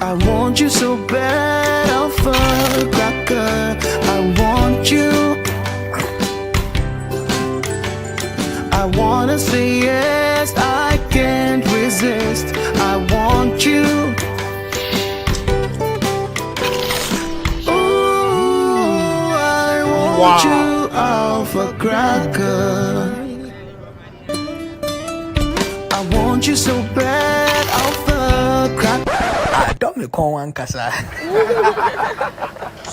I want you so bad, alpha cracker. I want you. I wanna say yes, I can't resist. I want you. Ooh, I want you, alpha cracker. I want you so bad, alpha cracker.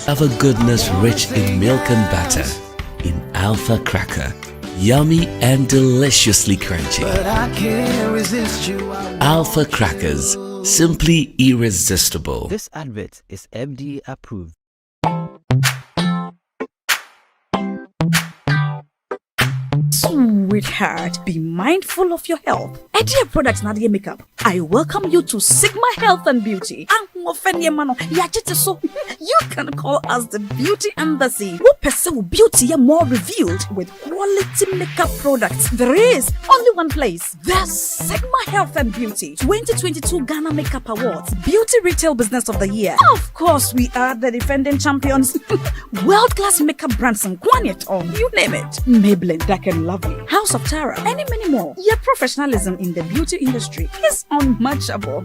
Have a goodness rich in milk and butter in Alpha Cracker. Yummy and deliciously crunchy. But I can't resist you. Alpha Crackers, simply irresistible. This advert is FDA approved. Sweetheart, be mindful of your health. Idea products na the makeup. I welcome you to Sigma Health and Beauty. You can call us the Beauty Embassy. We pursue beauty more revealed with quality makeup products. There is only one place. The Sigma Health and Beauty 2022 Ghana Makeup Awards Beauty Retail Business of the Year. Of course, we are the defending champions. World-class makeup brands and Quaniet on, you name it. Maybelline, Dark and Lovely, House of Tara, and many more. Your professionalism in the beauty industry is unmatchable.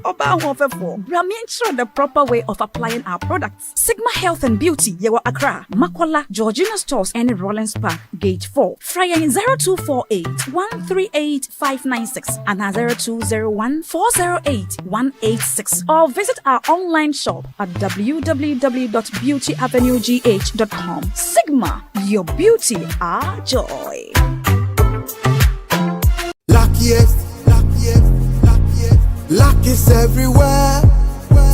Ensure the proper way of applying our products. Sigma Health and Beauty, Yewa Accra, Makola, Georgina Stores, and Rollins Park, Gate 4. Fryer in 0248 138 596 and 0201 408 186. Or visit our online shop at www.beautyavenuegh.com. Sigma, your beauty, our joy. Luckiest, luckiest, luckiest. Luck is everywhere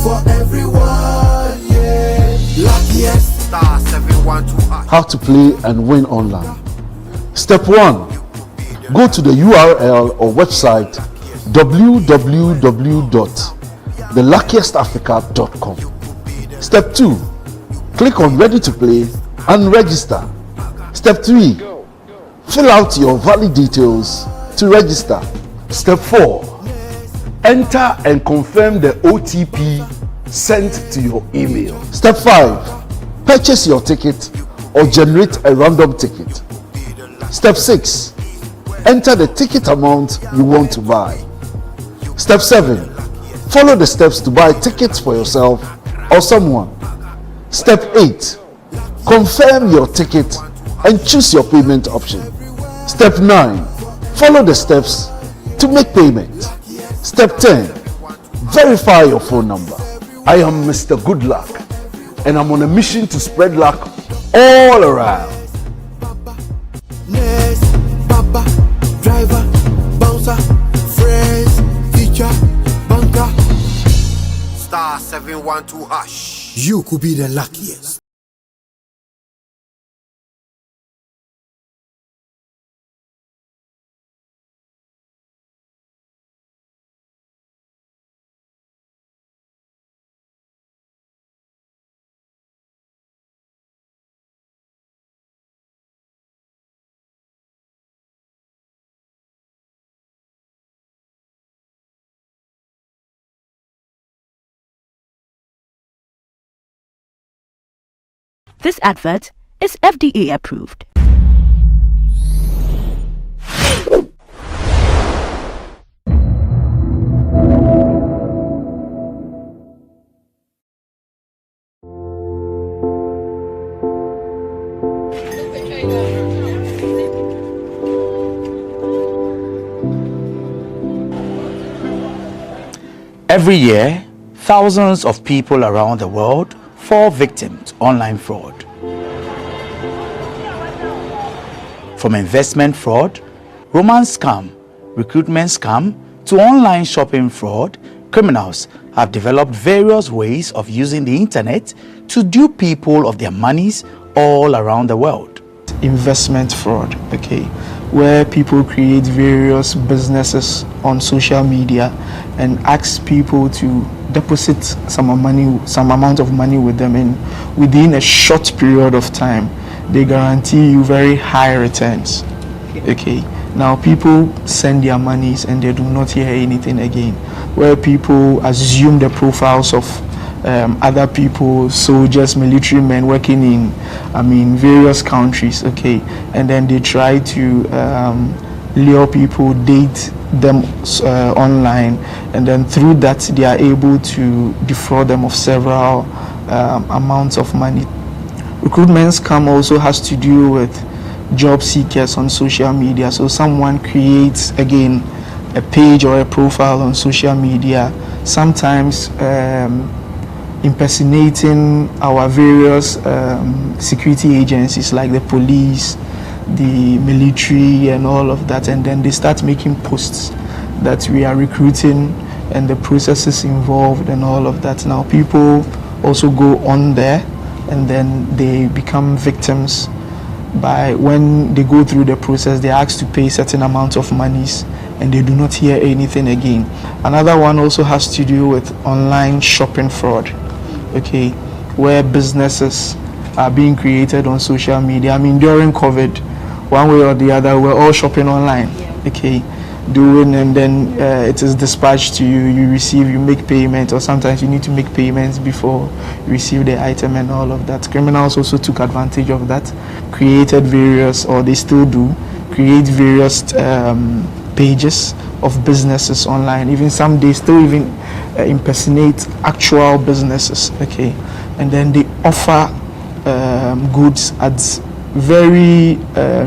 for everyone, yeah. Luckiest. Star 712. How to play and win online. Step 1. Go to the URL or website www.theluckiestafrica.com. Step 2. Click on Ready to Play and register. Step 3. Fill out your valid details to register. Step 4. Enter and confirm the OTP sent to your email. Step 5. Purchase your ticket or generate a random ticket. Step 6. Enter the ticket amount you want to buy. Step 7. Follow the steps to buy tickets for yourself or someone. Step 8. Confirm your ticket and choose your payment option. Step 9. Follow the steps to make payment. Step 10. Verify your phone number. I am Mr. Good Luck and I'm on a mission to spread luck all around. Nurse, Papa, driver, bouncer, friends, teacher, banker. Star 712 hash. You could be the luckiest. This advert is FDA approved. Every year, thousands of people around the world fall victim to online fraud. From investment fraud, romance scam, recruitment scam, to online shopping fraud, criminals have developed various ways of using the internet to dupe people of their monies all around the world. Investment fraud, okay, where people create various businesses on social media and ask people to deposit some amount of money with them, and within a short period of time they guarantee you very high returns. Okay, now people send their monies and they do not hear anything again, where people assume the profiles of other people, soldiers, military men working in various countries, okay, and then they try to lure people, date them online, and then through that they are able to defraud them of several amounts of money. Recruitment scam also has to do with job seekers on social media. So someone creates again a page or a profile on social media, sometimes impersonating our various security agencies like the police, the military and all of that, and then they start making posts that we are recruiting and the processes involved and all of that. Now people also go on there and then they become victims. By when they go through the process, they are asked to pay certain amounts of monies and they do not hear anything again. Another one also has to do with online shopping fraud, okay, where businesses are being created on social media. I mean, during COVID, one way or the other, we're all shopping online, okay, and then it is dispatched to you, you receive, you make payment, or sometimes you need to make payments before you receive the item and all of that. Criminals also took advantage of that, created various, or they still do, create various pages of businesses online. Even some, they still even impersonate actual businesses, okay, and then they offer goods at very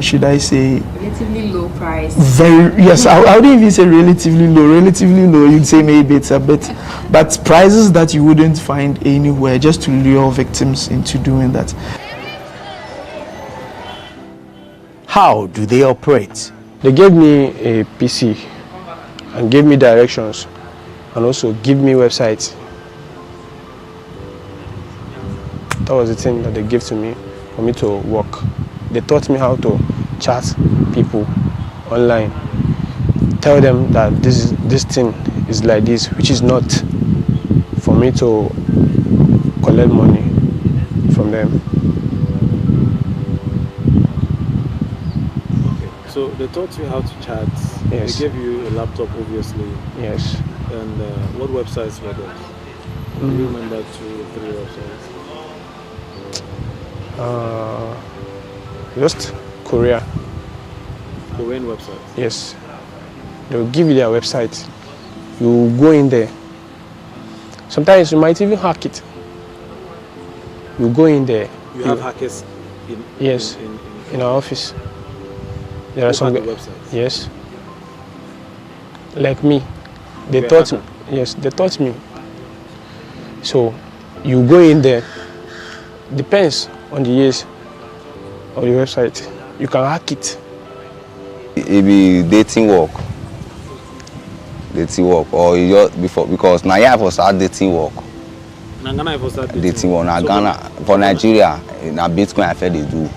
should I say relatively low price. Very, yes, I wouldn't even say relatively low, you'd say maybe it's a bit, but prices that you wouldn't find anywhere, just to lure victims into doing that. How do they operate? They gave me a PC and gave me directions and also give me websites. That was the thing that they gave to me for me to work. They taught me how to chat people online, tell them that this thing is like this, which is not, for me to collect money from them. Okay. So they taught you how to chat. Yes. They gave you a laptop, obviously. Yes. And what websites were those? Do you remember 2 or 3 websites? Just Korea. Korean websites? Yes. They will give you their website. You go in there. Sometimes you might even hack it. You go in there. You have hackers in? Yes. In our office. There are some websites? Yes. Like me. They taught me. Yes, they taught me. So you go in there. Depends on the years of the website. You can hack it. It be dating work, or you just before, because now I for start dating work. Na Ghana for start dating work. Na Ghana for Nigeria, na Bitcoin I feel they do.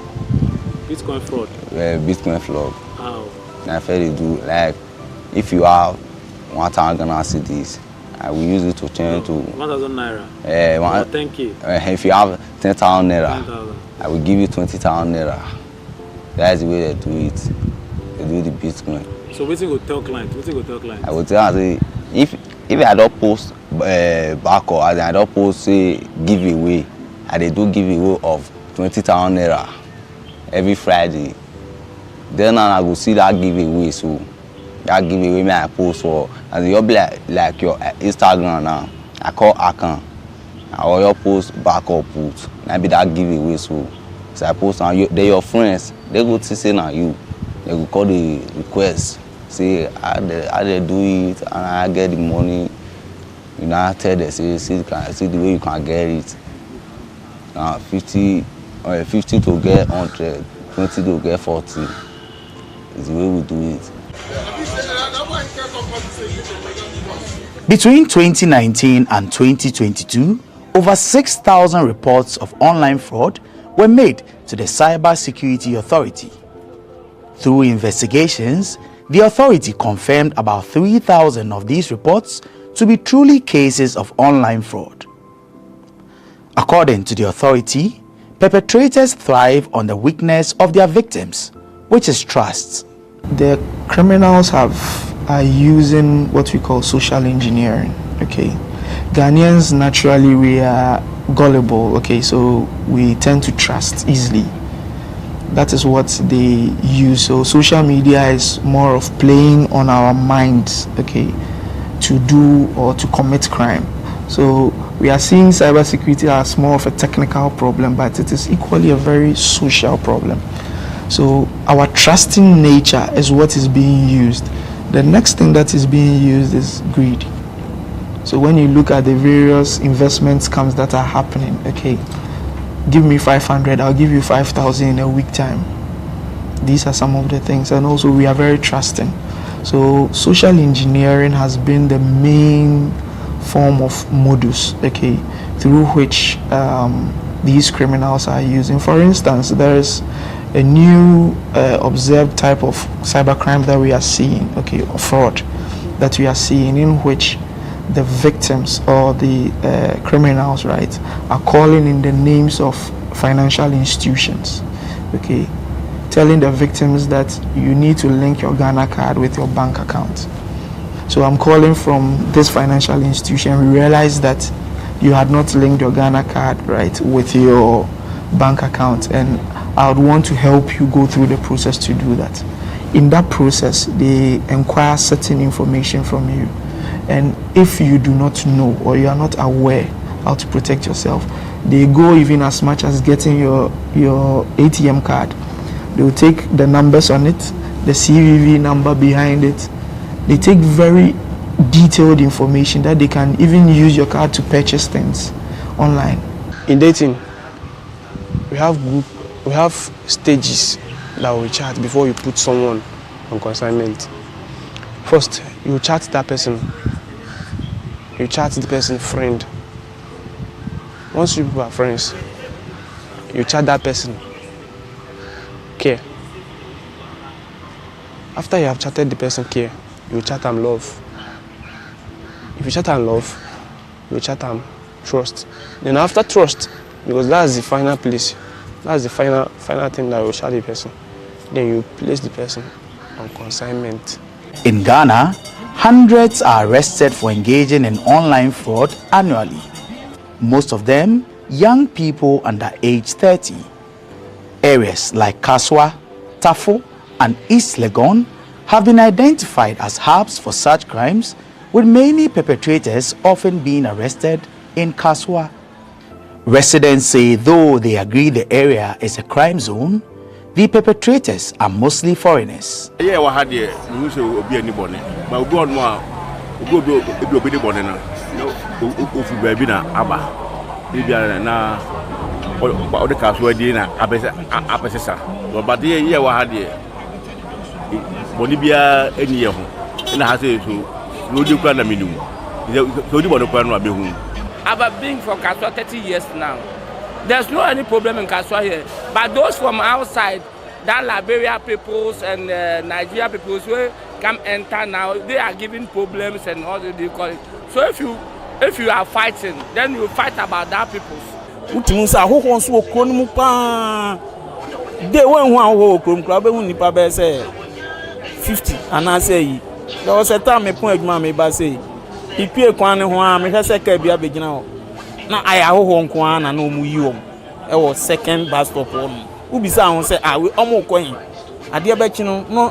Bitcoin fraud. Bitcoin fraud. How? I feel they do. Like if you have 1,000 Ghana cedis, I will use it to change to 1,000 naira. 10K. If you have 10,000 naira, 10,000. I will give you 20,000 naira. That's the way they do it. They do the Bitcoin. So what you go tell client? I will tell her, if I don't post back or I don't post say giveaway, I do giveaway of 20,000 naira every Friday. Then I go see that giveaway. So that giveaway me I post for, and you'll be like your Instagram now. I call account. Or your post back or put. Maybe that giveaway. So I post on you. They your friends. They go to say now you. They go call the request. Say how they do it, and I get the money. You know, I tell them see the way you can get it. 50 to get 100, 20 to get 40. Is the way we do it. Between 2019 and 2022, over 6,000 reports of online fraud were made to the Cyber Security Authority. Through investigations, the authority confirmed about 3,000 of these reports to be truly cases of online fraud. According to the authority, perpetrators thrive on the weakness of their victims, which is trust. The criminals are using what we call social engineering. Okay, Ghanaians naturally we are gullible. Okay, so we tend to trust easily. That is what they use. So social media is more of playing on our minds, okay, to do or to commit crime. So we are seeing cybersecurity as more of a technical problem, but it is equally a very social problem. So our trusting nature is what is being used. The next thing that is being used is greed. So when you look at the various investment scams that are happening, okay, give me 500, I'll give you 5,000 in a week time. These are some of the things. And also we are very trusting. So social engineering has been the main form of modus, okay, through which these criminals are using. For instance, there is a new observed type of cybercrime that we are seeing, okay, or fraud that we are seeing, in which the victims or the criminals, right, are calling in the names of financial institutions, okay, telling the victims that you need to link your Ghana card with your bank account. So I'm calling from this financial institution. We realized that you had not linked your Ghana card, right, with your bank account, and I would want to help you go through the process to do that. In that process, they inquire certain information from you, and if you do not know or you are not aware how to protect yourself, they go even as much as getting your ATM card. They will take the numbers on it, the CVV number behind it. They take very detailed information that they can even use your card to purchase things online. In dating, we have stages that we chat before you put someone on consignment. First, you chat that person. You chat the person friend. Once you are friends, you chat that person care. After you have chatted the person care, you chat and love. If you chat and love, you chat and trust. Then after trust, because that's the final place, that's the final thing that will chat the person, then you place the person on consignment. In Ghana, hundreds are arrested for engaging in online fraud annually. Most of them young people under age 30. Areas like Kaswa, Tafo, and East Legon have been identified as hubs for such crimes, with many perpetrators often being arrested in Kaswa. Residents say though they agree the area is a crime zone, the perpetrators are mostly foreigners. Yeah, we had here. We say we be anybody, but we go on more. We go do anybody now. If we baby na aba, baby na all the Kaswa di na abesesa. But yeah, we had here. Bolivia any year. Na ha say so. No do kwa na minimum. So di bono kwa no abehu. I've been for Kaswa 30 years now. There's no any problem in Kaswa here. But those from outside, that Liberia peoples and Nigeria peoples who come enter now, they are giving problems and all they call it. So if you are fighting, then you fight about that peoples. Utimusa who wants to okron pa. They won who okron club when nipa be say 50 and I say there was a time me point adwuma me ba say ipie kwan ne ho a me hwese ka bia begina ho na aya ho nko an na no mu yi wom e wo second bus stop won ubisa ho say we omo kwan ade be chi no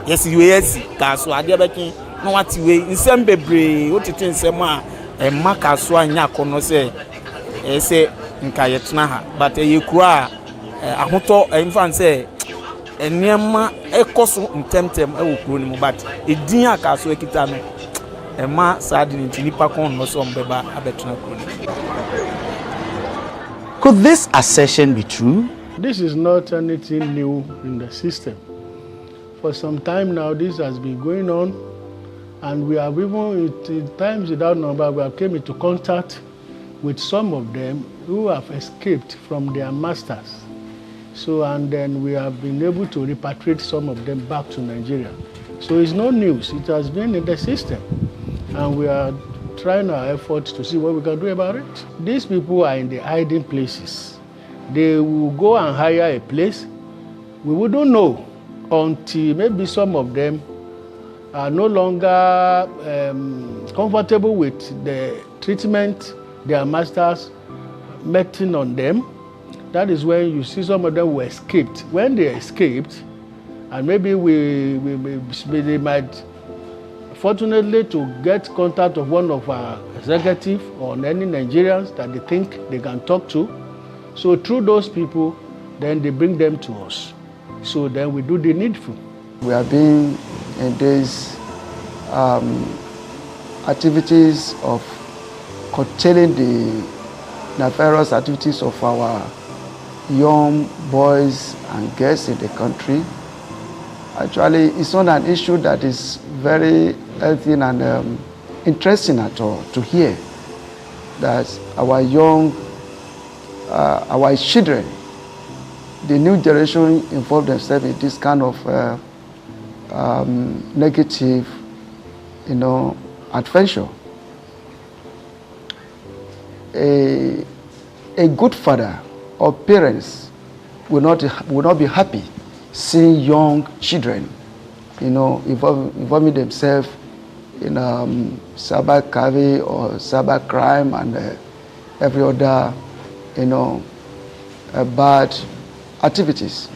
yes we yes ka so ade be chi no wati we nsem bebre otete nsem a e maka so anya kono say e say nka yetna ha but e kura ahoto infan say eniema ekoso ntemtem e wo kuro ni mu but edin aka so ekita no Emma sadin nipa kon no so mbeba abetuna kuro. Could this assertion be true? This is not anything new in the system. For some time now, this has been going on, and we have even, in times without number, we have came into contact with some of them who have escaped from their masters. So, and then we have been able to repatriate some of them back to Nigeria. So it's no news. It has been in the system. And we are trying our efforts to see what we can do about it. These people are in the hiding places. They will go and hire a place. We wouldn't know until maybe some of them are no longer comfortable with the treatment their masters meting on them. That is when you see some of them who escaped. When they escaped, and maybe they might, fortunately, to get contact of one of our executives or any Nigerians that they think they can talk to. So through those people, then they bring them to us. So then we do the needful. We have been in these activities of curtailing the nefarious activities of our young boys and girls in the country. Actually, it's not an issue that is very healthy and interesting at all to hear that our young, our children, the new generation involve themselves in this kind of negative, adventure. A good father or parents will not be happy seeing young children, involving themselves in cyber crime or cyber crime and every other, bad activities.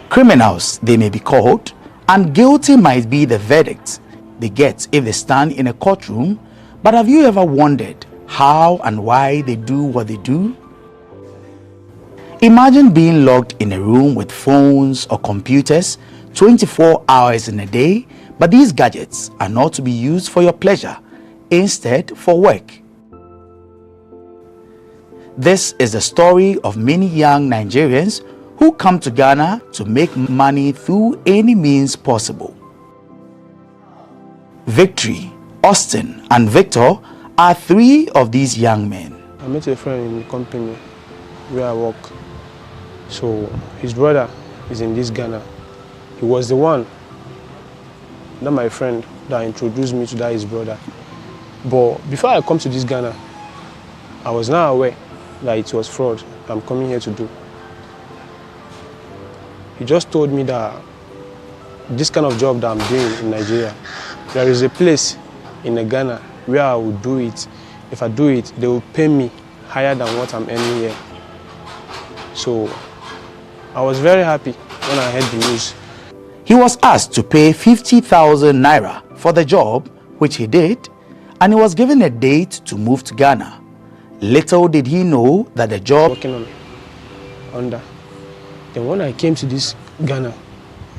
Criminals, they may be called, and guilty might be the verdict they get if they stand in a courtroom. But have you ever wondered how and why they do what they do? Imagine being locked in a room with phones or computers 24 hours in a day, but these gadgets are not to be used for your pleasure, instead for work. This is the story of many young Nigerians who come to Ghana to make money through any means possible. Victory, Austin, and Victor are three of these young men. I met a friend in the company where I work. So his brother is in this Ghana. He was the one, not my friend, that introduced me to that his brother. But before I come to this Ghana, I was not aware that it was fraud I'm coming here to do. He just told me that this kind of job that I'm doing in Nigeria, there is a place in Ghana where I will do it. If I do it, they will pay me higher than what I'm earning here. So I was very happy when I heard the news. He was asked to pay 50,000 naira for the job, which he did, and he was given a date to move to Ghana. Little did he know that the job working on that. Then when I came to this Ghana,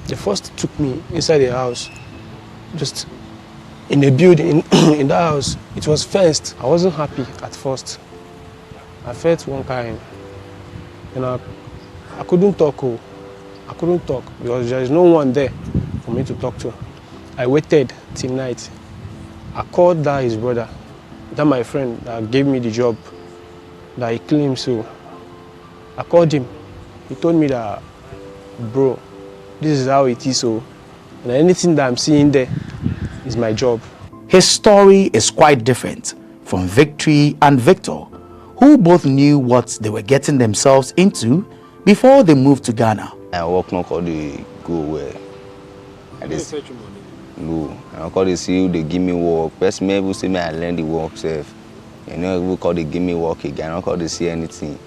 they first took me inside the house, just in a building, in the house. It was fenced. I wasn't happy at first. I felt one kind, and I couldn't talk. I couldn't talk because there is no one there for me to talk to. I waited till night. I called that his brother, that my friend that gave me the job, that he claimed so. I called him. He told me that, bro, this is how it is, so, and anything that I'm seeing there is my job. His story is quite different from Victory and Victor, who both knew what they were getting themselves into before they moved to Ghana. I work not called the go where. No, I call the see they give me work. First maybe say me I learn the work self. We call they give me work again. I don't call they see anything.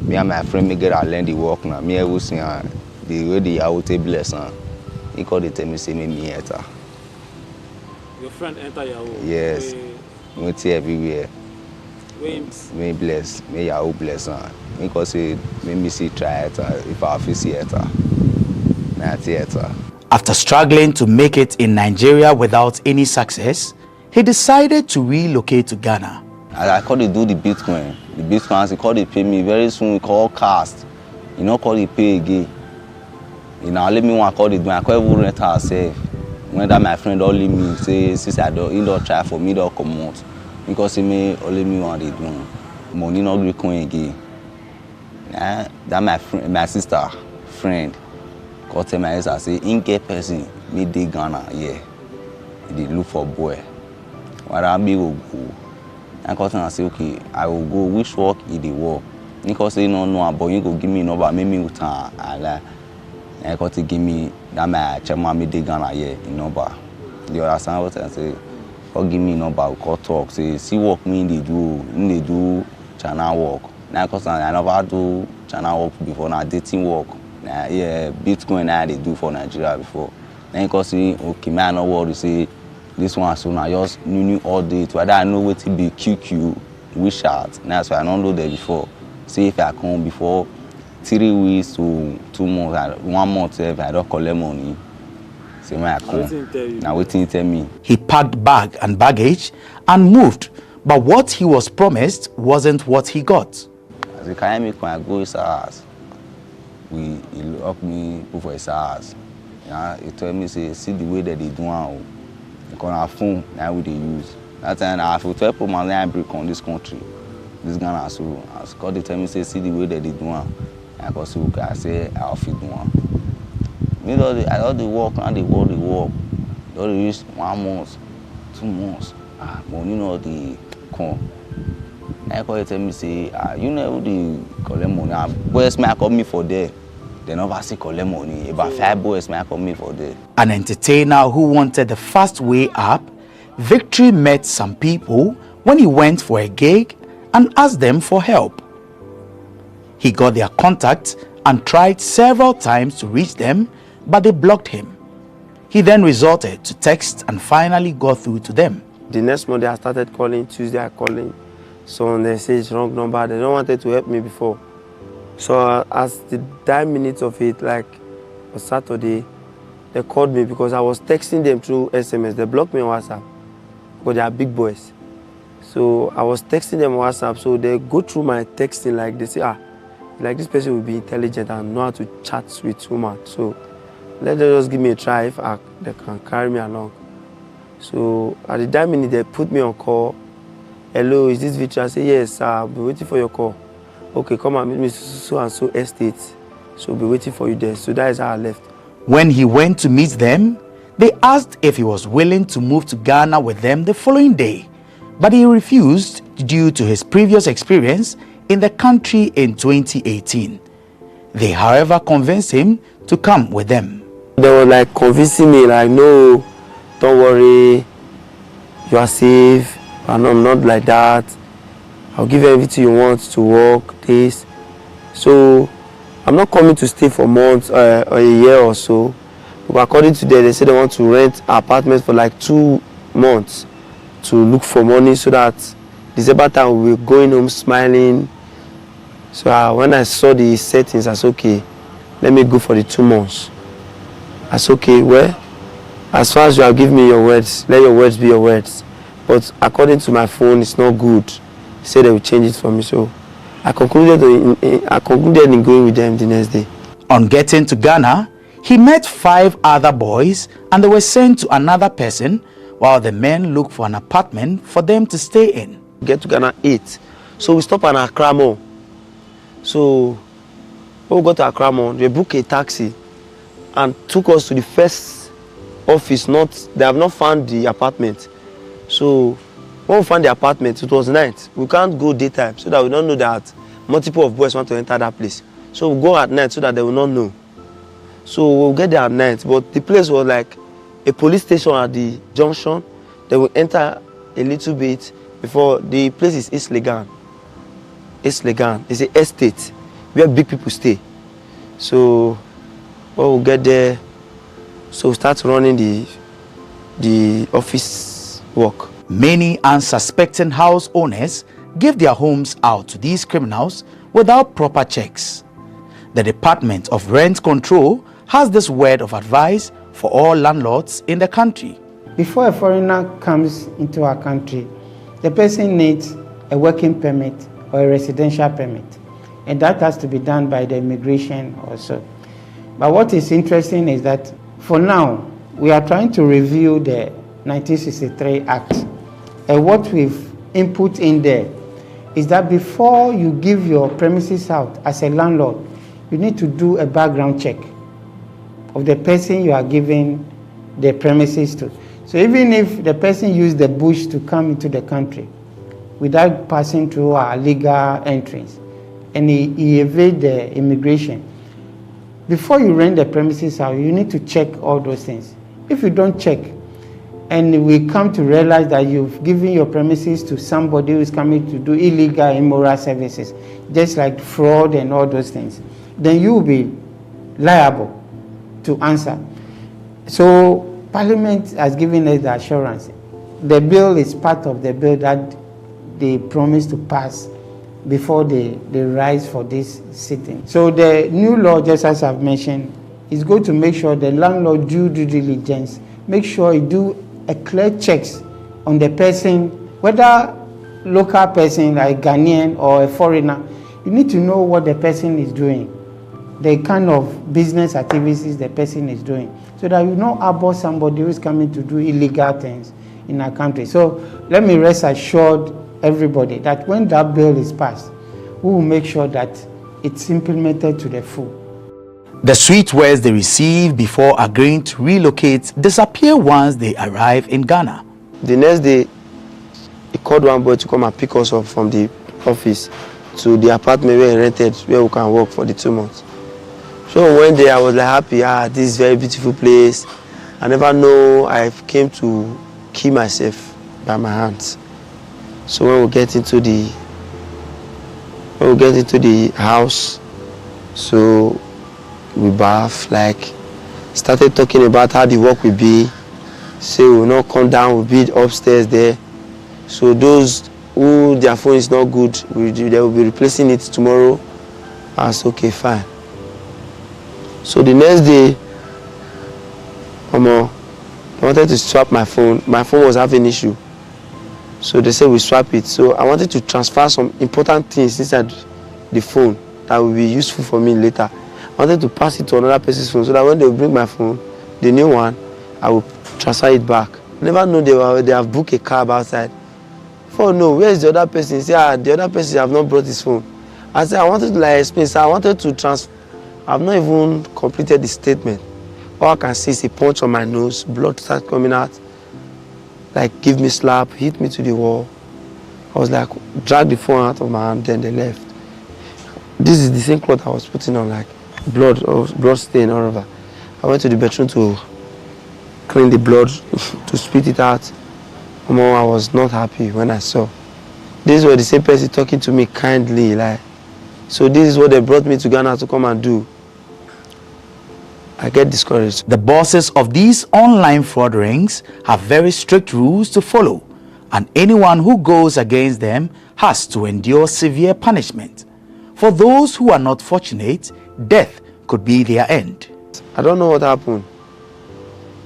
Me and my friend, me get I learn the work now. Me I will see the way the out bless. He called it tell me say me enter. Your friend enter your home? Yes. Me see everywhere. Me bless. Me Yahoo bless. Me cause say me see try it. If I feel see it, me I theater. After struggling to make it in Nigeria without any success, he decided to relocate to Ghana. I call they do the Bitcoin. The Bitcoin, they call they pay me very soon. We call cast. You know, call it pay again. You know, let me want to call it when I call even rent herself. When that my friend only me say, since I don't try for me to come out. Because he may only me want to do. Money not be coming again. That my friend, my sister, friend, called tell my sister, say, in get person, me dey Ghana, yeah. They look for boy. What I be will go. And called and say, okay, I will go. Which work is the work? Because say no, but you go give me number, make me return. And called to give me that my chairman me dey Ghana, yeah, in number. The other side what I say, or give me number, we call talk. Say, see work me they do channel work. Now because I never do channel work before, now dating work. Now yeah, Bitcoin now they do for Nigeria before. Then because say, okay, man, no worry, say this one so now just new all day. Whether I know what to be QQ, WeChat. That's why I don't know that before. See if I come before 3 weeks to 2 months, 1 month if I don't collect money. See when I come. Now waiting tell me. He packed bag and baggage and moved, but what he was promised wasn't what he got. As a carry me when I go his house, he lock me put for his house. He told me say see the way that they do now. Because our phone now we they use. That time I have to 12 my library on this country. This Ghana so as God they tell me say see the way that they do now. I go so I say I'll fit do one. Me I all the work and the work. They all use 1 month, 2 months. Money no the come. I call tell me say you know the collect money. Boys may call me for there. They never see collect money. About 5 boys may call me for there. An entertainer who wanted the fast way up, Victory met some people when he went for a gig and asked them for help. He got their contact and tried several times to reach them, but they blocked him. He then resorted to text and finally got through to them. The next Monday I started calling, Tuesday I calling. So they say it's wrong number. They don't wanted to help me before. So as the 9 minutes of it, like on Saturday, they called me because I was texting them through SMS. They blocked me on WhatsApp because they are big boys. So I was texting them on WhatsApp. So they go through my texting, like they say, like this person will be intelligent and know how to chat with women. So let them just give me a try if they can carry me along. So at the 9 minutes, they put me on call. Hello, is this Victor? I say, yes, I'll be waiting for your call. Okay, come and meet me so and so estate. So I'll be waiting for you there. So that is how I left. When he went to meet them, they asked if he was willing to move to Ghana with them the following day, but he refused due to his previous experience in the country in 2018. They, however, convinced him to come with them. They were like convincing me, like, no, don't worry, you are safe, and I'm not like that. I'll give you everything you want to work, this. So I'm not coming to stay for months or a year or so. But according to them, they say they want to rent apartments for like 2 months to look for money so that December time we'll be going home smiling. So when I saw the settings, I said, okay, let me go for the 2 months. I said, okay, well, as far as you have given me your words, let your words be your words. But according to my phone, it's not good. They said they will change it for me. So I concluded in going with them the next day. On getting to Ghana, he met 5 other boys and they were sent to another person while the men looked for an apartment for them to stay in. Get to Ghana 8. So we stopped at Accra Mall. So when we got to Accra Mall, they booked a taxi and took us to the first office. They have not found the apartment. So when we found the apartment, it was night. We can't go daytime so that we don't know that multiple of boys want to enter that place. So we go at night so that they will not know. So we'll get there at night. But the place was like a police station at the junction. They will enter a little bit before the place is East Legan. East Legan. It's an estate where big people stay. So when we get there, so we start running the office work. Many unsuspecting house owners give their homes out to these criminals without proper checks. The Department of Rent Control has this word of advice for all landlords in the country. Before a foreigner comes into our country, the person needs a working permit or a residential permit. And that has to be done by the immigration also. But what is interesting is that for now, we are trying to review the 1963 Act. And what we've input in there is that before you give your premises out as a landlord, you need to do a background check of the person you are giving the premises to. So even if the person used the bush to come into the country without passing through our legal entries, and he evade the immigration, before you rent the premises out, you need to check all those things. If you don't check, and we come to realize that you've given your premises to somebody who is coming to do illegal, immoral services, just like fraud and all those things, then you will be liable to answer. So Parliament has given us the assurance. The bill is part of the bill that they promised to pass before they rise for this sitting. So the new law, just as I've mentioned, is going to make sure the landlord do due diligence, make sure he do a clear checks on the person, whether local person like Ghanaian or a foreigner. You need to know what the person is doing, the kind of business activities the person is doing, so that you know about somebody who is coming to do illegal things in our country. So let me rest assured everybody that when that bill is passed, we will make sure that it's implemented to the full. The sweet words they receive before agreeing to relocate disappear once they arrive in Ghana. The next day, he called one boy to come and pick us up from the office to the apartment where he rented, where we can work for the 2 months. So one day I was like happy, this is a very beautiful place. I never know I came to kill myself by my hands. So when we get into the house, so we bath, like started talking about how the work will be. Say we will not come down, we'll be upstairs there. So those who their phone is not good, they will be replacing it tomorrow. I said, okay, fine. So the next day, I wanted to swap my phone. My phone was having an issue. So they said we swap it. So I wanted to transfer some important things inside the phone that will be useful for me later. I wanted to pass it to another person's phone so that when they will bring my phone, the new one, I will transfer it back. I never know they have booked a cab outside. Oh no, where is the other person? He said, the other person have not brought his phone. I said, I wanted to explain. So I wanted to transfer. I've not even completed the statement. All I can see is a punch on my nose, blood started coming out. Like, give me slap, hit me to the wall. I was like, drag the phone out of my hand, then they left. This is the same cloth I was putting on, like blood stain all over. I went to the bedroom to clean the blood, to spit it out. I was not happy when I saw. This was the same person talking to me kindly, like, so this is what they brought me to Ghana to come and do. I get discouraged. The bosses of these online fraud rings have very strict rules to follow, and anyone who goes against them has to endure severe punishment. For those who are not fortunate, death could be their end. I don't know what happened.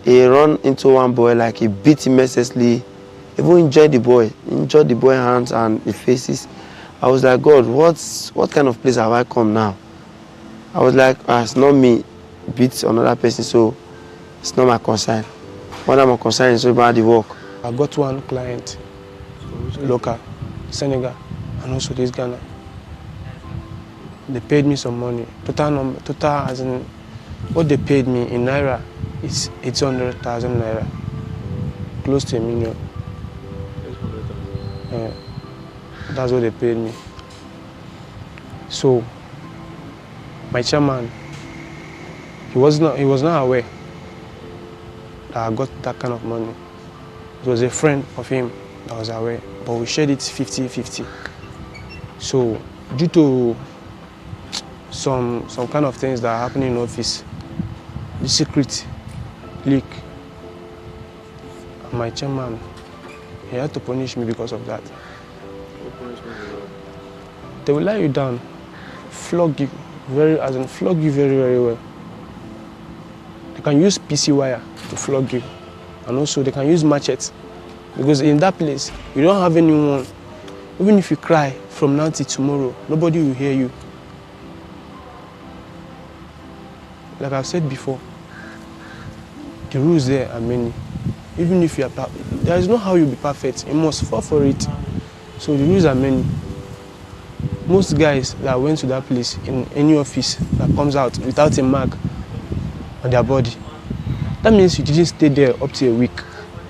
He ran into one boy, like he beat him mercilessly, even injured the boy hands and the faces. I was like, God, what kind of place have I come now? I was like, it's not me beat another person, so it's not my concern. What I'm concerned is about the work. I got one client, local, Senegal, and also this Ghana. They paid me some money. Total as in what they paid me in Naira is 800,000 Naira, close to $1 million. That's what they paid me. So my chairman, he was not aware that I got that kind of money. It was a friend of him that was aware, but we shared it 50-50. So due to some kind of things that are happening in office, the secret leak, my chairman, he had to punish me because of that. What punishment is that? They will lie you down, flog you very well. They can use PC wire to flog you, and also they can use machetes, because in that place you don't have anyone. Even if you cry from now till tomorrow, nobody will hear you. like I've said before, the rules there are many. Even if you are, there is no how you'll be perfect. You must fall for it. So the rules are many. Most guys that went to that place in any office that comes out without a mark on their body, that means you didn't stay there up to a week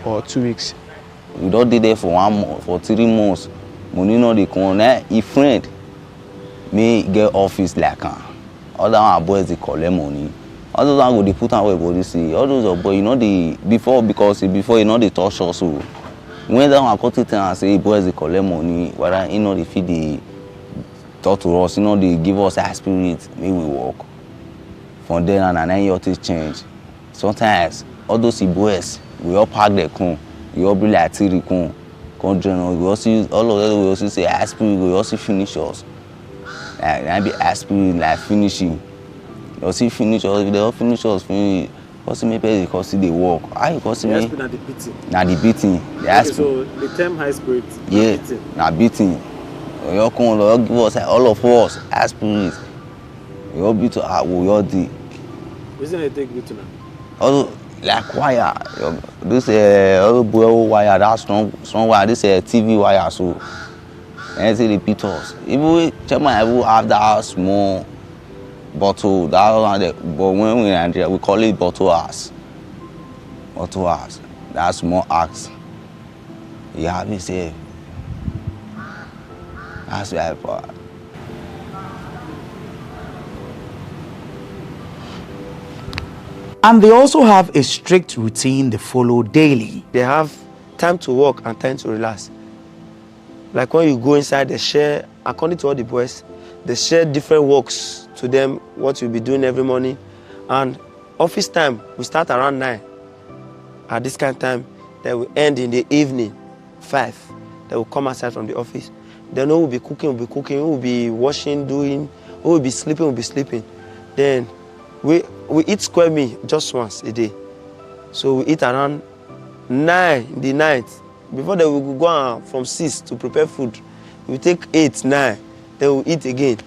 or 2 weeks. We don't did there for 1 month, for 3 months. Money no dey come. If friend me get office like other one boys they collect money. Other one go they put on where body see. All those boys, you know they before you know they touch us. So when that one cut it and say boys they collect money, whether you know they feed the talk to us, you know they give us a spirit, maybe we walk. From then and then your things change. Sometimes all those boys we all park their car, we all be like Tahiru come join. We also use all of them. We also say aspirin. We also finish us. Like be aspirin like finishing. You also finish us. If they all finish us, finish. Also maybe because see they work. How you cause me? Aspirin na the beating. Na the beating. The okay, so the term high spirit. Yeah. Na beating. You all come. You all give us all of us aspirin. You all beat to we all do. Which one you take beating now? Also like wire. This all boy wire. That strong wire. This TV wire. So anything repeat us. Even chairman even have that small bottle. That one there. But when we in Nigeria, we call it bottle ass. Bottle ass. That small axe. You have it say. That's why. And they also have a strict routine they follow daily. They have time to work and time to relax. Like when you go inside, they share, according to all the boys, they share different works to them, what you'll be doing every morning. And office time, we start around 9. At this kind of time, they will end in the evening, 5. They will come outside from the office. Then who will be cooking, who will be washing, doing, who will be sleeping. Then we eat square meal just once a day. So we eat around 9 in the night. Before that, we will go on from 6 to prepare food. We take 8, 9, then we eat again.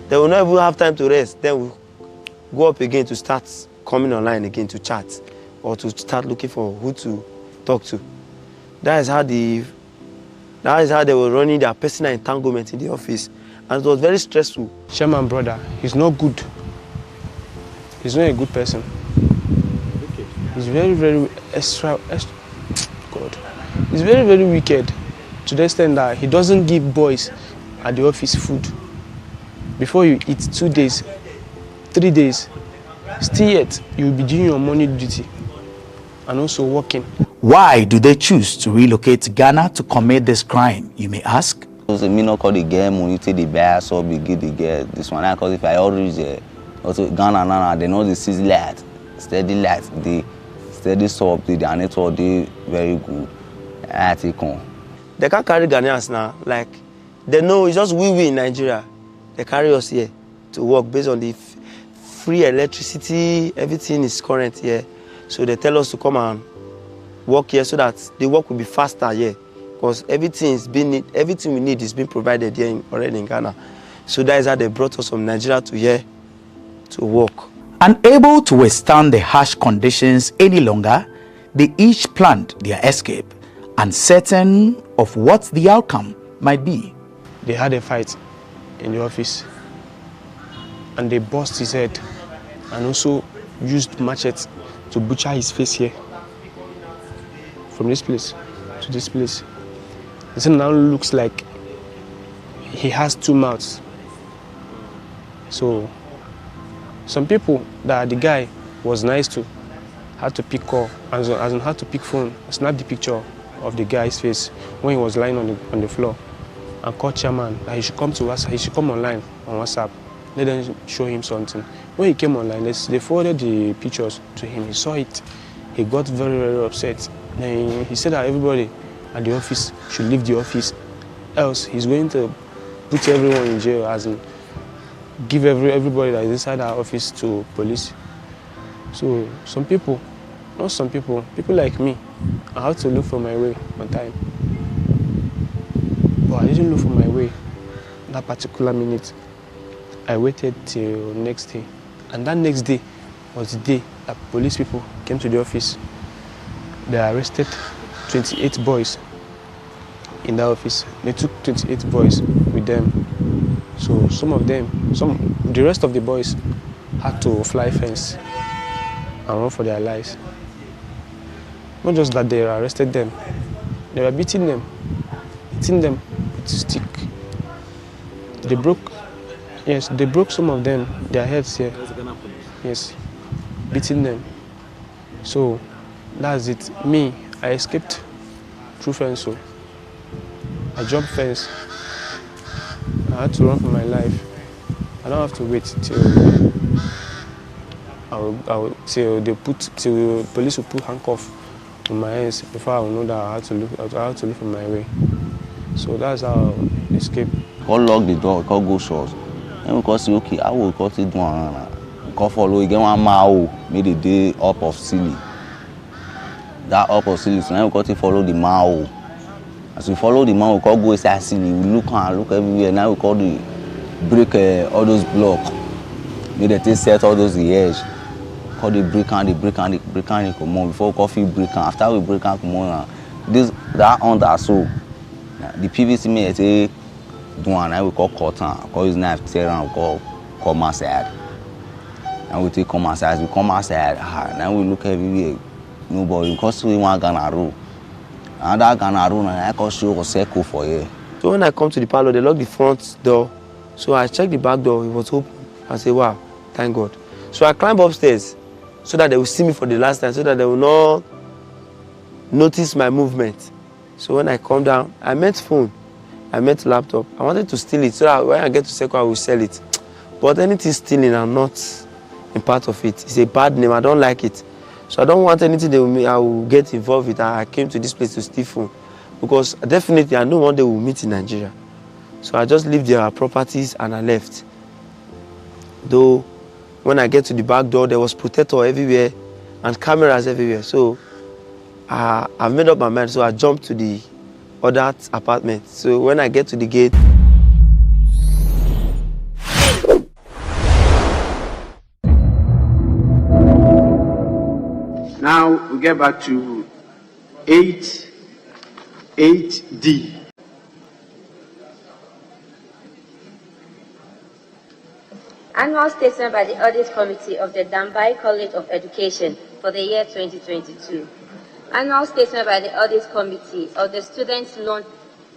Then we not even have time to rest. Then we go up again to start coming online again to chat or to start looking for who to talk to. That is how they were running their personal entanglement in the office. And it was very stressful. Chairman brother, he's not good. He's not a good person. Okay. He's very, very God. He's very, very wicked to the extent that he doesn't give boys at the office food. Before you eat 2 days, 3 days, still yet you will be doing your morning duty and also working. Why do they choose to relocate to Ghana to commit this crime, you may ask? So me not call the girl money take the buy so we get the girl this one because if I already there also Ghana now they know the city light, steady light, the steady sub, the network they very good. I take on. They can't carry Ghanaians now, like they know it's just we in Nigeria. They carry us here to work based on the free electricity, everything is current here. So they tell us to come and work here so that the work will be faster here. Because everything we need is being provided here already in Ghana. So that is how they brought us from Nigeria to here to work. Unable to withstand the harsh conditions any longer, they each planned their escape, uncertain of what the outcome might be. They had a fight in the office and they bust his head and also used machete to butcher his face here. From this place to this place. It now looks like he has 2 mouths. So some people that the guy was nice to had to pick call, as in had to pick phone, snap the picture of the guy's face when he was lying on the floor and call chairman that he should come to us, he should come online on WhatsApp. Let them show him something. When he came online, they forwarded the pictures to him. He saw it. He got very, very upset. Then he said that everybody at the office should leave the office, else he's going to put everyone in jail, as in give everybody that is inside our office to police. So some people, not some people, people like me, I had to look for my way on time. But I didn't look for my way that particular minute. I waited till next day. And that next day, was the day that police people came to the office. They arrested 28 boys in that office. They took 28 boys with them. So the rest of the boys had to fly fence and run for their lives. Not just that, they arrested them, they were beating them with stick. They broke some of them, their heads here. Yes, beating them. So that's it. Me, I escaped through fence. So I jumped fence. I had to run for my life. I don't have to wait till the police will put handcuffs on my hands before I will know that I had to look for my way. So that's how I escaped. Call lock the door, call go short. And we say, okay, I will cut it down. Call follow again one mile, made the day up of silly. That up of silly, so now we got to follow the mile. As we follow the man, we call go inside silly. We look everywhere. Now we call the break all those blocks. Made the thing set all those edge. Call the break and come on. Before coffee break and after we break and come on. That under so the PVC may say do one. I will call cotton. Call his knife tear and call come outside. And we take come outside. We come outside. Now we look everywhere. Nobody because we want Ghana. And that Ghana and I can show a circle for you. So when I come to the parlor, they lock the front door. So I checked the back door. It was open. I say, wow, thank God. So I climb upstairs so that they will see me for the last time, so that they will not notice my movement. So when I come down, I met phone, I met laptop. I wanted to steal it so that when I get to Serwaa, I will sell it. But anything stealing, I'm not in part of it. It's a bad name. I don't like it. So I don't want anything I will get involved with. I came to this place to steal phone because definitely I know one day we'll meet in Nigeria. So I just leave their properties and I left. Though when I get to the back door, there was protector everywhere and cameras everywhere. So I made up my mind. So I jumped to the other apartment. So when I get to the gate, now we get back to 8D. Annual statement by the Audit Committee of the Dambai College of Education for the year 2022. Annual statement by the Audit Committee of the Students' Loan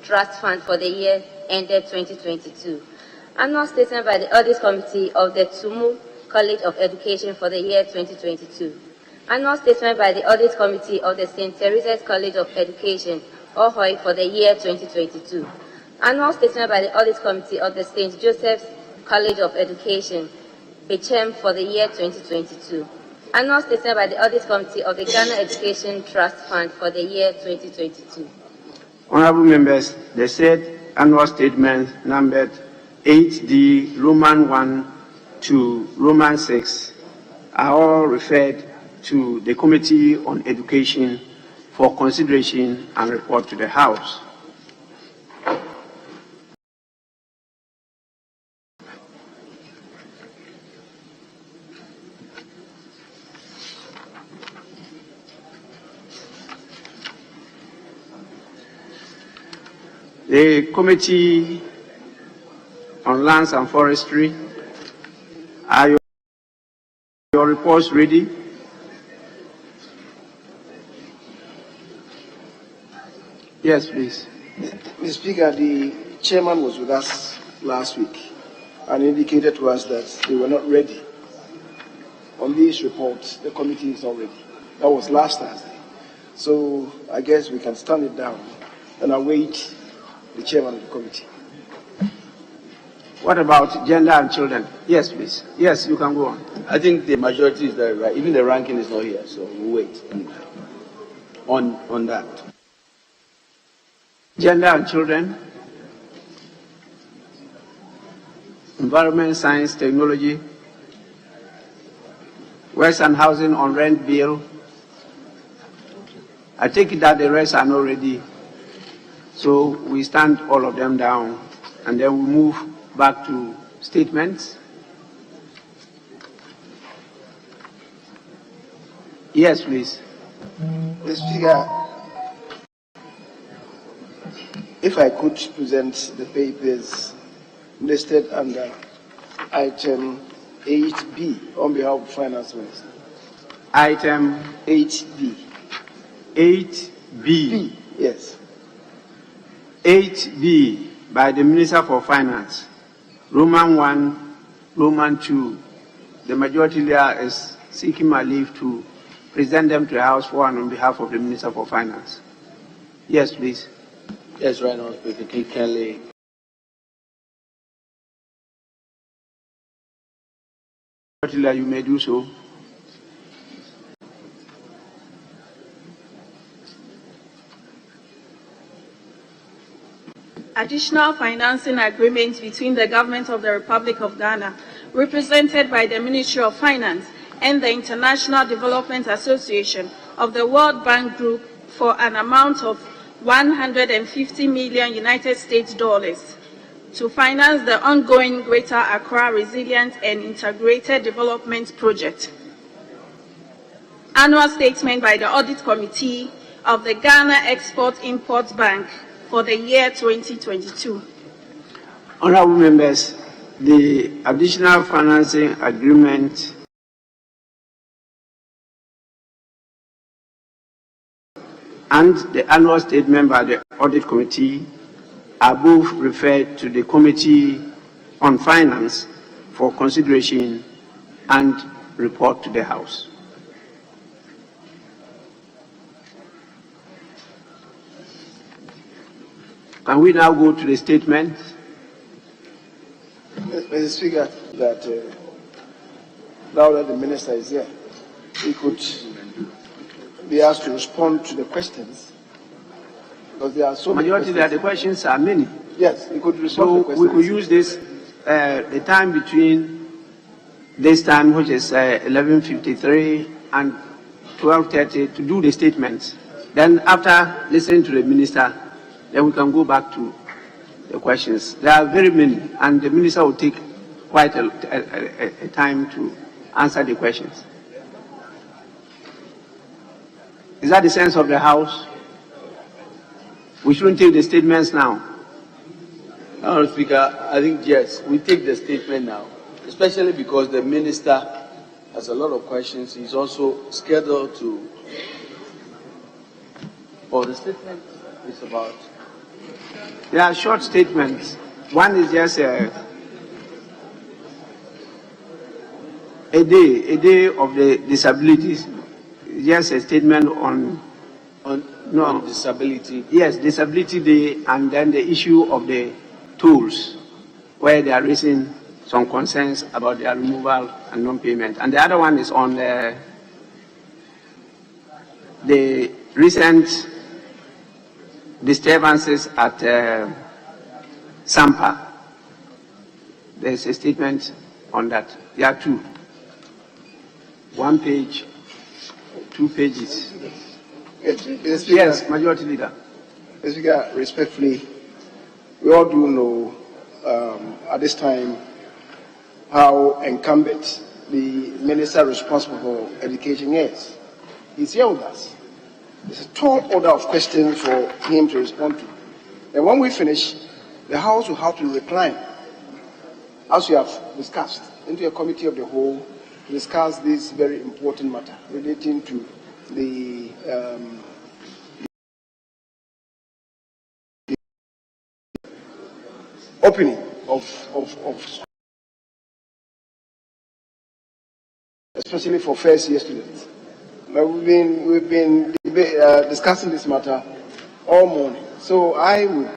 Trust Fund for the year ended 2022. Annual statement by the Audit Committee of the Tumu College of Education for the year 2022. Annual statement by the Audit Committee of the St. Teresa's College of Education, Ohoi, for the year 2022. Annual statement by the Audit Committee of the St. Joseph's College of Education, Bechem, for the year 2022. Annual statement by the Audit Committee of the Ghana Education Trust Fund for the year 2022. Honorable members, the said annual statement numbered 8D, Roman 1 to Roman 6 are all referred to the Committee on Education for consideration and report to the House. The Committee on Lands and Forestry, are your reports ready? Yes, please. Mr. Speaker, the chairman was with us last week and indicated to us that they were not ready. On these reports, the committee is not ready. That was last Thursday. So I guess we can stand it down and await the chairman of the committee. What about gender and children? Yes, please. Yes, you can go on. I think the majority is there, right? Even the ranking is not here, so we'll wait on that. Gender and children, environment, science, technology, works and housing on rent bill. I take it that the rest are not ready. So we stand all of them down and then we move back to statements. Yes, please. Mr. Speaker, if I could present the papers listed under item 8B on behalf of Finance Minister. Item 8B. 8B. Yes. 8B by the Minister for Finance. Roman 1, Roman 2. The majority leader is seeking my leave to present them to the House for and on behalf of the Minister for Finance. Yes, please. Yes, right now, Speaker. Kelly. Majority leader, you may do so. Additional financing agreement between the Government of the Republic of Ghana, represented by the Ministry of Finance, and the International Development Association of the World Bank Group for an amount of $150 million United States dollars to finance the ongoing Greater Accra Resilient and Integrated Development Project. Annual statement by the Audit Committee of the Ghana Export-Import Bank for the year 2022. Honorable members, the additional financing agreement and the annual statement by the Audit Committee are both referred to the Committee on Finance for consideration and report to the House. Can we now go to the statement? Mr. Speaker, that now that the Minister is here, he could be asked to respond to the questions, because there are so many Majority that the questions are many. Yes, he could respond to the So questions. we could use this, the time between this time, which is 11:53 and 12:30, to do the statements. Then after listening to the Minister, then we can go back to the questions. There are very many, and the Minister will take quite a time to answer the questions. Is that the sense of the House? We shouldn't take the statements now. Honourable Speaker, I think yes, we take the statement now, especially because the Minister has a lot of questions. He's also scheduled to. The statement is about. There are short statements. One is just a day of the disabilities. Just a statement on disability. Yes, disability day, and then the issue of the tools, where they are raising some concerns about their removal and non-payment. And the other one is on the recent disturbances at Sampa. There's a statement on that. There are two. 1 page, 2 pages. Yes, Majority Leader. Mr. Speaker, respectfully, we all do know at this time how incumbent the Minister responsible for education is. He's here with us. There's a tall order of questions for him to respond to. And when we finish, the House will have to recline, as we have discussed, into a committee of the whole to discuss this very important matter relating to the opening of especially for first-year students. But we've been discussing this matter all morning. So I would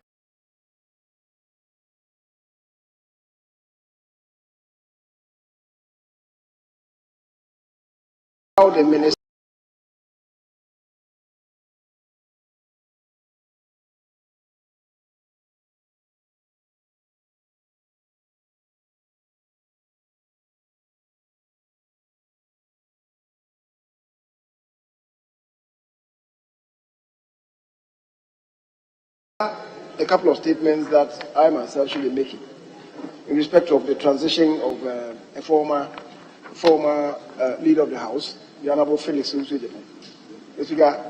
allow the Minister a couple of statements that I myself should be making in respect of the transition of a former leader of the House the Honorable Felix Nsujema.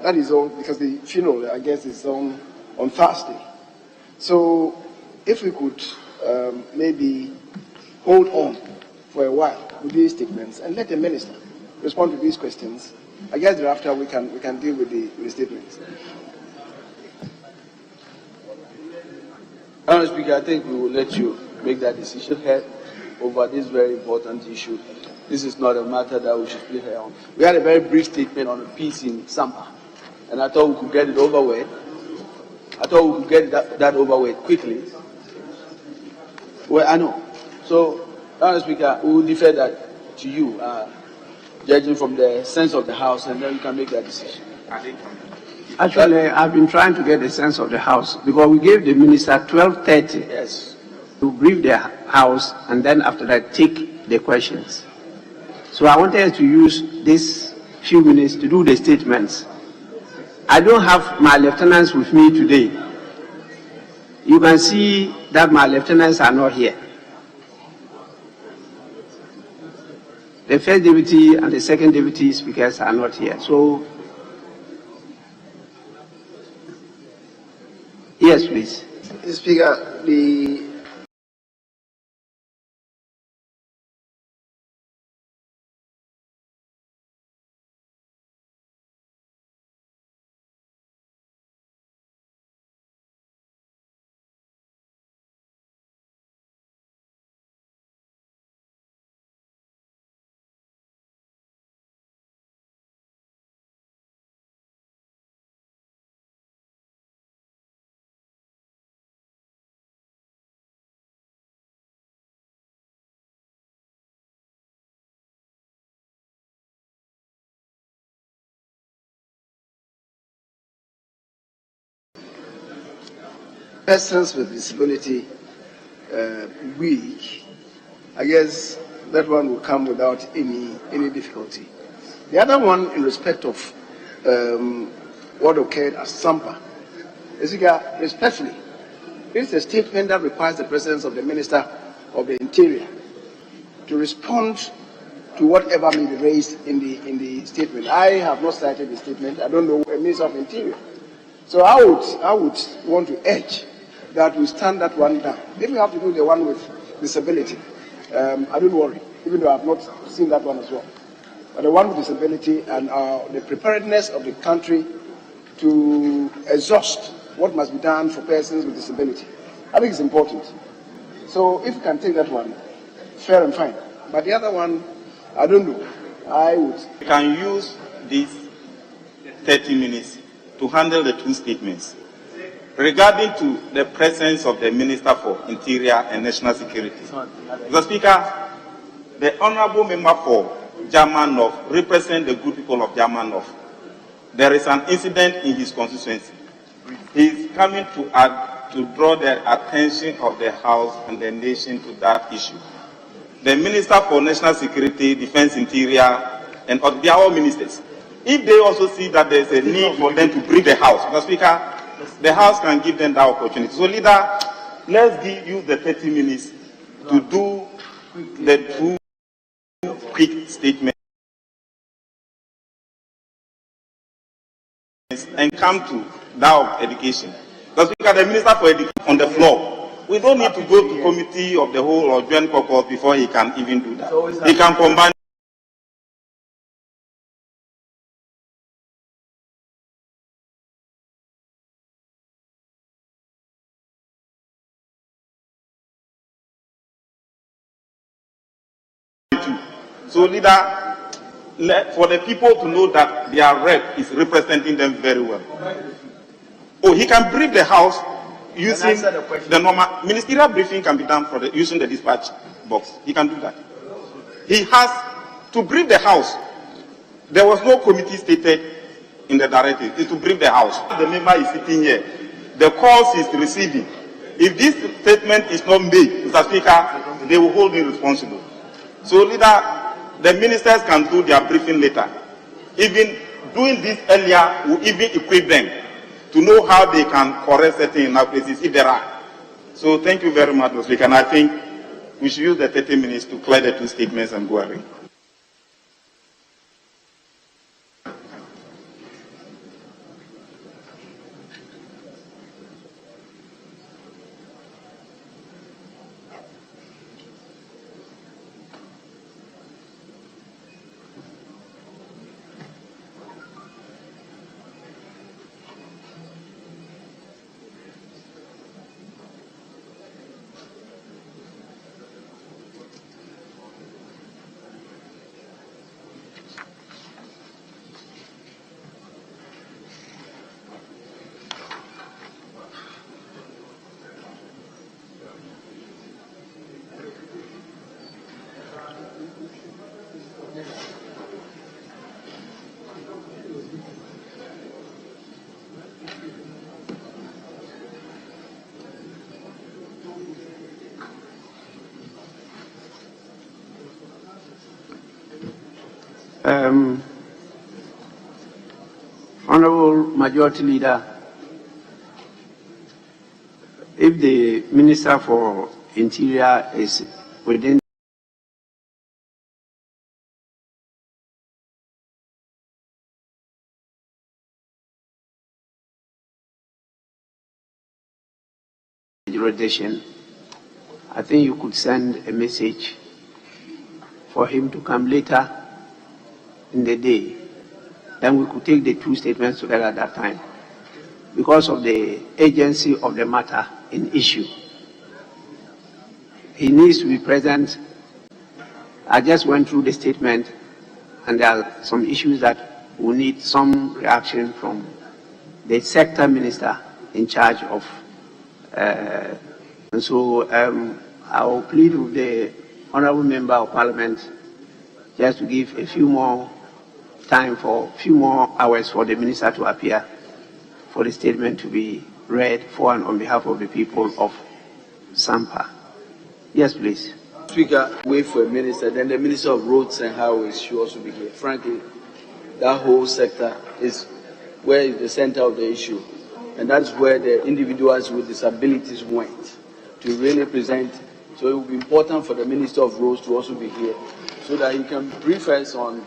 That is on, because the funeral, I guess, is on Thursday. So if we could maybe hold on for a while with these statements and let the minister respond to these questions, I guess thereafter we can deal with the statements. Madam Speaker, I think we will let you make that decision here over this very important issue. This is not a matter that we should play here on. We had a very brief statement on a piece in Sampa, and I thought we could get it over with. I thought we could get that over with quickly. Well, I know. So, Madam Speaker, we will defer that to you, judging from the sense of the House, and then you can make that decision. Actually, I've been trying to get a sense of the House because we gave the minister 12:30 to brief the House and then after that take the questions. So I wanted to use these few minutes to do the statements. I don't have my lieutenants with me today. You can see that my lieutenants are not here. The first deputy and the second deputy speakers are not here. So, yes, please. Speaker, the persons with disability week, I guess that one will come without any difficulty. The other one, in respect of what occurred at Sampa, respectfully, it's a statement that requires the presence of the Minister of the Interior to respond to whatever may be raised in the statement. I have not cited the statement. I don't know a Minister of Interior. So I would want to urge that we stand that one down. If we have to do the one with disability, I don't worry, even though I have not seen that one as well. But the one with disability and the preparedness of the country to exhaust what must be done for persons with disability, I think it's important. So if you can take that one, fair and fine. But the other one, I don't know. I would. We can use these 30 minutes to handle the two statements. Regarding to the presence of the Minister for Interior and National Security. Mr. Speaker, the Honourable Member for German North represents the good people of German North. There is an incident in his constituency. He is coming to draw the attention of the House and the nation to that issue. The Minister for National Security, Defence, Interior, and they are all ministers. If they also see that there is a need for them to brief the House, Mr. Speaker, the House can give them that opportunity. So, leader, let's use the 30 minutes to do the two quick statements and come to that of education. Because we got the Minister for Education on the floor. We don't need to go to committee of the whole or joint caucus before he can even do that. He can combine. So, leader, for the people to know that their rep is representing them very well. Oh, he can brief the House using the normal ministerial briefing can be done for using the dispatch box. He can do that. He has to brief the House. There was no committee stated in the directive. It's to brief the House. The member is sitting here. The calls is receiving. If this statement is not made, Mr. Speaker, they will hold him responsible. So, leader, the ministers can do their briefing later. Even doing this earlier will even equip them to know how they can correct certain in our places if there are. So thank you very much, Mr. Speaker. And I think we should use the 30 minutes to clear the two statements and go away. Honorable Majority Leader, if the Minister for Interior is within jurisdiction, I think you could send a message for him to come later in the day. Then we could take the two statements together at that time. Because of the urgency of the matter in issue, he needs to be present. I just went through the statement, and there are some issues that will need some reaction from the sector minister in charge of. And so I will plead with the Honourable Member of Parliament just to give a few more time for a few more hours for the minister to appear, for the statement to be read for and on behalf of the people of Sampa. Yes, please. Speaker, wait for a minister, then the Minister of Roads and Highways should also be here. Frankly, that whole sector is where is the center of the issue. And that's where the individuals with disabilities went to really present. So it will be important for the Minister of Roads to also be here so that he can brief us on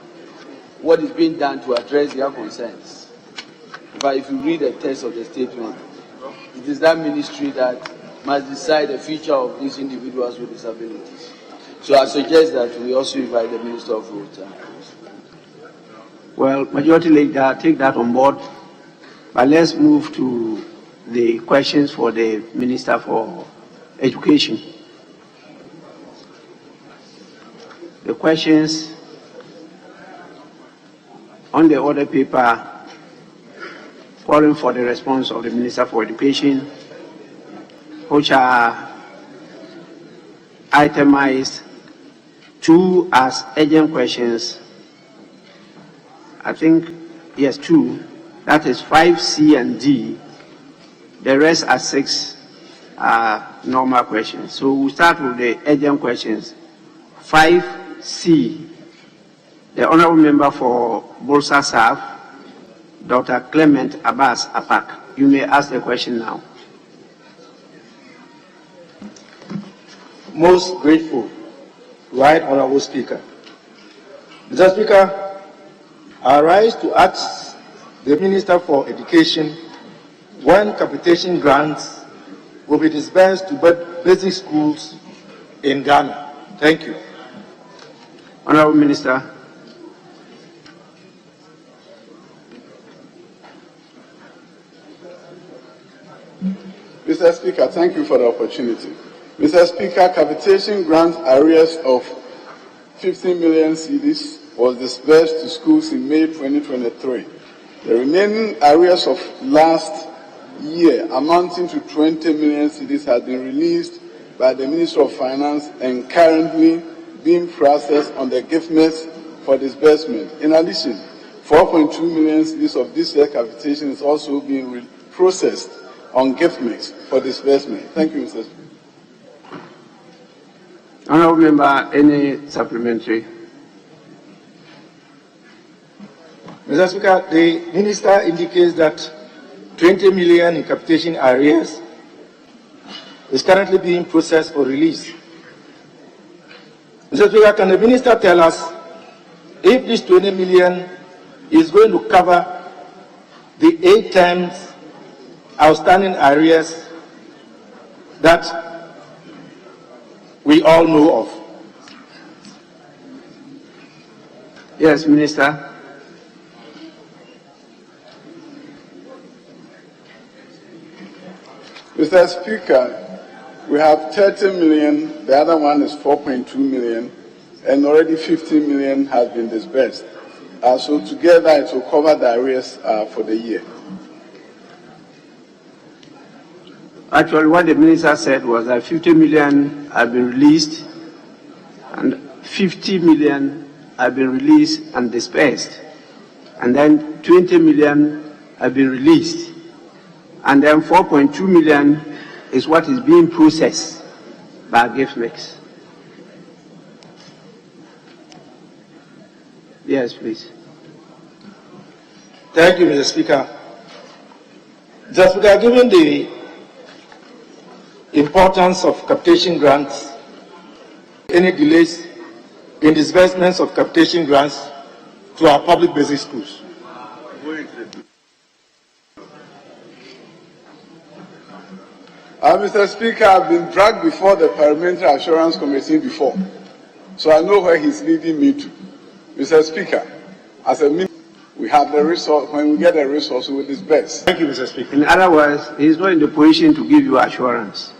what is being done to address their concerns. But if you read the text of the statement, it is that ministry that must decide the future of these individuals with disabilities. So I suggest that we also invite the Minister of Roads. Well, Majority Leader, take that on board. But let's move to the questions for the Minister for Education. The questions on the order paper calling for the response of the Minister for Education, which are itemized, two as urgent questions. I think, yes, two. That is 5C and D. The rest are 6 normal questions. So we'll start with the urgent questions. 5C. The Honourable Member for Bolsa South, Dr. Clement Abbas Apak. You may ask the question now. Most grateful, Right Honourable Speaker. Mr. Speaker, I rise to ask the Minister for Education when capitation grants will be disbursed to basic schools in Ghana. Thank you. Honourable Minister. Mr. Speaker, thank you for the opportunity. Mr. Speaker, capitation grant arrears of 15 million cedis was disbursed to schools in May 2023. The remaining arrears of last year, amounting to 20 million cedis, has been released by the Ministry of Finance and currently being processed on the gift list for disbursement. In addition, 4.2 million cedis of this year's capitation is also being processed on gift mix for disbursement. Thank you, Mr. Speaker. Honourable Member, any supplementary? Mr. Speaker, the Minister indicates that 20 million in capitation arrears is currently being processed for release. Mr. Speaker, can the Minister tell us if this 20 million is going to cover the 8 times outstanding arrears that we all know of? Yes, Minister. Mr. Speaker, we have 30 million, the other one is 4.2 million, and already 15 million has been disbursed. So together it will cover the arrears for the year. Actually, what the Minister said was that 50 million have been released and 50 million have been released and dispersed. And then 20 million have been released. And then 4.2 million is what is being processed by gift mix. Yes, please. Thank you, Mr. Speaker. Mr. Speaker, given the importance of capitation grants, any delays in disbursements of capitation grants to our public basic schools. Mr. Speaker, I've been dragged before the Parliamentary Assurance Committee before, so I know where he's leading me to. Mr. Speaker, as a minister, we have the resource. When we get the resource, we will disburse. Thank you, Mr. Speaker. In other words, he's not in the position to give you assurance.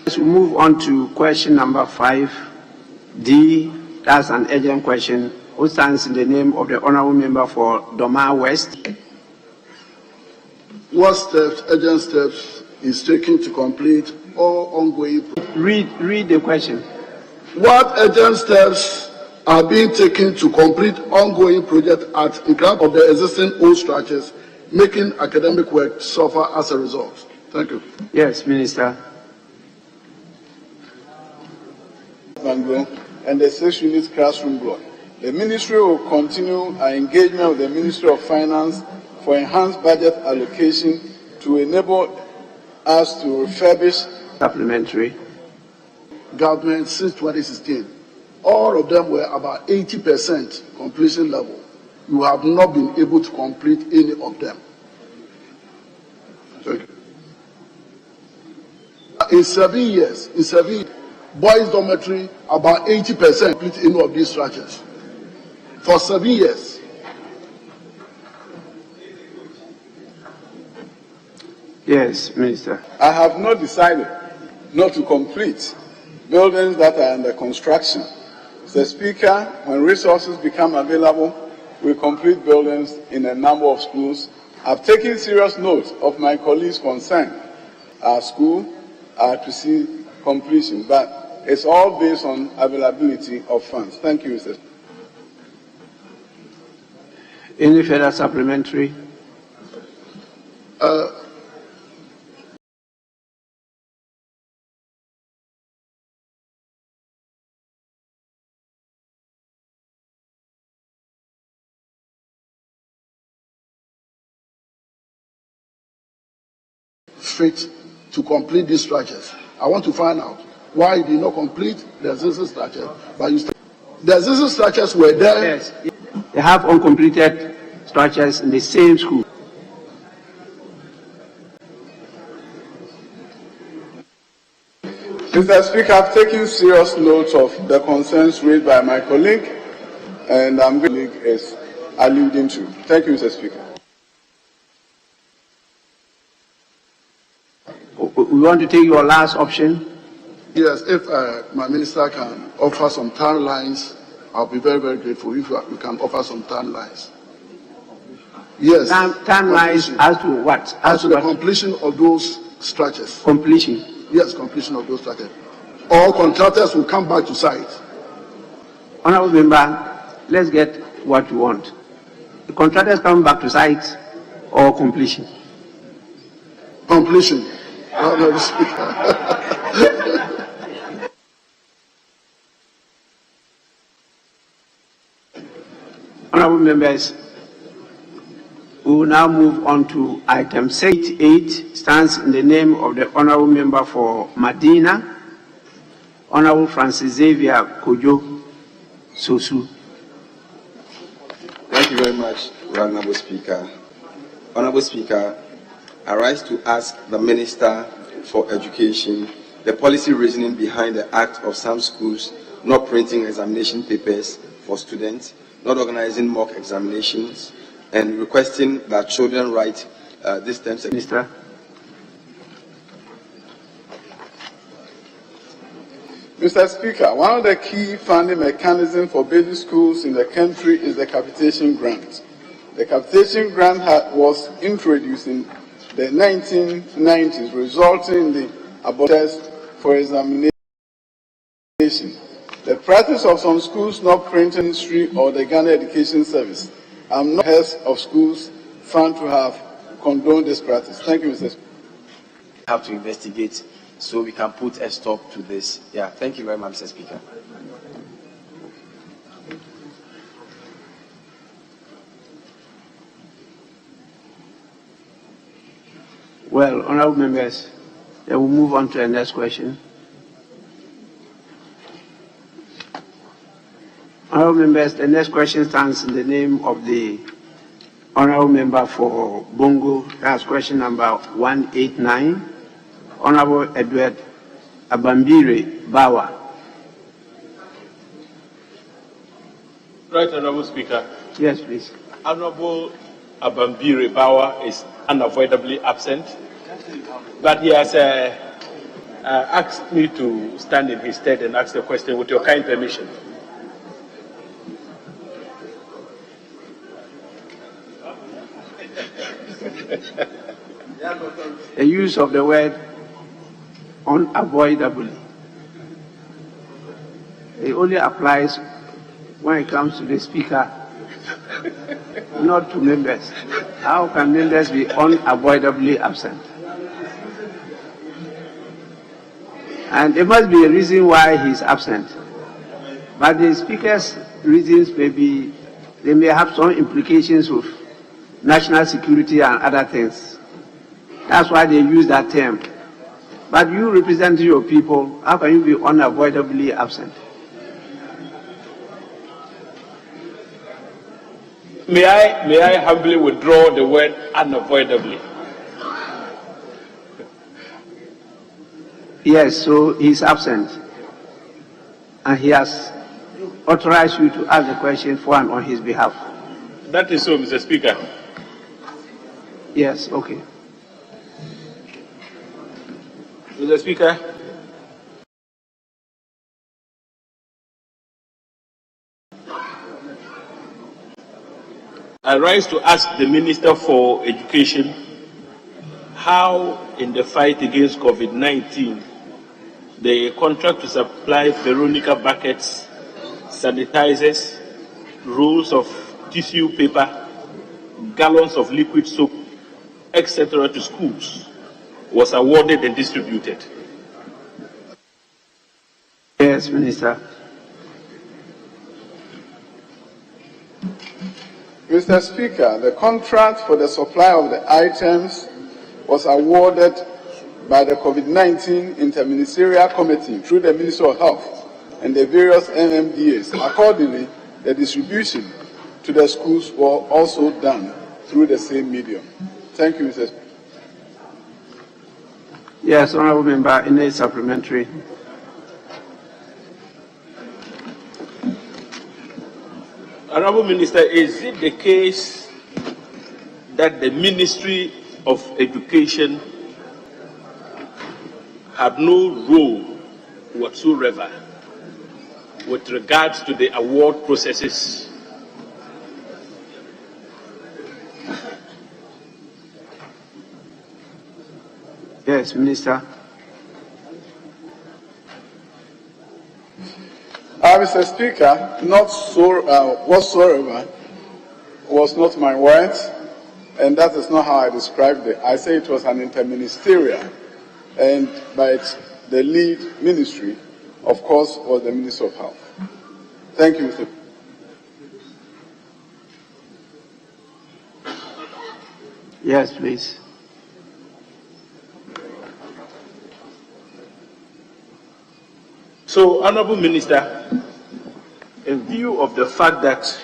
Let's move on to question number 5D. That's an urgent question. Who stands in the name of the honourable member for Doma West? What steps, urgent steps, is taken to complete all ongoing... Read the question. What urgent steps are being taken to complete ongoing projects at the ground of the existing old structures, making academic work suffer as a result? Thank you. Yes, Minister. And the 6-unit classroom block. The Ministry will continue our engagement with the Ministry of Finance for enhanced budget allocation to enable us to refurbish supplementary government since 2016. All of them were about 80% completion level. You have not been able to complete any of them. Thank you. In 7 years, boys dormitory, about 80% complete any of these structures. For 7 years. Yes, Minister. I have not decided not to complete buildings that are under construction. Mr. Speaker, when resources become available, we complete buildings in a number of schools. I've taken serious note of my colleagues' concern. Our school are to see completion, but it's all based on availability of funds. Thank you, Mr. Any further supplementary? Straight to complete these structures. I want to find out why you did not complete the existing structures, but the existing structures were there. Yes, they have uncompleted structures in the same school. Mr. Speaker, I've taken serious note of the concerns raised by my colleague, and I'm going to is alluding to. Thank you, Mr. Speaker. We want to take your last option. Yes, if my minister can offer some timelines, I'll be very, very grateful if you can offer some timelines. Yes. Timelines as to what? As to the completion of those structures. Completion? Yes, completion of those structures. All contractors will come back to site. Honourable Member, let's get what you want. The contractors come back to site or completion? Completion. Honourable members, we will now move on to item 8. Stands in the name of the honourable member for Madina, Honourable Francis Xavier Kojo Sosu. Thank you very much, Honourable Speaker. Honourable Speaker, I rise to ask the Minister for Education the policy reasoning behind the act of some schools not printing examination papers for students, not organizing mock examinations, and requesting that children write this term's. Minister. Mr. Speaker, one of the key funding mechanisms for basic schools in the country is the capitation grant. The capitation grant was introduced in the 1990s, resulting in the abolition for examination. The practice of some schools not printing history or the Ghana Education Service. I'm not heads of schools found to have condoned this practice. Thank you, Mr. Speaker. We have to investigate so we can put a stop to this. Yeah, thank you very much, Mr. Speaker. Well, honorable members, then we'll move on to the next question. Honorable members, the next question stands in the name of the honorable member for Bongo. That's question number 189. Honorable Edward Abambire Bawa. Right, Honorable Speaker. Yes, please. Honorable Abambire Bawa is unavoidably absent, but he has asked me to stand in his stead and ask the question with your kind permission. The use of the word unavoidably. It only applies when it comes to the speaker, not to members. How can members be unavoidably absent? And there must be a reason why he's absent. But the speaker's reasons they may have some implications with national security and other things. That's why they use that term. But you represent your people, how can you be unavoidably absent? May I humbly withdraw the word unavoidably? Yes, so he's absent. And he has authorized you to ask the question for and on his behalf. That is so, Mr. Speaker. Yes, okay. Mr. Speaker. I rise to ask the Minister for Education how, in the fight against COVID-19, the contract to supply Veronica buckets, sanitizers, rolls of tissue paper, gallons of liquid soap, etc. to schools was awarded and distributed. Yes, Minister. Mr. Speaker, the contract for the supply of the items was awarded by the COVID-19 Interministerial Committee through the Ministry of Health and the various MMDAs. Accordingly, the distribution to the schools was also done through the same medium. Thank you, Mr. Speaker. Yes, honorable member, in a supplementary. Honorable Minister, is it the case that the Ministry of Education had no role whatsoever with regards to the award processes? Yes, Minister. Mr. Speaker, not so whatsoever was not my words, and that is not how I described it. I say it was an interministerial, and by the lead ministry, of course, was the Minister of Health. Thank you, Mr. Yes, please. So, Honorable Minister, in view of the fact that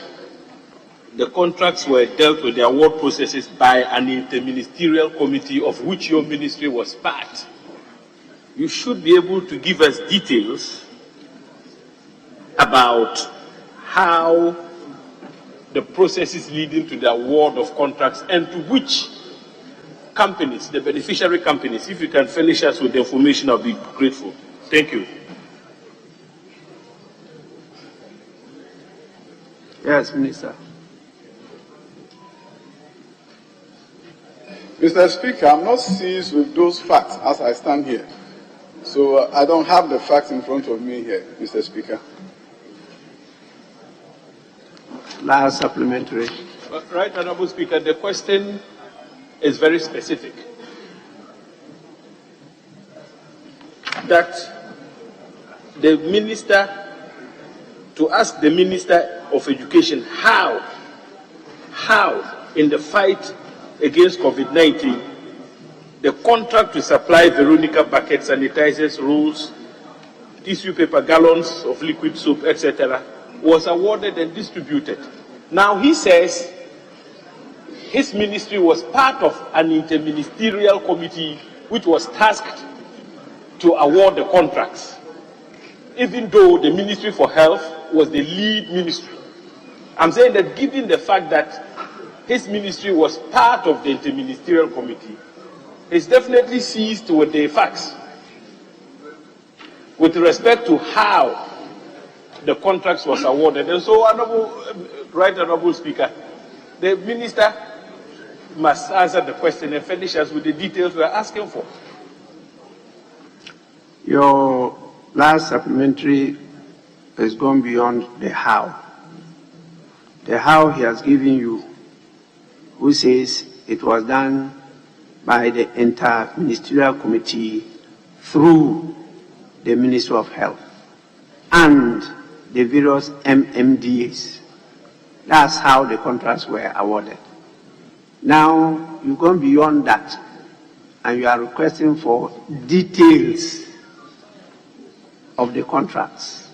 the contracts were dealt with the award processes by an interministerial committee of which your ministry was part, you should be able to give us details about how the processes leading to the award of contracts and to which companies, the beneficiary companies. If you can furnish us with the information, I'll be grateful. Thank you. Yes, Minister. Mr. Speaker, I'm not seized with those facts as I stand here. So I don't have the facts in front of me here, Mr. Speaker. Last supplementary. Right, Honorable Speaker, the question is very specific. That the minister, to ask the Minister of Education how in the fight against COVID-19, the contract to supply Veronica bucket sanitizers, rolls, tissue paper, gallons of liquid soap, etc., was awarded and distributed. Now he says his ministry was part of an interministerial committee which was tasked to award the contracts, even though the Ministry for Health was the lead ministry. I'm saying that given the fact that his ministry was part of the interministerial committee, he's definitely seized with the facts with respect to how the contracts was awarded. And so, Right Honorable Speaker, the minister must answer the question and furnish us with the details we are asking for. Your last supplementary has gone beyond the how. The how he has given you, who says it was done by the inter-ministerial committee through the Ministry of Health and the various MMDAs. That's how the contracts were awarded. Now, you've gone beyond that and you are requesting for details of the contracts.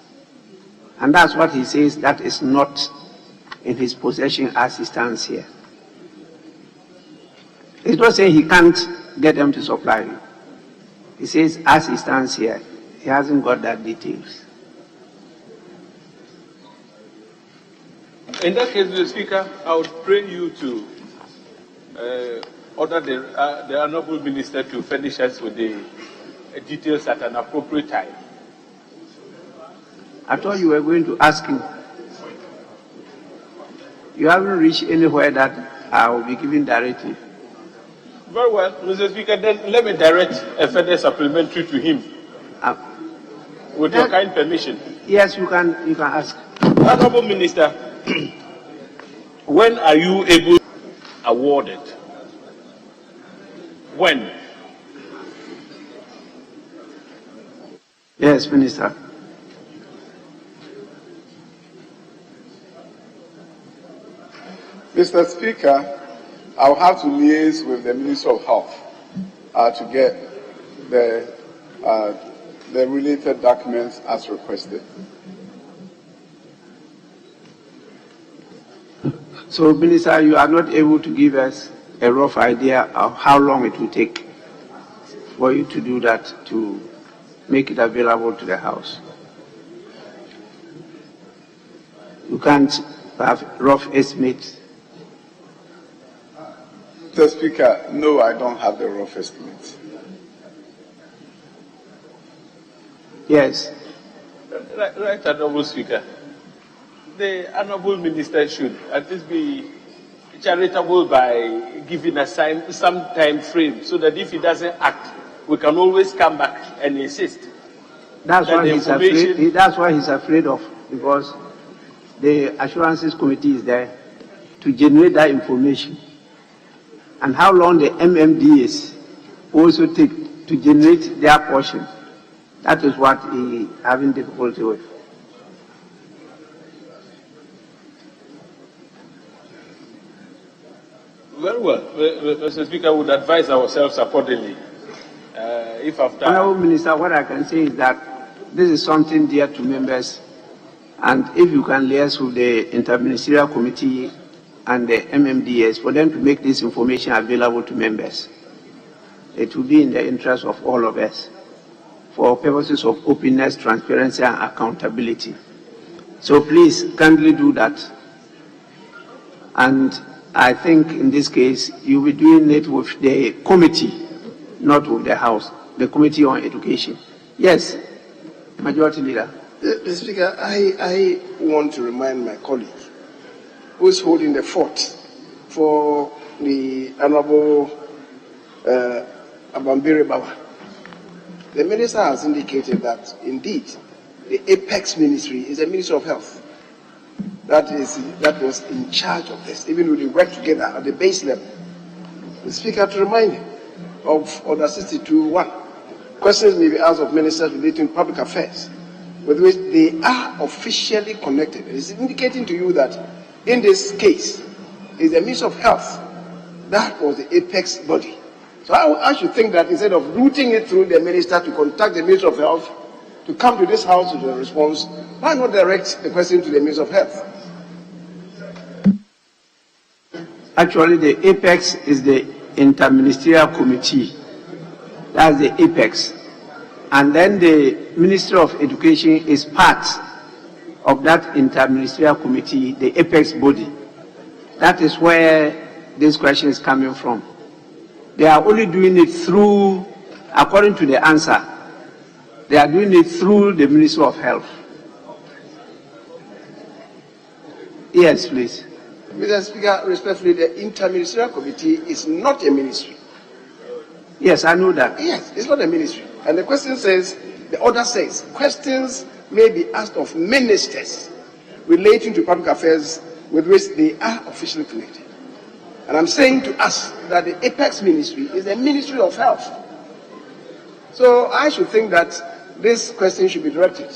And that's what he says that is not in his possession as he stands here. He's not saying he can't get them to supply you. He says as he stands here, he hasn't got that details. In that case, Mr. Speaker, I would pray you to order the Honourable Minister to furnish us with the details at an appropriate time. I thought you were going to ask him. You haven't reached anywhere that I will be giving directive. Very well, Mr. Speaker, then let me direct a further supplementary to him. With your kind permission. Yes, you can ask. Honourable Minister, when are you able to award it? When? Yes, Minister. Mr. Speaker, I'll have to liaise with the Minister of Health to get the related documents as requested. So, Minister, you are not able to give us a rough idea of how long it will take for you to do that, to make it available to the House. You can't have rough estimates. Mr. Speaker, no, I don't have the rough estimates. Yes. Right, Honourable Speaker. The Honourable Minister should at least be charitable by giving us some time frame so that if he doesn't act, we can always come back and insist. That's what he's afraid. That's what he's afraid of, because the Assurances Committee is there to generate that information. And how long the MMDAs also take to generate their portion. That is what he having difficulty with. Very well. Mr. Speaker, I would advise ourselves accordingly. If after... Honourable Minister, what I can say is that this is something dear to members, and if you can liaise with the Interministerial Committee and the MMDAs for them to make this information available to members, it will be in the interest of all of us for purposes of openness, transparency, and accountability. So please kindly do that. And I think in this case, you'll be doing it with the committee, not with the House, the Committee on Education. Yes, Majority Leader. Mr. Speaker, I want to remind my colleague who is holding the fort for the Honourable Abambire Baba. The Minister has indicated that indeed the apex ministry is the Ministry of Health. That was in charge of this, even though they work together at the base level. The Speaker to remind him of Order 62.1. Questions may be asked of ministers relating to public affairs with which they are officially connected. It is indicating to you that in this case, it's the Ministry of Health that was the apex body So I should think that instead of routing it through the minister to contact the Minister of Health, to come to this house with a response, why not direct the question to the Minister of Health? Actually, the apex is the interministerial committee. That's the apex. And then the Ministry of Education is part of that interministerial committee, the apex body. That is where this question is coming from. They are only doing it through, according to the answer, they are doing it through the Ministry of Health. Yes, please. Mr. Speaker, respectfully, the interministerial committee is not a ministry. Yes, I know that. Yes, it's not a ministry. And the question says, the order says, questions may be asked of ministers relating to public affairs with which they are officially connected. And I'm saying to us that the apex ministry is the Ministry of Health. So I should think that this question should be directed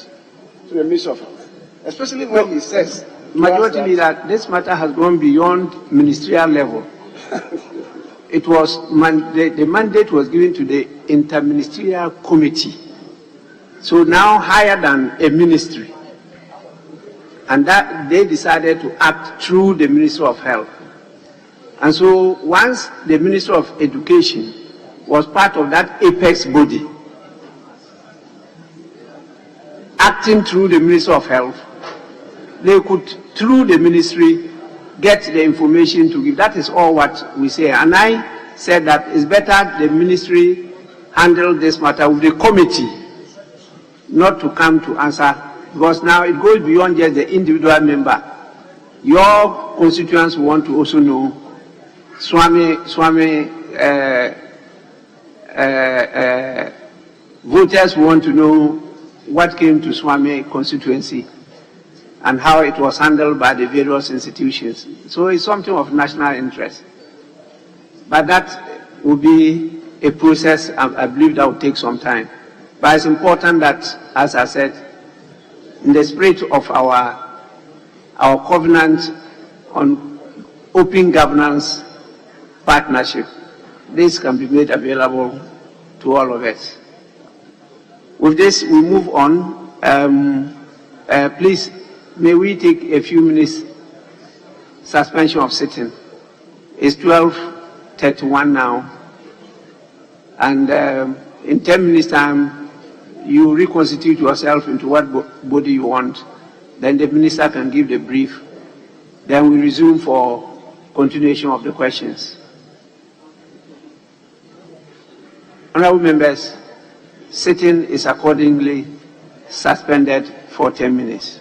to the Ministry of Health, especially when he says, Majority Leader, this matter has gone beyond ministerial level. It was the mandate was given to the interministerial committee, so now higher than a ministry, and that they decided to act through the Ministry of Health. And so once the Ministry of Education was part of that apex body, acting through the Ministry of Health, they could, through the ministry, get the information to give. That is all what we say. And I said that it's better the ministry handle this matter with the committee, not to come to answer, because now it goes beyond just the individual member. Your constituents want to also know, voters want to know what came to Swami constituency and how it was handled by the various institutions. So it's something of national interest. But that will be a process, I believe that will take some time. But it's important that, as I said, in the spirit of our covenant on open governance partnership, this can be made available to all of us. With this, we move on. Please, may we take a few minutes suspension of sitting. It's 12:31 now, and in 10 minutes time, you reconstitute yourself into what body you want. Then the minister can give the brief. Then we resume for continuation of the questions. Honorable members, sitting is accordingly suspended for 10 minutes.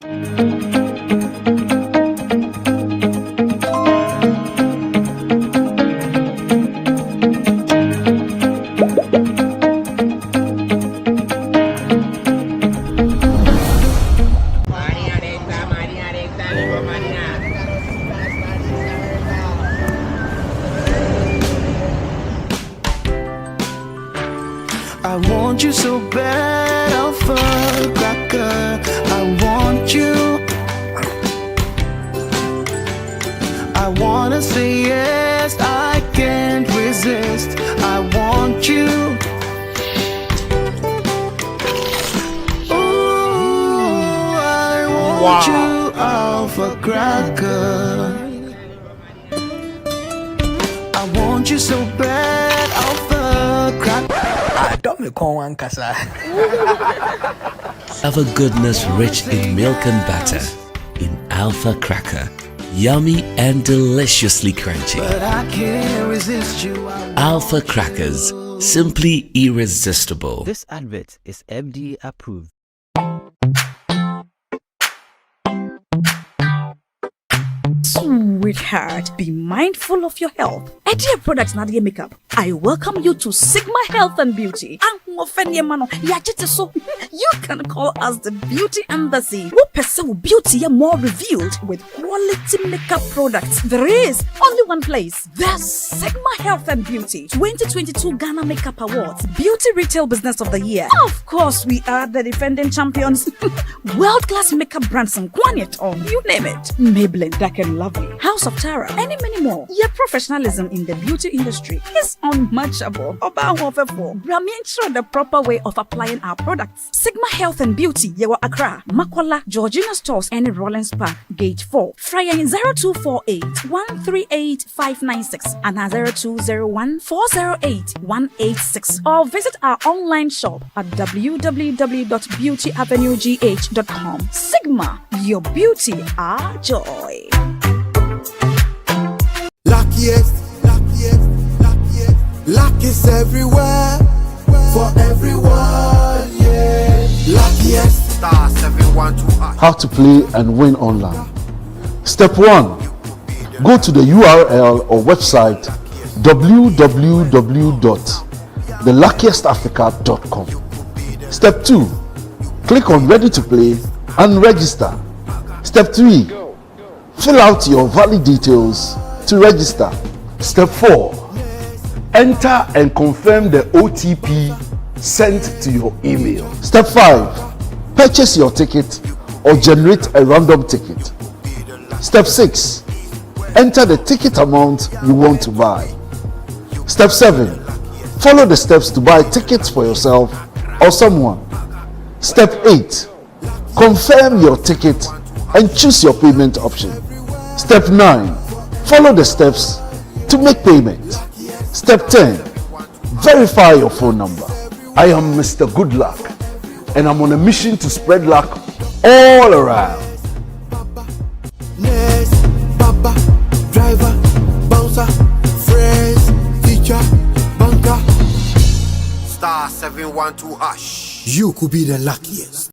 I want you so bad, alpha cracker. I want you. I wanna say yes, I can't resist. I want you. Ooh, I want you, alpha cracker. I want you so bad, alpha cracker. Alpha goodness rich in milk and butter. In Alpha Cracker. Yummy and deliciously crunchy. But I can't resist you. Alpha Crackers. Simply irresistible. This advert is FDA approved. Sweetheart, be mindful of your health. Idea products na the makeup. I welcome you to Sigma Health and Beauty. You can call us the Beauty Embassy. We pursue beauty more revealed with quality makeup products. There is only one place. The Sigma Health and Beauty 2022 Ghana Makeup Awards Beauty Retail Business of the Year. Of course, we are the defending champions. World-class makeup brands and Kwanyet on. You name it. Maybelline, Dark and Lovely, House of Tara, and many more. Your professionalism in the beauty industry is unmatchable. Bramian the proper way of applying our products. Sigma Health and Beauty, Yewa Accra, Makwala, Georgina Stores, and Rollins Park, Gate 4. Fryer in 0248 138 596 and 0201 408 186. Or visit our online shop at www.beautyavenuegh.com. Sigma, your beauty, our joy. Luckiest, luckiest, luckiest. Luck is everywhere. For everyone, yeah. Luckiest. Star 712. How to play and win online. Step 1. Go to the URL or website www.theluckiestafrica.com. Step 2. Click on Ready to Play and register. Step 3. Fill out your valid details to register. Step 4. Enter and confirm the OTP sent to your email. Step 5. Purchase your ticket or generate a random ticket. Step 6. Enter the ticket amount you want to buy. Step 7. Follow the steps to buy tickets for yourself or someone. Step 8. Confirm your ticket and choose your payment option. Step 9. Follow the steps to make payment. Step 10. Verify your phone number. I am Mr. Good Luck and I'm on a mission to spread luck all around. Nurse, Baba, driver, bouncer, friends, teacher, banker. Star 712 hash. You could be the luckiest.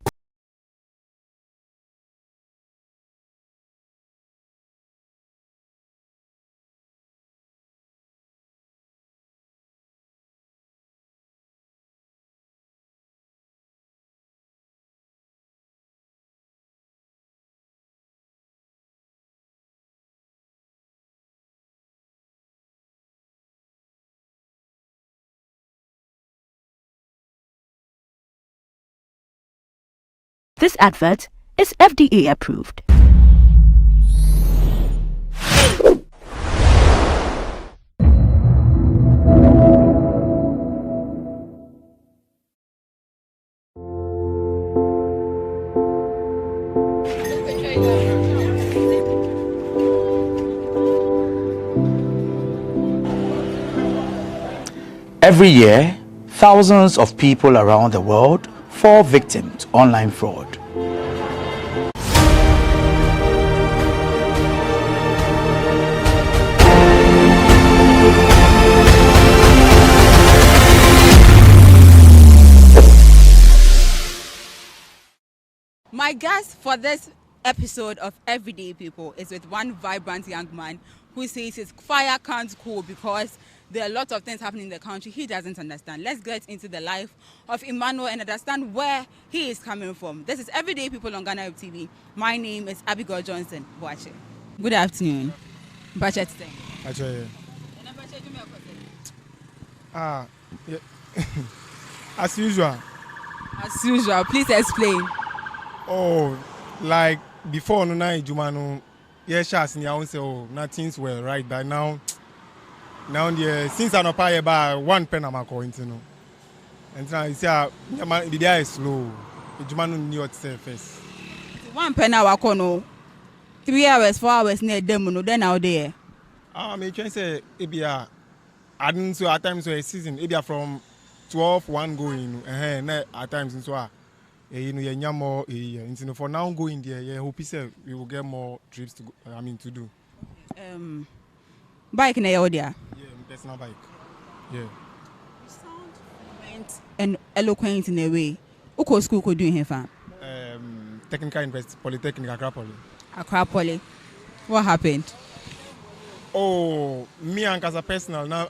This advert is FDA approved. Every year, thousands of people around the world fall victim to online fraud. My guest for this episode of Everyday People is with one vibrant young man who says his fire can't cool because there are a lot of things happening in the country he doesn't understand. Let's get into the life of Emmanuel and understand where he is coming from. This is Everyday People on GhanaWeb TV. My name is Abigail Johnson. Watch it. Good afternoon. Budget thing. Yeah. As usual. As usual. Please explain. Oh, like before no na Jumano, yes, things were right, but now since I pay about 1 pen I'm going to know. And now you see the day is slow. Jumano knew itself first. 1 pen I walk on 3 hours, 4 hours near them, no then out there. Me trying say I didn't so at times a season, maybe from 12-1 going, at times in so. More for now going there, hope we will get more trips to to do. Bike in the audio. Yeah, personal bike. Yeah. You sound fluent and eloquent in a way. What school could do here, fam? Technical University, Polytechnic, Accra Poly. What happened? Oh, me and as a personal now,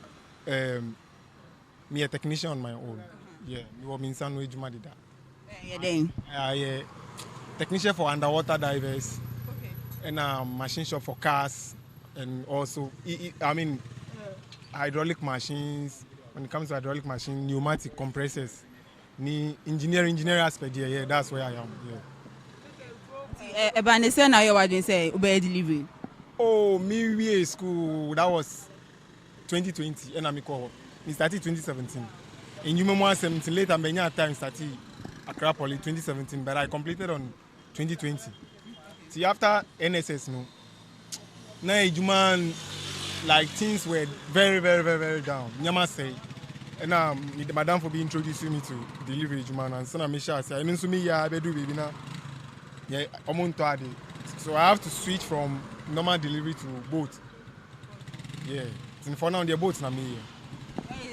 me a technician on my own. Yeah, me was in San Luis Madida. Yeah, technician for underwater divers, and a machine shop for cars, and also hydraulic machines. When it comes to hydraulic machine, pneumatic compressors, engineering aspect. Yeah, that's where I am. Yeah. Ernestina, now you were doing say Uber delivery. Oh, me school that was 2020, and I started 2017. In Human 17 later, many times started. Accra Poly 2017, but I completed on 2020. See, after NSS, like things were very down. Nyama say, and the madam for being introducing me to delivery Juman and son of Misha say, I mean to me, yeah, I do baby now. Yeah, so I have to switch from normal delivery to boat. Yeah, and for now the boats na me.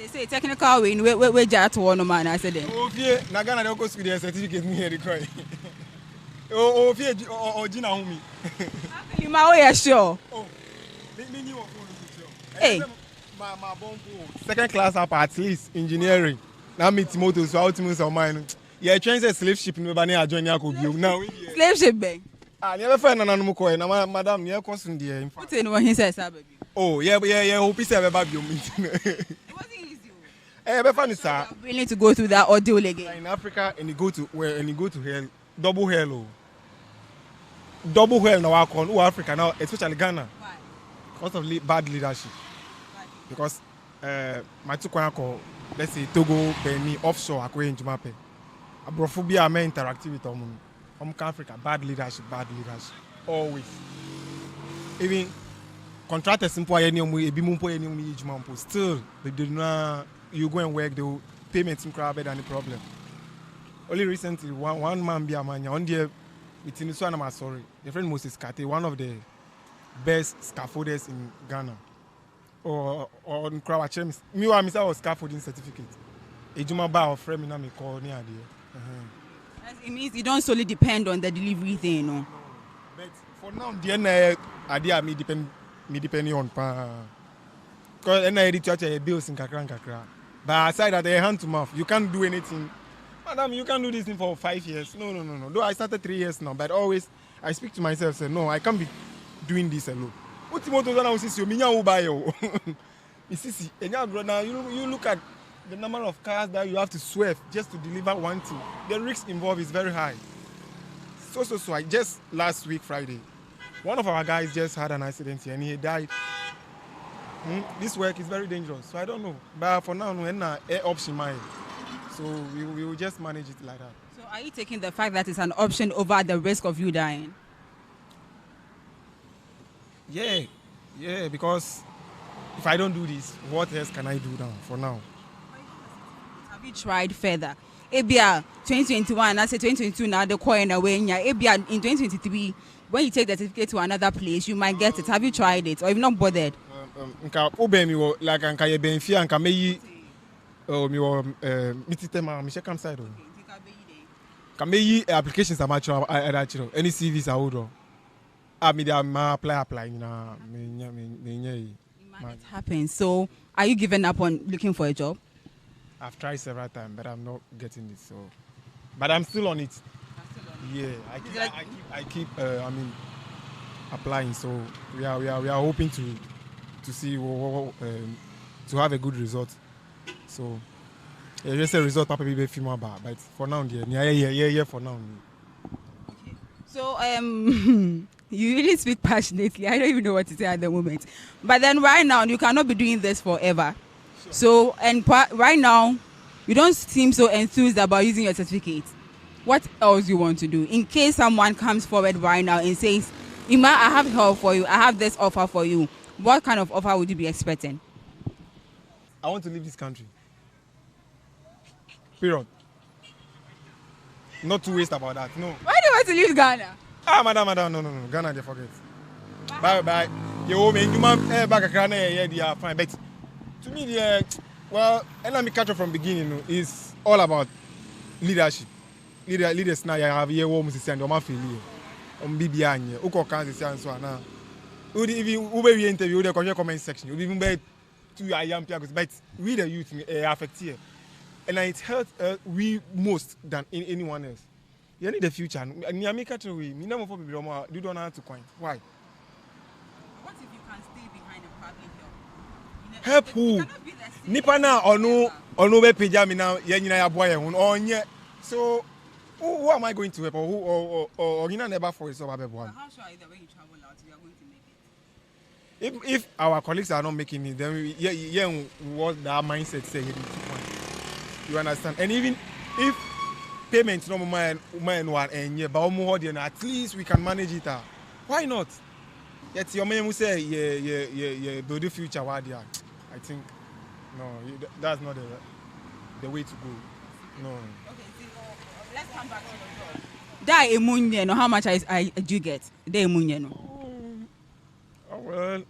Say technical way, we just one man. I said. Oh, yeah, Nagana don't go school the certificate me here the cry. Oh, yeah, oh, Gina Humi. You my sure. Oh, me knew what Hey, my second class up at least engineering. Now meet motors so ultimately of mine. Yeah, train says slave ship no bani join Yakobi. Now slave ship bang. Never find an animal coin. Now, madam, near question there. What's in what he says, baby? Oh, yeah, hope he said about your meeting. We need to go through that ordeal again. In Africa, and you go to hell, double hell. Double hell now on Africa now, especially Ghana. Why? Because of bad leadership. Because my two let's say Togo, Benin, offshore, Akwe in Jumape. Abrophobia may interactive with them. Africa, bad leadership. Always. Even contractors simple still they do not. You go and work, the payments in crowd better than the problem. Only recently, one man be a man on the within this one. I'm sorry. The friend Moses Kate, one of the best scaffolders in Ghana. Or on crowd chems. Me wa misa was scaffolding certificate. Ejuma ba of friend me call near there. It means you don't solely depend on the delivery thing, no. But for now, the idea me depending on because I did church bills in kakra. But aside that, hand to mouth, you can't do anything. Madam, you can't do this thing for 5 years. No. Though I started 3 years now, but always I speak to myself, say, no, I can't be doing this alone. What you want to you look at the number of cars that you have to swerve just to deliver one thing. The risk involved is very high. So, I just last week, Friday, one of our guys just had an accident here and he died. This work is very dangerous, so I don't know. But for now, we're not option mind. So we will just manage it like that. So are you taking the fact that it's an option over the risk of you dying? Yeah, because if I don't do this, what else can I do now for now? Have you tried further? Ebia 2021, I say 2022 now the coin away. Ebia in 2023, when you take the certificate to another place, you might get it. Have you tried it or you've not bothered? Like anka ye benfia anka meyi mi wo mititema mi shekam side o Can be applications are much any CVs I would. I mean, I'm applying. It happens. So, are you giving up on looking for a job? I've tried several times, but I'm not getting it. So, but I'm still on it. Yeah, I keep applying. So we are hoping to see to have a good result. So just a result probably be few more, but for now, yeah, for now. So you really speak passionately. I don't even know what to say at the moment. But then right now you cannot be doing this forever. Sure. So right now you don't seem so enthused about using your certificate. What else you want to do in case someone comes forward right now and says, Ima, I have help for you. I have this offer for you. What kind of offer would you be expecting? I want to leave this country. Period. Not to waste about that. No. Why do you want to leave Ghana? Madam, no. Ghana, they forget. Bye. You make you man back a Ghana, yeah, they are fine. But to me, well, and let me catch up from beginning. Is all about leadership. Leaders now have here wo musisi and o failure. Bibia anye. Uko kan sisi anso ana. Ube interview the comment section. You even be to young people, but we the youth affect here. And it hurts we most than anyone else. You need the future. And you make it we. Me never for people. You don't have to coin. Why? What if you can stay behind a public help? Help who? Nipa na ono be page me now. Ye nyina ya boy ehun onye. So who am I going to help or you never for yourself? How sure are you that when you travel out you are going to make it? If our colleagues are not making it, then what that mindset say you understand? And even if payments no man one and yeah, but at least we can manage it. Why not? Yet your man will say yeah, do the future what they are. I think no, that's not the way to go. No. Let's come back to the job. That emunye no, how much I do you get? The emunye no. Well,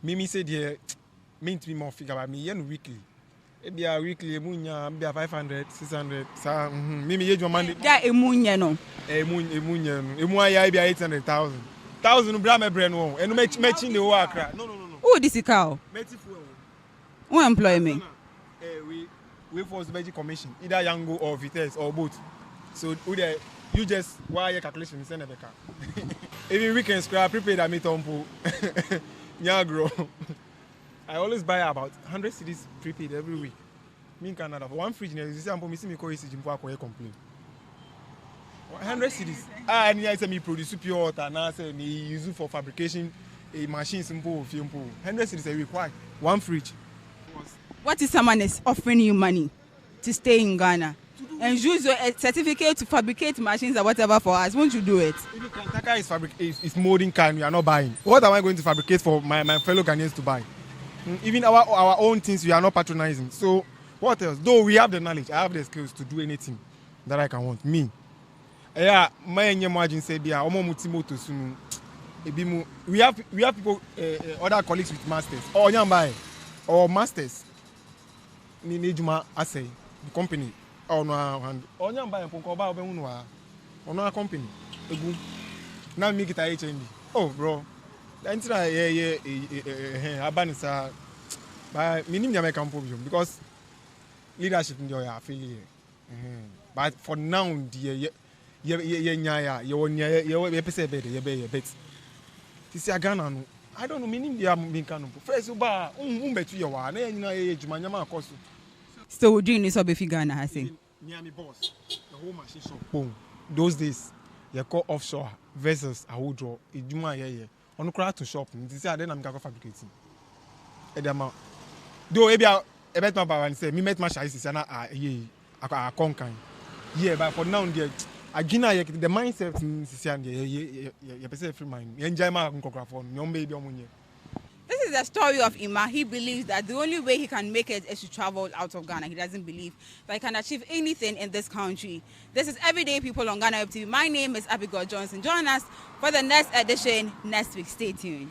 Mimi said yeah, mean to be more figure about me yen weekly. It be a weekly emunya, be a 500, 600. So Mimi ye jo Monday. That emunye no. Emunya be 800,000. 1,000 bra me brain won. And matching the work. No. Who this cow? Who employ me? We force the commission, either Yango or Vitesse or both. So you just wire calculation send a car. Even weekend scrap prepaid at me tompo. Nyagro. I always buy about 100 cedis prepaid every week. Me in Canada for one fridge now. You see, I'm missing me call complain. 100 cedis. And I say me produce pure water. Now I say me use it for fabrication. A machine simple film. 100 cedis a week. Why? One fridge. What if someone is offering you money to stay in Ghana and use your certificate to fabricate machines or whatever for us? Won't you do it? If is molding can, we are not buying. What am I going to fabricate for my fellow Ghanaians to buy? Even our own things, we are not patronizing. So what else? Though we have the knowledge, I have the skills to do anything that I can want. Me. Yeah, my margin say we have people, other colleagues with masters or masters. Ni juma asay the company onya mba enko ba obe hunu wa ono company egu na mi kita HND. Oh bro that try abanisa by minim ya make problem because leadership in your affiliate but for now the nya ya won ya pese be de bet tisi Ghana no I don't know meaning they are being canon. First, ba betu ya wa na nyina ye juma nyama akoso. So we're doing this up if Ghana has it. Miami boss. The whole machine shop. Boom. Those days, you call offshore versus a whole draw. Juma ye. On crowd to shop. This is then I'm going to fabricating. Edema. Though maybe I bet my power and say me met my shais is na a concan. Yeah, but for now Agina the mindset you person free mind. Enjoy my phone. Baby omunye. This is the story of Ima. He believes that the only way he can make it is to travel out of Ghana. He doesn't believe that he can achieve anything in this country. This is Everyday People on GhanaWeb TV. My name is Abigail Johnson. Join us for the next edition next week. Stay tuned.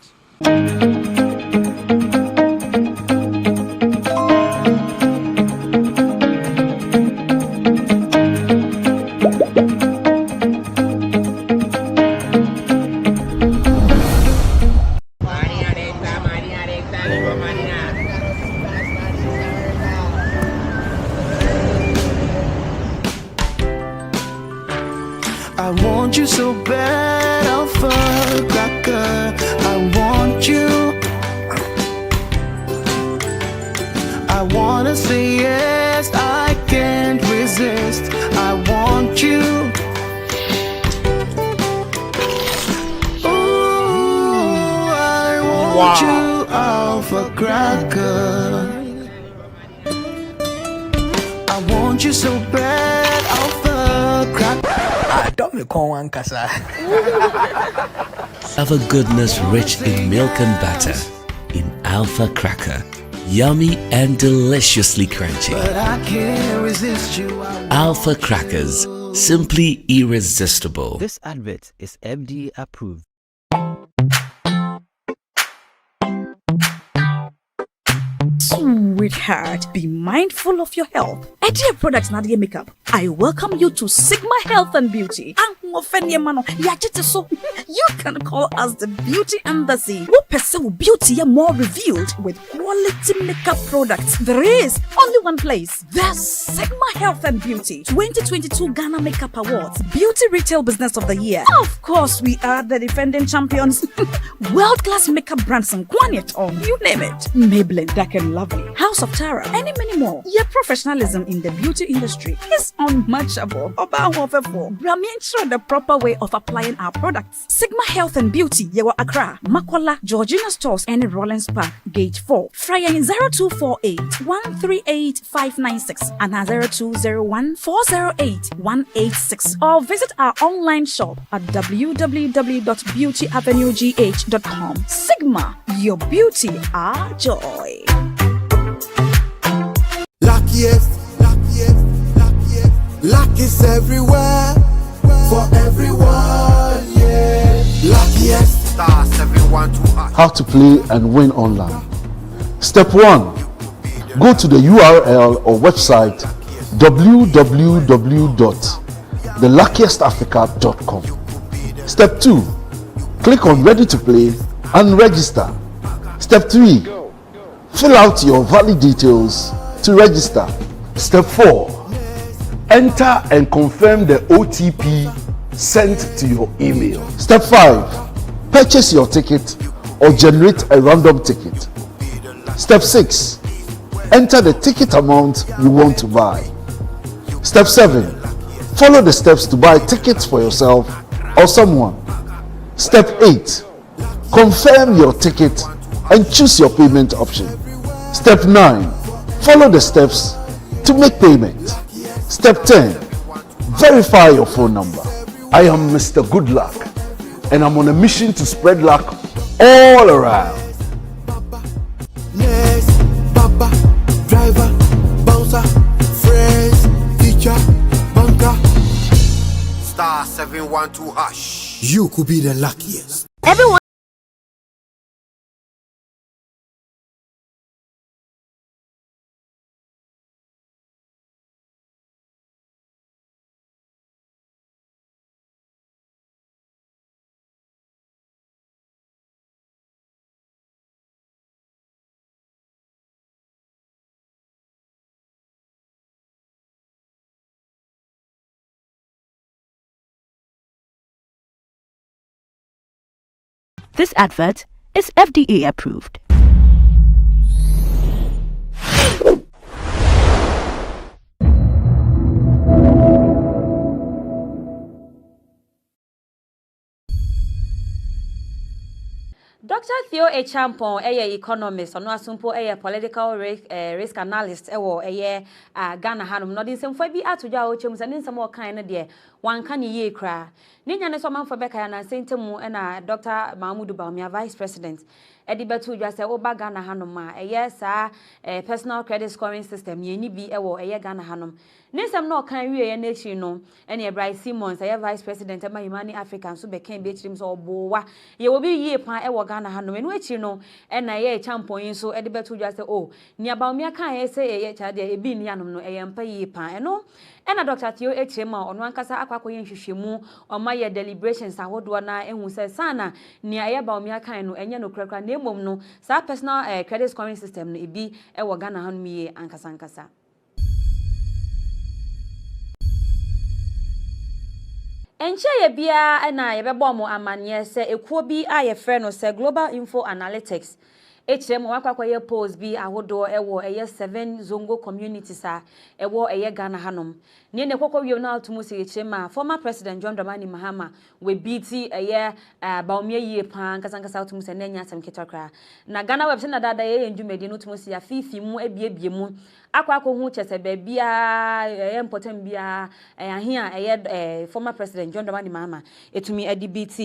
want you so bad, I'll fuck cracker. I want you. I wanna say yes, I can't resist. I want you. Ooh, I want you, alpha cracker. I want you so bad, alpha cracker. I don't recall one casa. Have a goodness rich in milk and butter in Alpha Cracker. Yummy and deliciously crunchy. But I can't resist you. Alpha Crackers, simply irresistible. This advert is FDA approved. Sweetheart, be mindful of your health. Idea Products Nadia Makeup. I welcome you to Sigma Health and Beauty. You can call us the Beauty Embassy. We pursue beauty more revealed with quality makeup products. There is only one place. The Sigma Health and Beauty 2022 Ghana Makeup Awards Beauty Retail Business of the Year. Of course, we are the defending champions. World-class makeup brands and Kwanyet on, you name it. Maybelline, Dark and Lovely, House of Tara, and many more. Your professionalism in the beauty industry is unmatchable. The proper way of applying our products. Sigma Health and Beauty, Yewa Accra, Makola, Georgina Stores, and Rollins Park, Gate 4. Fryer in 0248 138 596 and 0201 408 186. Or visit our online shop at www.beautyavenuegh.com. Sigma, your beauty, our joy. Luckiest, luckiest, luckiest. Luck is everywhere. For everyone, yeah. Luckiest. Star 712. How to play and win online. Step 1. Go to the URL or website www.theluckiestafrica.com. Step 2. Click on Ready to Play and register. Step 3. Fill out your valid details to register. Step 4. Enter and confirm the OTP sent to your email. Step 5. Purchase your ticket or generate a random ticket. Step 6. Enter the ticket amount you want to buy. Step 7. Follow the steps to buy tickets for yourself or someone. Step 8. Confirm your ticket and choose your payment option. Step 9. Follow the steps to make payment. Step 10. Verify your phone number. I am Mr. Good Luck and I'm on a mission to spread luck all around. Nurse, Papa, driver, bouncer, friends, teacher, banker. Star 712 hash. You could be the luckiest. Everyone. This advert is FDA approved. Dr. Theo Echampon, economist, ono asumpo political risk analyst, Ghana Hanum, not in some for be at to jaw chums and in some more kind of dear. One can ye cry. Nina is someone for Becca and Saint Temu and Dr. Mahmoud Baumia, Vice President. Eddie Batu just say, Oba Ghana Hanuma, personal credit scoring system, ye need be a Ghana Hanum. Nisam no can we a nation no, any Bryce Simmons, Vice President of Money African, so became Beatrims or Boa. Ye will be ye pan Ghana Hanum, in which you know, and I champion so Eddie Batu just say, oh, near Baumia can say a child, a bean yanum no, a pay pan, no. And a Dr. Theo Echema on one casa aquacoin shishimu or my deliberations. I would want and who says Sana near Baumia kind and Yano Cracker name no, sa personal credit scoring system be a Ghana Hanmi and Casancasa. Enche ye bia na ye bebo mo amanye se ekuo bi a ye frɛ no se Global Info Analytics. Echem wakwakoye post bi ahodo ewo eye 7 zongo communities a ewo eye Ghana hanom. Ne ne kokko wiem na atumu se echem former president John Dramani Mahama we biti eye baomie yie pa nkasa atumu se na nya asem ketokra. Na GhanaWeb se na dada ye ndwumedi no atumu se ya fifi mu ebiebie mu akwa hu chese bia important bia ahia eye former president John Dramani Mahama etumi adbt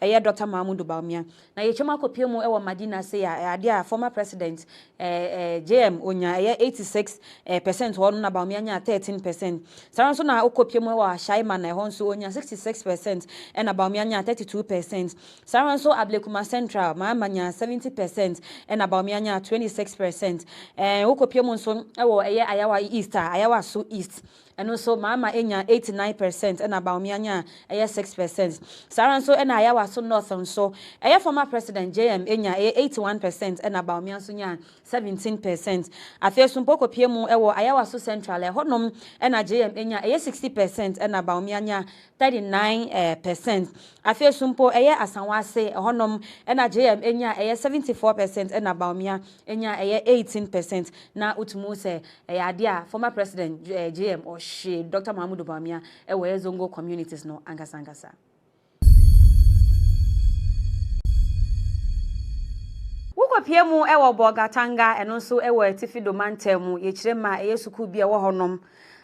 eye Dr. Mahmoud Baumia na ye chema kopie mu ewo Madina se ya ade former president JM onya eye 86% hono na Baumia nya 13%. Saran so na okopie mu ewo Shaima na ho nso onya 66% na Baumia nya 32%. Saran so Ablekuma Central Mahama nya 70% na Baumia nya 26%. Okopie mu nso ewo eye Ayawa East Ayawa so East and also Mama enya 89% and Baumia nya eye 6%. Saran so na Ayawa so North and so eye former president JM enya 81% and Baumia so nya 17%. Afeso mpoko piemu ewo Ayawa so Central honom na JM enya eye 60% and Baumia nya 39%. Afeso mpo eye Asanwase honom na JM enya eye 74% and Baumia enya eye 18%. Na utumu se ade former president JM or she Dr. Mahmoud Baumia ewe zongo communities no angasa. Wuko piemu ewo Bogatanga eno so ewe Tifido Mantemu ye kirema eye suku bi ewo honom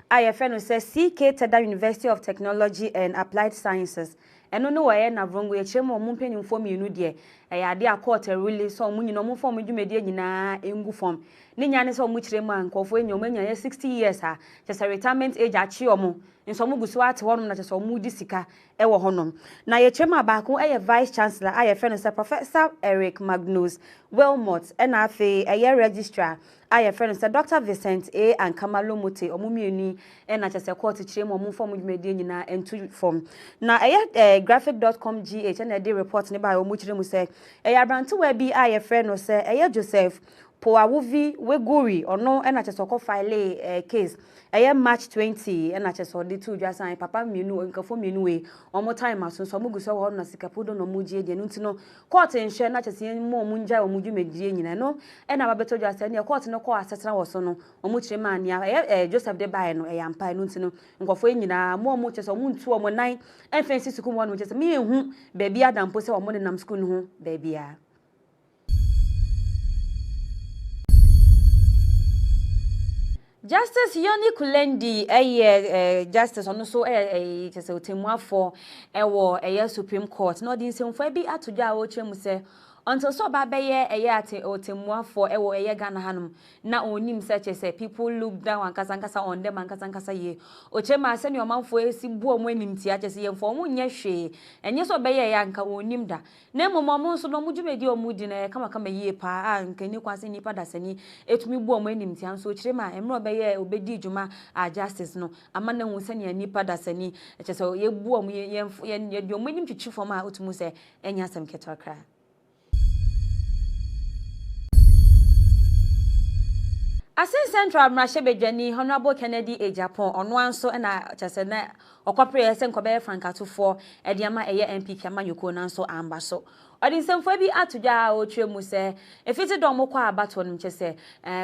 aye fe no se CK Teda University of Technology and Applied Sciences eno no waye na vrongo ye kirema omumpenimfo mienu de ade a court ruling so omunyino omufo omudwumedie nyina engu form ni nyane so omu kirema nkofo enyo omanya 60 years ha chese retirement age achi omo nso omugusu ate honom na chese omu di sika ewo honom na ye kirema baako eye vice chancellor aye fe no se Professor Eric Magnus Wilmot na afi eye registrar aye fe no se Dr. Vincent A. Ankamalo Mote omumieni na chese court kirema omufo omudwumedie nyina entu form na eye graphic.com gh na dey report ne ba omu kiremu se Abrantu we bi aye friend no se Joseph Poawuvi Weguri ono na chesoko file case March 20 na cheso de tu dwasan papa mienu nkafo mienu we omo time aso muguso ho na sikapodo no mujie de no court nhwe na chese mo munja omudwumedie nyina no na babeto dwasan ne court no ko asetena wo so no omu kirema ania Joseph de bae no ampa no ntino nkofo nyina mo cheso mu ntu omo nan enfensi suku mo no chese me ehu ba bia dampo se omo ne nam school no ho ba bia. Justice Yoni Kulendi justice ono so chese otemuafo ewo Supreme Court no di nsemfo bi atodwa a ochemu se until so babeye ate otemuafo ewo Ghana hanum na onim se chese people look down ankasa on them ankasa ye ochema ase ne omanfo esi bu omo animti a chese yemfo omo nye hwe enye so beye ya anka onim da na momo nso no mudwumedi omudi na kama ye pa nkani kwase nipa dasani etumi bu omo animti anso ochirema emro beye obedi djuma a justice no amana hu se ne nipa dasani chese ye bu omo ye di omo anim twitwi fom a otumu se enya asem ketokra. Asin Central Mrashebedwani Honorable Kennedy A. Japan ono anso na chese na okopre se nkobe frankatofo ediama MPP amanyoko nanso amba so odi nsemfo bi atodwa otwemu se efiti dom kwa abato no chese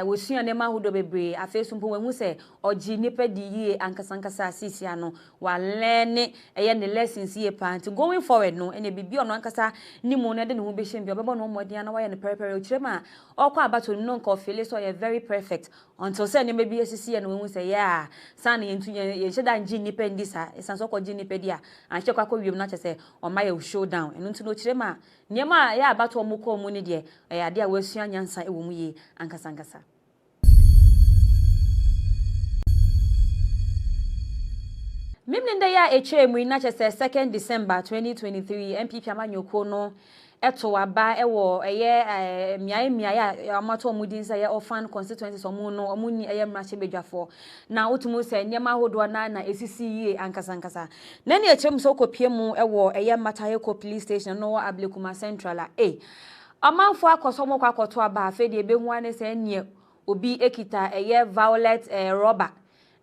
wosua ne mahudo bebre afesumpo wenhu se oji nipa di yie ankasa asisia no walene ne lessons yie panti going forward no ene bibi ono ankasa nimu no de ne ho behiem bi obebo no modia na waye ne prepare ochirema okwa abato no nko feel so ye very perfect until say ne mebi asisi no wenhu se ya san ye ntu ye sheda nji nipa ndisa esanso ko ji nipa dia anhye kwa wiem na chese o ma ye showdown enu ntu no ochirema nyema ya abato omuko mu ne de ade a wasua nyansa ewo mu ye ankasa. Mimnende ya echemu na chese 2nd December 2023 MPP amanyoko no eto aba ewo miaya amato omudin say orphan constituencies omuni Mrashebedwafo na otumu se nyema hodo na esisi ye ankasa na ne echem so kopiemu ewo Matayeko police station no Ablekuma Central amanfo akosomo kwakoto aba afede ebehu ane se nie obi ekita violet rubber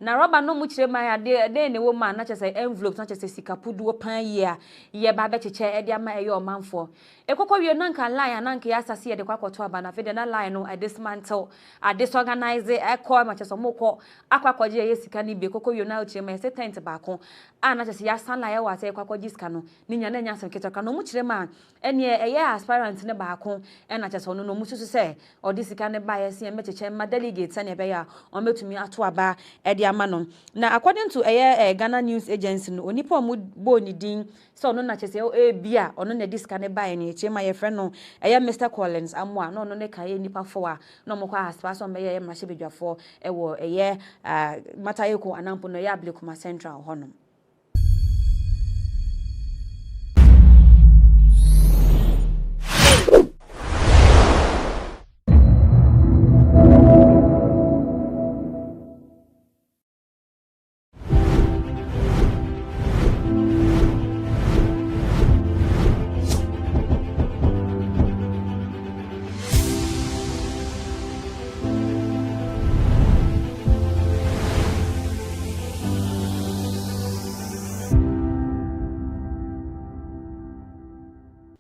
na rubber no much my idea then a woman not just envelope not just a sikapudu pan year ye ba bechiche e dia ma e your man for e kokko wie nanka line nanka ya sase de kwakoto aba na fe de na line no I dismantle I disorganize e call ma cheso moko akwakoje ye sika ni be kokko wie na uche ma se tent ba ko na just ya san line wa se kwakoje sika no ni nya na nya san ketaka no much ma ene e ye aspirant ne ba ko e na cheso no no mususu se o di sika ne ba ye se mecheche ma delegate ne be ya o metumi ato aba e dia ma no na according to Ghana News Agency no onipa mu bo ni din so no na chese e bia ono na diska ne bae ne chema ye friend no Mr Collins amwa no no ne kae nipa fo a no mo kwa aspa so me ye mrahye bedwafo e wo matayeko anampo no ye ablekuma central honom.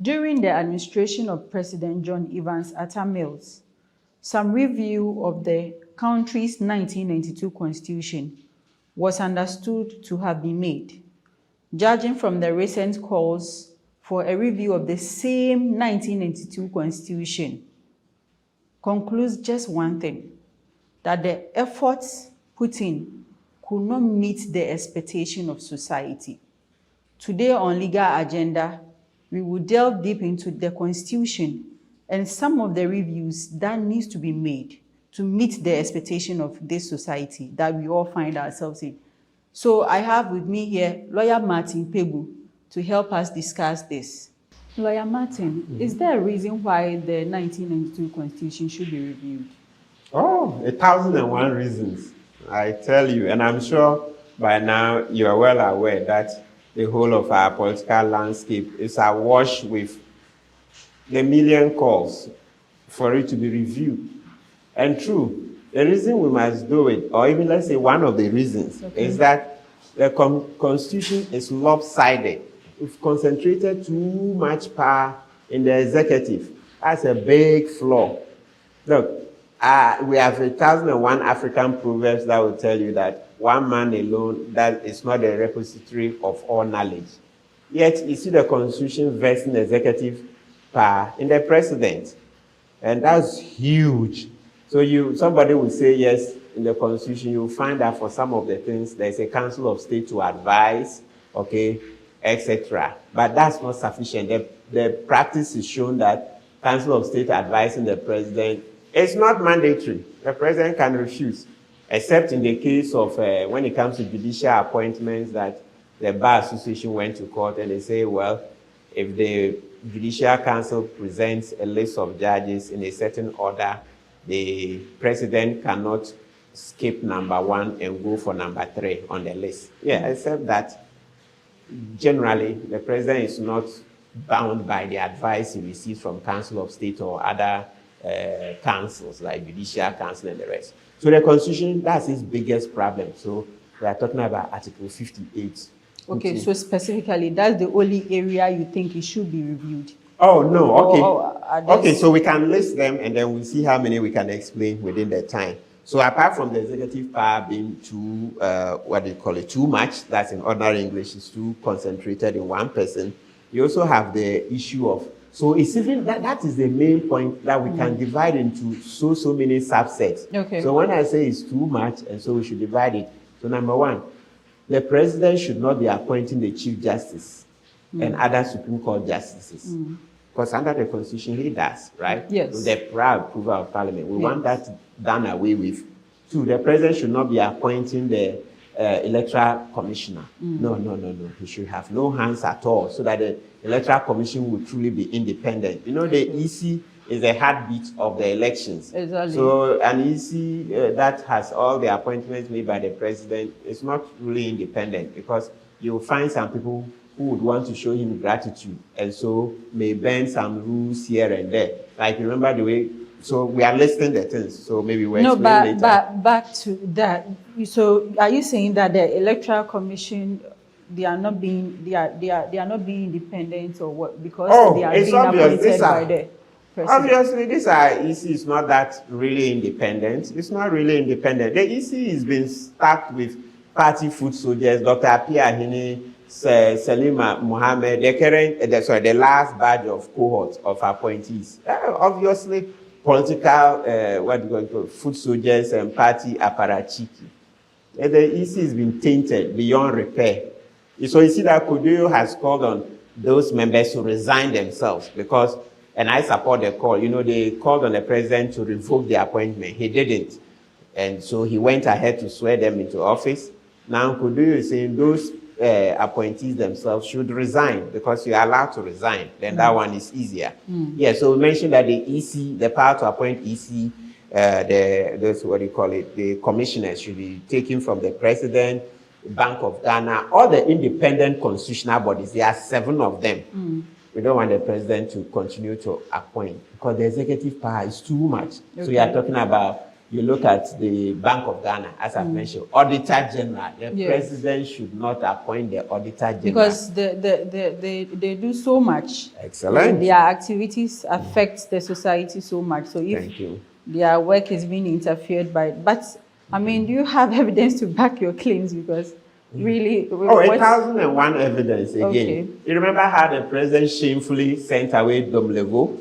During the administration of President John Evans Atta Mills, some review of the country's 1992 constitution was understood to have been made. Judging from the recent calls for a review of the same 1992 constitution, concludes just one thing, that the efforts put in could not meet the expectation of society. Today on Legal Agenda, we will delve deep into the Constitution and some of the reviews that needs to be made to meet the expectation of this society that we all find ourselves in. So I have with me here Lawyer Martin Pegu to help us discuss this. Lawyer Martin, is there a reason why the 1992 Constitution should be reviewed? Oh, 1,001 reasons, I tell you. And I'm sure by now you are well aware that the whole of our political landscape is awash with the million calls for it to be reviewed. And true, the reason we must do it, or even let's say one of the reasons, is that the Constitution is lopsided. We've concentrated too much power in the executive. That's a big flaw. Look, we have 1,001 African proverbs that will tell you that one man alone, that is not a repository of all knowledge. Yet, you see the Constitution vesting executive power in the president. And that's huge. So somebody will say, yes, in the Constitution, you'll find that for some of the things, there's a Council of State to advise, okay, etc. But that's not sufficient. The practice is shown that Council of State advising the president is not mandatory. The president can refuse, except in the case of when it comes to judicial appointments that the Bar Association went to court and they say, well, if the Judicial Council presents a list of judges in a certain order, the president cannot skip number 1 and go for number 3 on the list. Yeah, except that generally the president is not bound by the advice he receives from Council of State or other councils like Judicial Council and the rest. So the Constitution, that's its biggest problem. So we are talking about Article 58. Okay, so specifically, that's the only area you think it should be reviewed? Oh, no, okay. Okay, so we can list them and then we'll see how many we can explain within the time. So apart from the executive power being too, too much, that's in ordinary English, is too concentrated in one person, you also have the issue of, so it's even, that is the main point that we can divide into so many subsets. Okay. So when I say it's too much, and so we should divide it. So number 1, the president should not be appointing the Chief Justice and other Supreme Court justices. Because under the Constitution, he does, right? Yes. With the prior approval of Parliament. We want that done away with. 2, the president should not be appointing the Electoral Commissioner. No. He should have no hands at all so that the Electoral Commission will truly be independent. You know, the EC is the heartbeat of the elections. Exactly. So an EC that has all the appointments made by the president is not really independent, because you'll find some people who would want to show him gratitude and so may bend some rules here and there. Like, remember the way So we are listing the things. So maybe we'll no, explain later. but back to that. So are you saying that the Electoral Commission, they are not being independent or what? Because they are it's being obvious. appointed by the president. Obviously, this EC is not that really independent. It's not really independent. The EC has been stuck with party foot soldiers, Dr. Apia Hini, Salima Mohammed, the last batch of cohort of appointees. Obviously, political, foot soldiers and party apparatchiki. The EC has been tainted beyond repair. So you see that Kodeyo has called on those members to resign themselves because, and I support the call, they called on the president to revoke the appointment. He didn't. And so he went ahead to swear them into office. Now Kodeyo is saying those appointees themselves should resign because you are allowed to resign. Then that one is easier. Yeah, so we mentioned that the EC, the power to appoint EC, the commissioners should be taken from the president, Bank of Ghana, all the independent constitutional bodies. There are 7 of them. We don't want the president to continue to appoint because the executive power is too much. Okay. So you are talking about, you look at the Bank of Ghana, as I mentioned, Auditor General. The president should not appoint the Auditor General. Because they do so much. Excellent. Their activities affect the society so much. So if their work is being interfered by, but I mean, do you have evidence to back your claims? Because really... 1,001 evidence again. Okay. You remember how the president shamefully sent away Domlevo?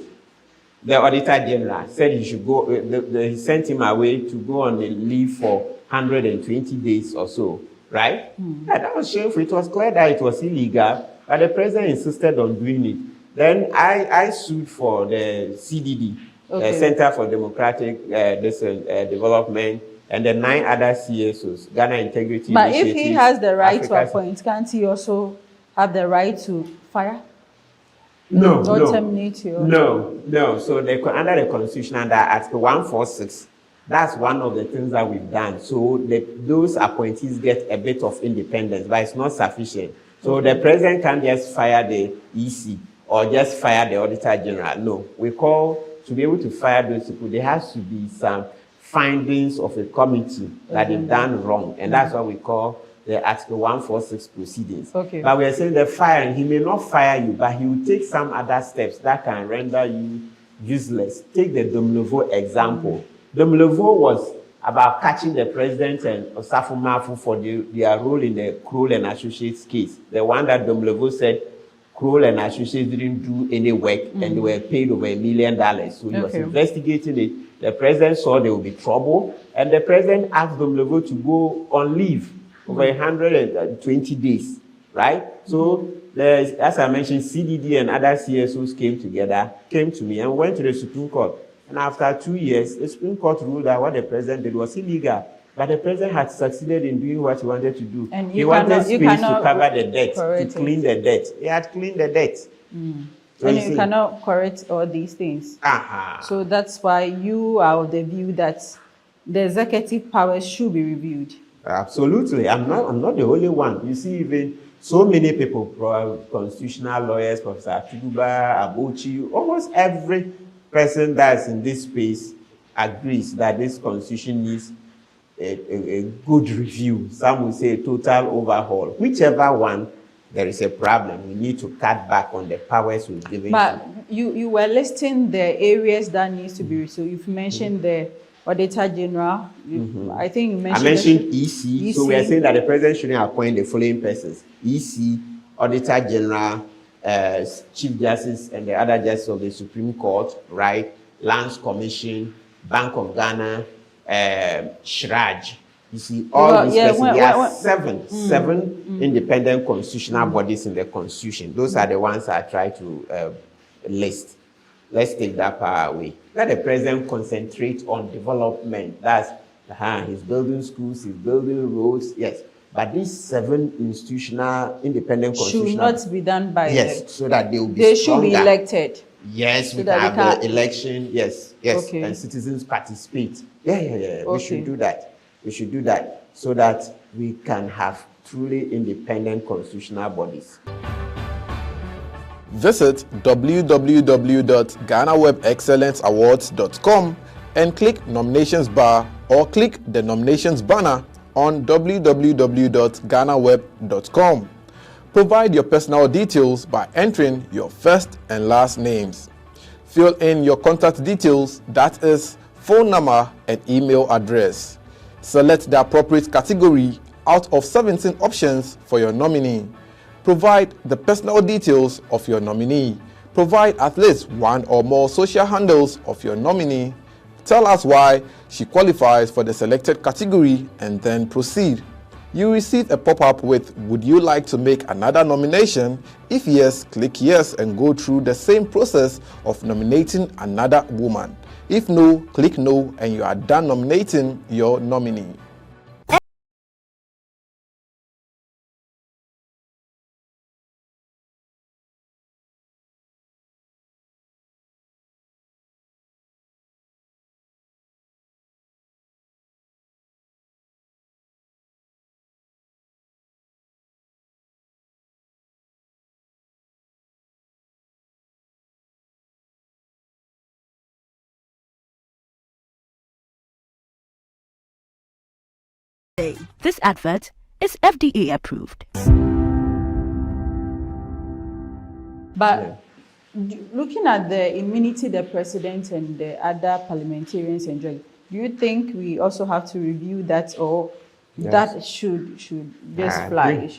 The Auditor General said he should go, he sent him away to go on a leave for 120 days or so, right? Yeah, that was shameful. It was clear that it was illegal, but the president insisted on doing it. Then I sued for the CDD, the Center for Democratic Development, and the 9 other CSOs, Ghana Integrity But Initiative. if he has the right to appoint, can't he also have the right to fire? No, or terminate you? No. So under the Constitution, under Article 146, that's one of the things that we've done. So those appointees get a bit of independence, but it's not sufficient. So the president can't just fire the EC or just fire the Auditor General. No, we call, to be able to fire those people, there has to be some findings of a committee that they've done wrong. And that's what we call the Article 146 proceedings. Okay. But we are saying the firing, he may not fire you, but he will take some other steps that can render you useless. Take the Domlevo example. Domlevo was about catching the president and Osafo Mafu for their role in the Kroll and Associates case. The one that Domlevo said Kroll and Associates didn't do any work and they were paid over $1 million. So he was investigating it. The president saw there would be trouble, and the president asked Domlevo to go on leave over 120 days, right? So, as I mentioned, CDD and other CSOs came to me and went to the Supreme Court. And after 2 years, the Supreme Court ruled that what the president did was illegal. But the president had succeeded in doing what he wanted to do. And he wanted space to cover the debt, to clean the debt. He had cleaned the debt. So and you cannot correct all these things. So that's why you are of the view that the executive powers should be reviewed. Absolutely. I'm not the only one. You see, even so many people, constitutional lawyers, Professor Tuguba, Abuchi, almost every person that's in this space agrees that this constitution needs a good review. Some will say a total overhaul. Whichever one, there is a problem. We need to cut back on the powers we've given. But you were listing the areas that needs to be. So you've mentioned the Auditor General. I think you mentioned. I mentioned EC. So we are saying that the president shouldn't appoint the following persons: EC, Auditor General, Chief Justice, and the other justices of the Supreme Court, right? Lands Commission, Bank of Ghana, Shraj. You see, all these persons, there are seven independent constitutional bodies in the Constitution. Those are the ones I try to list. Let's take that power away. Let the president concentrate on development. That's, he's building schools, he's building roads, yes. But these 7 institutional, independent constitutional... should not be done by them. So that they will be stronger. They should be elected. Yes, so we can have the election, yes, and citizens participate. Yeah. We should do that. We should do that so that we can have truly independent constitutional bodies. visit www.GhanaWebExcellenceAwards.com and click Nominations bar or click the Nominations banner on www.GhanaWeb.com. Provide your personal details by entering your first and last names. Fill in your contact details, that is, phone number and email address. Select the appropriate category out of 17 options for your nominee. Provide the personal details of your nominee. Provide at least one or more social handles of your nominee. Tell us why she qualifies for the selected category and then proceed. You receive a pop-up with, would you like to make another nomination? If yes, click yes and go through the same process of nominating another woman. If no, click no and you are done nominating your nominee. This advert is FDA approved. But looking at the immunity the president and the other parliamentarians enjoy, do you think we also have to review that, or that should just fly?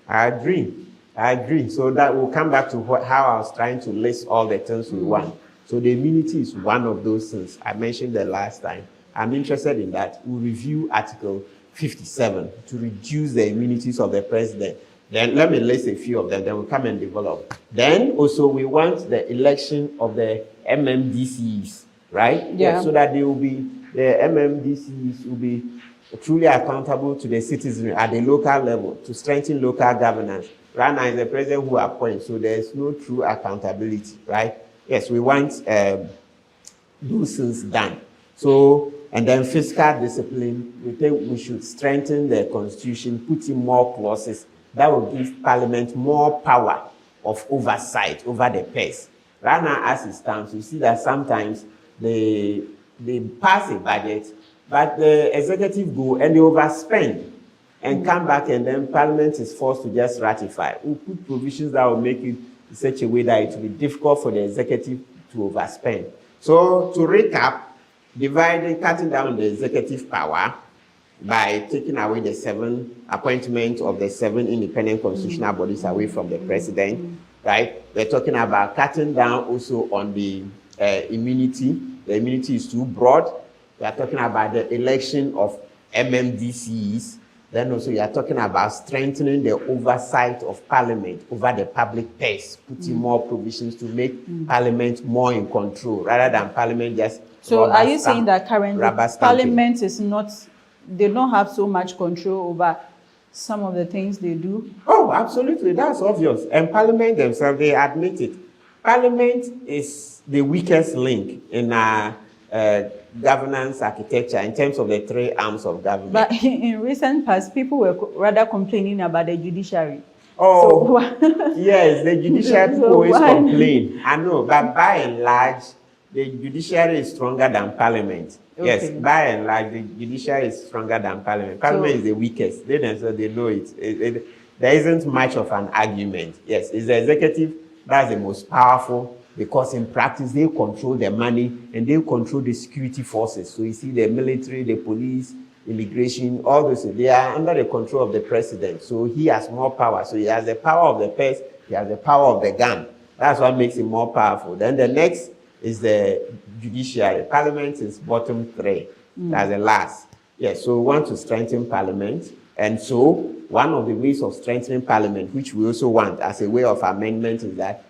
I agree. So that will come back to how I was trying to list all the things we want. So the immunity is one of those things I mentioned the last time. I'm interested in that. We'll review Article 57 to reduce the immunities of the president. Then let me list a few of them, then we'll come and develop. Then also we want the election of the MMDCs, right? Yeah. So that the MMDCs will be truly accountable to the citizenry at the local level to strengthen local governance. Right now, it's the president who appoints, so there's no true accountability, right? Yes, we want those things done. So, and then fiscal discipline, we think we should strengthen the constitution, put in more clauses that will give Parliament more power of oversight over the purse. Right now, as it stands, you see that sometimes they pass a budget, but the executive go and they overspend and come back, and then Parliament is forced to just ratify. We put provisions that will make it in such a way that it will be difficult for the executive to overspend. So, to recap, cutting down the executive power by taking away the 7 appointments of the 7 independent constitutional bodies away from the president, right? We're talking about cutting down also on the immunity. The immunity is too broad. We are talking about the election of MMDCs. Then also you are talking about strengthening the oversight of Parliament over the public purse, putting more provisions to make Parliament more in control, rather than Parliament just... So are you saying that currently Parliament is not, they don't have so much control over some of the things they do? Oh, absolutely. That's obvious. And Parliament themselves, they admit it. Parliament is the weakest link in our governance architecture in terms of the 3 arms of government. But in recent past, people were rather complaining about the judiciary. Oh, so, yes, the judiciary people always complain. I know, but by and large, the judiciary is stronger than Parliament. Okay. Yes, by and large, the judiciary is stronger than Parliament. Parliament is the weakest. They know it. There isn't much of an argument. Yes, it's the executive that's the most powerful, because in practice, they control the money and they control the security forces. So you see the military, the police, immigration, all those, they are under the control of the president. So he has more power. So he has the power of the purse, he has the power of the gun. That's what makes him more powerful. Then the next is the judiciary. Parliament is bottom 3. That's the last. Yes, so we want to strengthen Parliament. And so one of the ways of strengthening Parliament, which we also want as a way of amendment, is that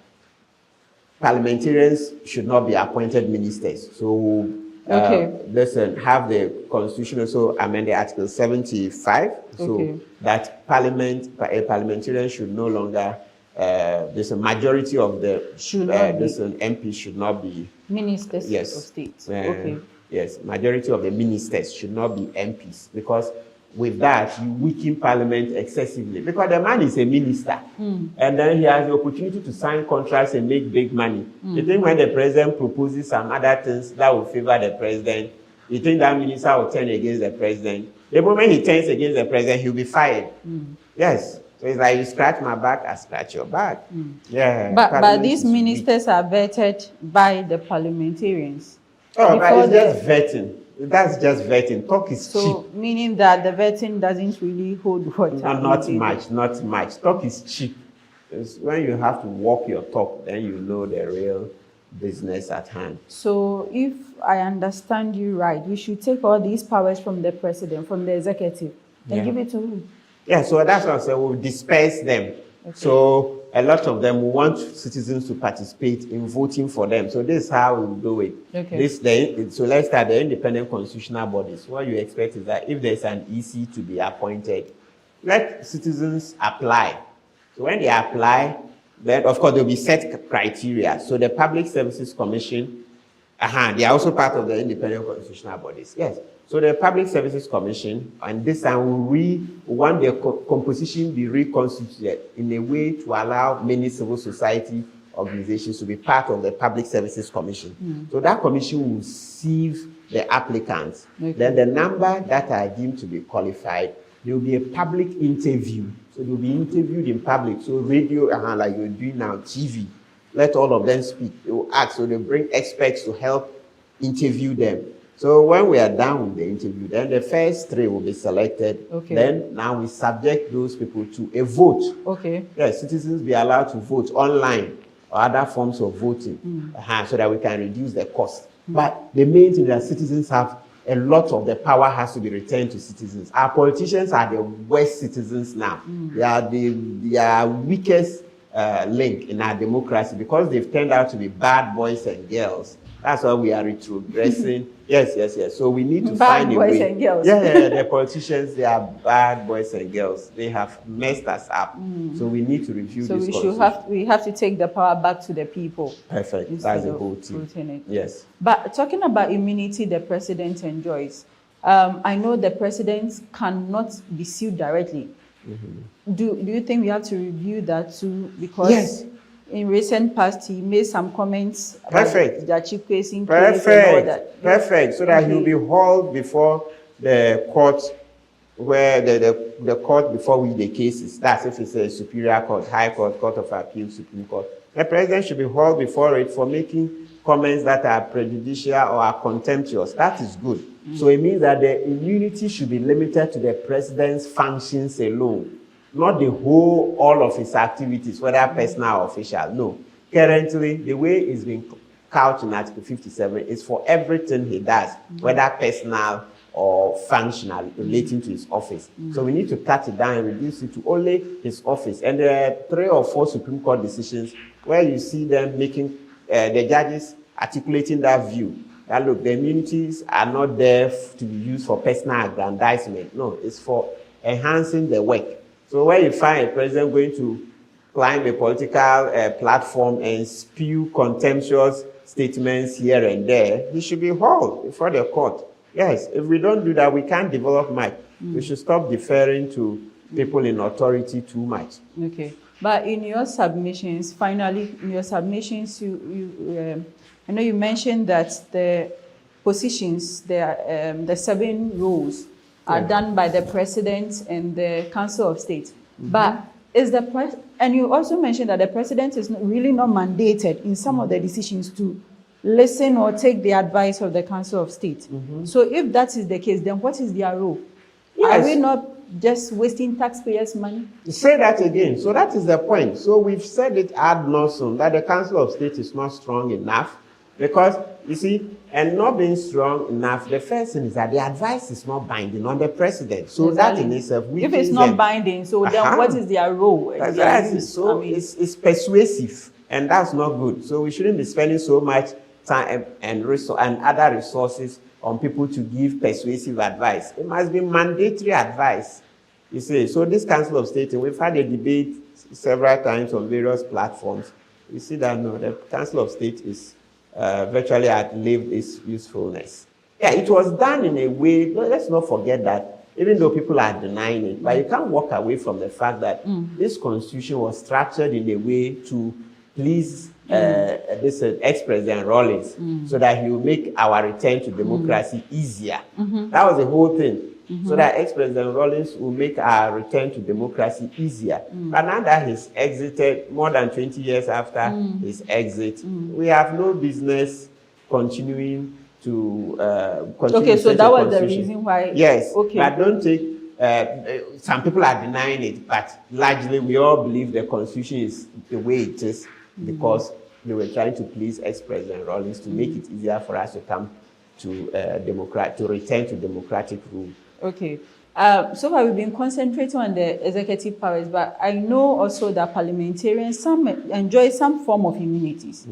parliamentarians should not be appointed ministers. So listen, have the constitution also amend the Article 75, so that parliamentarian should no longer, there's a majority of the MPs should not be ministers of state. Yes, majority of the ministers should not be MPs, because with that, you weaken Parliament excessively. Because the man is a minister, and then he has the opportunity to sign contracts and make big money. You think when the president proposes some other things that will favor the president, you think that minister will turn against the president? The moment he turns against the president, he'll be fired. Yes. So it's like, you scratch my back, I scratch your back. Yeah. But these ministers are vetted by the parliamentarians. Oh, but it's just vetting. That's just vetting. Talk is cheap. So, meaning that the vetting doesn't really hold water. No, not much. Talk is cheap. It's when you have to walk your talk, then you know the real business at hand. So, if I understand you right, we should take all these powers from the president, from the executive, and give it to him. Yeah, so that's what I'm saying. We'll disperse them. Okay. So a lot of them will want citizens to participate in voting for them. So this is how we'll do it. Okay. So let's start the independent constitutional bodies. What you expect is that if there's an EC to be appointed, let citizens apply. So when they apply, then of course there'll be set criteria. So the Public Services Commission, they are also part of the independent constitutional bodies. Yes. So the Public Services Commission, and this time we want the composition be reconstituted in a way to allow many civil society organizations to be part of the Public Services Commission. So that commission will sieve the applicants. Then the number that are deemed to be qualified, there will be a public interview. So they will be interviewed in public. So radio, like you're doing now, TV, let all of them speak. They will ask, so they bring experts to help interview them. So when we are done with the interview, then the first 3 will be selected. Then now we subject those people to a vote. Yes, citizens be allowed to vote online or other forms of voting, so that we can reduce the cost. But the main thing that citizens have, a lot of the power has to be returned to citizens. Our politicians are the worst citizens now. They are weakest link in our democracy because they've turned out to be bad boys and girls. That's why we are retrogressing. Yes. So we need to find a way. Bad boys and girls. Yeah, the politicians, they are bad boys and girls. They have messed us up. So we need to review this. So we have to take the power back to the people. Perfect. That's the whole thing. Yes. But talking about immunity the president enjoys, I know the president cannot be sued directly. Do you think we have to review that too? Because in recent past, he made some comments about the chief case in case and all that. Perfect. So that he'll be hauled before the court, where the court before which the case is. That's if it's a superior court, high court, court of appeal, supreme court. The president should be hauled before it for making comments that are prejudicial or are contemptuous. That is good. So it means that the immunity should be limited to the president's functions alone. Not the whole, all of his activities, whether personal or official. No. Currently, the way it's been couched in Article 57 is for everything he does, whether personal or functional, relating to his office. So we need to cut it down and reduce it to only his office. And there are 3 or 4 Supreme Court decisions where you see them making, the judges articulating that view. That look, the immunities are not there to be used for personal aggrandizement. No, it's for enhancing the work. So when you find a president going to climb a political platform and spew contemptuous statements here and there, he should be hauled before the court. Yes, if we don't do that, we can't develop much. We should stop deferring to people in authority too much. Okay. But in your submissions, finally, in your submissions, I know you mentioned that the positions, the 7 roles, are done by the president and the Council of State. But is and you also mentioned that the president is really not mandated in some of the decisions to listen or take the advice of the Council of State. So if that is the case, then what is their role? Are we not just wasting taxpayers' money? Say that again. So that is the point. So we've said it ad nauseum that the Council of State is not strong enough. Because, you see, and not being strong enough, the first thing is that the advice is not binding on the president. So that in itself, if it's not binding, so then what is their role? So it's persuasive, and that's not good. So we shouldn't be spending so much time and other resources on people to give persuasive advice. It must be mandatory advice. You see, so this Council of State, and we've had a debate several times on various platforms. You see that no, the Council of State is virtually outlived its usefulness. Yeah, it was done in a way, let's not forget that even though people are denying it. But you can't walk away from the fact that this constitution was structured in a way to please this ex-president Rawlings, so that he will make our return to democracy easier. That was the whole thing. So that ex-president Rawlings will make our return to democracy easier. But now that he's exited, more than 20 years after his exit, we have no business continuing to okay, so that was the reason why. Yes, okay. But don't take, some people are denying it, but largely we all believe the constitution is the way it is because they were trying to please ex-president Rawlings to make it easier for us to come to return to democratic rule. Okay. So far we've been concentrating on the executive powers, but I know also that parliamentarians some enjoy some form of immunities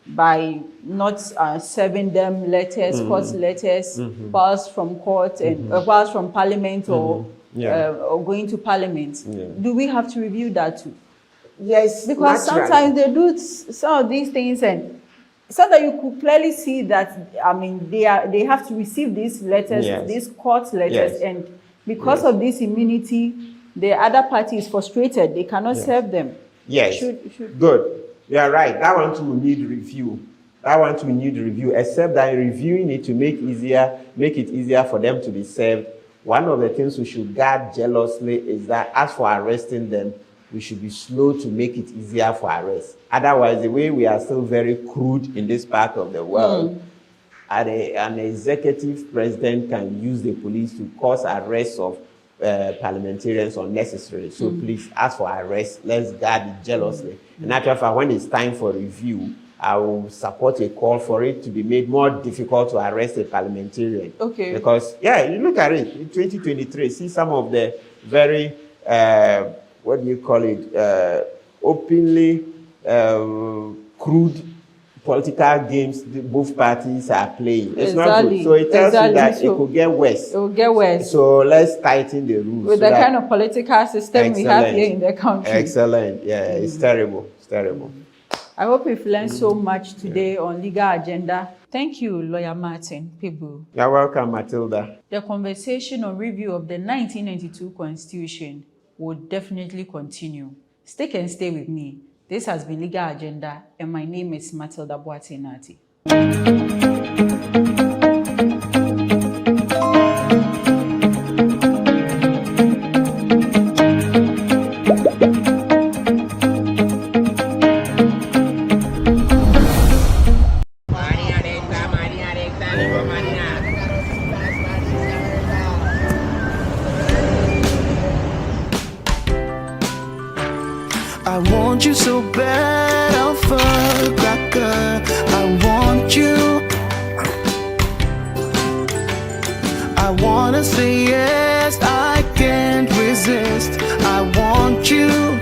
by not serving them letters, court letters, powers from court and powers from parliament or going to parliament. Do we have to review that too? Yes, because sometimes they do some of these things and so that you could clearly see that, I mean, they have to receive these letters, these court letters, and because of this immunity, the other party is frustrated. They cannot serve them. Yes, good. You are right. That one too will need review. Except that reviewing it to make it easier for them to be served. One of the things we should guard jealously is that as for arresting them, we should be slow to make it easier for arrest. Otherwise, the way we are still very crude in this part of the world, an executive president can use the police to cause arrests of parliamentarians unnecessarily. So please, as for arrest, let's guard it jealously. In actual fact, when it's time for review, I will support a call for it to be made more difficult to arrest a parliamentarian. Okay. Because, you look at it, in 2023, see some of the very what do you call it, openly crude political games both parties are playing. It's not good. So it tells you that it could get worse. It will get worse. So let's tighten the rules. With the kind of political system we have here in the country. Excellent. Yeah, it's terrible. It's terrible. I hope we've learned so much today on Legal Agenda. Thank you, Lawyer Martin Pibu. You're welcome, Matilda. The conversation on review of the 1992 Constitution will definitely continue. Stick and stay with me. This has been Legal Agenda, and my name is Matilda Boatinati. I want you so bad, Alpha Cracker. I want you. I wanna say yes, I can't resist. I want you.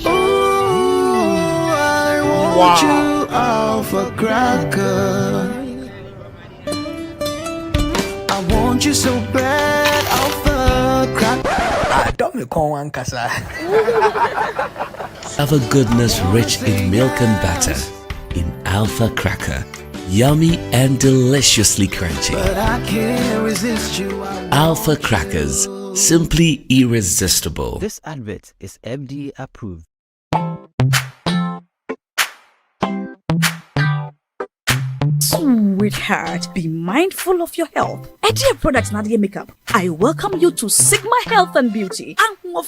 Ooh, I want you, Alpha Cracker. I want you so bad, Alpha Cracker. Alpha goodness rich in milk and butter. In Alpha Cracker. Yummy and deliciously crunchy. But I can't resist you. Alpha Crackers. Simply irresistible. This advert is FDA approved. Sweetheart, be mindful of your health. Idea Products Nadia Makeup. I welcome you to Sigma Health and Beauty. You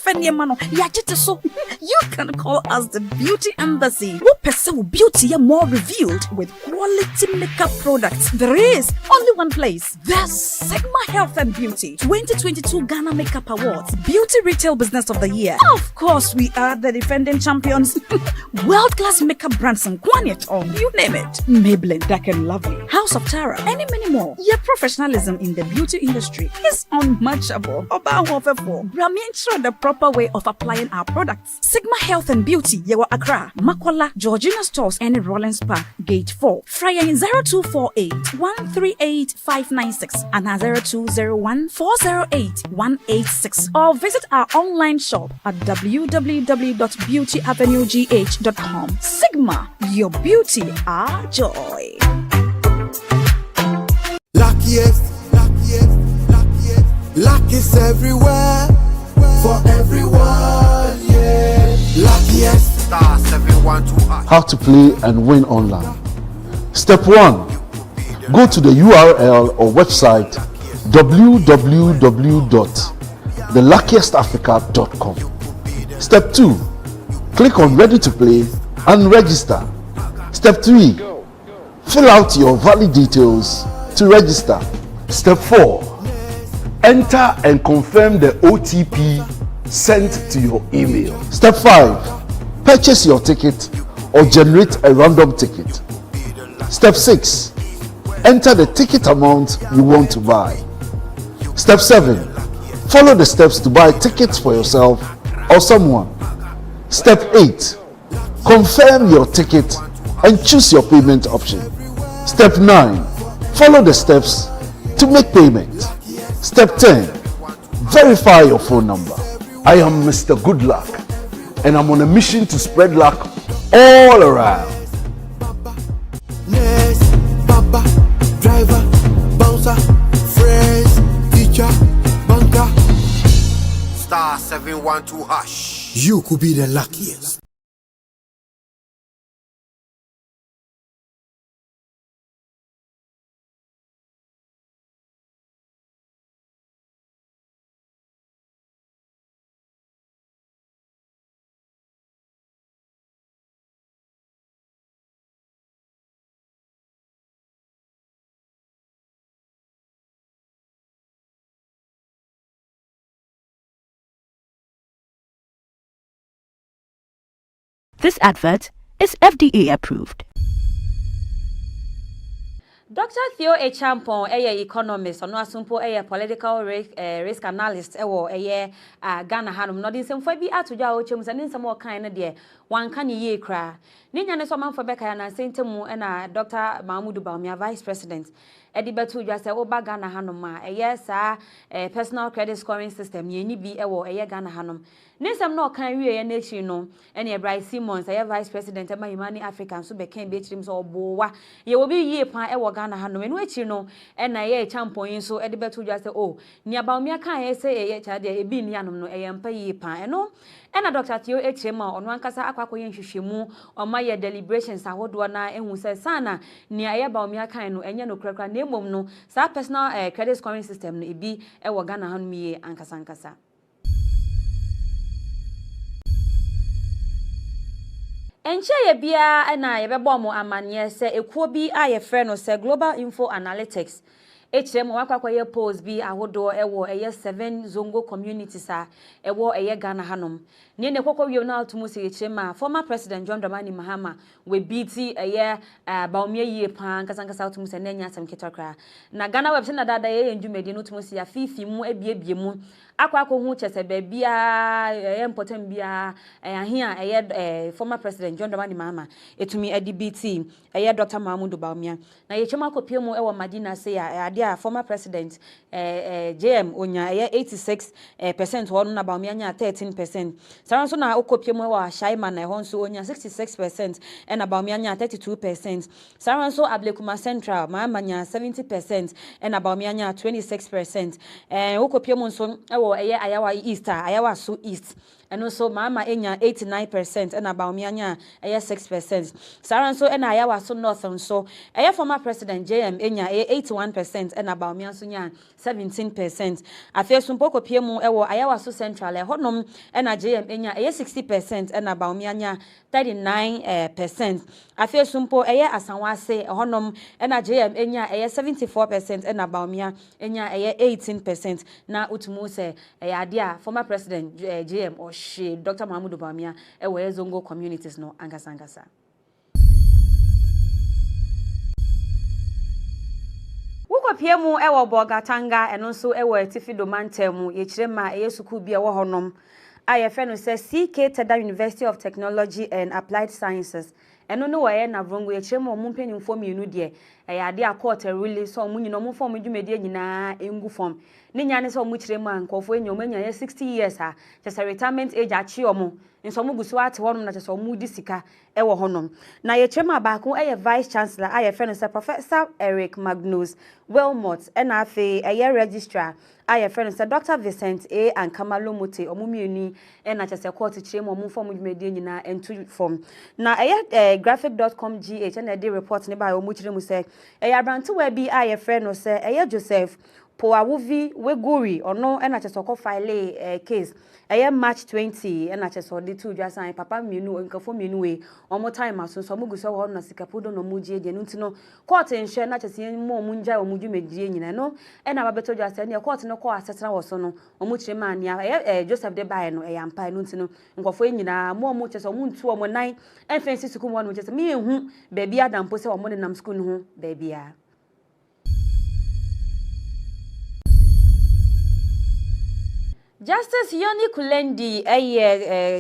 can call us the Beauty Embassy. Who pursue beauty more revealed with quality makeup products. There is only one place. The Sigma Health and Beauty 2022 Ghana Makeup Awards Beauty Retail Business of the Year. Of course, we are the defending champions. World-class makeup brands and Quaniton, you name it. Maybelline, Dark and Lovely, House of Tara, and many more. Your professionalism in the beauty industry is unmatchable. Intro the proper way of applying our products. Sigma Health and Beauty, Yewa Accra, Makola, Georgina Stores, and Rollins Park, Gate 4. Fryer in 0248 138 596 and 0201 408 186. Or visit our online shop at www.beautyavenuegh.com. Sigma, your beauty, our joy. Luckiest It's everywhere for everyone, yeah. Luckiest star 712. How to play and win online. Step 1. Go to the URL or website www.theluckiestafrica.com. Step 2. Click on Ready to Play and register. Step 3. Fill out your valid details to register. Step 4. Enter and confirm the OTP sent to your email. Step 5. Purchase your ticket or generate a random ticket. Step 6. Enter the ticket amount you want to buy. Step 7. Follow the steps to buy tickets for yourself or someone. Step 8. Confirm your ticket and choose your payment option. Step 9. Follow the steps to make payment. Step 10. Verify your phone number. I am Mr. Good Luck and I'm on a mission to spread luck all around. Papa, driver, bouncer, friends, teacher, banker. Star 712 hash. You could be the luckiest. This advert is FDA approved. Dr. Theo Echampon, economist, ono asumpo political risk analyst, Ghana hanum. No din semfo bi atoja o chem sanin samo kan ne de wan kan ye kra. Ni nya ne so manfo beka ya na sentemu na Dr. Mahmoud Bawumia vice president. Edi betu dwa se oba Ghana hanum a sa personal credit scoring system ye ni bi Ghana hanum. Nisam no kan wiye na echi no ene Bryce Simmons vice president ema Yimani African so be kan be chirim so obowa ye wo bi yie pan Ghana hanom enu echi no ena ye champon so ede betu dwa se ni Bawumia kan ye se chade e bi ni anom no mpa yie pan eno ena Dr. Theo Echema ono ankasa akwakoye nhwehwemu oma ye deliberations ahodo na ehu se sana ni Bawumia kan no enye no krakra na emom no sa personal credit scoring system no ebi Ghana hanom ye ankasa Enche ye bia na ye bebo mo amanye se ekuo bi aye frɛ no se Global Info Analytics echem wakwakoye polls bi ahodo eye 7 zongo communities a eye Ghana hanom ne kokko wi na atumu se echem former president John Dramani Mahama we biti eye Bawumia yie pan kasankasa atumu se nanya asem ketokra na GhanaWeb na dada ye ndwumedi no atumu se ya fifi mu ebiebie mu akwako hu chese bia important bia ahia eye former president John Dramani Mahama etumi adbt eye Dr. Mahmoud Bawumia na ye chema kopie mu Madina se ya ade former president JM onya eye 86% wonu na Bawumia nya 13% saran so na okopie mu Shaima na ho nso onya 66% na Bawumia nya 32% saran so Ablekuma Central Mahama nya 70% na Bawumia nya 26% okopie mu nso Ayawa East, Ayawa So East. And also Mama enya 89% and Bawumia nya 6%. Saran so ena Ayawa So North and so former president JM enya 81% and Bawumia so nya 17%. Afia sumpoko piemu Ayawa So Central honom ena JM enya 60% and Bawumia nya 39%. Afia sumpo Asanwase honom ena JM enya 74% and Bawumia enya 18%. Na utumu se adia former president JM or Dr. Mahmoud Bawumia zongo communities no angasa. Wuko piemu Bogatanga eno so Tifido Mantemu yechirema suku bia wo honom ayefe no se CK Teda University of Technology and Applied Sciences eno no na vrongo yechirema omumpenimfo mienu de ade akọta rule so omunyina omumfo omdwumede nyina engu fom ne nya ne so mu kire mu ankofo enyo manya 60 years ha kyese retirement age achi omo nso mu guso ate honom na kyese omu di sika ewo honom na ye chema baako vice chancellor aye friend se Professor Eric Magnus Wilmot na afi registrar aye friend se Dr. Vincent A and Kamalo Mote omumieni na kyese court kire mu omu form dwumedie nyina entu form na graphic.com gh na dey report ne ba omu kire mu se abrantu wa bi aye friend no se Joseph Poawuvi Weguri ono na chesoko file case March 20 na cheso de tu dwasan papa mienu nkafo mienu we omo time aso so muguso ho na sikapodo no mujie de ntino court nhwe na chese mo munja o mudwumedie nyina no na babeto dwasan ne court no ko asetena wo so no omo kire mania Joseph de bae no yampa no ntino nkafo nyina mo cheso mo ntu omo nan enfensi suku mo no chese me ehu ba bia dampo se omo ne nam school no ho ba bia Justice Yoni Kulendi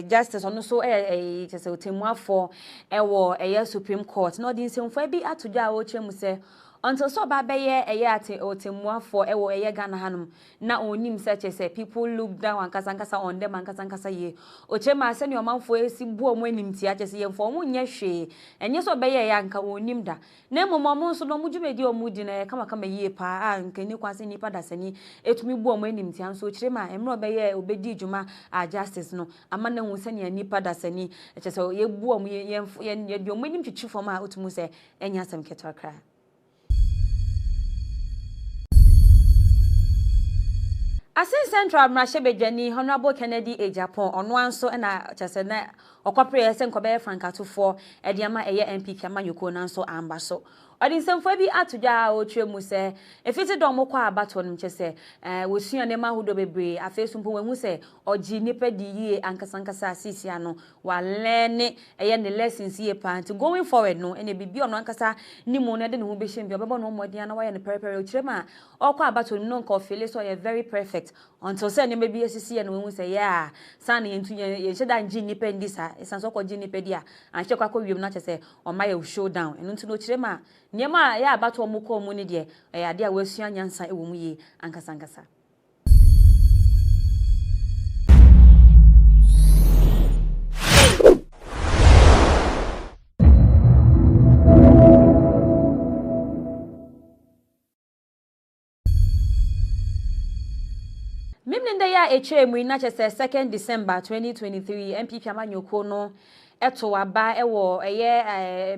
justice ono so chese otemuafo ewo Supreme Court no din semfo bi atoja wo chemu se until so ba beye ate otemuafo ewo Ghana hanum na onim se chese people look down ankasa on them ankasa ye ochema se ne omanfo esi bu omo animti chese ye mfo omo nye hwe enye so beye ya anka onim da na momo so no mudwumedi omudi na kama ye pa nkani kwase nipa dasani etumi bu omo animti anso chirema emro beye obedi djuma justice no amana hu se ne nipa dasani chese ye bu omo ye di omo anim twitwi fom a otumu se enya asem ketokra Asin Central Mrashebejani Honorable Kennedy A. Japan ono anso na chese na okopre ese nkobe frankatofo ediama MPP amanyoko nanso amba so odi nsemfo bi atoja otwemu se efiti dom kwa abato no chese wosua ne mahudo bebre afesumpo wemu se oji nipa di yie ankasa asisi ano walene ne lessons ye part going forward no ene bibi ono ankasa nimu no de ne ho behiem bi obebo no modin na waye ne prepare ochirema okwa abato no nko feel so ye very perfect until say ne bi asisi no wemu se yeah san ye ntu ye sheda nji nipa ndisa esanso ko ji nipa dia anche kwa wiem na chese o ma ye showdown enu ntu no chirema nyema ya abato omuko mu ne de ade a wasua nyansa ewo mu ye ankasa Mimnende ya echemu ina chese 2nd December 2023 MPP amanyoko no eto aba ewo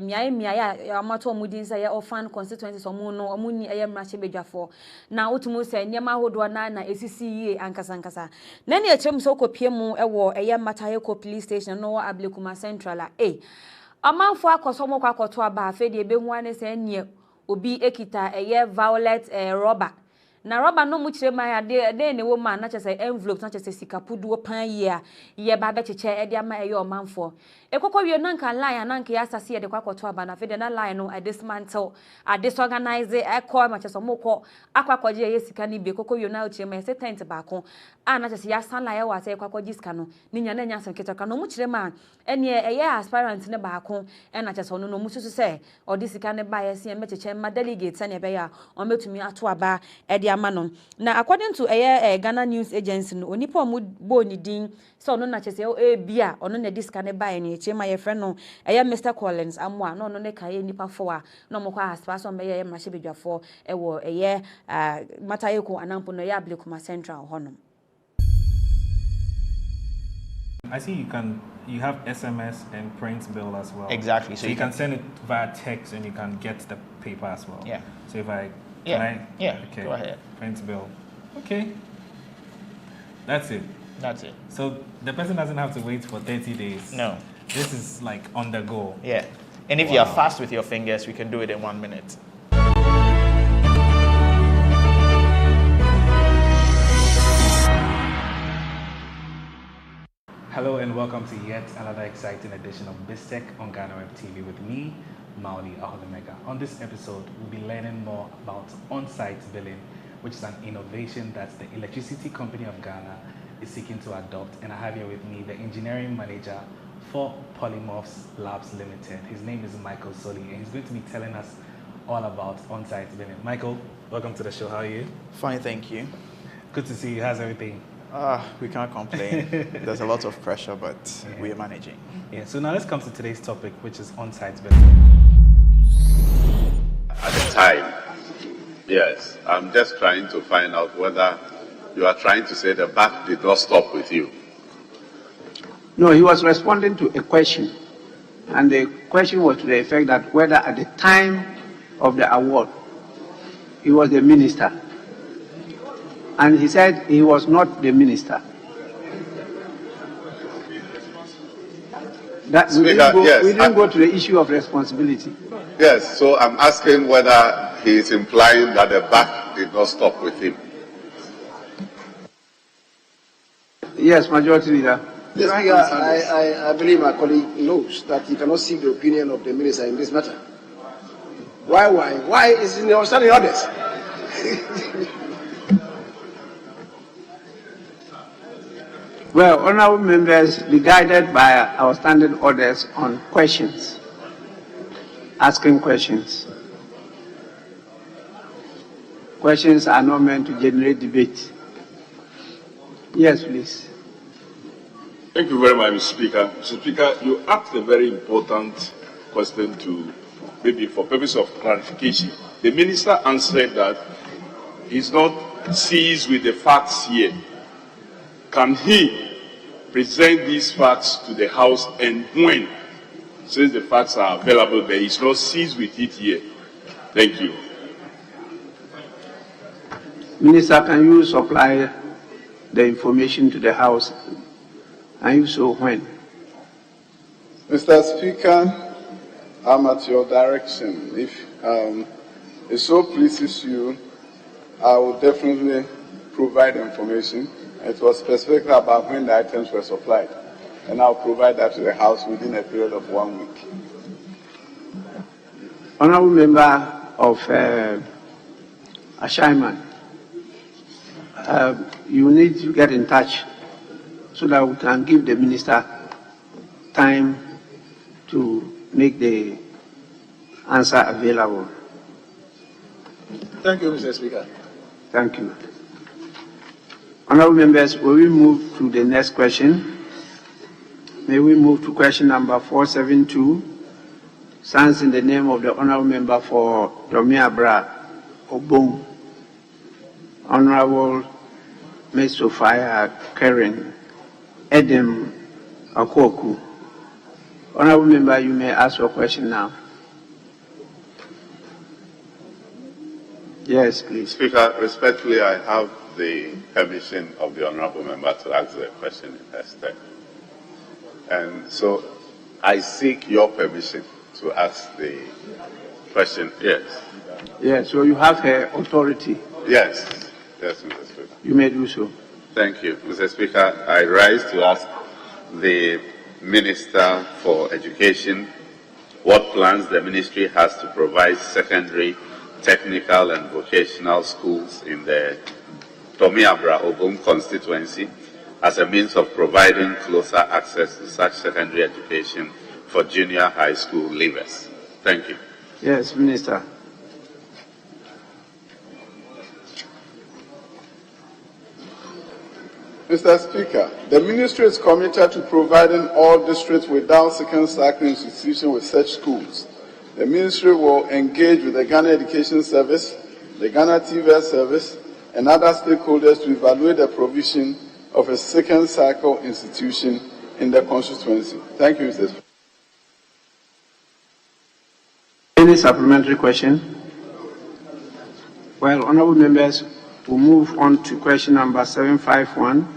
miaya amato omudinsa ye orphan constituencies omuno omuni mrachebedwafo na otumu se nyema hodo na esisi ye ankasa na ne echemu so kopie mu ewo Mataheko police station no Ablekuma Central amanfo akosomo kwakoto aba afede ebehu ane se ne obi ekita violet rubber na roba no mu kire ma de ne wo ma na chese envelope na chese sikapudu pan ye ba be cheche de ama omanfo ekokọ wie na nka line na nka asase ye de kwakoto aba na fe de na line no dismantle disorganize ekọ ma chese mokọ akwakoje ye sika ni be ekokọ wie na ochire ma se tent ba ko na chese ya san line wa se kwakoje sika no ni nya na nya san ketaka no mu kire ma ene aspirant ne ba ko na chese no mu susu se odi sika ne ba ye se me cheche ma delegate ne be ya o metumi ato aba Manon. Now, according to Ghana News Agency, no onipa mu bo ni din so no na chese bia ono na discane buy ni chema ye friend no Mr Collins amwa no ne kaye nipa fo a no mo kwa aspa so me ye mrachebedwafo ewo Mataheko anampo no Ablekuma Central honom. I see you have SMS and print bill as well. Exactly. So you can send it via text and you can get the paper as well. Yeah. So if I Yeah. Okay. Go ahead. Print bill. Okay. That's it. So the person doesn't have to wait for 30 days. No. This is like on the go. Yeah. And if you are fast with your fingers, we can do it in 1 minute. Hello and welcome to yet another exciting edition of BizTech on GhanaWeb TV with me, Maudi Aholemega. On this episode, we'll be learning more about on-site billing, which is an innovation that the Electricity Company of Ghana is seeking to adopt. And I have here with me the engineering manager for Polymorphs Labs Limited. His name is Michael Soli, and he's going to be telling us all about on-site billing. Michael, welcome to the show. How are you? Fine, thank you. Good to see you. How's everything? We can't complain. There's a lot of pressure, but we are managing. Yeah, so now let's come to today's topic, which is on-site billing. At the time, yes, I'm just trying to find out whether you are trying to say the buck did not stop with you. No, he was responding to a question. And the question was to the effect that whether at the time of the award, he was the minister. And he said he was not the minister. That Speaker, we didn't go to the issue of responsibility. Yes, so I'm asking whether he is implying that the buck did not stop with him. Yes, Majority Leader. Yes, I believe my colleague knows that he cannot seek the opinion of the minister in this matter. Why? Why is in the outstanding orders? Well, honorable members, be guided by our standing orders on questions, asking questions. Questions are not meant to generate debate. Yes, please. Thank you very much, Mr. Speaker. Mr. Speaker, you asked a very important question to, maybe for purpose of clarification. The minister answered that he's not seized with the facts here. Can he present these facts to the House and when? Since the facts are available, but he's not seized with it here. Thank you. Minister, can you supply the information to the House? And if so, when? Mr. Speaker, I'm at your direction. If it so pleases you, I will definitely provide information. It was specifically about when the items were supplied, and I'll provide that to the House within a period of 1 week. Honorable member of Ashaiman, you need to get in touch so that we can give the minister time to make the answer available. Thank you, Mr. Speaker. Thank you. Honorable members, will we move to the next question? May we move to question number 472. Stands in the name of the honorable member for Domiabra Obong, Honorable Ms. Sophia Karen Edem Akwoku. Honorable member, you may ask your question now. Yes, please. Speaker, respectfully, I have the permission of the honorable member to ask the question in her stead. And so I seek your permission to ask the question. Yes. Yes, so you have her authority. Yes. Yes, Mr. Speaker. You may do so. Thank you. Mr. Speaker, I rise to ask the Minister for Education what plans the ministry has to provide secondary, technical and vocational schools in the Tomiabra Obum constituency as a means of providing closer access to such secondary education for junior high school leavers. Thank you. Yes, Minister. Mr. Speaker, the ministry is committed to providing all districts without second cycle institutions with such schools. The ministry will engage with the Ghana Education Service, the Ghana TV Service, and other stakeholders to evaluate the provision of a second cycle institution in the constituency. Thank you, Mr. Speaker. Any supplementary question? Well, honorable members, we'll move on to question number 751.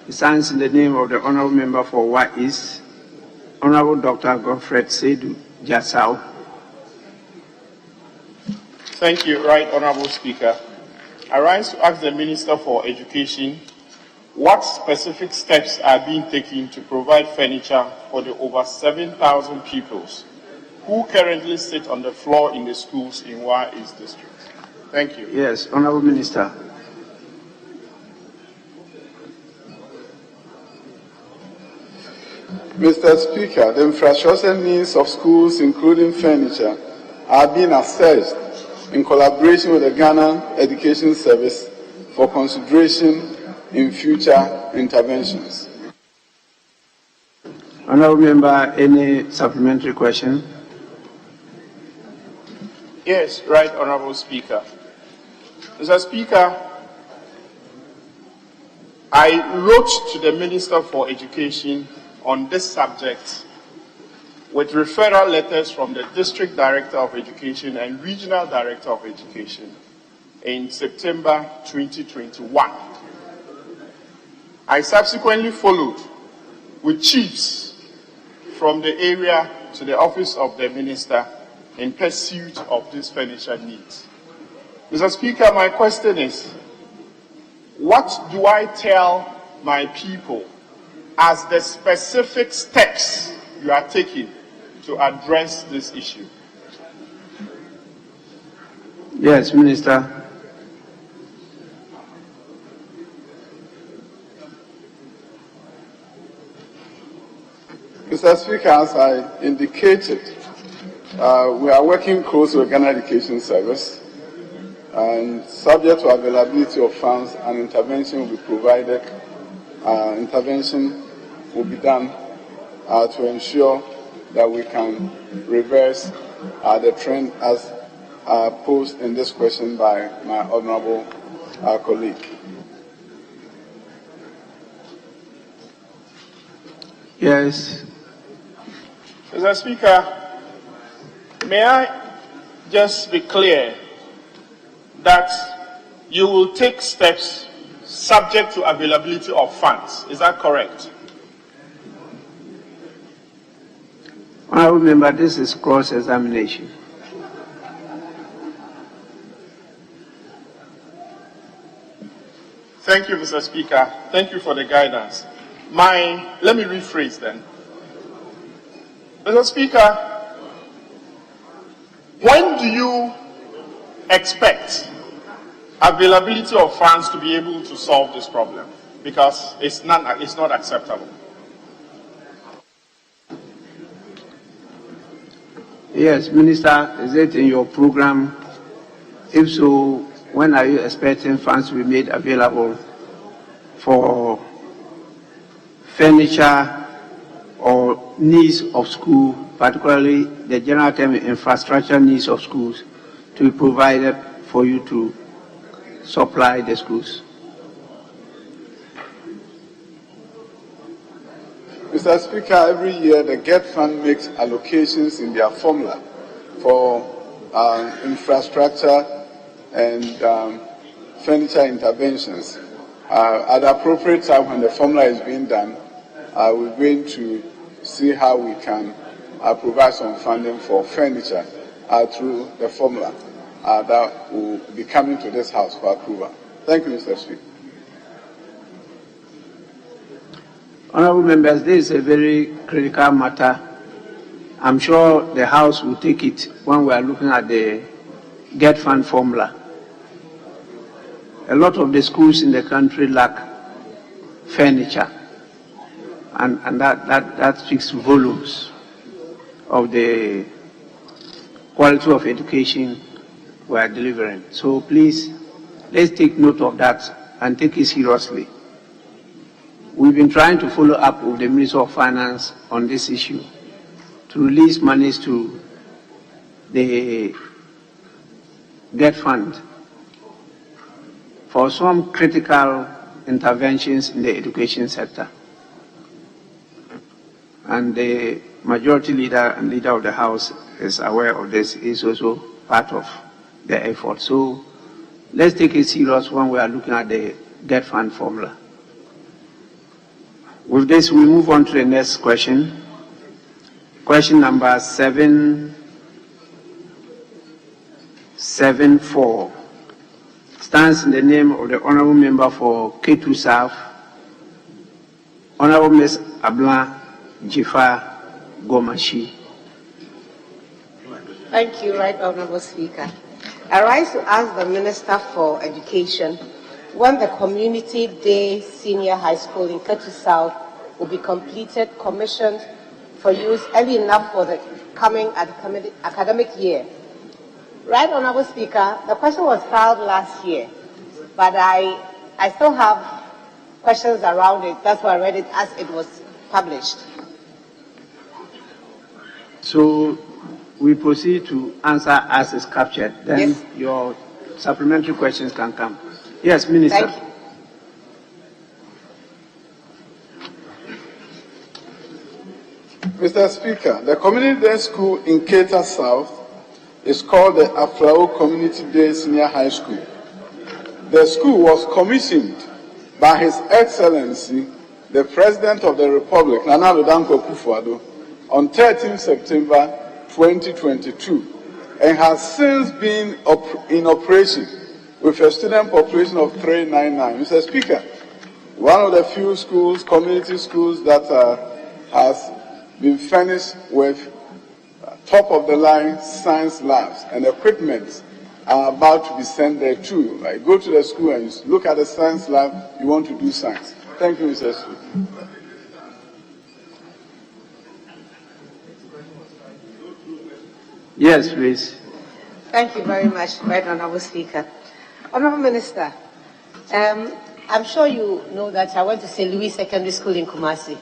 It stands in the name of the honorable member for Wa East, Honorable Dr. Godfred Seydou Jassau. Thank you, Right Honorable Speaker. I rise to ask the Minister for Education what specific steps are being taken to provide furniture for the over 7,000 pupils who currently sit on the floor in the schools in Wa East District. Thank you. Yes, Honorable Minister. Mr. Speaker, the infrastructure needs of schools, including furniture, are being assessed in collaboration with the Ghana Education Service for consideration in future interventions. Honourable Member, any supplementary question? Yes, right, Honourable Speaker. Mr. Speaker, I wrote to the Minister for Education on this subject with referral letters from the District Director of Education and Regional Director of Education in September 2021. I subsequently followed with chiefs from the area to the office of the Minister in pursuit of this furniture needs. Mr. Speaker, my question is, what do I tell my people as the specific steps you are taking to address this issue? Yes, Minister. Mr. Speaker, as I indicated, we are working closely with Ghana Education Service, and subject to availability of funds, an intervention will be provided. Intervention will be done to ensure that we can reverse the trend as posed in this question by my honourable colleague. Yes. Mr. Speaker, may I just be clear that you will take steps subject to availability of funds. Is that correct? Honourable Member, this is cross-examination. Thank you, Mr. Speaker. Thank you for the guidance. Let me rephrase then. Mr. Speaker, when do you expect availability of funds to be able to solve this problem? Because it's not acceptable. Yes, Minister, is it in your program? If so, when are you expecting funds to be made available for furniture or needs of school, particularly the general term infrastructure needs of schools, to be provided for you to supply the schools? Mr. Speaker, every year the GET Fund makes allocations in their formula for infrastructure and furniture interventions. At the appropriate time when the formula is being done, we're going to see how we can provide some funding for furniture through the formula that will be coming to this House for approval. Thank you, Mr. Speaker. Honourable Members, this is a very critical matter. I'm sure the House will take it when we are looking at the GET Fund formula. A lot of the schools in the country lack furniture, and that speaks volumes of the quality of education we are delivering. So please, let's take note of that and take it seriously. We've been trying to follow up with the Minister of Finance on this issue to release monies to the GET Fund for some critical interventions in the education sector. And the majority leader and leader of the House is aware of this, is also part of the effort. So let's take it serious when we are looking at the GET Fund formula. With this, we move on to the next question. Question number 774 stands in the name of the Honourable Member for K2 South, Honourable Ms. Abla Jifa Gomashi. Thank you, Right Honourable Speaker. I rise to ask the Minister for Education when the Community Day Senior High School in K2 South will be completed, commissioned for use early enough for the coming academic year. Right Honourable Speaker, the question was filed last year, but I I still have questions around it. That's why I read it as it was published. So we proceed to answer as is captured. Then Yes. your supplementary questions can come. Yes, Minister. Thank you. Mr. Speaker, the Community Day School in Keita South is called the Aflao Community Day Senior High School. The school was commissioned by His Excellency, the President of the Republic, Nana Addo Dankwa Akufo-Addo, on 13 September 2022, and has since been in operation with a student population of 399. Mr. Speaker, one of the few schools, community schools, that has been furnished with top-of-the-line science labs, and equipment are about to be sent there too. Like, go to the school and look at the science lab, you want to do science. Thank you, Mr. Speaker. Yes, please. Thank you very much, Right Honourable Speaker. Honourable Minister, I'm sure you know that I went to St. Louis Secondary School in Kumasi.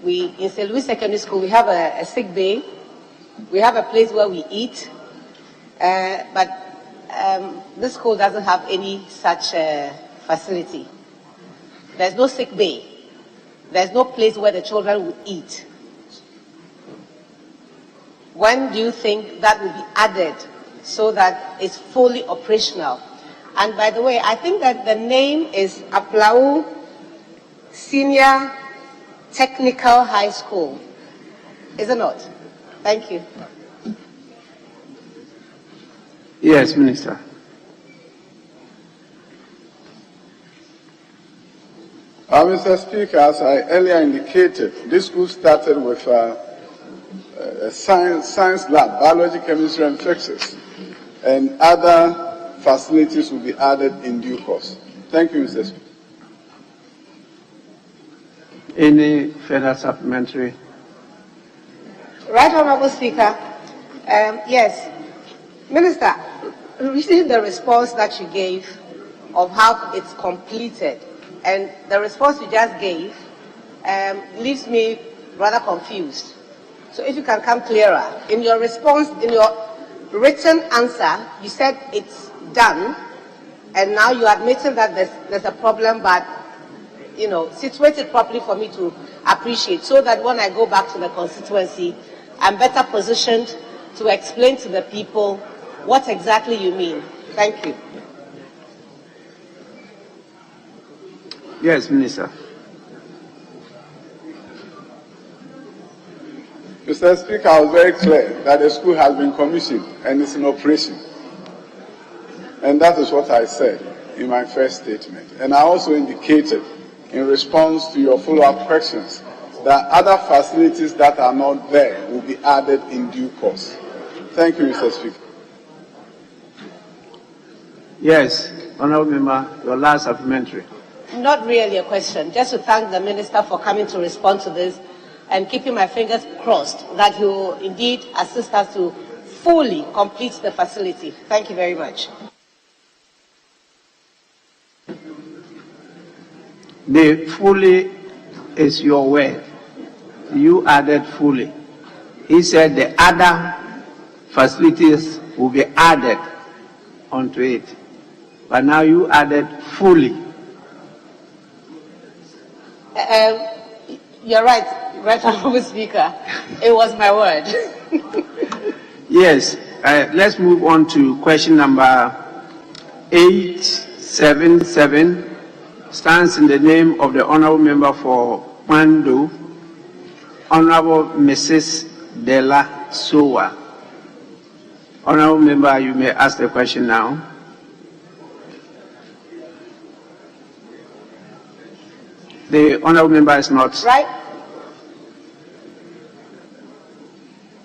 In St. Louis Secondary School, we have a sick bay. We have a place where we eat. But this school doesn't have any such facility. There's no sick bay. There's no place where the children would eat. When do you think that will be added so that it's fully operational? And by the way, I think that the name is Aflao Senior Technical High School. Is it not? Thank you. Yes, Minister. Mr. Speaker, as I earlier indicated, this school started with a science lab, biology, chemistry, and physics, and other facilities will be added in due course. Thank you, Mr. Speaker. Any further supplementary? Right Honourable Speaker, yes. Minister, reading the response that you gave of how it's completed, and the response you just gave leaves me rather confused. So if you can come clearer. In your response, in your written answer, you said it's done, and now you're admitting that there's a problem, but, you know, situate it properly for me to appreciate, so that when I go back to the constituency, I'm better positioned to explain to the people what exactly you mean. Thank you. Yes, Minister. Mr. Speaker, I was very clear that the school has been commissioned and is in operation. And that is what I said in my first statement. And I also indicated in response to your follow-up questions that other facilities that are not there will be added in due course. Thank you, Mr. Speaker. Yes, Honourable Member, your last supplementary. Not really a question, just to thank the Minister for coming to respond to this and keeping my fingers crossed that he will indeed assist us to fully complete the facility. Thank you very much. The fully is your word. You added fully. He said the other facilities will be added onto it. But now you added fully. You're right, Right Honourable Speaker. It was my word. Yes. Let's move on to question number 877. Stands in the name of the Honourable Member for Mando, Honourable Mrs. Della Serwaa. Honourable Member, you may ask the question now. The Honourable Member is not. Right.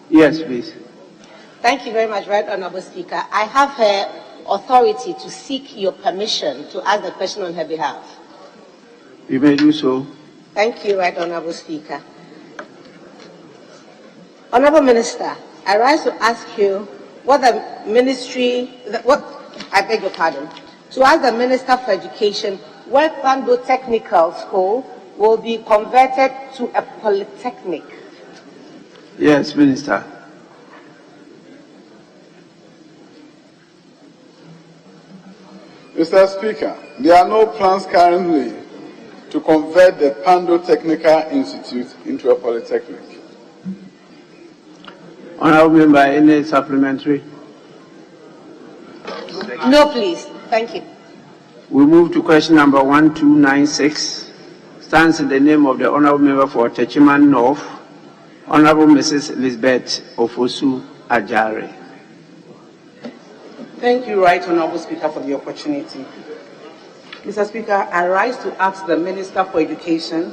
Yes, please. Thank you very much, Right Honourable Speaker. I have her authority to seek your permission to ask the question on her behalf. You may do so. Thank you, Right Honourable Speaker. Honourable Minister, I rise to ask you what the ministry, I beg your pardon, to ask the Minister for Education where Pando Technical School will be converted to a polytechnic. Yes, Minister. Mr. Speaker, there are no plans currently to convert the Pando Technical Institute into a polytechnic. Honorable Member, any supplementary? No, please. Thank you. We move to question number 1296. Stands in the name of the Honorable Member for Techiman North, Honorable Mrs. Elizabeth Ofosu Ajare. Thank you, Right Honorable Speaker, for the opportunity. Mr. Speaker, I rise to ask the Minister for Education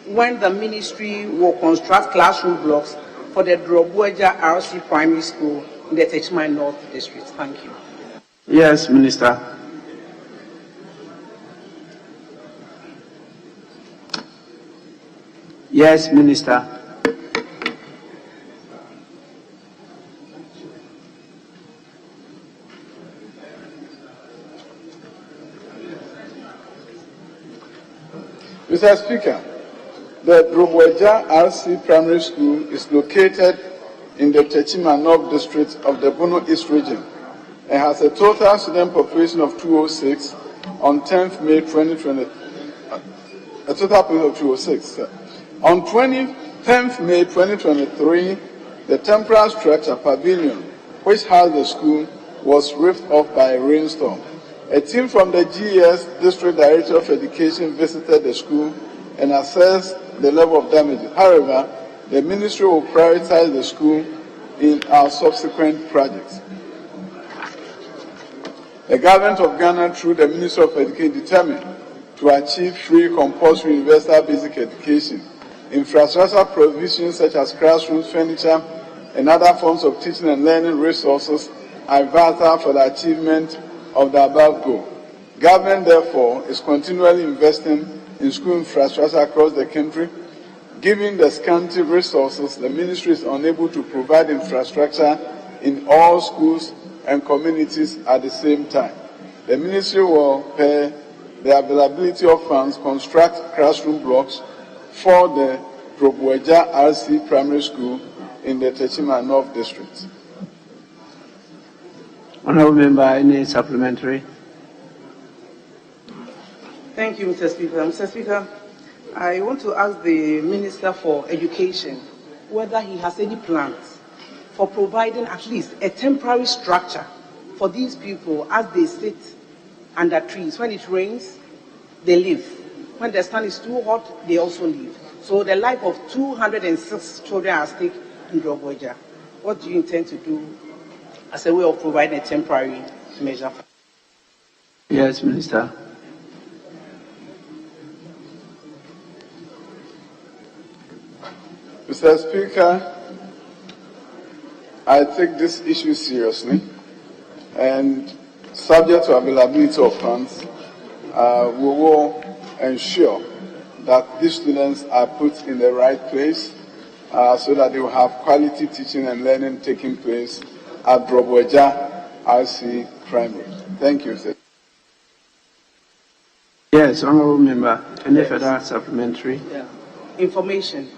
when the Ministry will construct classroom blocks for the Drobweja RC Primary School in the Techiman North District. Thank you. Yes, Minister. Yes, Minister. Mr. Speaker, the Drobweja RC Primary School is located in the Techima North District of the Bono East region and has a total student population of 206 on 10th May 2020. A total population of 206. On 10th May 2023, the temporary structure pavilion, which housed the school, was ripped off by a rainstorm. A team from the GES District Director of Education visited the school and assessed the level of damage. However, the Ministry will prioritize the school in our subsequent projects. The Government of Ghana, through the Ministry of Education, determined to achieve free compulsory universal basic education. Infrastructure provisions such as classrooms, furniture, and other forms of teaching and learning resources are vital for the achievement of the above goal. Government, therefore, is continually investing in school infrastructure across the country. Given the scanty resources, the Ministry is unable to provide infrastructure in all schools and communities at the same time. The Ministry will, per the availability of funds, construct classroom blocks for the Drobweja RC Primary School in the Techima North District. Honorable Member, any supplementary? Thank you, Mr. Speaker. Mr. Speaker, I want to ask the Minister for Education whether he has any plans for providing at least a temporary structure for these people as they sit under trees. When it rains, they live. When the sun is too hot, they also live. So the life of 206 children are at stake in Drobweja. What do you intend to do as a way of providing a temporary measure? Yes, Minister. Mr. Speaker, I take this issue seriously, and subject to availability of funds, we will ensure that these students are put in the right place so that they will have quality teaching and learning taking place at Drobweja RC Primary. Thank you, sir. Yes, Honorable Member. Any further supplementary? Information.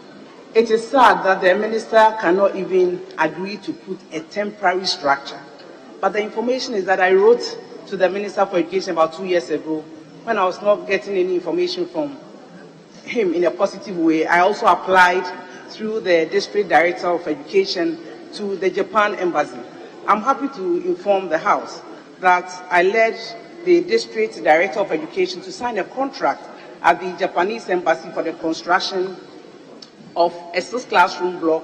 It is sad that the Minister cannot even agree to put a temporary structure. But the information is that I wrote to the Minister for Education about 2 years ago when I was not getting any information from him in a positive way. I also applied through the District Director of Education to the Japan Embassy. I'm happy to inform the House that I led the District Director of Education to sign a contract at the Japanese Embassy for the construction of a 6-classroom block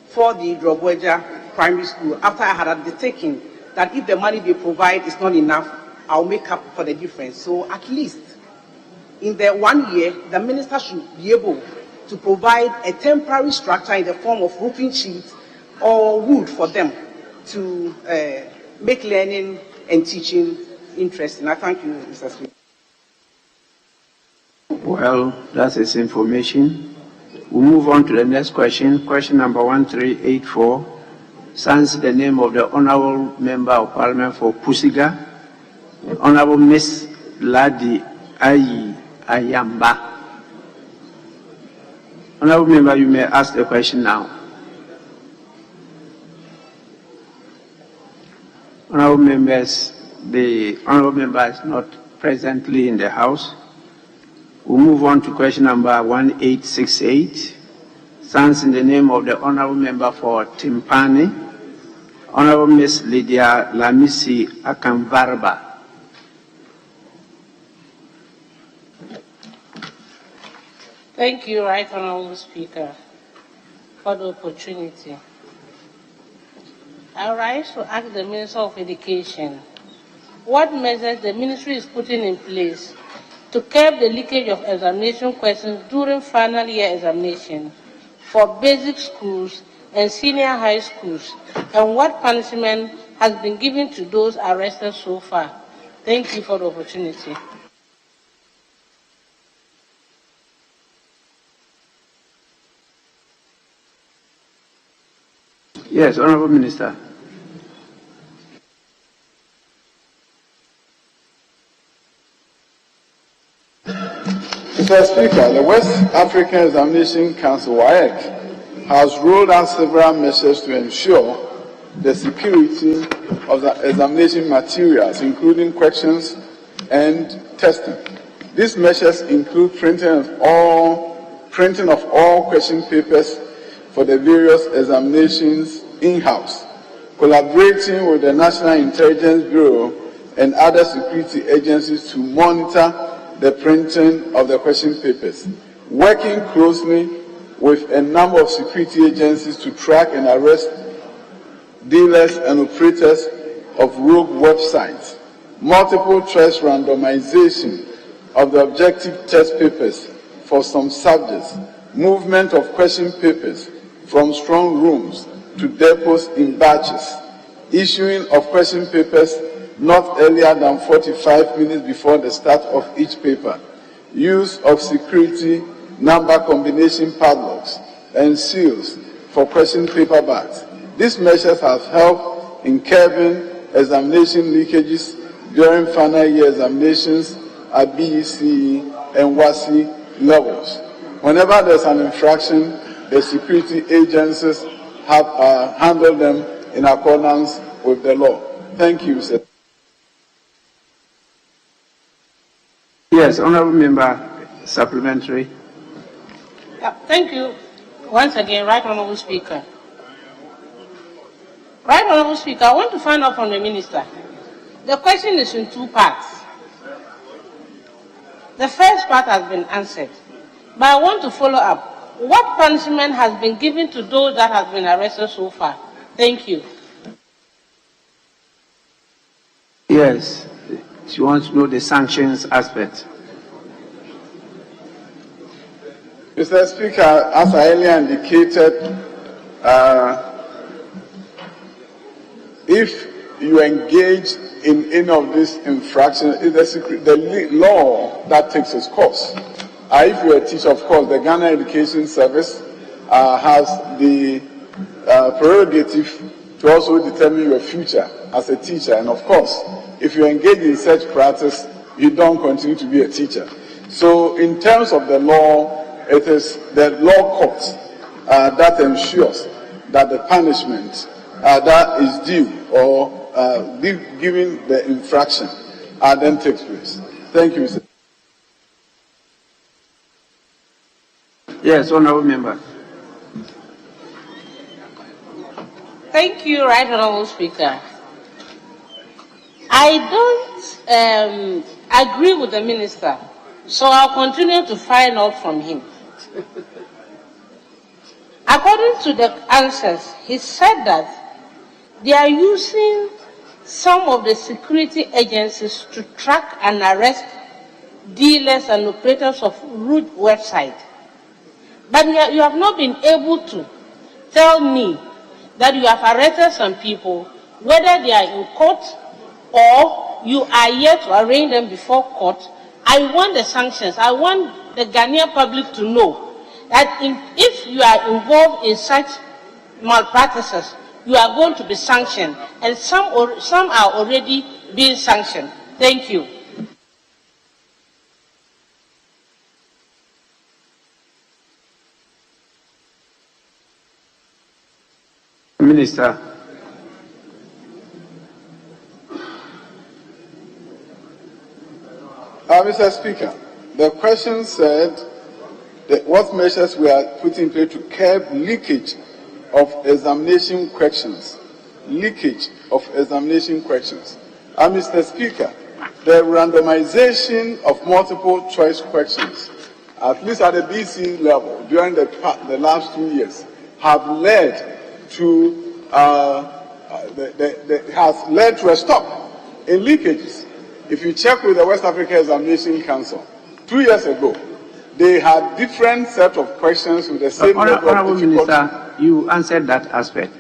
for the Drobweja Primary School after I had undertaken that if the money they provide is not enough, I'll make up for the difference. So at least in the 1 year, the Minister should be able to provide a temporary structure in the form of roofing sheets or wood for them to make learning and teaching interesting. I thank you, Mr. Speaker. Well, that is information. We'll move on to the next question. Question number 1384 stands the name of the Honorable Member of Parliament for Pusiga, Honorable Miss Ladi Ayi Ayamba. Honorable member, you may ask the question now. Honorable members, the honorable member is not presently in the house. We'll move on to question number 1868. Stands in the name of the honorable member for Timpani, Honorable Miss Lydia Lamisi Akamvarba. Thank you, Right Honorable Speaker, for the opportunity. I rise to ask the Minister of Education what measures the Ministry is putting in place to curb the leakage of examination questions during final year examination for basic schools and senior high schools, and what punishment has been given to those arrested so far. Thank you for the opportunity. Yes, Honorable Minister. Mr. Speaker, the West African Examination Council, WAEC, has rolled out several measures to ensure the security of the examination materials, including questions and testing. These measures include printing of all question papers for the various examinations in-house, collaborating with the National Intelligence Bureau and other security agencies to monitor the printing of the question papers, working closely with a number of security agencies to track and arrest dealers and operators of rogue websites, multiple choice randomization of the objective test papers for some subjects, movement of question papers from strong rooms to depots in batches, issuing of question papers not earlier than 45 minutes before the start of each paper, use of security number combination padlocks and seals for question paper bags. These measures have helped in curbing examination leakages during final year examinations at BECE and WASI levels. Whenever there's an infraction, the security agencies have handled them in accordance with the law. Thank you, sir. Yes, Honorable Member, supplementary. Thank you once again, Right Honorable Speaker. Right Honorable Speaker, I want to find out from the Minister. The question is in two parts. The first part has been answered, but I want to follow up. What punishment has been given to those that have been arrested so far? Thank you. Yes, she wants to know the sanctions aspect. Mr. Speaker, as I earlier indicated, if you engage in any of these infractions, it's the law that takes its course. If you're a teacher, of course, the Ghana Education Service has the prerogative to also determine your future as a teacher. And of course, if you engage in such practice, you don't continue to be a teacher. So in terms of the law, it is the law court that ensures that the punishment that is due or given the infraction then takes place. Thank you, Mr. Yes, Honorable Member. Thank you, Right Honorable Speaker. I don't agree with the Minister, so I'll continue to find out from him. According to the answers, he said that they are using some of the security agencies to track and arrest dealers and operators of root websites. But you have not been able to tell me that you have arrested some people, whether they are in court or you are yet to arraign them before court. I want the sanctions. I want the Ghanaian public to know that if you are involved in such malpractices, you are going to be sanctioned, and some are already being sanctioned. Thank you. Minister. Mr. Speaker, the question said that what measures we are putting in place to curb leakage of examination questions. Leakage of examination questions. Mr. Speaker, the randomization of multiple choice questions, at least at the BC level, during the last 2 years, have led to has led to a stop in leakages. If you check with the West Africa Examination Council, 2 years ago, they had different set of questions with the same level of Honourable difficulty. Minister, you answered that aspect.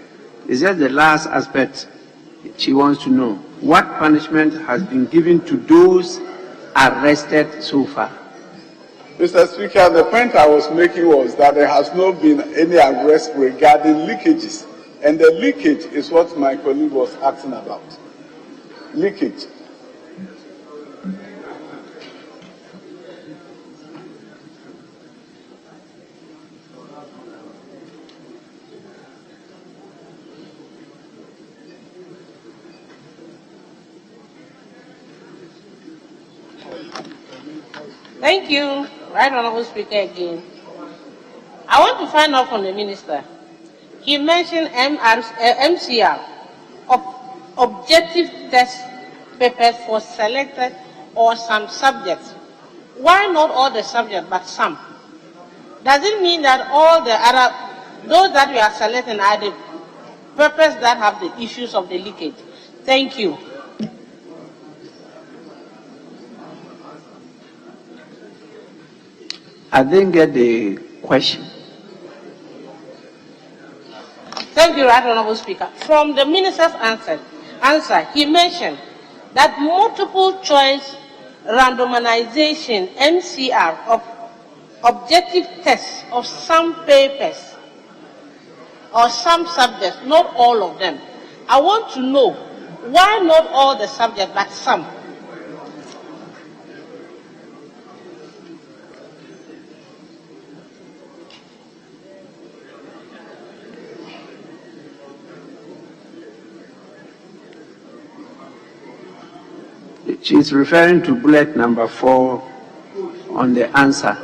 It's just the last aspect she wants to know. What punishment has been given to those arrested so far? Mr. Speaker, the point I was making was that there has not been any arrest regarding leakages. And the leakage is what my colleague was asking about. Leakage. Thank you, Right Honourable Speaker again. I want to find out from the Minister. He mentioned MCR, objective test papers for selected or some subjects. Why not all the subjects but some? Does it mean that all the other, those that we are selecting are the papers that have the issues of the leakage? Thank you. I didn't get the question. Thank you, Right Honourable Speaker. From the Minister's answer, he mentioned that multiple choice randomization, MCR, of objective tests of some papers or some subjects, not all of them. I want to know why not all the subjects but some? She's referring to bullet number 4 on the answer.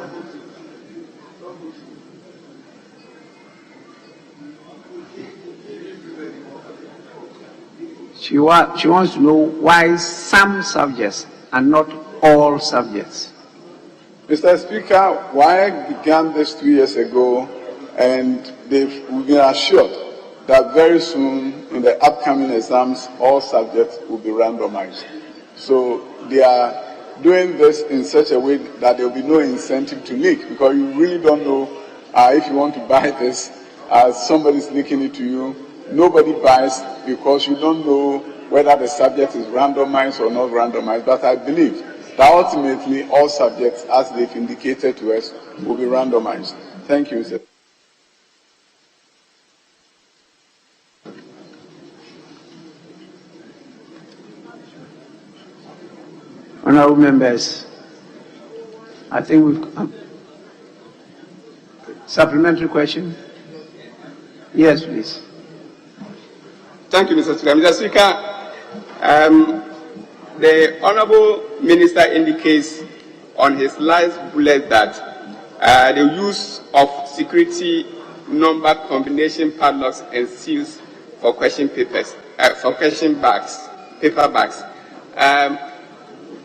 She wants to know why some subjects and not all subjects. Mr. Speaker, why began this 2 years ago, and we've been assured that very soon in the upcoming exams, all subjects will be randomized. So they are doing this in such a way that there will be no incentive to leak, because you really don't know if you want to buy this, somebody's leaking it to you. Nobody buys because you don't know whether the subject is randomized or not randomized. But I believe that ultimately all subjects, as they've indicated to us, will be randomized. Thank you, sir. Honourable members, I think we've supplementary question. Yes, please. Thank you, Mr. Speaker. Mr. Speaker, the Honourable Minister indicates on his last bullet that the use of security number combination padlocks and seals for question papers, for question bags, paper bags.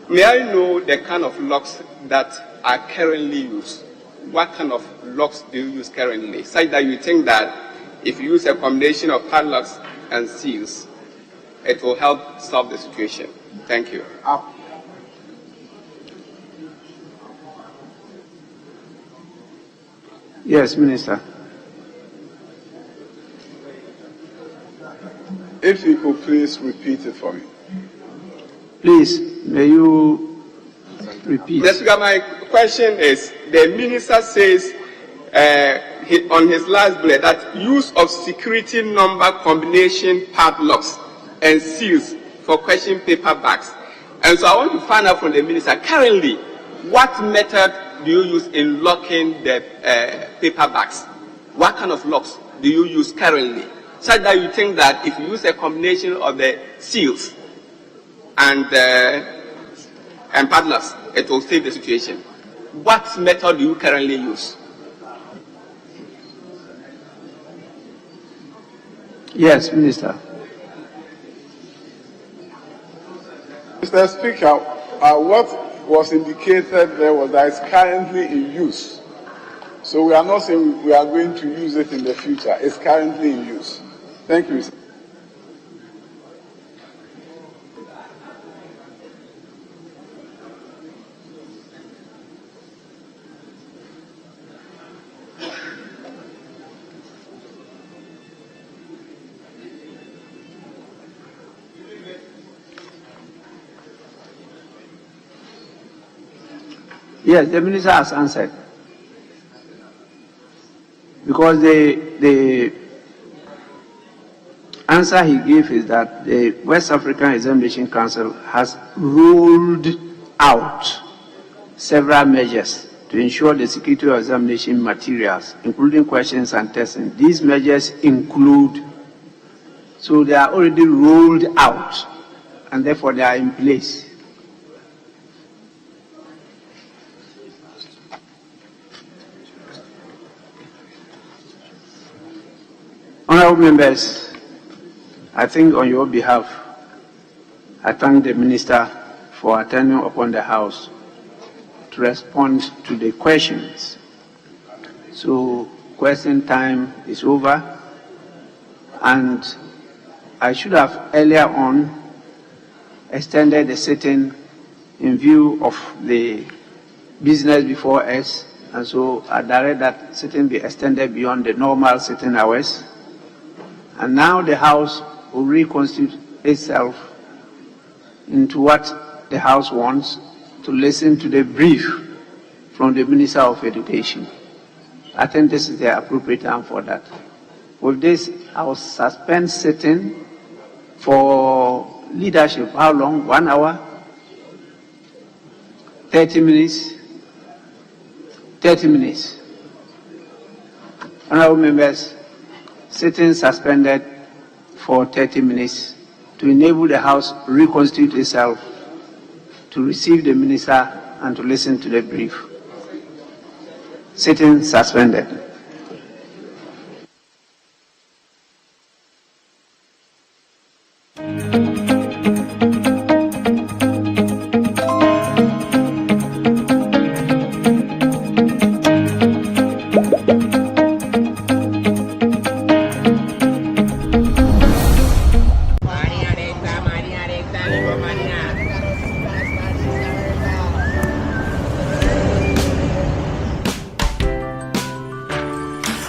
May I know the kind of locks that are currently used? What kind of locks do you use currently? Such that you think that if you use a combination of padlocks and seals, it will help solve the situation. Thank you. Yes, Minister. If you could please repeat it for me. Please, may you repeat? Mr. Speaker, my question is, the Minister says on his last bullet that use of security number combination padlocks and seals for question paper bags. And so I want to find out from the Minister, currently, what method do you use in locking the paper bags? What kind of locks do you use currently? such that you think that if you use a combination of the seals and partners, it will save the situation. What method do you currently use? Yes, Minister. Mr. Speaker, what was indicated there was that it's currently in use. So we are not saying we are going to use it in the future. It's currently in use. Thank you, Mr. Yes, the minister has answered. Because the answer he gave is that the West African Examination Council has ruled out several measures to ensure the security of examination materials, including questions and testing. These measures include, so they are already ruled out, and therefore they are in place. Honorable members, I think on your behalf, I thank the Minister for attending upon the House to respond to the questions. So, question time is over, and I should have earlier on extended the sitting in view of the business before us, and so I direct that sitting be extended beyond the normal sitting hours. And now the House will reconstitute itself into what the House wants, to listen to the brief from the Minister of Education. I think this is the appropriate time for that. With this, I will suspend sitting for leadership. How long? 1 hour? 30 minutes? 30 minutes. Honorable members, sitting suspended for 30 minutes to enable the House reconstitute itself to receive the Minister and to listen to the brief. Sitting suspended.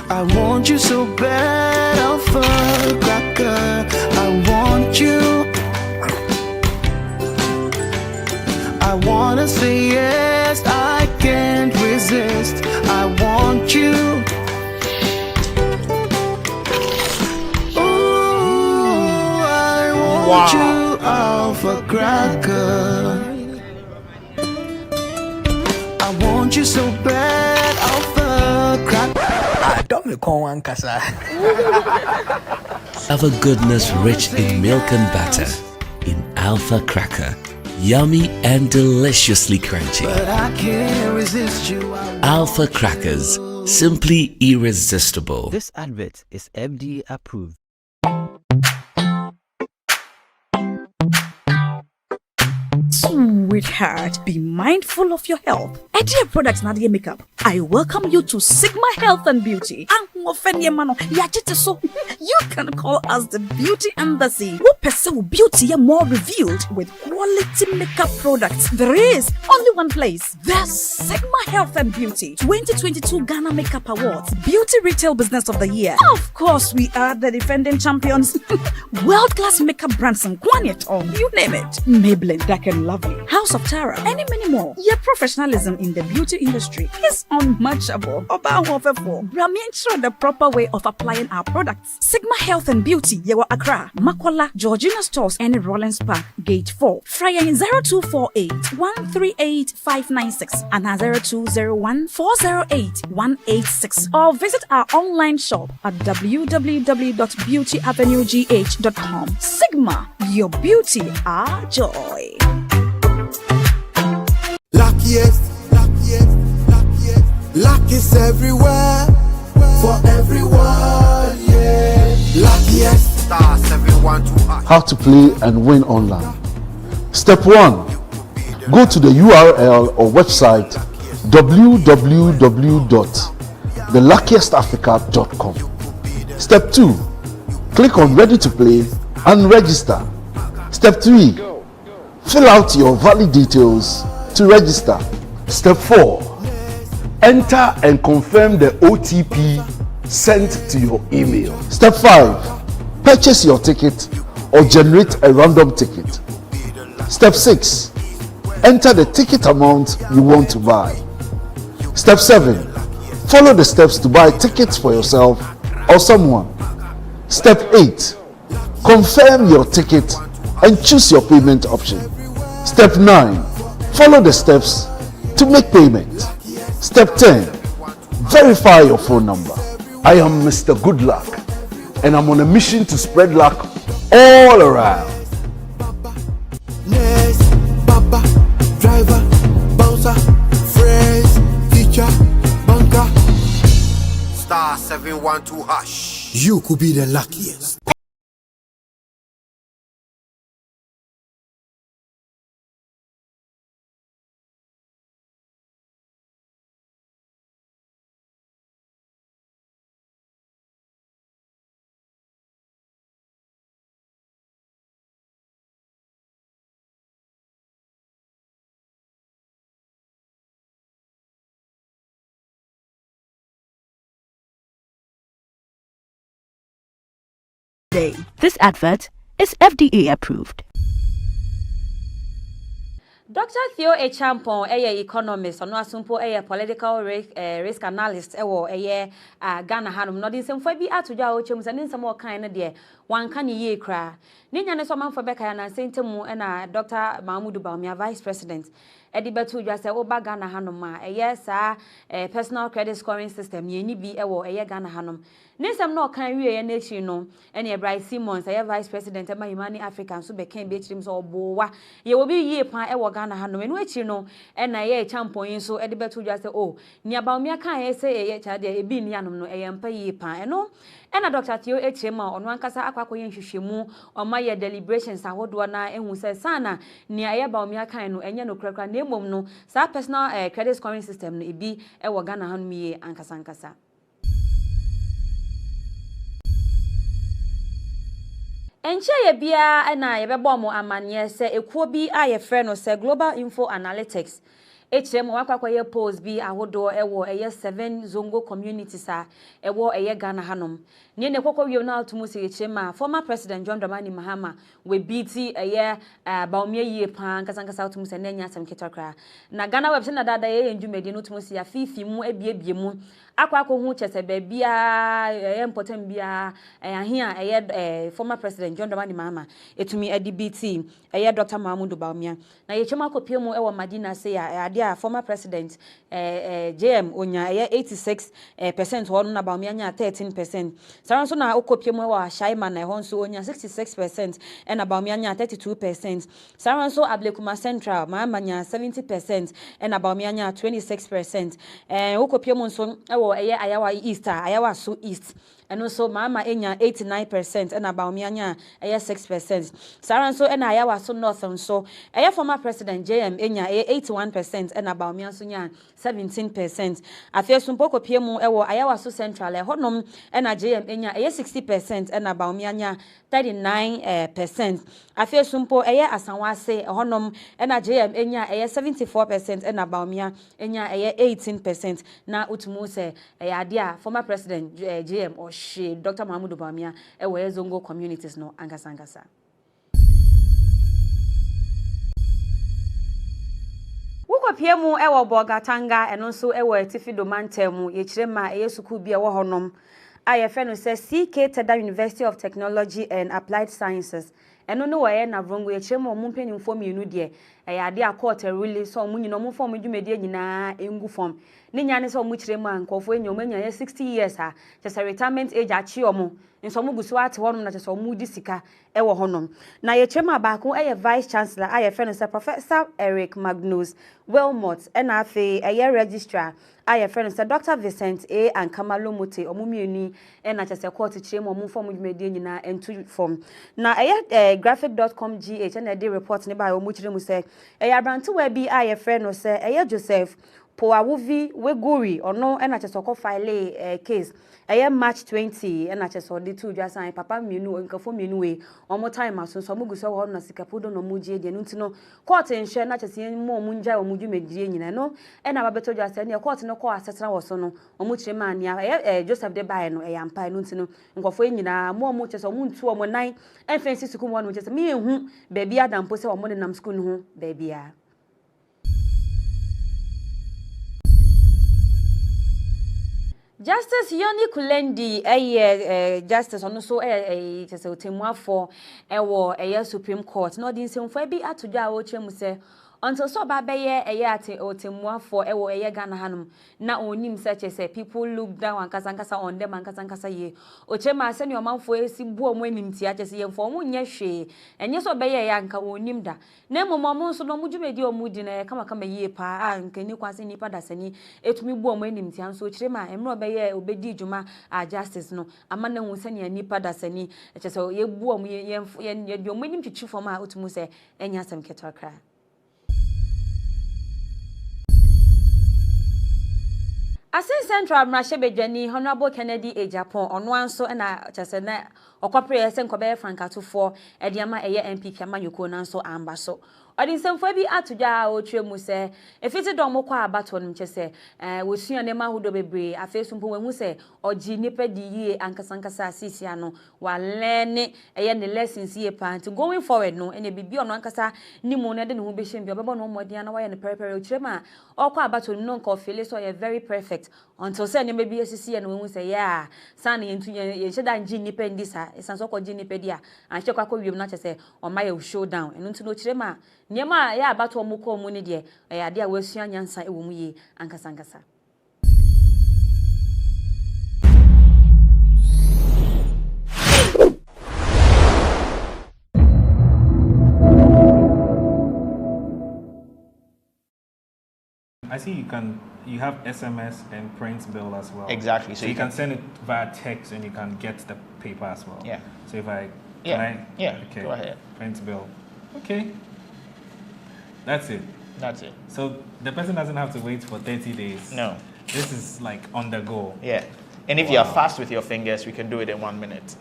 I want you so bad, Alpha Cracker. I want you. I wanna say yes, I can't resist. I want you. Ooh, I want you, Alpha Cracker. I want you so bad, Alpha Cracker. Alpha goodness rich in milk and butter. In Alpha Cracker. Yummy and deliciously crunchy. But I can't resist you. Alpha Crackers. Simply irresistible. This advert is FDA approved. Sweetheart, be mindful of your health. Idea products na the makeup. I welcome you to Sigma Health and Beauty. You can call us the Beauty Embassy. Who pursue beauty more revealed with quality makeup products. There is only one place. The Sigma Health and Beauty 2022 Ghana Makeup Awards Beauty Retail Business of the Year. Of course, we are the defending champions. World-class makeup brands and Quaniet on. You name it. Maybelline, Dark and Love Lovely, House of Tara, and many more. Your professionalism in the beauty industry is unmatchable. Bramiencho the proper way of applying our products. Sigma Health and Beauty, Yewa Accra, Makola, Georgina Stores, and Rollins Park, Gate 4. Fryer 0248 138 596 and 0201 408 186. Or visit our online shop at www.beautyavenuegh.com. Sigma, your beauty, our joy. Luckiest, luck is everywhere, for everyone, yeah. Luckiest, star 712. How to play and win online. Step 1. Go to the URL or website www.theluckiestafrica.com. Step 2. Click on Ready to Play and register. Step 3. Fill out your valid details to register. Step 4. Enter and confirm the OTP sent to your email. Step 5. Purchase your ticket or generate a random ticket. Step 6. Enter the ticket amount you want to buy. Step 7. Follow the steps to buy tickets for yourself or someone. Step 8. Confirm your ticket and choose your payment option. Step 9. Follow the steps to make payment. Step 10. Verify your phone number. I am Mr. Good Luck and I'm on a mission to spread luck all around. Baba, driver, bouncer, friends, teacher, banker. Star 712 hash. You could be the luckiest. This advert is FDA approved. Dr. Theo Echampon, economist, ono asumpo political risk analyst, Ghana Hanum. No din semfo bi atoja o chem sanin samo kan ne de wan kan ye kra. Ni nya ne so manfo beka ya na sentemu na Dr. Mahmoud Bawumia vice president. Edi betu dwa se oba Ghana Hanum sa personal credit scoring system ye ni bi Ghana Hanum. Nisam no kan wiye na echi no ene Bright Simmons vice president ema Humani African so be kan be chirim so obowa ye wo bi yie pan Ghana Hanum enu echi no ena ye champon so edi betu dwa se ni Bawumia kan se chade ebi ni anom no mpa yie pan eno ena Dr. Theo Echema ono ankasa akwakoye nhwehwemu oma ye deliberations ahodo na ehu se sana ni Bawumia kan no enye no krakra na emom no sa personal credit scoring system no ebi Ghana Hanum yie ankasa Enche ye bia na ye bebo mo amanye se ekuo bi aye frɛ no se Global Info Analytics HM wakwakoye polls bi ahodo eye 7 zongo communities Ghana Hanum ne kokko wi na atumu se HM former president John Dramani Mahama we BT Bawumia yie pan kasankasa atumu se nenya asem ketokra na GhanaWeb se na dada ye ndwumedi no atumu se afifi mu ebiebie mu akwako hu chese bia important bia ahia former president John Dramani Mahama etumi ADBT Dr. Mahmoud Bawumia na ye chema kopie mu Madina se ya former president JM onya 86% ho na Bawumia nya 13% saranso na okopie mu Shaima na ho nso onya 66% na Bawumia nya 32% saranso Ablekuma Central Mahama nya 70% na Bawumia nya 26% okopie mu nso Ayawa East Ayawa so East and also Mama enya 89% and Bawumia nya 6%. Saranso and Ayawa so North and so former president JM enya 81% and Bawumia so nya 17%. Afia sumpoko piemu Ayawa so Central honom and JM enya 60% and Bawumia nya 39%. Afia sumpo Asanwase honom and JM enya 74% and Bawumia enya 18%. Na utumuse adia former president JM or she Dr. Mahmoud Bawumia zongo communities no angasa apia mu ewo Bogatanga eno nso ewo Etifi Domantemu ye kirema eyesuku bi ewo honom aye fe no se CK Teda University of Technology and Applied Sciences eno no waye na vrongo ye kirema omu mpanimfo mienu de ade akọt release so omu nyina omu form dwumedie nyina engu form ne nyane so omu kirema ankofo enyo manya 60 years ha chese retirement age achi omu nso omu gusu ate honum na chese omu di sika ewo honum na ye kirema baako eye vice chancellor aye fe no se Professor Eric Magnus Wilmot ena afi eye registrar aye fe no se Dr. Vincent A. Ankamalo Mote omu mienu ena chese court kirema omu form dwumedie nyina entu form na eye graphic.com gh ena dey report ne ba omu kiremu se eya brantu we bi aye friend no say eye Joseph Powawuvi Weguri ono ena chesoko file case eye March 20 ena cheso de tu dwasan papa mienu nkafo mienu we omo time aso muguso ho na sikapodo no mujie de ntino court nhwe na chese mo munja o mudwumedie nyina no ena babeto dwasan ne court no ko asetena wo so no omo chirema nia eye Joseph de bae no eye ampa no ntino nkafo nyina mo cheso mo ntu omo nan enfensi suku mo no chese me ehu baby adampo se omo de nam school no ho baby a Justice Yoni Kulendi Justice ono so chese otemuafo ewo Supreme Court no din semfo bi atodwa a wo kyeremu se until so ba beye ate otemuafo ewo Ghana hanum na onim se chese people look down ankasa on them ankasa ye ochema ase ne omanfo esi bu omo animtia chese yemfo omo nye hwe enye so beye anka onim da na momo so no mudwumedi omudi na kama ye pa ankani kwase nipa dasani etumi bu omo animtia nso chirema emro beye obedi djuma justice no amana hu se ne nipa dasani chese ye bu omo ye di omo anim twitwi fom a otumu se enya asem ketokra Asin Central Mrashebedwani Honorable Kennedy A. Japan ono anso na chese na okopre se nkobe frankatofo ediama eye MPP amanyoko nanso amba so odin semfo bi atodwa otwemu se efiti dom kwa abato nim chese wosua ne mahudo bebre afesumpo wenhu se oji nipa di yie ankasa asisi ano walene eye ne lessons ye pant going forward no ene bibi ono ankasa nimu na de ne ho behye bi obebo no modin na waye ne perpetrators ochirema okwa abato no nko feel so ye very perfect until say ne maybe asisi no wenhu se yeah sana yentu ye sheda nji nipa ndisa esanso ko ji nipa dia anche kwa wiem na chese o maye showdown enu ntu no chirema Nyema ya abato omuko omu ne de ade a wasua nyansa ewo mu ye ankasa I see you have SMS and print bill as well. Exactly. So you can send it via text and you can get the paper as well. Yeah. So if I okay. Go ahead. Print bill. Okay. That's it. So the person doesn't have to wait for 30 days. No. This is like on the go. Yeah. And if you are fast with your fingers, we can do it in 1 minute.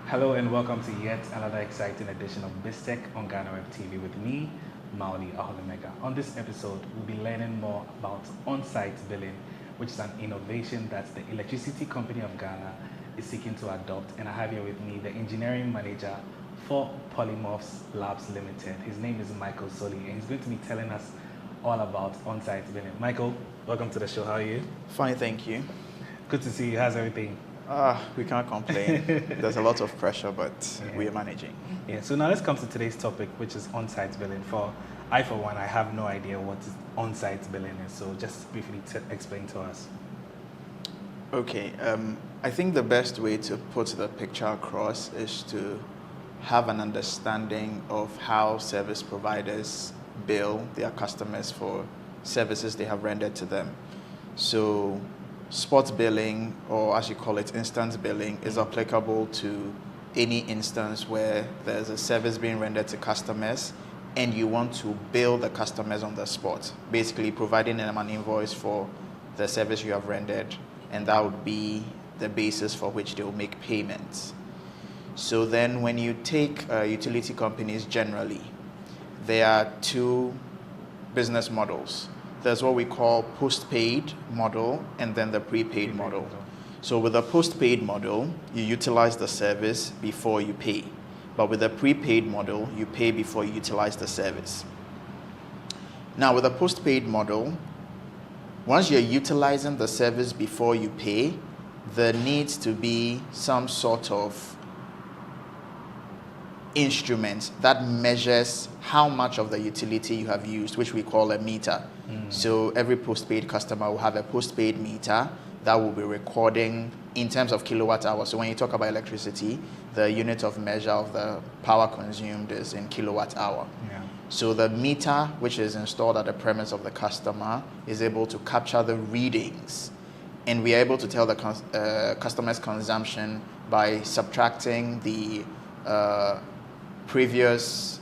Hello and welcome to yet another exciting edition of BizTech on GhanaWeb TV with me, Mauli Aholemega. On this episode, we'll be learning more about on-site billing, which is an innovation that the Electricity Company of Ghana is seeking to adopt. And I have here with me the engineering manager for Polymorphs Labs Limited. His name is Michael Soli, and he's going to be telling us all about on-site billing. Michael, welcome to the show. How are you? Fine, thank you. Good to see you. How's everything? We can't complain. There's a lot of pressure, but we are managing. Yeah, so now let's come to today's topic, which is on-site billing. I, for one, I have no idea what on-site billing is, so just briefly explain to us. Okay, I think the best way to put the picture across is to have an understanding of how service providers bill their customers for services they have rendered to them. So spot billing, or as you call it, instant billing, is applicable to any instance where there's a service being rendered to customers and you want to bill the customers on the spot, basically providing them an invoice for the service you have rendered, and that would be the basis for which they will make payments. So then when you take utility companies generally, there are two business models. There's what we call post-paid model and then the prepaid model. So with a postpaid model, you utilize the service before you pay. But with a prepaid model, you pay before you utilize the service. Now with a postpaid model, once you're utilizing the service before you pay, there needs to be some sort of instrument that measures how much of the utility you have used, which we call a meter. So every postpaid customer will have a postpaid meter that will be recording in terms of kilowatt hours. So when you talk about electricity, the unit of measure of the power consumed is in kilowatt hour. Yeah. So the meter, which is installed at the premise of the customer, is able to capture the readings, and we are able to tell the customer's consumption by subtracting the previous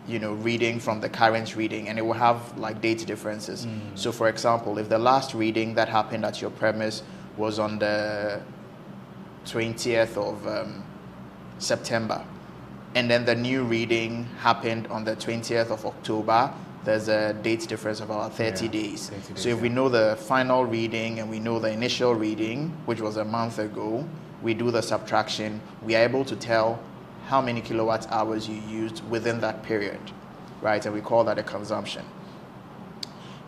reading from the current reading, and it will have like date differences. So for example, if the last reading that happened at your premise was on the 20th of September, and then the new reading happened on the 20th of October, there's a date difference of about 30 days. 30 days. So if we know the final reading and we know the initial reading, which was a month ago, we do the subtraction, we are able to tell how many kilowatt hours you used within that period, right? And we call that a consumption.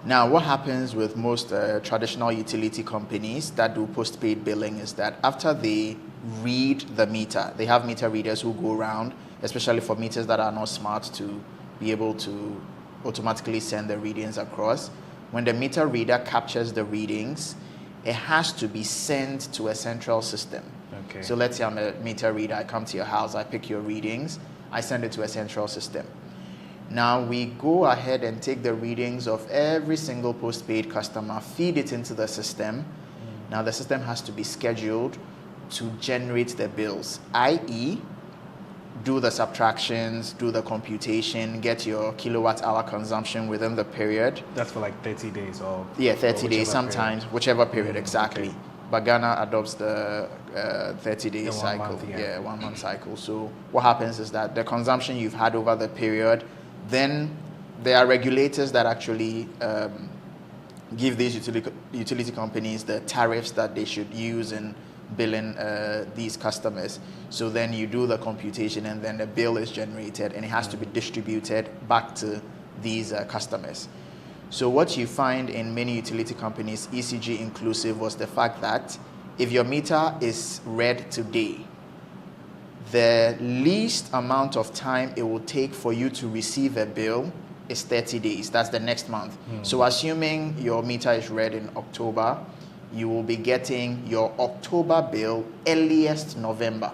Now, what happens with most traditional utility companies that do postpaid billing is that after they read the meter, they have meter readers who go around, especially for meters that are not smart, to be able to automatically send the readings across. When the meter reader captures the readings, it has to be sent to a central system. Okay. So let's say I'm a meter reader, I come to your house, I pick your readings, I send it to a central system. Now we go ahead and take the readings of every single postpaid customer, feed it into the system. Now the system has to be scheduled to generate the bills, i.e. do the subtractions, do the computation, get your kilowatt hour consumption within the period. That's for like 30 days or... Yeah, 30 or days sometimes, whichever period exactly. Okay. But Ghana adopts the 30-day cycle. Yeah, 1 month cycle. So what happens is that the consumption you've had over the period, then there are regulators that actually give these utility companies the tariffs that they should use in billing these customers. So then you do the computation and then the bill is generated and it has to be distributed back to these customers. So what you find in many utility companies, ECG inclusive, was the fact that if your meter is read today, the least amount of time it will take for you to receive a bill is 30 days. That's the next month. So assuming your meter is read in October, you will be getting your October bill earliest November.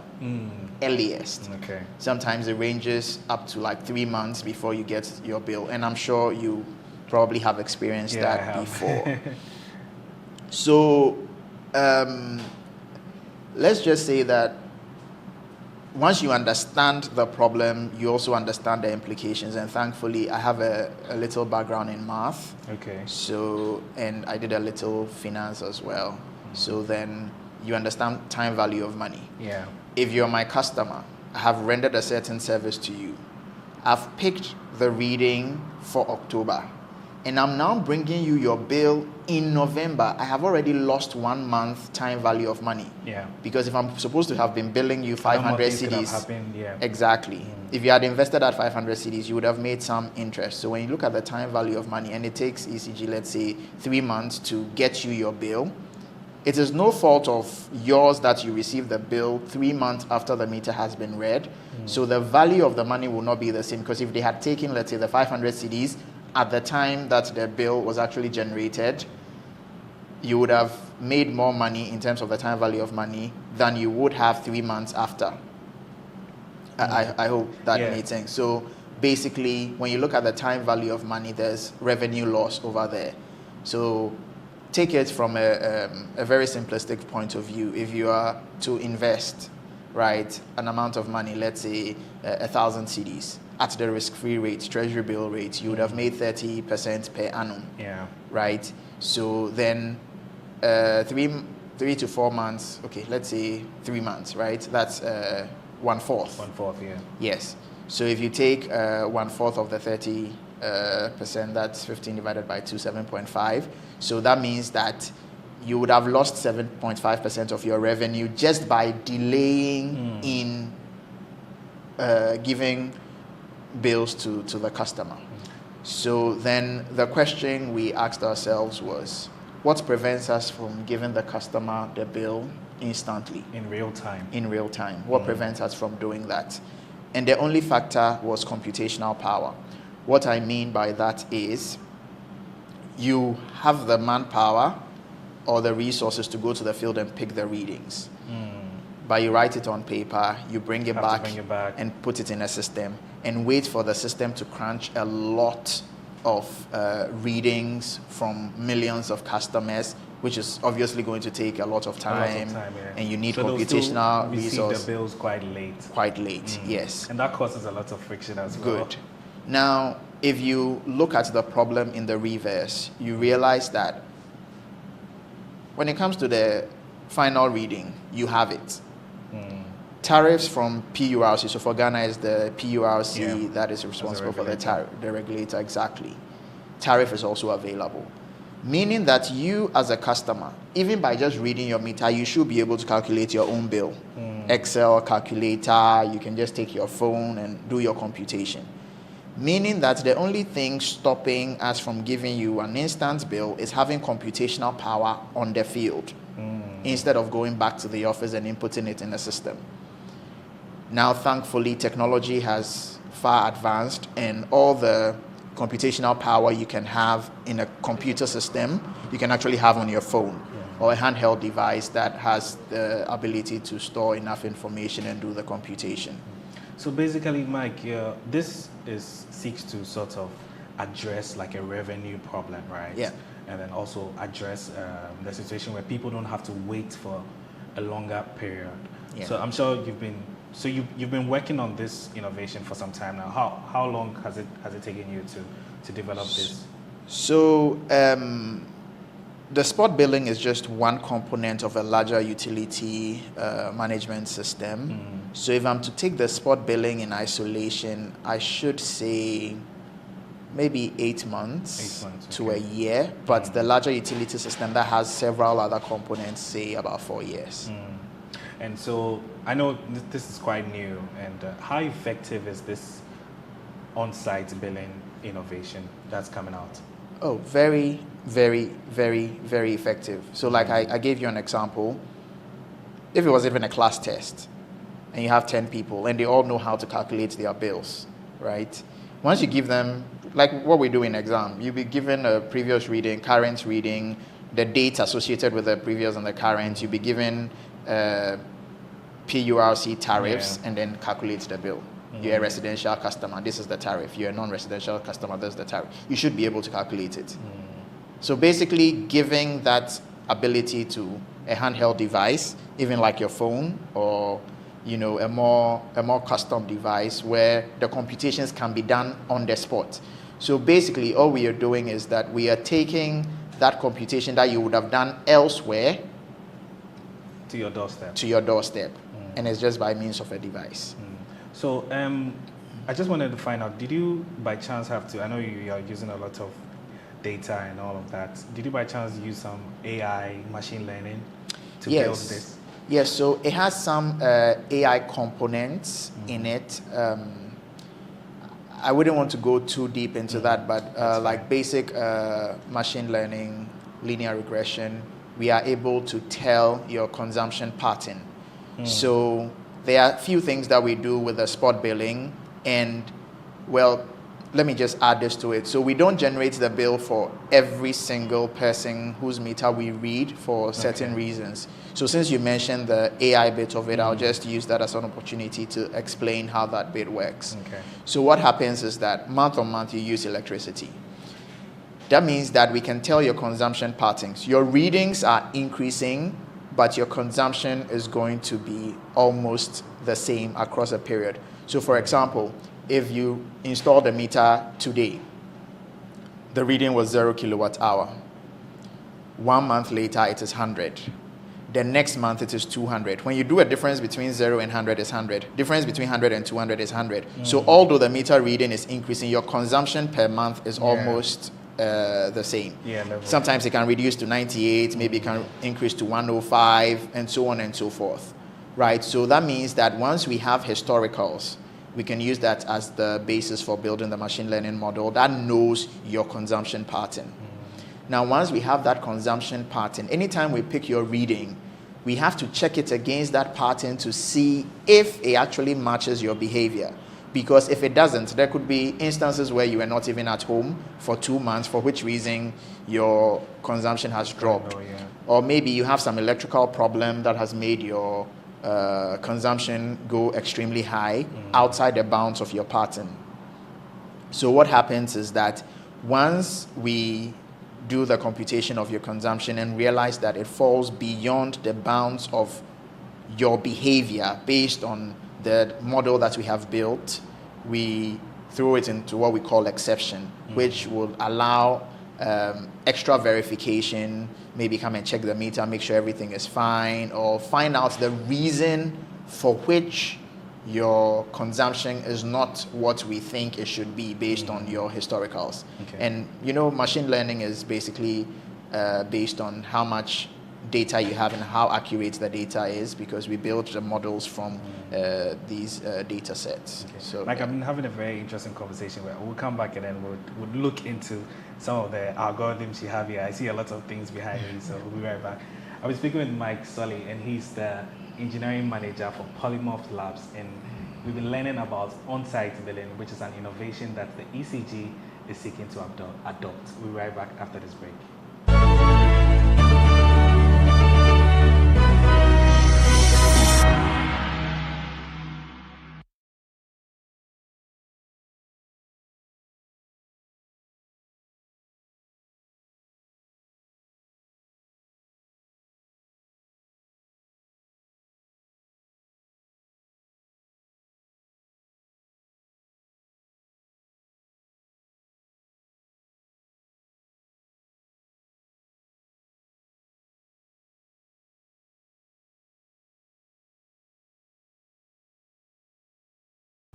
Earliest. Okay. Sometimes it ranges up to like 3 months before you get your bill. And I'm sure you probably have experienced that before. So let's just say that once you understand the problem, you also understand the implications. And thankfully, I have a little background in math. Okay. So, and I did a little finance as well. So then you understand time value of money. Yeah. If you're my customer, I have rendered a certain service to you. I've picked the reading for October, and I'm now bringing you your bill in November. I have already lost 1 month time value of money. Yeah. Because if I'm supposed to have been billing you 500 cedis, yeah. exactly. If you had invested that 500 cedis, you would have made some interest. So when you look at the time value of money, and it takes ECG, let's say 3 months to get you your bill, it is no fault of yours that you receive the bill 3 months after the meter has been read. So the value of the money will not be the same, because if they had taken, let's say, the 500 cedis at the time that the bill was actually generated, you would have made more money in terms of the time value of money than you would have 3 months after. I hope that made sense. So basically, when you look at the time value of money, there's revenue loss over there. So take it from a very simplistic point of view. If you are to invest, right, an amount of money, let's say 1,000 cedis, at the risk-free rate, treasury bill rate, you would have made 30% per annum. Yeah. Right? So then 3 to 4 months, okay, let's say 3 months, right? That's 1/4. 1/4, yeah. Yes. So if you take 1/4 of the 30%, that's 15 divided by 2, 7.5. So that means that you would have lost 7.5% of your revenue just by delaying in giving bills to the customer. So then the question we asked ourselves was, what prevents us from giving the customer the bill instantly? In real time. In real time. What prevents us from doing that? And the only factor was computational power. What I mean by that is you have the manpower or the resources to go to the field and pick the readings. But you write it on paper, you bring it back and put it in a system and wait for the system to crunch a lot of readings from millions of customers, which is obviously going to take a lot of time, and you need computational resources. The bills quite late. Quite late, yes. And that causes a lot of friction as well. Good. Now, if you look at the problem in the reverse, you realize that when it comes to the final reading, you have it. Tariffs from PURC, so for Ghana is the PURC that is responsible for the regulator, exactly. Tariff is also available. Meaning that you as a customer, even by just reading your meter, you should be able to calculate your own bill. Excel, calculator, you can just take your phone and do your computation. Meaning that the only thing stopping us from giving you an instant bill is having computational power on the field, instead of going back to the office and inputting it in the system. Now, thankfully, technology has far advanced, and all the computational power you can have in a computer system, you can actually have on your phone or a handheld device that has the ability to store enough information and do the computation. So basically, Mike, this seeks to sort of address like a revenue problem, right? Yeah. And then also address the situation where people don't have to wait for a longer period. Yeah. So I'm sure you've been working on this innovation for some time now. How long has it taken you to develop this? So the spot billing is just one component of a larger utility management system. So if I'm to take the spot billing in isolation, I should say maybe 8 months, to a year. But the larger utility system that has several other components, say about 4 years. And so I know this is quite new. And how effective is this on-site billing innovation that's coming out? Oh, very, very, very, very effective. So like I gave you an example. If it was even a class test and you have 10 people and they all know how to calculate their bills, right? Once you give them, like what we do in exam, you'll be given a previous reading, current reading, the dates associated with the previous and the current. You'll be given PURC tariffs and then calculate the bill. You're a residential customer, this is the tariff. You're a non-residential customer, this is the tariff. You should be able to calculate it. So basically giving that ability to a handheld device, even like your phone or a more custom device where the computations can be done on the spot. So basically all we are doing is that we are taking that computation that you would have done elsewhere to your doorstep. And it's just by means of a device. So I just wanted to find out, did you by chance have to, I know you are using a lot of data and all of that, did you by chance use some AI, machine learning to build this? Yes, so it has some AI components in it. I wouldn't want to go too deep into that, but like basic machine learning, linear regression, we are able to tell your consumption pattern. So there are a few things that we do with the spot billing, and well, let me just add this to it. So we don't generate the bill for every single person whose meter we read for certain reasons. So since you mentioned the AI bit of it, I'll just use that as an opportunity to explain how that bit works. So what happens is that month on month you use electricity. That means that we can tell your consumption patterns. Your readings are increasing, but your consumption is going to be almost the same across a period. So for example, if you install the meter today, the reading was 0 kilowatt hour. 1 month later, it is 100. The next month, it is 200. When you do a difference between 0 and 100 is 100. Difference between 100 and 200 is 100. So although the meter reading is increasing, your consumption per month is almost the same. Yeah, level. Sometimes it can reduce to 98, maybe it can increase to 105, and so on and so forth, right? So that means that once we have historicals, we can use that as the basis for building the machine learning model that knows your consumption pattern. Now, once we have that consumption pattern, anytime we pick your reading, we have to check it against that pattern to see if it actually matches your behavior. Because if it doesn't, there could be instances where you are not even at home for 2 months, for which reason your consumption has dropped. Or maybe you have some electrical problem that has made your consumption go extremely high outside the bounds of your pattern. So what happens is that once we do the computation of your consumption and realize that it falls beyond the bounds of your behavior based on the model that we have built, we throw it into what we call exception, which will allow extra verification, maybe come and check the meter, make sure everything is fine, or find out the reason for which your consumption is not what we think it should be based on your historicals. And you know, machine learning is basically based on how much data you have and how accurate the data is, because we build the models from these data sets. So, I've been having a very interesting conversation where we'll come back and then we'll look into some of the algorithms you have here. I see a lot of things behind me, so we'll be right back. I was speaking with Mike Sully, and he's the engineering manager for Polymorph Labs, and we've been learning about on-site billing, which is an innovation that the ECG is seeking to adopt. We'll be right back after this break.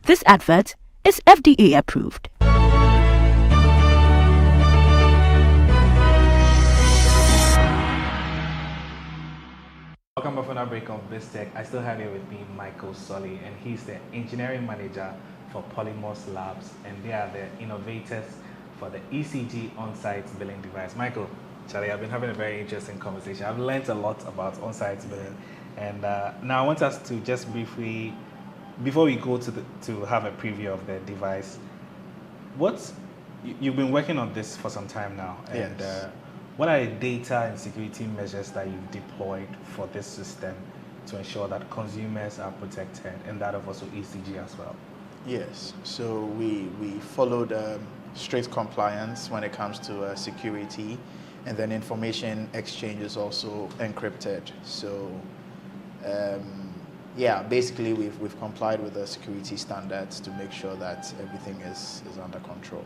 This advert is FDA approved. Welcome back from our break on BizTech. I still have here with me Michael Sully, and he's the engineering manager for Polymorph Labs, and they are the innovators for the ECG on-site billing device. Michael, Charlie, I've been having a very interesting conversation. I've learned a lot about on-site billing, and now I want us to just briefly, before we go to have a preview of the device, you've been working on this for some time now, and Yes. What are the data and security measures that you've deployed for this system to ensure that consumers are protected, and that of also ECG as well? Yes, so we followed strict compliance when it comes to security, and then information exchange is also encrypted. So yeah, basically we've complied with the security standards to make sure that everything is under control.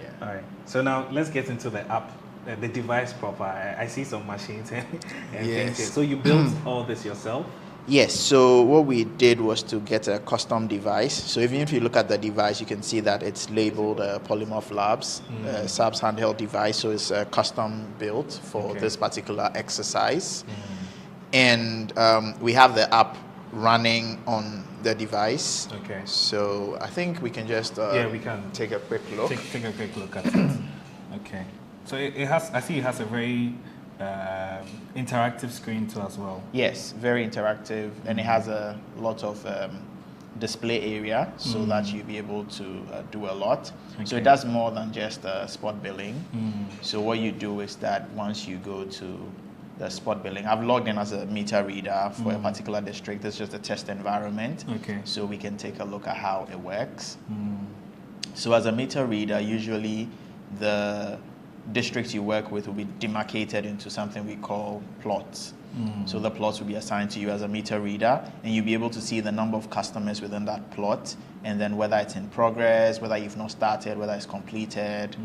Yeah. All right, so now let's get into the app, the device proper. I see some machines and things here. So you built all this yourself? Yes, so what we did was to get a custom device. So even if you look at the device, you can see that it's labeled Polymorph Labs, SABS handheld device, so it's custom built for this particular exercise. And we have the app running on the device. Okay. So I think we can just we can take a quick look. Take a quick look at it. Okay. So it has, I see it has a very interactive screen too as well. Yes, very interactive, and it has a lot of display area so that you'll be able to do a lot. So it does more than just spot billing. So what you do is that once you go to the spot billing, I've logged in as a meter reader for a particular district. It's just a test environment. Okay. So we can take a look at how it works. So as a meter reader, usually the districts you work with will be demarcated into something we call plots. So the plots will be assigned to you as a meter reader, and you'll be able to see the number of customers within that plot, and then whether it's in progress, whether you've not started, whether it's completed,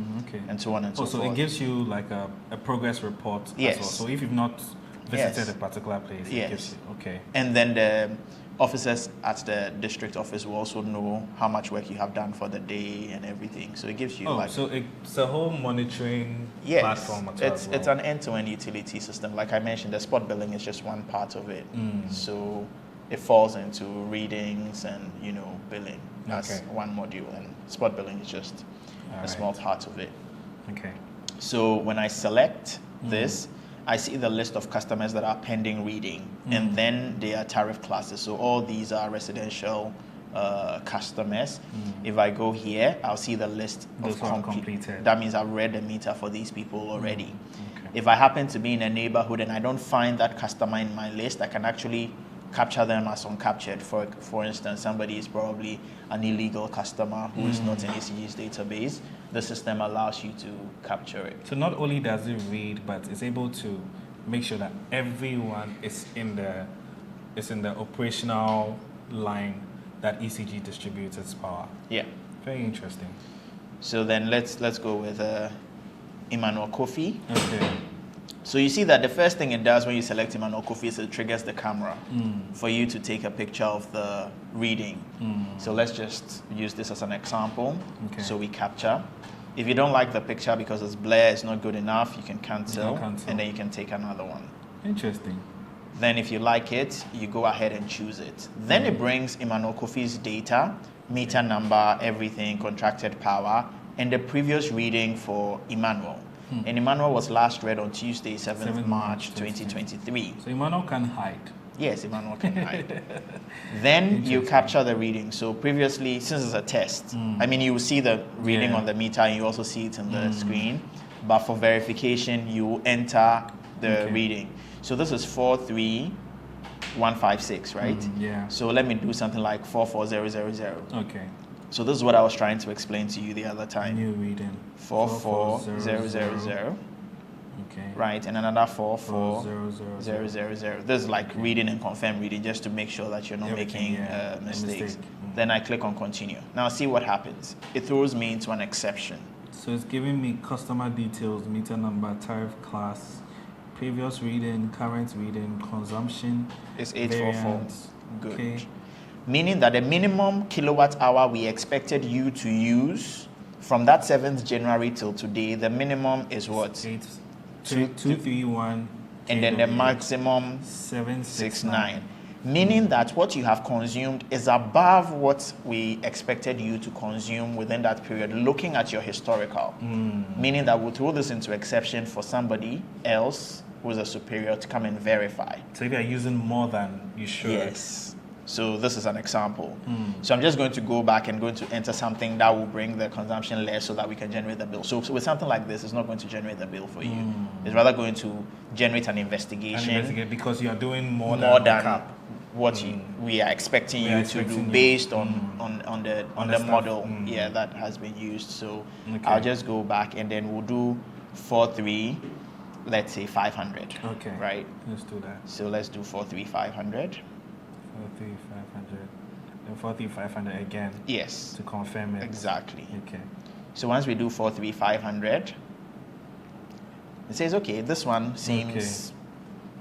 and so on and so forth. So it gives you like a progress report as well. Yes. So if you've not visited a particular place. Yes. Okay. And then the officers at the district office will also know how much work you have done for the day and everything. So it gives you so it's a whole monitoring platform as well. It's an end-to-end utility system. Like I mentioned, the spot billing is just one part of it. So it falls into readings and billing as one module, and spot billing is just a small part of it. Okay. So when I select this, I see the list of customers that are pending reading, and then their tariff classes. So all these are residential customers. If I go here, I'll see the list of completed. That means I've read the meter for these people already. If I happen to be in a neighborhood and I don't find that customer in my list, I can actually capture them as uncaptured. For instance, somebody is probably an illegal customer who is not in ECG's database. The system allows you to capture it. So not only does it read, but it's able to make sure that everyone is in the operational line that ECG distributes its power. Yeah. Very interesting. So then let's go with Emmanuel Kofi. Okay. So you see that the first thing it does when you select Emmanuel Kofi is it triggers the camera for you to take a picture of the reading. So let's just use this as an example. Okay. So we capture. If you don't like the picture because it's blur, it's not good enough, you can cancel, and then you can take another one. Interesting. Then if you like it, you go ahead and choose it. Then it brings Emmanuel Kofi's data, meter number, everything, contracted power, and the previous reading for Emmanuel. And Emmanuel was last read on Tuesday, 7th March 2023. So Emmanuel can hide. Yes, Emmanuel can hide. Then you capture the reading. So previously, since it's a test, I mean, you will see the reading on the meter and you also see it on the screen. But for verification, you enter the reading. So this is 43156, right? Yeah. So let me do something like 44000. Okay. So this is what I was trying to explain to you the other time. New reading. 44000. Okay. Right, and another 44000. This is like reading and confirm reading just to make sure that you're not making mistakes. Then I click on continue. Now see what happens. It throws me into an exception. So it's giving me customer details, meter number, tariff class, previous reading, current reading, consumption. It's 844. Good. Okay. Meaning that the minimum kilowatt hour we expected you to use from that 7th January till today, the minimum is what? 231. And then the maximum 769. Meaning that what you have consumed is above what we expected you to consume within that period, looking at your historical. Meaning that we'll throw this into exception for somebody else who is a superior to come and verify. So if you're using more than you should. Yes. So this is an example. So I'm just going to go back and going to enter something that will bring the consumption less so that we can generate the bill. So with something like this, it's not going to generate the bill for you. It's rather going to generate an investigation. Because you are doing more than what we are expecting you to do based on the model that has been used. So I'll just go back and then we'll do 43, let's say 500. Okay. Right? Let's do that. So let's do 43500. 43500 and 43500 again. Yes. To confirm it. Exactly. Okay. So once we do 43500, it says, okay, this one seems...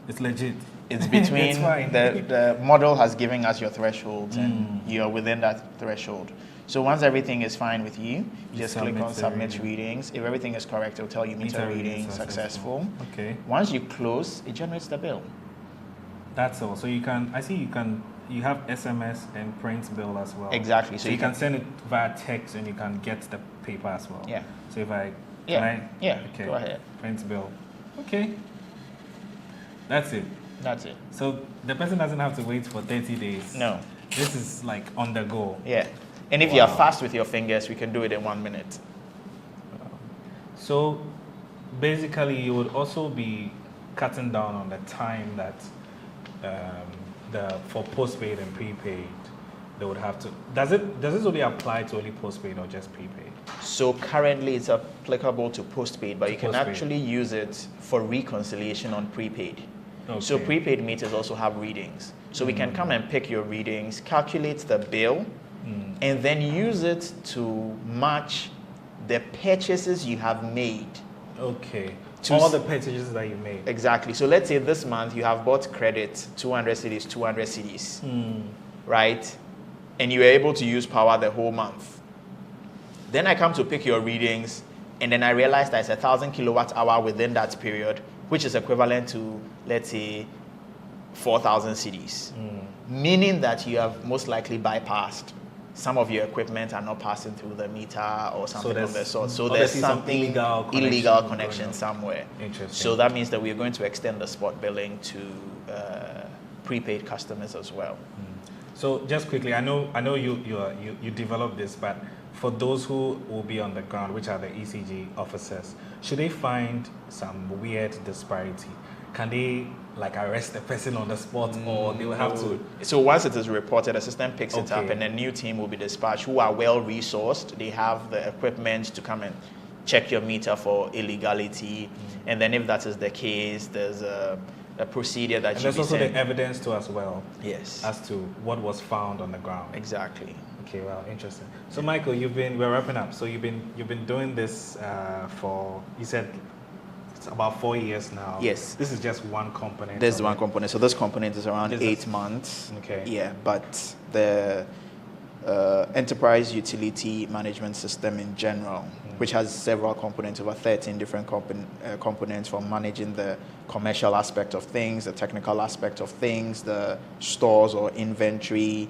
It's legit. It's between... the model has given us your thresholds and you're within that threshold. So once everything is fine with you, just click on submit readings. If everything is correct, it'll tell you meter reading successful. Okay. Once you close, it generates the bill. That's all. So you can, you have SMS and print bill as well. Exactly. So you can send it via text and you can get the paper as well. Yeah. So if I, okay. Go ahead. Print bill. Okay. That's it. That's it. So the person doesn't have to wait for 30 days. No. This is like on the go. Yeah. And if you're fast with your fingers, we can do it in 1 minute. So basically you would also be cutting down on the time that for postpaid and prepaid, they would have to. Does this only apply to only postpaid or just prepaid? So currently it's applicable to postpaid, but you can actually use it for reconciliation on prepaid. Okay. So prepaid meters also have readings. So we can come and pick your readings, calculate the bill, and then use it to match the purchases you have made. Okay. all the purchases that you made. Exactly. So let's say this month you have bought credit 200 cedis, 200 cedis, right? And you were able to use power the whole month. Then I come to pick your readings, and then I realize there's 1,000 kilowatt hour within that period, which is equivalent to, let's say, 4,000 cedis. Meaning that you have most likely bypassed. Some of your equipment are not passing through the meter or something of the sort. So there's something illegal connection somewhere. Interesting. So that means that we're going to extend the spot billing to prepaid customers as well. So just quickly, I know you developed this, but for those who will be on the ground, which are the ECG officers, should they find some weird disparity? Can they arrest the person on the spot, or they will have to? So once it is reported, the system picks it up, and a new team will be dispatched who are well resourced. They have the equipment to come and check your meter for illegality, and then if that is the case, there's a procedure that there's also the evidence to as well. Yes. As to what was found on the ground. Exactly. Okay, well, interesting. So Michael, we're wrapping up. So you've been doing this for, you said, it's about 4 years now. Yes. This is just one component. There's one component. So this component is around 8 months. Okay. Yeah, but the enterprise utility management system in general, which has several components, over 13 different components, from managing the commercial aspect of things, the technical aspect of things, the stores or inventory,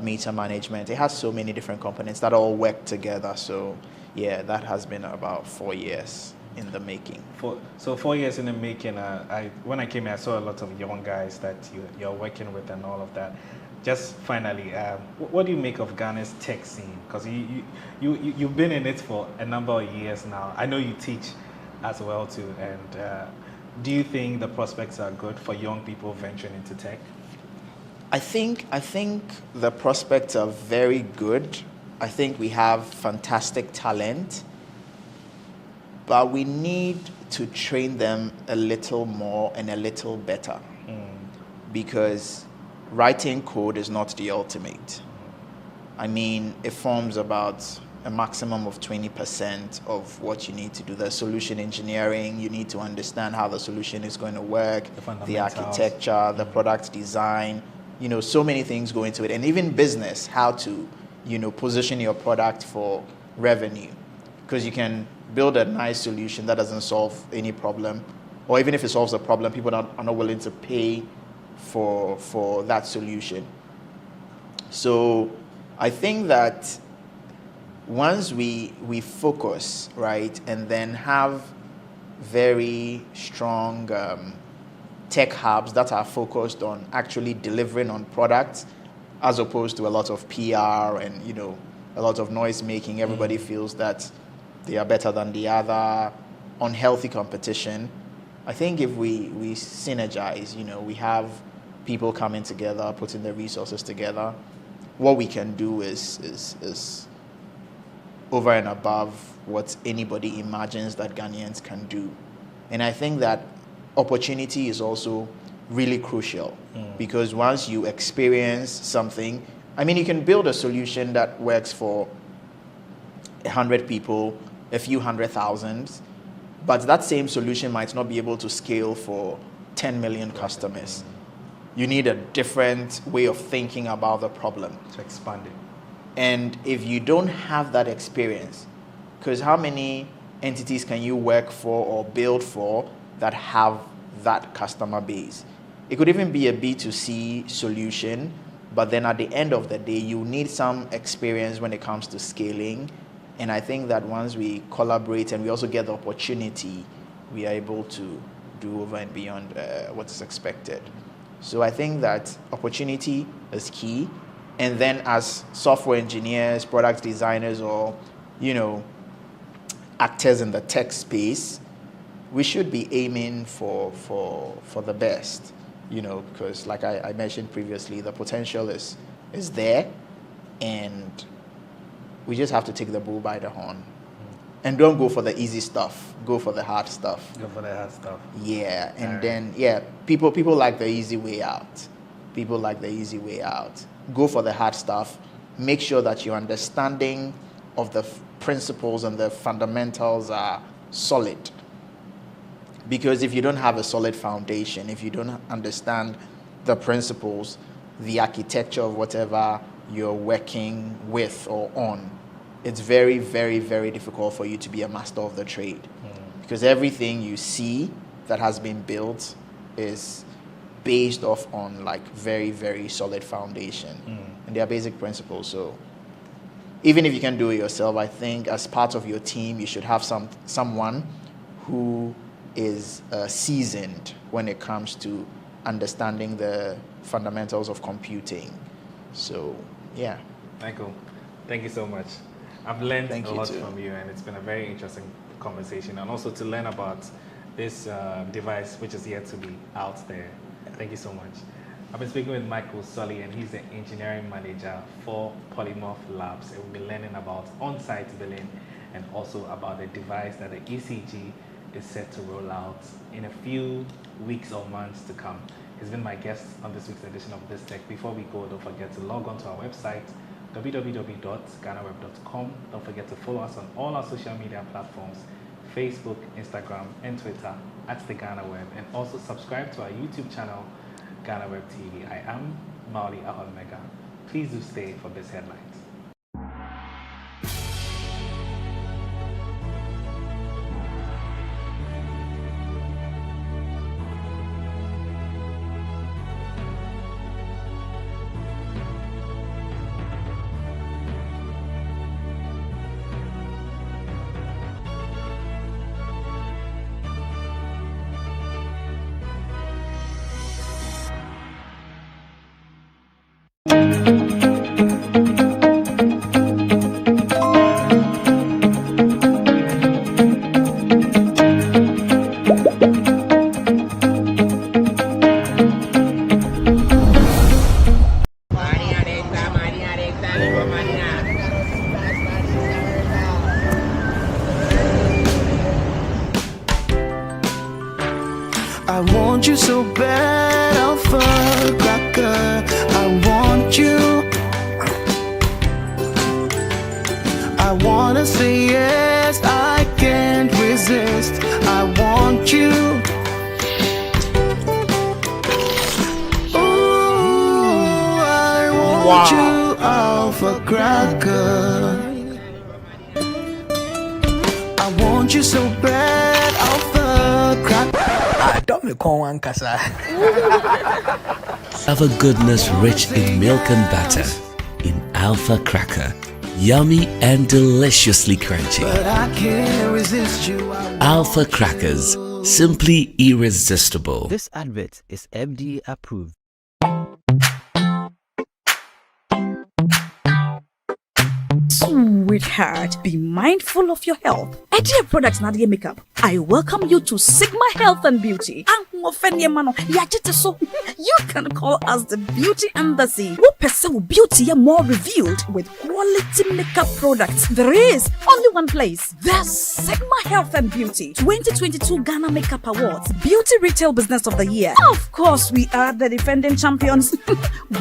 meter management. It has so many different components that all work together. So yeah, that has been about 4 years in the making. So 4 years in the making. When I came here, I saw a lot of young guys that you're working with and all of that. Just finally, what do you make of Ghana's tech scene? Because you've been in it for a number of years now. I know you teach as well too. And do you think the prospects are good for young people venturing into tech? I think the prospects are very good. I think we have fantastic talent, but we need to train them a little more and a little better, because writing code is not the ultimate. I mean, it forms about a maximum of 20% of what you need to do. The solution engineering, you need to understand how the solution is going to work, the architecture, the product design, so many things go into it. And even business, how to, position your product for revenue. Because you can build a nice solution that doesn't solve any problem, or even if it solves a problem, people are not willing to pay for that solution. So I think that once we focus, right, and then have very strong tech hubs that are focused on actually delivering on products, as opposed to a lot of PR and a lot of noise making. Everybody feels that they are better than the other, unhealthy competition. I think if we synergize, we have people coming together, putting their resources together, what we can do is over and above what anybody imagines that Ghanaians can do. And I think that opportunity is also really crucial, because once you experience something, I mean, you can build a solution that works for 100 people, a few 100,000, but that same solution might not be able to scale for 10 million customers. You need a different way of thinking about the problem. To expand it. And if you don't have that experience, because how many entities can you work for or build for that have that customer base? It could even be a B2C solution, but then at the end of the day, you need some experience when it comes to scaling. And I think that once we collaborate and we also get the opportunity, we are able to do over and beyond what is expected. So I think that opportunity is key. And then as software engineers, product designers, or, actors in the tech space, we should be aiming for the best, because like I mentioned previously, the potential is there, and we just have to take the bull by the horn. And don't go for the easy stuff. Go for the hard stuff. Go for the hard stuff. Yeah, and then people like the easy way out. People like the easy way out. Go for the hard stuff. Make sure that your understanding of the principles and the fundamentals are solid. Because if you don't have a solid foundation, if you don't understand the principles, the architecture of whatever you're working with or on, it's very, very, very difficult for you to be a master of the trade. Because everything you see that has been built is based off on like very, very solid foundation. And they are basic principles. So even if you can do it yourself, I think as part of your team, you should have someone who is seasoned when it comes to understanding the fundamentals of computing. So, yeah. Michael, thank you so much. I've learned a lot too. from you, and it's been a very interesting conversation, and also to learn about this device which is yet to be out there. Thank you so much. I've been speaking with Michael Sully, and he's the engineering manager for Polymorph Labs, and we've been learning about on-site billing and also about the device that the ECG is set to roll out in a few weeks or months to come. He's been my guest on this week's edition of This Tech. Before we go, don't forget to log on to our website, www.GhanaWeb.com. Don't forget to follow us on all our social media platforms, Facebook, Instagram, and Twitter @the GhanaWeb, and also subscribe to our YouTube channel, GhanaWeb TV. I am Mauli Aholmega. Please do stay for this headline. I want you so bad, Alpha Cracker. I want you. I wanna say yes, I can't resist. I want you. Ooh, I want you, Alpha Cracker. I want you so bad, Alpha Cracker. Alpha goodness rich in milk and butter. In Alpha Cracker. Yummy and deliciously crunchy. But I can't resist you. Alpha Crackers. Simply irresistible. This advert is FDA approved. Sweetheart, be mindful of your health. Idea Products Nadia Makeup. I welcome you to Sigma Health and Beauty. You can call us the Beauty Embassy. Who pursue beauty more revealed with quality makeup products. There is only one place. The Sigma Health and Beauty 2022 Ghana Makeup Awards Beauty Retail Business of the Year. Of course, we are the defending champions.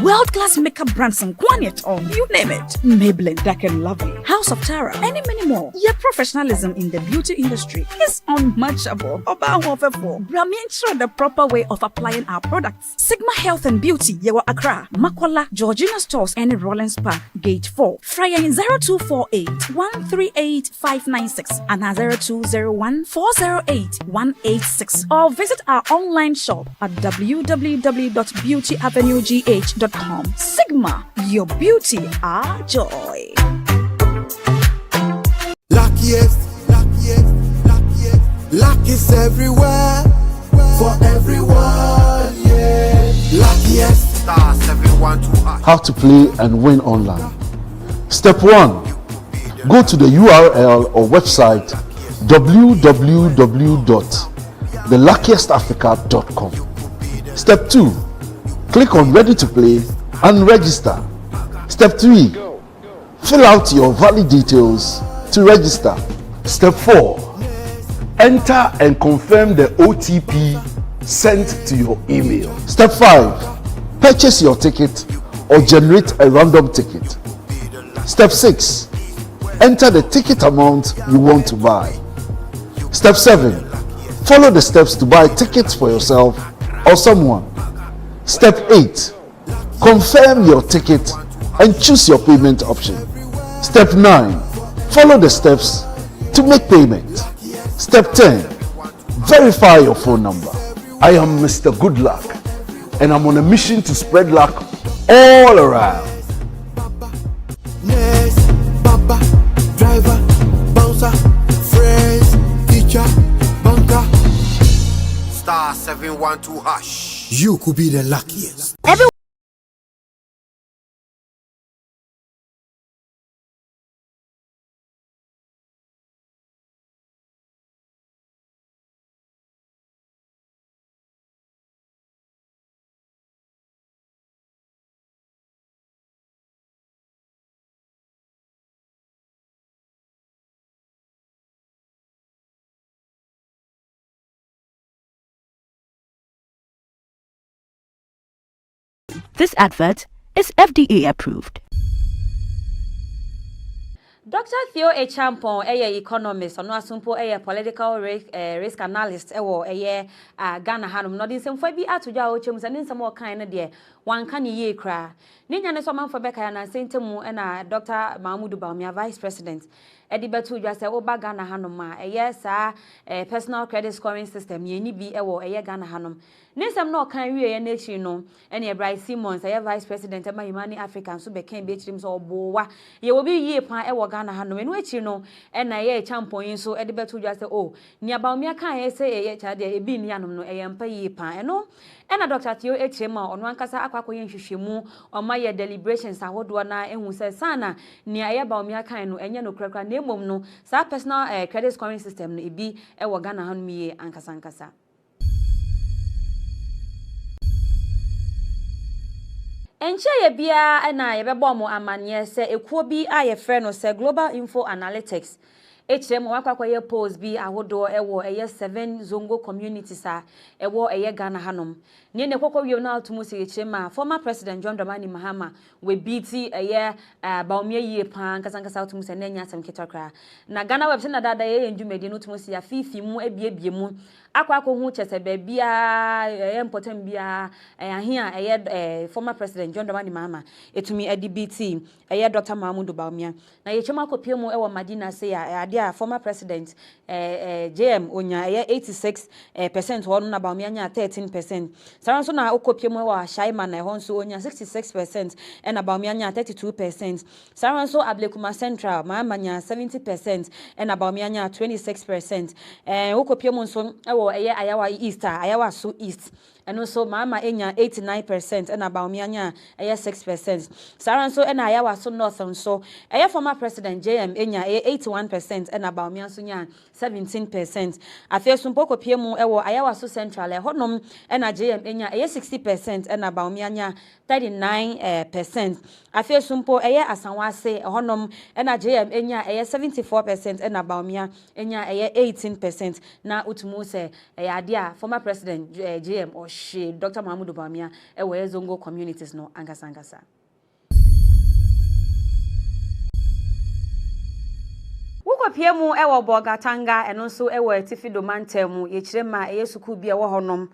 World-class makeup brands and Kwanyet on. You name it. Maybelline, Dark and Lovely, House of Tara, and many more. Your professionalism in the beauty industry is unmatchable. Bramientra the proper way of applying our products. Sigma Health and Beauty, Yewa Accra, Makola, Georgina Stores, and Rollins Park, Gate 4. Fryer in 0248 138 596 and 0201 408 186. Or visit our online shop at www.beautyavenuegh.com. Sigma, your beauty, our joy. Luckiest, luck is everywhere, for everyone, yeah. Luckiest stars, everyone to us. How to play and win online. Step 1. Go to the URL or website www.theluckiestafrica.com. Step 2. Click on Ready to Play and register. Step 3. Fill out your valid details to register. Step 4. Enter and confirm the OTP sent to your email. Step 5. Purchase your ticket or generate a random ticket. Step 6. Enter the ticket amount you want to buy. Step 7. Follow the steps to buy tickets for yourself or someone. Step 8. Confirm your ticket and choose your payment option. Step 9. Follow the steps to make payment. Step 10. Verify your phone number. I am Mr. Goodluck, and I'm on a mission to spread luck all around. Nurse, Baba, driver, bouncer, friends, teacher, banker. Star 712 hash. You could be the luckiest. This advert is FDA approved. Dr. Theo Echampon, economist, ono asumpo political risk analyst, Ghana hanum. No din semfo bi atoja o chem sanin samo kan ne de wan kan ye kra. Ni nya ne so manfo beka ya na sentemu na Dr. Mahmoud Bawumia vice president. Edi betu dwa se oba Ghana hanum a sa personal credit scoring system ye ni bi Ghana hanum. Nisam no kan wiye na echi no ene Bryce Simmons vice president ema Yimani African so be kan be chirim so obowa ye wo bi yie pan Ghana hanum enu echi no ena ye champon so edi betu dwa se ni Bawumia kan ye se chade e bi ni anom no mpa yie pan eno ena Dr. Theo Echema ono ankasa akwakoye nhwehwemu oma ye deliberations ahodo na ehu se sana ni Bawumia kan no enye no krakra na emom no sa personal credit scoring system no ebi Ghana hanum yie ankasa Enche ye bia na ye bebo mo amanye se ekuo bi aye frɛ no se Global Info Analytics HM wakwakoye polls bi ahodo eye 7 zongo communities a eye Ghana hanom ne kokko wi na atumu se HM former president John Dramani Mahama we biti eye Bawumia yie pan kasankasa atumu se na nya asem ketokra na GhanaWeb se na dada ye ndwumedi no atumu se ya fifi mu ebiebie mu akwako hu chese bia important bia ahia eye former president John Dramani Mahama etumi ADBT eye Dr. Mahmoud Bawumia na ye chema kopie mu Madina se ya former president JM onya eye 86% wonu na Bawumia nya 13% saranso na okopie mu Shaima na honso onya 66% na Bawumia nya 32% saranso Ablekuma Central Mahama nya 70% na Bawumia nya 26% okopie mu nso Ayawa East, Ayawa So East. And also Mama enya 89% and Bawumia nya 6%. Saranso and Ayawa So North and so former president JM enya 81% and Bawumia so nya 17%. Afia sumpoko piemu Ayawa So Central honom and JM enya 60% and Bawumia nya 39%. Afia sumpo Asanwase honom and JM enya 74% and Bawumia enya 18%. Na utumuse adia former president JM or Dr. Mahmoud Bawumia zongo communities no angasa. Wuko piemu Bogatanga and also Tifido Mantemu yechirema suku bi honom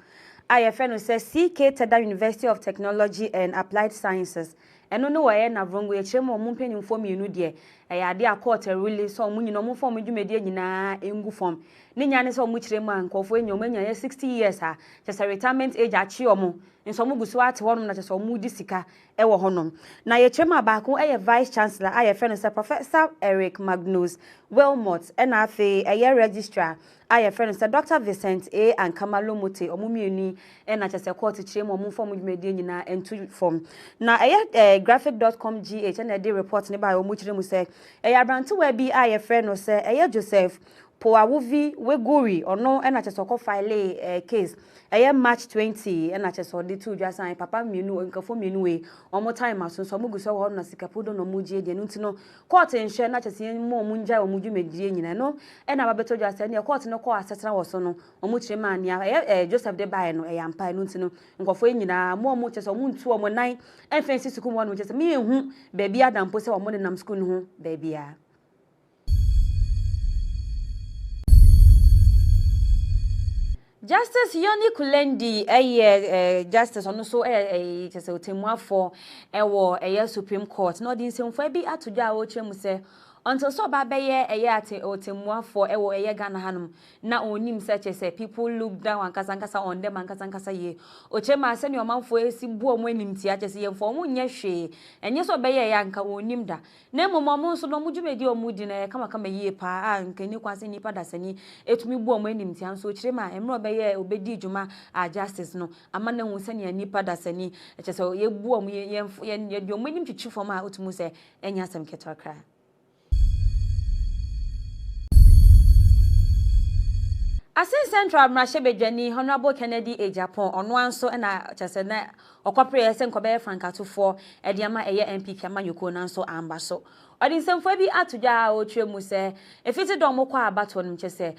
ayefeno se CK Teda University of Technology and Applied Sciences eno no na vrongo yechirema omumpeni mfomienu de ade court really so omunyino omfom dwumedi nyina engu fom ne nyane so omuchirema ankofo enyo omanya 60 years ha chese retirement age achi omo nso omugusu ate honom na chese omudi sika honom na yechirema baako vice chancellor ayefeno se Professor Eric Magnus Wilmot na afi registrar ayefeno se Dr. Vincent A. Ankamalo Mote omumieni na chese court chirema omfom dwumedi nyina entu fom na graphic.com gh na dey report ne ba omuchiremu se Abrantu we bi friend no say Joseph Poawuvi Weguri ono na chesoko file case March 20 na cheso de tu dwasan papa mienu nkafo mienu we omo time aso muguso ho na sikapodo no mujie de ntino court nhwe na chese mo munja o mujumedie nyina no na babeto dwasan ne court no ko asetena wo so no omo chirema ania Joseph de bae no yampa no ntino nkafo nyina mo cheso mo ntu omo nan enfensi suku mo no chese me ehu baby adampo se omo de nam school no ho baby a Justice Yoni Kulendi, justice on so just a team for a Supreme Court. No, this in Fabi Atuja Ochemuse. Until so babaye ayate or temwa for a Ghana hanum. Na onim such as people look down and kasankasa on them and kasankasa ye. Ochema send your man for a simple when him tiaches ye for moon yeshe. And yes, obey a yanka or nimda. Nemo mamon so no muju medio mudine come a ye pa and can you quasi nipa dasani. It me bo when him tian so chema and robey obedi juma a justice no. A man who send ye nipa dasani. It is so ye boom ye your winning to chew for my utmuse and yasam ketokra. Asin Central Mrashebejani, Honorable Kennedy A. Japan, on one so and I just said that or corporate and Kobe Franca to 4 Ediama A. MP Kamayuko Nanso Ambaso. Or in some Fabi Atuja or Tremuse, if it's a domokwa baton, chese,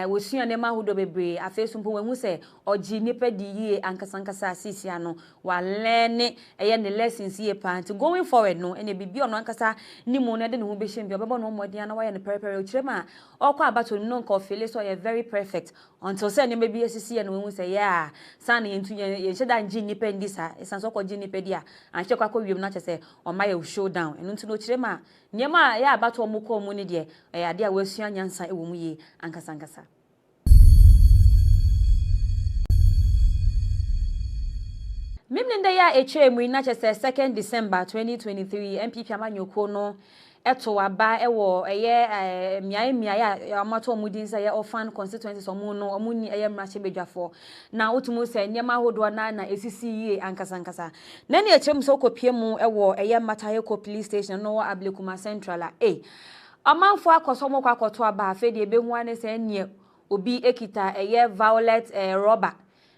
we see a nema who do be a face when we say, or Jinipe di and Casancasa Siciano, while learning a lessons ye pan to going forward, no, and it be on Ancasa, Nimona, then who be shame, your no more Diana and the perpetrator Trema, or qua baton non call Phyllis or a very perfect until sending maybe a CC and when we say, yeah, Sunny into your Shedan Jinipe Disa, it's so called Jinipedia, and Chokako, you not say, or my showdown, and into no Trema. Nyama ya abato muko muni die ade a wasua nyansa ewo mu yi ankasa. Mimnende ya echemu na chese 2nd December 2023 MPP amanyoko no eto aba ewo eye miaya ya amato mudin sa ye orphan constituencies omuni eye mrachebedwafo na otumu se nyema hodo na esisi yi ankasa na ne echem so kopiemu ewo eye matayeko police station no Ablekuma Central amanfo akosomo kwakoto aba afede ebehu ane se ne obi ekita eye violet rubber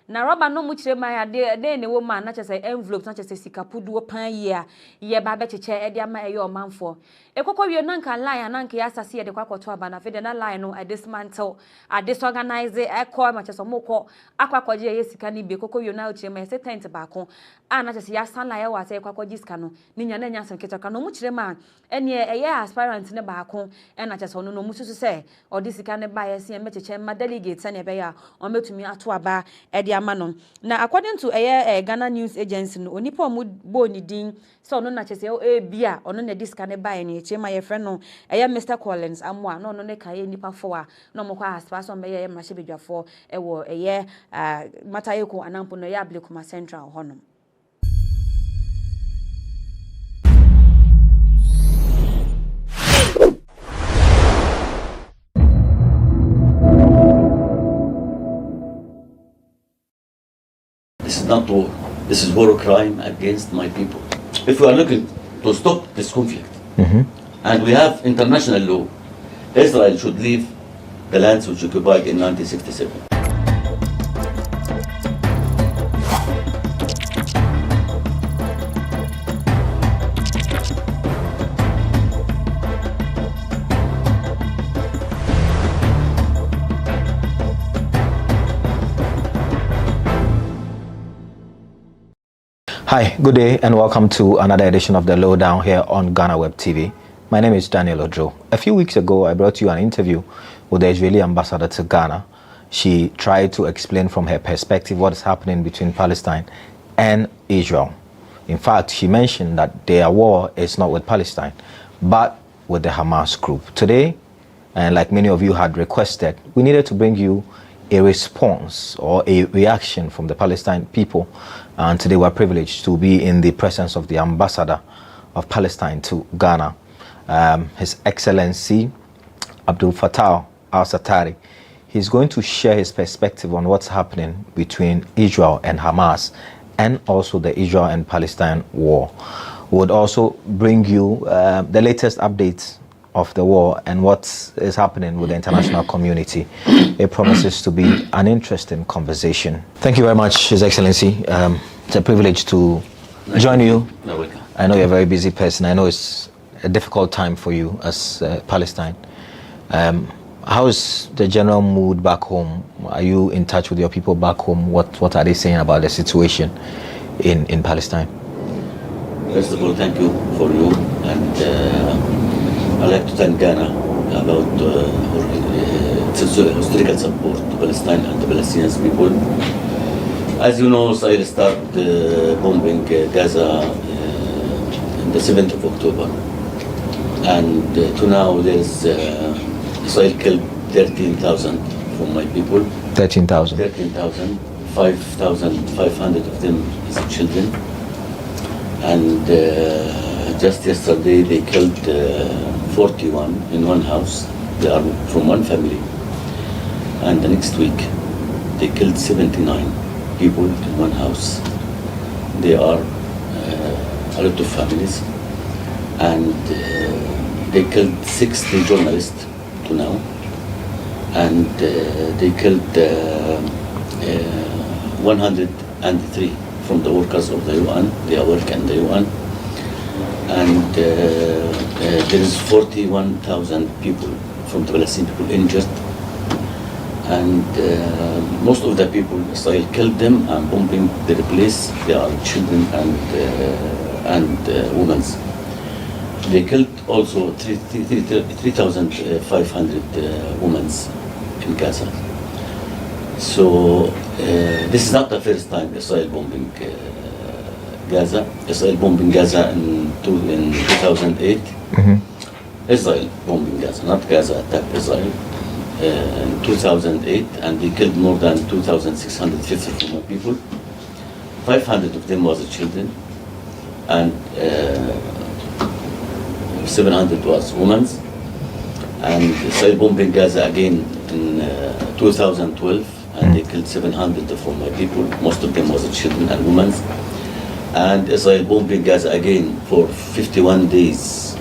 na rubber no mu kirema ya de ne wo ma na chese envelope na chese sikapudu pan ye ba becheche e de ama eye omanfo ekokọ wie nanka line nanka ya asase ye de kwakoto aba na fede na line no dismantle disorganize ekọ ma chese mokọ akwakoje ye sika ni be ekokọ wie na kirema se tent ba ko na chese ya san line wa se kwakoje sika no ni nya na nya san ketoka no mu kirema ene eye aspirant ne ba ko na chese no mu susu se odi sika ne ba ye se mecheche ma delegate na be ya o metumi ato aba e Manon. Now, according to a Ghana News Agency, onipo mu boni din so no na chese e bia ono na diskane ba eni chema ye friend no Mr. Collins amwa no ne kaye nipa fo a no mo kwa aspa so be ye mrachebedwafo wo matayeko anampo no ya Ablekuma Central honom. This is not war. This is war crime against my people. If we are looking to stop this conflict, and we have international law, Israel should leave the lands which occupied in 1967. Hi, good day and welcome to another edition of The Lowdown here on GhanaWeb TV. My name is Daniel Ojo. A few weeks ago, I brought you an interview with the Israeli ambassador to Ghana. She tried to explain from her perspective what is happening between Palestine and Israel. In fact, she mentioned that their war is not with Palestine, but with the Hamas group. Today, and like many of you had requested, we needed to bring you a response or a reaction from the Palestine people, and today we're privileged to be in the presence of the ambassador of Palestine to Ghana, His Excellency Abdul Fattah al-Satari. He's going to share his perspective on what's happening between Israel and Hamas and also the Israel and Palestine war. We would also bring you the latest updates of the war and what is happening with the international community. It promises to be an interesting conversation. Thank you very much, His Excellency. It's a privilege to join you. I know you're a very busy person. I know it's a difficult time for you as Palestine. How is the general mood back home? Are you in touch with your people back home? What are they saying about the situation in Palestine? First of all, thank you for you, and I'd like to thank Ghana about historical support to Palestine and the Palestinian people. As you know, Israel started bombing Gaza on the 7th of October. And to now, there's Israel killed 13,000 from my people. 13,000? 13,000. 5,500 of them is children. And just yesterday, they killed 41 in one house. They are from one family. And the next week, they killed 79 people in one house. They are a lot of families. And they killed 60 journalists to now. And they killed 103 from the workers of the UN. They work in the UN. And there is 41,000 people from the Palestinian people injured. And most of the people, Israel killed them and bombing their place. They are children and women. They killed also 3,500 women in Gaza. So this is not the first time Israel bombing Gaza. Israel bombing Gaza in 2008. Israel bombing Gaza, not Gaza attacked Israel. In 2008, and they killed more than 2,650 from people. 500 of them was children, and 700 was women. And Israel bombing Gaza again in 2012, and they killed 700 from my people. Most of them was children and women. And Israel bombing Gaza again for 51 days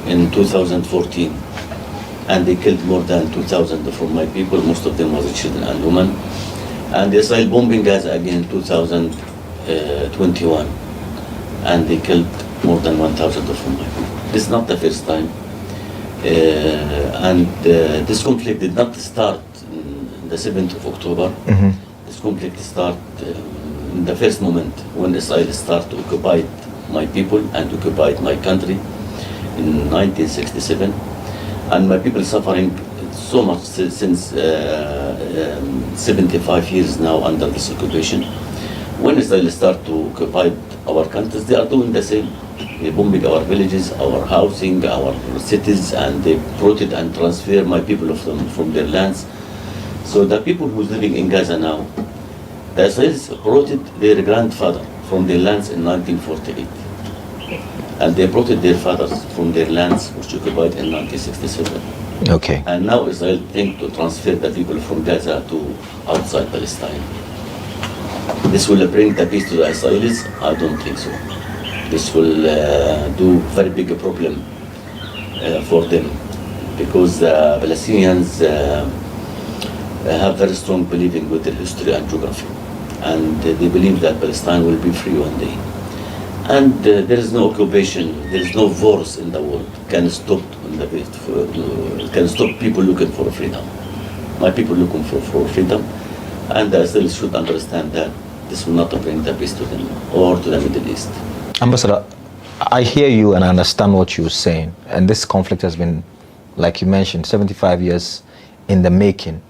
in 2014. And they killed more than 2,000 from my people. Most of them was children and women. And Israel bombing Gaza again in 2021. And they killed more than 1,000 from my people. This is not the first time. This conflict did not start on the 7th of October. This conflict started in the first moment when Israel started to occupy my people and occupied my country in 1967. And my people suffering so much since 75 years now under this occupation. When Israel start to occupy our countries, they are doing the same. They bombing our villages, our housing, our cities, and they brought it and transfer my people from their lands. So the people who's living in Gaza now, the Israelis brought their grandfather from their lands in 1948. And they brought their fathers from their lands, which occupied in 1967. Okay. And now Israel think to transfer the people from Gaza to outside Palestine. This will bring the peace to the Israelis? I don't think so. This will do very big problem for them, because the Palestinians have very strong believing with their history and geography. And they believe that Palestine will be free one day. And there is no occupation, there is no force in the world can stop people looking for freedom. My people looking for freedom, and the Israelis should understand that this will not bring the peace to them or to the Middle East. Ambassador, I hear you and I understand what you're saying. And this conflict has been, like you mentioned, 75 years in the making.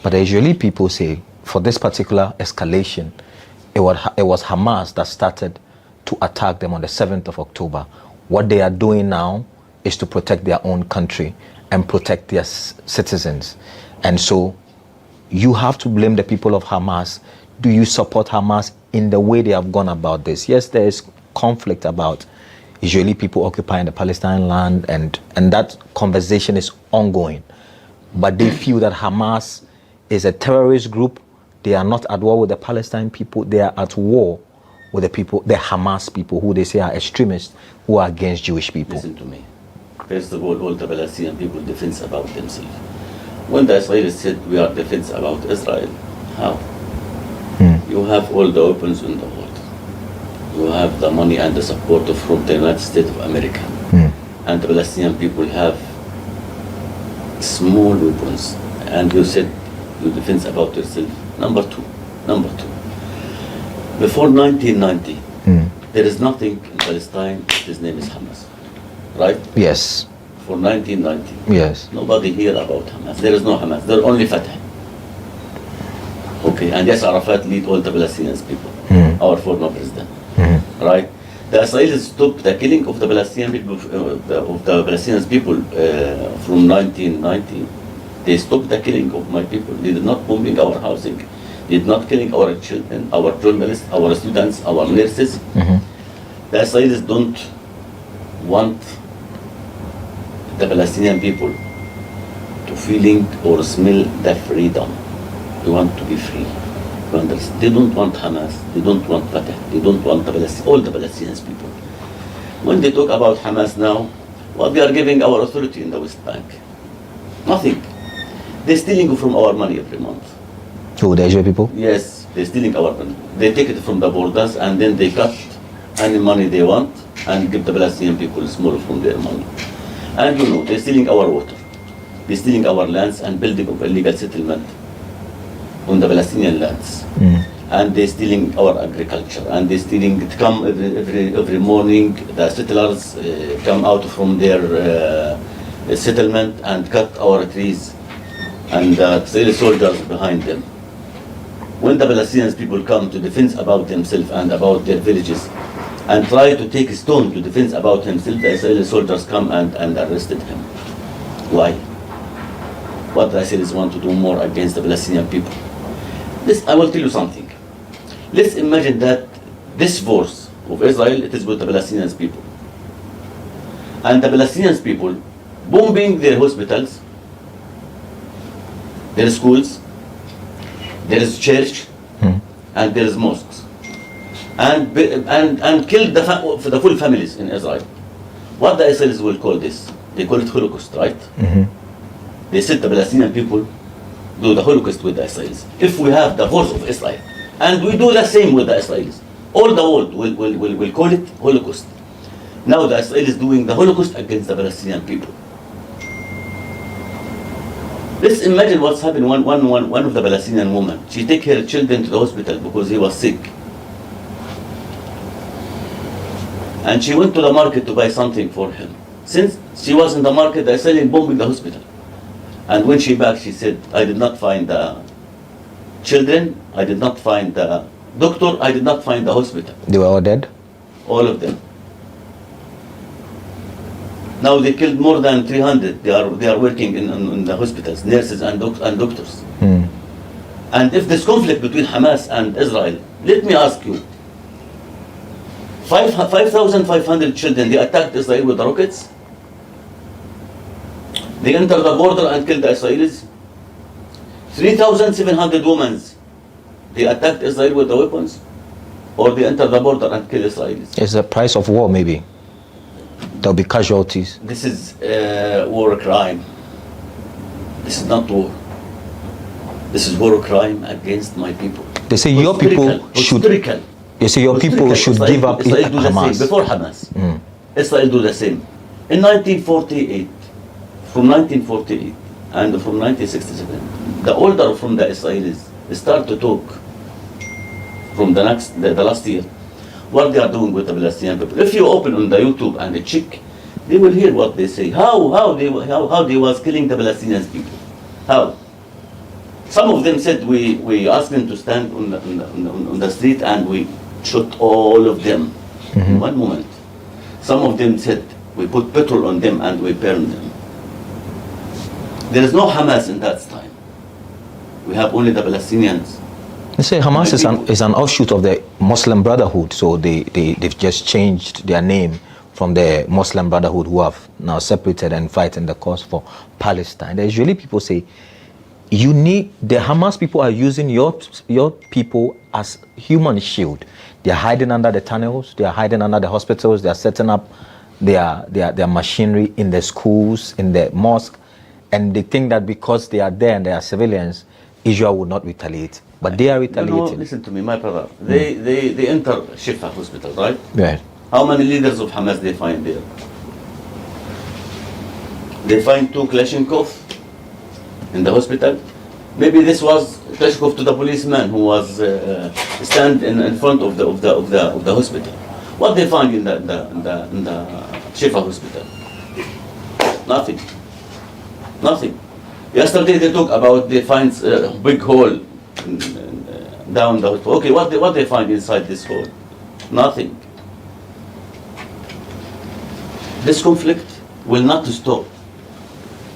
But usually people say, for this particular escalation, it was Hamas that started to attack them on the 7th of October. What they are doing now is to protect their own country and protect their citizens. And so you have to blame the people of Hamas. Do you support Hamas in the way they have gone about this? Yes, there is conflict about usually people occupying the Palestine land, and that conversation is ongoing. But they feel that Hamas is a terrorist group. They are not at war with the Palestine people. They are at war with the people, the Hamas people, who they say are extremists, who are against Jewish people. Listen to me. First of all the Palestinian people defense about themselves. When the Israelis said we are defense about Israel, how? You have all the weapons in the world. You have the money and the support from the United States of America. And the Palestinian people have small weapons. And you said you defense about yourself. Number two. Before 1990, there is nothing in Palestine. His name is Hamas, right? Yes. for 1990. Yes. Nobody hear about Hamas. There is no Hamas. There are only Fatah. Okay, and yes, Arafat lead all the Palestinian people, our former president, right? The Israelis stopped the killing of the Palestinian people, from 1990. They stopped the killing of my people. They did not bombing our housing. They did not killing our children, our journalists, our students, our nurses. The Israelis don't want the Palestinian people to feeling or smell the freedom. They want to be free. They don't want Hamas. They don't want Fatah. They don't want all the Palestinian people. When they talk about Hamas now, well, they are giving our authority in the West Bank. Nothing. They're stealing from our money every month. Who, the Israeli people? Yes, they're stealing our money. They take it from the borders and then they cut any money they want and give the Palestinian people small from their money. And you know, they're stealing our water. They're stealing our lands and building of illegal settlement on the Palestinian lands. And they're stealing our agriculture. And they're stealing, it come every morning, the settlers come out from their settlement and cut our trees. And the Israeli soldiers behind them. When the Palestinian people come to defend about themselves and about their villages, and try to take a stone to defend about himself, the Israeli soldiers come and arrested him. Why? What the Israelis want to do more against the Palestinian people? This, I will tell you something. Let's imagine that this force of Israel, it is with the Palestinian people. And the Palestinian people bombing their hospitals, their schools, there is church, and there is mosques. And killed the full families in Israel. What the Israelis will call this? They call it Holocaust, right? They said the Palestinian people do the Holocaust with the Israelis. If we have the force of Israel, and we do the same with the Israelis, all the world will call it Holocaust. Now the Israelis doing the Holocaust against the Palestinian people. Let's imagine what's happened. One of the Palestinian women, she take her children to the hospital because he was sick. And she went to the market to buy something for him. Since she was in the market, they started bombing the hospital. And when she back, she said, I did not find the children, I did not find the doctor, I did not find the hospital. They were all dead? All of them. Now they killed more than 300. They are working in the hospitals, nurses and doctors. And if this conflict between Hamas and Israel, let me ask you, 5,500 children, they attacked Israel with rockets. They entered the border and killed the Israelis. 3,700 women, they attacked Israel with the weapons, or they entered the border and killed Israelis. It's the price of war, maybe. There'll be casualties. This is war crime. This is not war. This is war crime against my people. They say your people should. They say your people should give up Israel do Hamas. the same before Hamas. Israel do the same. In 1948, from 1948 and from 1967, the order from the Israelis start to talk from the last year what they are doing with the Palestinian people. If you open on the YouTube and check, they will hear what they say. How they was killing the Palestinian people. How? Some of them said we asked them to stand on the street and we shot all of them in one moment. Some of them said we put petrol on them and we burned them. There is no Hamas in that time. We have only the Palestinians. They say Hamas is an offshoot of the Muslim Brotherhood, so they've just changed their name from the Muslim Brotherhood, who have now separated and fighting the cause for Palestine. The Israeli people say, the Hamas people are using your people as human shield. They're hiding under the tunnels, they're hiding under the hospitals, they're setting up their machinery in the schools, in the mosque, and they think that because they are there and they are civilians, Israel will not retaliate. But they are retaliating. Listen to me, my brother. They enter Shifa hospital, right? Right. How many leaders of Hamas they find there? They find 2 Kalashnikov in the hospital. Maybe this was Kalashnikov to the policeman who was stand in front of the hospital. What they find in the Shifa hospital? Nothing. Nothing. Yesterday they talk about they find a big hole down the hospital. Okay, what they find inside this hole? Nothing. This conflict will not stop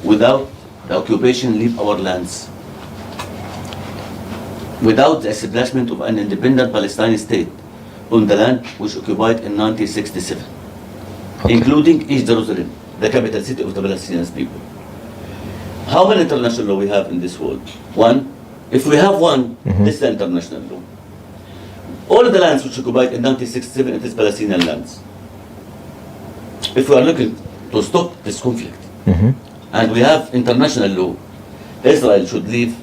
without the occupation leave our lands, without the establishment of an independent Palestinian state on the land which occupied in 1967, including East Jerusalem, the capital city of the Palestinian people. How many international law we have in this world? One. If we have one, this is the international law. All the lands which occupied in 1967, it is Palestinian lands. If we are looking to stop this conflict, and we have international law, Israel should leave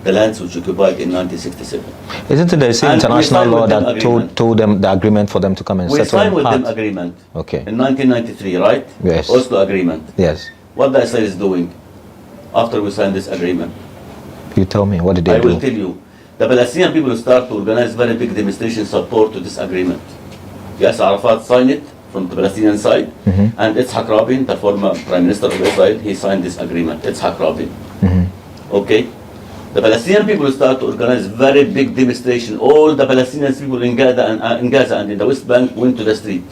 the lands which occupied in 1967. Isn't it the same international law that told them the agreement for them to come and settle? We signed with them agreement. Okay. In 1993, right? Yes. Oslo agreement. Yes. What the Israel is doing after we signed this agreement? You tell me, what did they do? I will tell you. The Palestinian people start to organize very big demonstration support to this agreement. Yes, Arafat signed it from the Palestinian side, and Yitzhak Rabin, the former Prime Minister of Israel, he signed this agreement. Yitzhak Rabin. Okay? The Palestinian people start to organize very big demonstration. All the Palestinian people in Gaza and in the West Bank went to the street,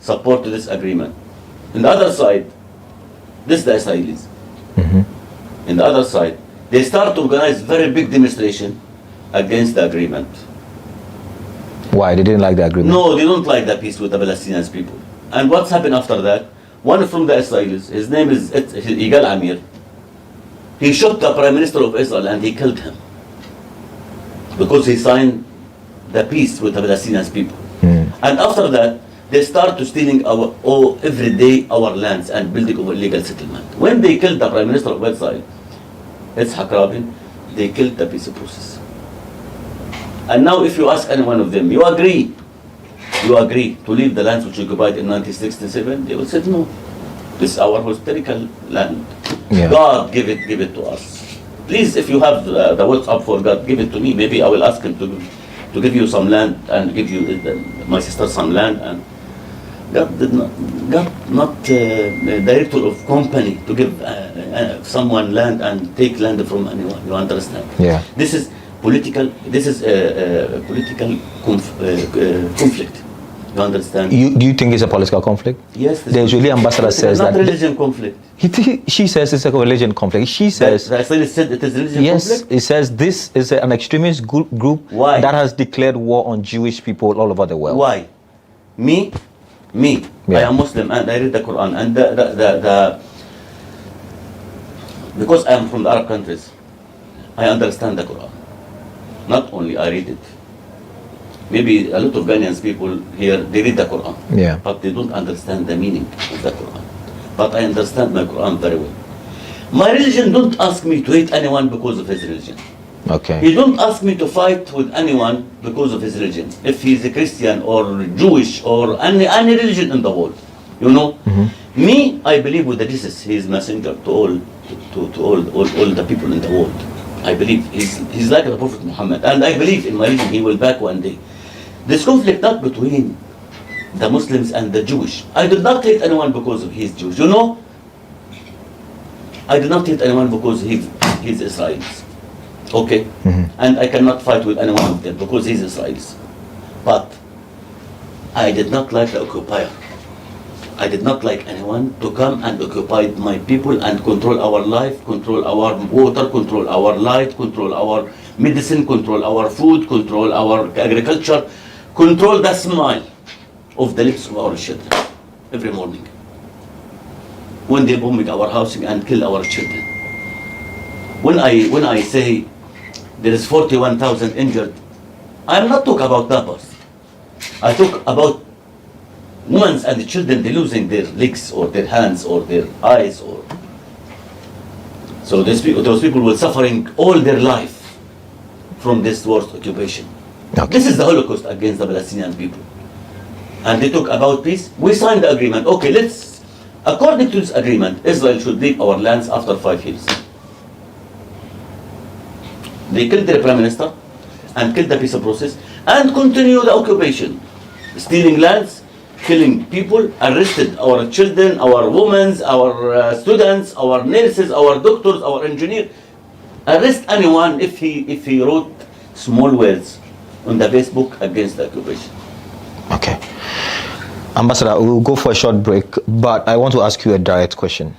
support to this agreement. On the other side, this is the Israelis. In the other side, they start to organize very big demonstration against the agreement. Why? They didn't like the agreement? No, they don't like the peace with the Palestinian people. And what's happened after that? One from the Israelis, his name is Yigal Amir, he shot the Prime Minister of Israel and he killed him because he signed the peace with the Palestinian people. And after that, they start to stealing every day our lands and building of illegal settlement. When they killed the Prime Minister of Israel, Yitzhak Rabin, they killed the peace process. And now if you ask any one of them, you agree to leave the lands which occupied in 1967, they will say no. This is our historical land. Yeah. God give it to us. Please, if you have the words up for God, give it to me. Maybe I will ask him to give you some land and give you my sister some land. And God did not director of company to give someone land and take land from anyone. You understand? Yeah. This is political. This is political conflict. You understand? Do you think it's a political conflict? Yes. The Israeli ambassador says not that. Religion conflict. She says it's a religion conflict. She says. The Israeli said it is religion yes, conflict? It says this is an extremist group Why? that has declared war on Jewish people all over the world. Why? Me, I am Muslim and I read the Quran and because I am from the Arab countries, I understand the Quran. Not only I read it. Maybe a lot of Ghanaian people here, they read the Quran, but they don't understand the meaning of the Quran. But I understand my Quran very well. My religion don't ask me to hate anyone because of his religion. Okay. He don't ask me to fight with anyone because of his religion. If he's a Christian or Jewish or any religion in the world, you know. Me, I believe with Jesus, he is messenger to all the people in the world. I believe he's like the Prophet Muhammad, and I believe in my religion he will back one day. This conflict not between the Muslims and the Jewish. I did not hate anyone because of he's Jewish. You know, I did not hate anyone because he's Israelis. Okay, and I cannot fight with any one of them because he's Israelis. But I did not like the occupier. I did not like anyone to come and occupy my people and control our life, control our water, control our light, control our medicine, control our food, control our agriculture, control the smile of the lips of our children every morning. When they bombing our housing and kill our children. When I say there is 41,000 injured, I'm not talking about numbers. I talk about women and the children, they're losing their legs or their hands or their eyes, or so those people were suffering all their life from this worst occupation. This is the Holocaust against the Palestinian people. And they talk about peace. We signed the agreement. Okay, according to this agreement, Israel should leave our lands after 5 years. They killed their prime minister and killed the peace process and continue the occupation, stealing lands, killing people, arrested our children, our women, our students, our nurses, our doctors, our engineers. Arrest anyone if he wrote small words on the Facebook against the occupation. Okay. Ambassador, we'll go for a short break, but I want to ask you a direct question.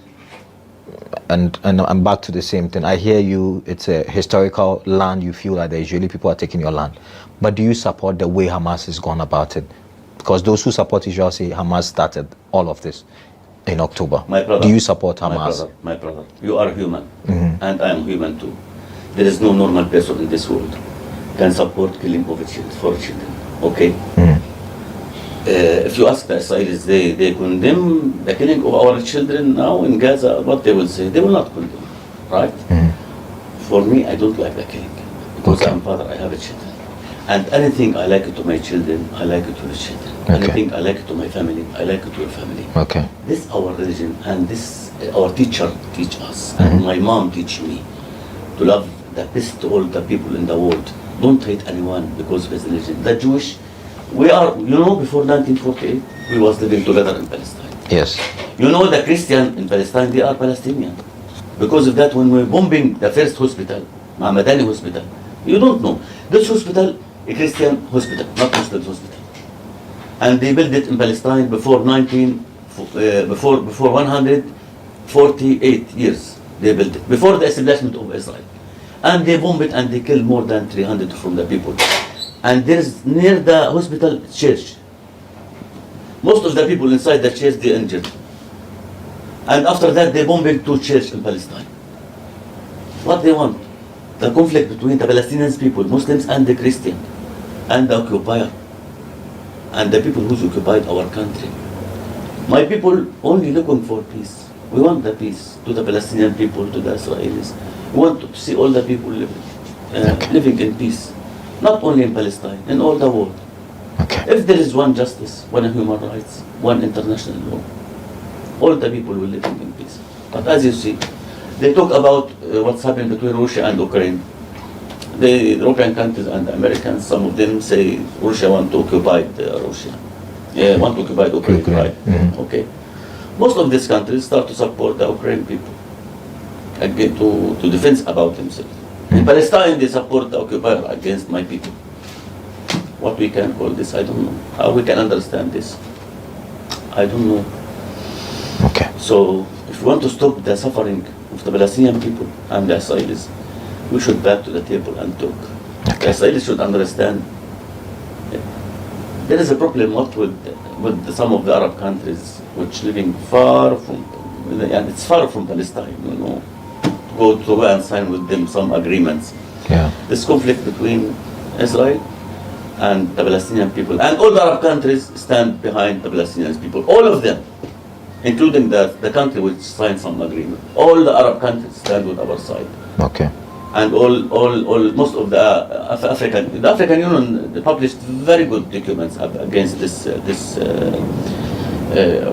And I'm back to the same thing. I hear you, it's a historical land, you feel like the Israeli people are taking your land. But do you support the way Hamas has gone about it? Because those who support Israel say Hamas started all of this in October. My brother, do you support Hamas? My brother, you are human, and I am human too. There is no normal person in this world can support killing of children, okay? If you ask the Israelis, they condemn the killing of our children now in Gaza, what they will say? They will not condemn, right? For me, I don't like the killing, because I'm father, I have a children. And anything I like it to my children, I like it to the children. Anything I like it to my family, I like it to your family. Okay. This our religion, and this our teacher teach us, and my mom teach me to love the best to all the people in the world. Don't hate anyone because of his religion. The Jewish, we are, you know, before 1948, we was living together in Palestine. Yes. You know, the Christian in Palestine, they are Palestinian. Because of that, when we were bombing the first hospital, Madani hospital, you don't know. This hospital, a Christian hospital, not Muslim hospital. And they built it in Palestine before 148 years. They built it, before the establishment of Israel. And they bombed it and they killed more than 300 from the people. And there is near the hospital church. Most of the people inside the church, they injured. And after that, they bombed 2 churches in Palestine. What they want? The conflict between the Palestinian people, Muslims and the Christian, and the occupier, and the people who occupied our country. My people only looking for peace. We want the peace to the Palestinian people, to the Israelis. We want to see all the people living in peace. Not only in Palestine, in all the world. If there is one justice, one human rights, one international law, all the people will live in peace. But as you see, they talk about what's happening between Russia and Ukraine. The European countries and the Americans, some of them say Russia want to occupy Russia. Want to occupy Ukraine, right? Okay. Most of these countries start to support the Ukrainian people, again to defense about themselves. In Palestine, they support the occupier against my people. What we can call this, I don't know. How we can understand this, I don't know. Okay. So, if we want to stop the suffering of the Palestinian people and the Israelis, we should back to the table and talk. The Israelis should understand there is a problem not with some of the Arab countries which living far from, and it's far from Palestine, you know, to go and sign with them some agreements. Yeah. This conflict between Israel and the Palestinian people, and all the Arab countries stand behind the Palestinian people, all of them, including the country which signed some agreement. All the Arab countries stand with our side. Okay. And most of the African Union published very good documents against this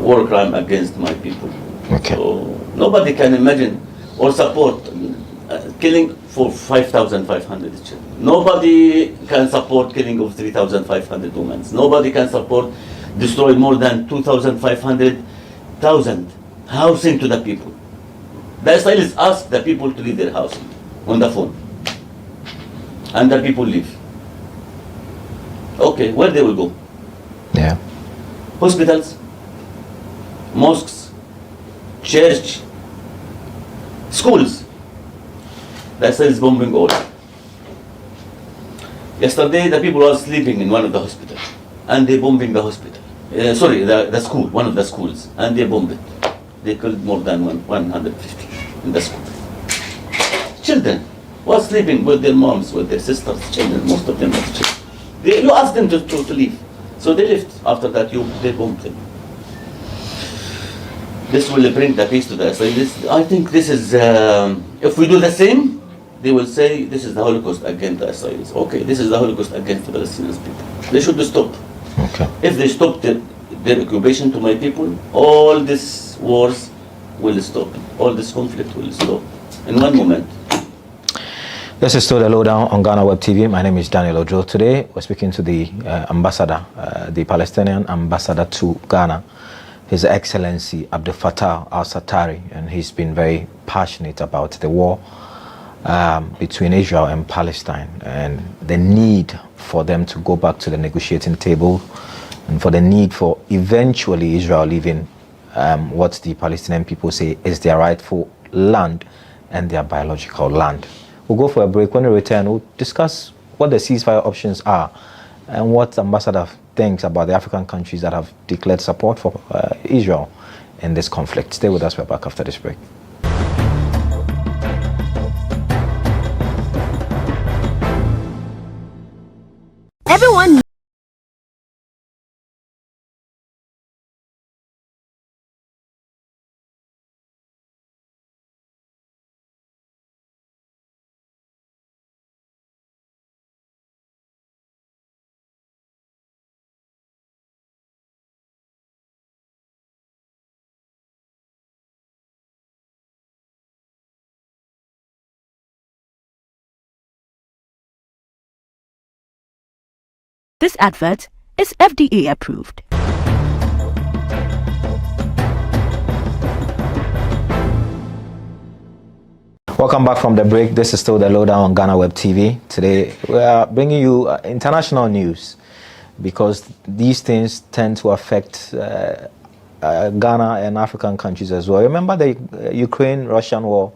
war crime against my people. Okay. So nobody can imagine or support killing for 5,500 children. Nobody can support killing of 3,500 women. Nobody can support destroy more than 2,500 housing to the people. The Israelis ask the people to leave their housing on the phone, and the people leave. Okay, where they will go? Yeah. Hospitals, mosques, church, schools. The Israel is bombing all. Yesterday, the people were sleeping in one of the hospitals, and they bombing the hospital. The school, one of the schools, and they bombed it. They killed more than 150 in the school. Children were sleeping with their moms, with their sisters, children, most of them were children. You asked them to leave, so they left. After that, they bombed them. This will bring the peace to the Israelis. I think this is, if we do the same, they will say this is the Holocaust against the Israelis. Okay, this is the Holocaust against the Palestinian people. They should stop. Okay. If they stop their occupation to my people, all these wars will stop. All this conflict will stop in one moment. This is still the lowdown on GhanaWeb TV. My name is Daniel Ojo. Today we're speaking to the ambassador, the Palestinian ambassador to Ghana, His Excellency Abdel Fattah al-Sartari, and he's been very passionate about the war between Israel and Palestine and the need for them to go back to the negotiating table and for the need for eventually Israel leaving what the Palestinian people say is their rightful land and their biological land. We'll go for a break. When we return, we'll discuss what the ceasefire options are and what the ambassador thinks about the African countries that have declared support for Israel in this conflict. Stay with us. We're back after this break. Everyone. This advert is FDA approved. Welcome back from the break. This is still the lowdown on GhanaWeb TV. Today we are bringing you international news because these things tend to affect Ghana and African countries as well. Remember the Ukraine-Russian war?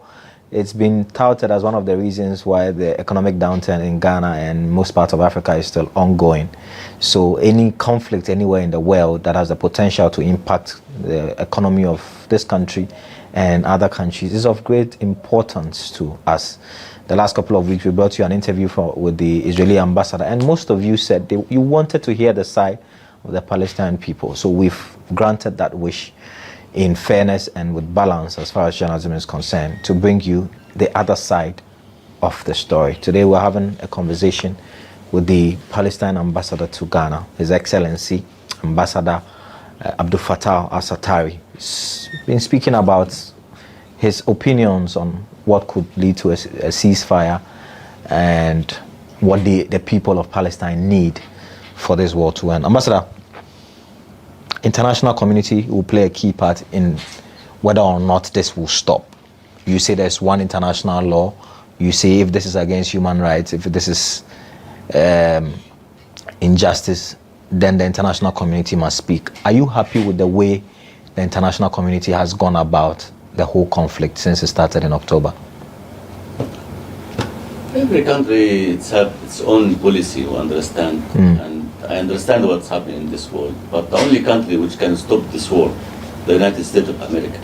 It's been touted as one of the reasons why the economic downturn in Ghana and most parts of Africa is still ongoing. So any conflict anywhere in the world that has the potential to impact the economy of this country and other countries is of great importance to us. The last couple of weeks we brought you an interview with the Israeli ambassador, and most of you said you wanted to hear the side of the Palestinian people. So we've granted that wish in fairness and with balance as far as journalism is concerned, to bring you the other side of the story. Today we're having a conversation with the Palestine ambassador to Ghana, His Excellency Ambassador Abdel Fattah al-Sartari. He's been speaking about his opinions on what could lead to a ceasefire and what the people of Palestine need for this war to end. Ambassador, international community will play a key part in whether or not this will stop. You say there's one international law. You say if this is against human rights, if this is injustice, then the international community must speak. Are you happy with the way the international community has gone about the whole conflict since it started in October? Every country has its own policy, you understand, and I understand what's happening in this world, but the only country which can stop this war, the United States of America.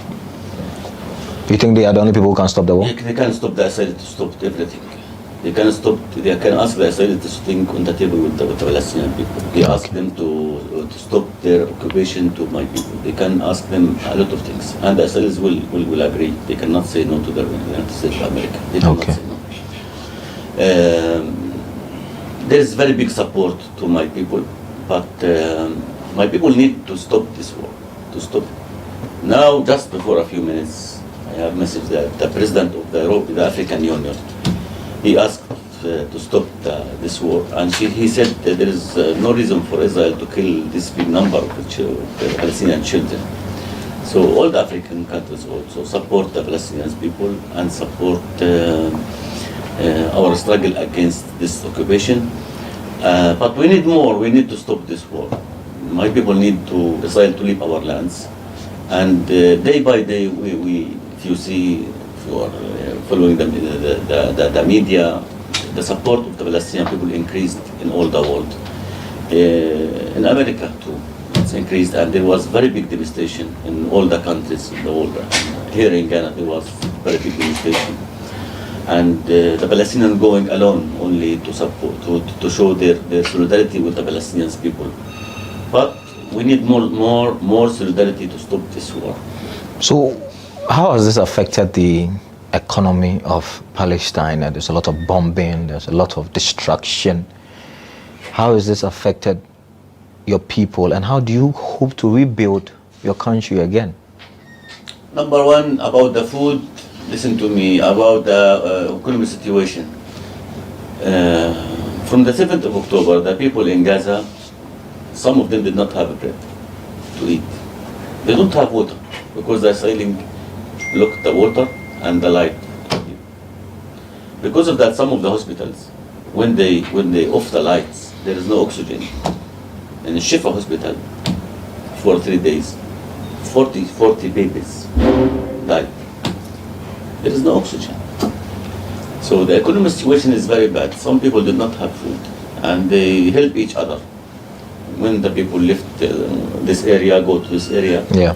You think they are the only people who can stop the war? They can stop the Israel to stop everything. They can ask the Israel to sit on the table with the Palestinian people. They ask them to stop their occupation to my people. They can ask them a lot of things, and the Israelis will agree. They cannot say no to the United States of America. They cannot say no. There is very big support to my people, but my people need to stop this war, to stop. Now, just before a few minutes, I have messaged the president of the African Union. He asked to stop this war, and he said that there is no reason for Israel to kill this big number of Palestinian children. So all the African countries also support the Palestinian people and support our struggle against this occupation. But we need more. We need to stop this war. My people need Israel to leave our lands. And day by day, if you are following the media, the support of the Palestinian people increased in all the world. In America too, it's increased, and there was very big devastation in all the countries in the world. Here in Ghana, there was very big devastation. And the Palestinians going alone only to support, to show their solidarity with the Palestinian people. But we need more solidarity to stop this war. So, how has this affected the economy of Palestine? There's a lot of bombing, there's a lot of destruction. How has this affected your people, and how do you hope to rebuild your country again? Number one, about the food, listen to me, about the economic situation. From the 7th of October, the people in Gaza, some of them did not have bread to eat. They don't have water because the Israelis blocked the water and the light. Because of that, some of the hospitals, when they off the lights, there is no oxygen. In the Shifa hospital, for 3 days, 40 babies died. There is no oxygen. So the economic situation is very bad. Some people did not have food, and they help each other. When the people left this area, go to this area. Yeah.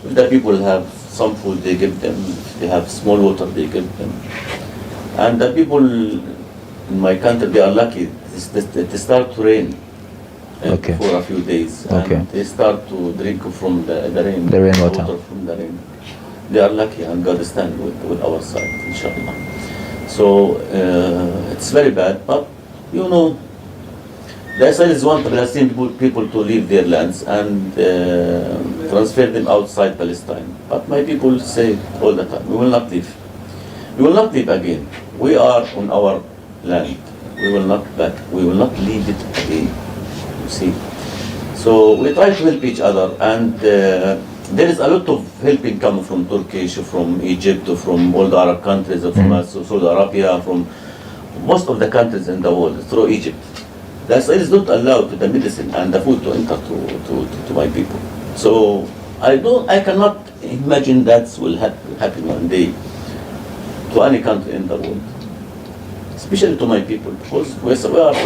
If the people have some food, they give them. If they have small water, they give them. And the people in my country, they are lucky. They start to rain for a few days. And they start to drink from the rain. The rainwater. From the rain. They are lucky, and God stand with our side, inshallah. So it's very bad, but you know, the Israelis want the Palestinian people to leave their lands and transfer them outside Palestine. But my people say all the time, we will not leave. We will not leave again. We are on our land. We will not back. We will not leave it again. You see. So we try to help each other, and there is a lot of helping coming from Turkey, from Egypt, from all the Arab countries, from Saudi Arabia, from most of the countries in the world, through Egypt. The Israelis don't allow the medicine and the food to enter to my people. So I cannot imagine that will happen one day to any country in the world, especially to my people, because we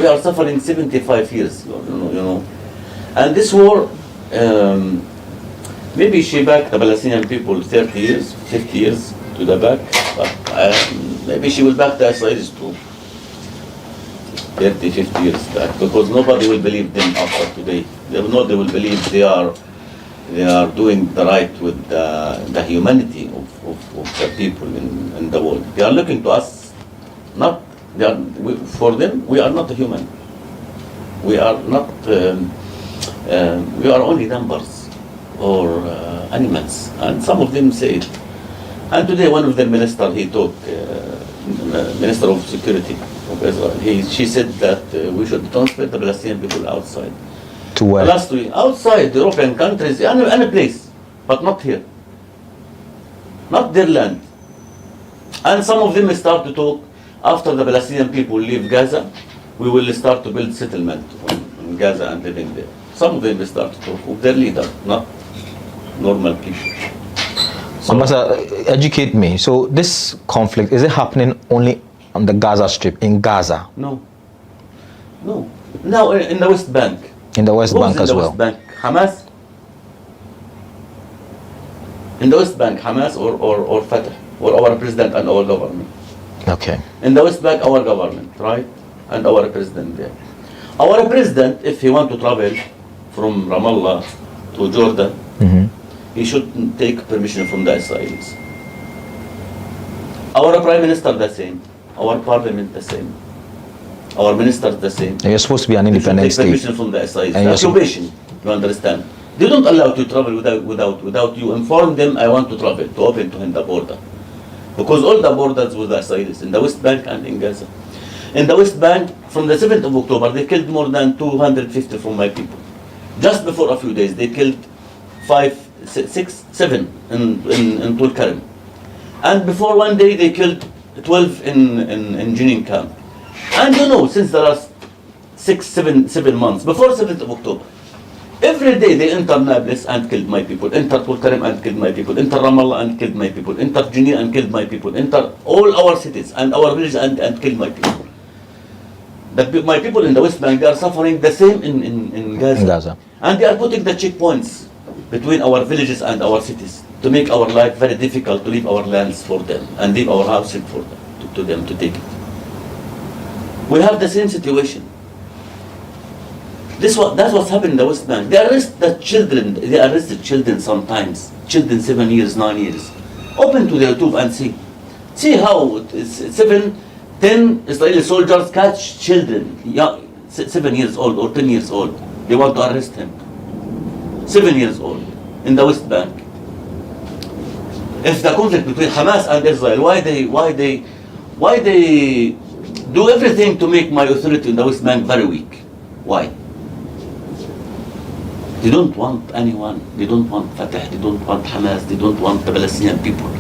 are suffering 75 years, you know. And this war, maybe she backed the Palestinian people 30 years, 50 years to the back, but maybe she will back the Israelis too 30, 50 years back, because nobody will believe them after today. They will believe they are doing the right with the humanity of the people in the world. They are looking to us, for them, we are not human. We are not, we are only numbers or animals, and some of them say it. And today one of the ministers, he talked, Minister of Security of Israel, she said that we should transfer the Palestinian people outside. To where? Last week, outside the European countries, any place, but not here. Not their land. And some of them start to talk, after the Palestinian people leave Gaza, we will start to build settlement in Gaza and living there. Some of them will start to talk of their leader, not normal people. So, Ambassador, educate me. So this conflict, is it happening only on the Gaza Strip, in Gaza? No. Now in the West Bank. In the West Bank as well? In the West Bank, Hamas? In the West Bank, Hamas or Fatah, or our president and our government. Okay. In the West Bank, our government, right? And our president there. Our president, if he want to travel from Ramallah to Jordan, he should take permission from the Israelis. Our prime minister the same. Our parliament the same. Our ministers the same. And you're supposed to be an independent state. Take permission from the Israelis. Occupation, you understand? They don't allow you to travel without you inform them, I want to travel, to open to him the border. Because all the borders with the Israelis, in the West Bank and in Gaza. In the West Bank, from the 7th of October, they killed more than 250 from my people. Just before a few days, they killed 5, 6, 7 in Tul Karim. And before one day, they killed 12 in Jenin camp. And you know, since the last 7 months, before 7th of October, every day they enter Nablus and killed my people, enter Tul Karim and killed my people, enter Ramallah and killed my people, enter Jenin and killed my people, enter all our cities and our villages and killed my people. My people in the West Bank, they are suffering the same in Gaza. And they are putting the checkpoints between our villages and our cities to make our life very difficult, to leave our lands for them and leave our housing for them, to them to take it. We have the same situation. That's what's happened in the West Bank. They arrest the children. They arrested children sometimes. Children 7 years, 9 years. Open to the YouTube and see. See how 7, 10 Israeli soldiers catch children, 7 years old or 10 years old. They want to arrest him. 7 years old in the West Bank. If the conflict between Hamas and Israel, why they do everything to make my authority in the West Bank very weak. Why? They don't want anyone. They don't want Fatah. They don't want Hamas. They don't want the Palestinian people.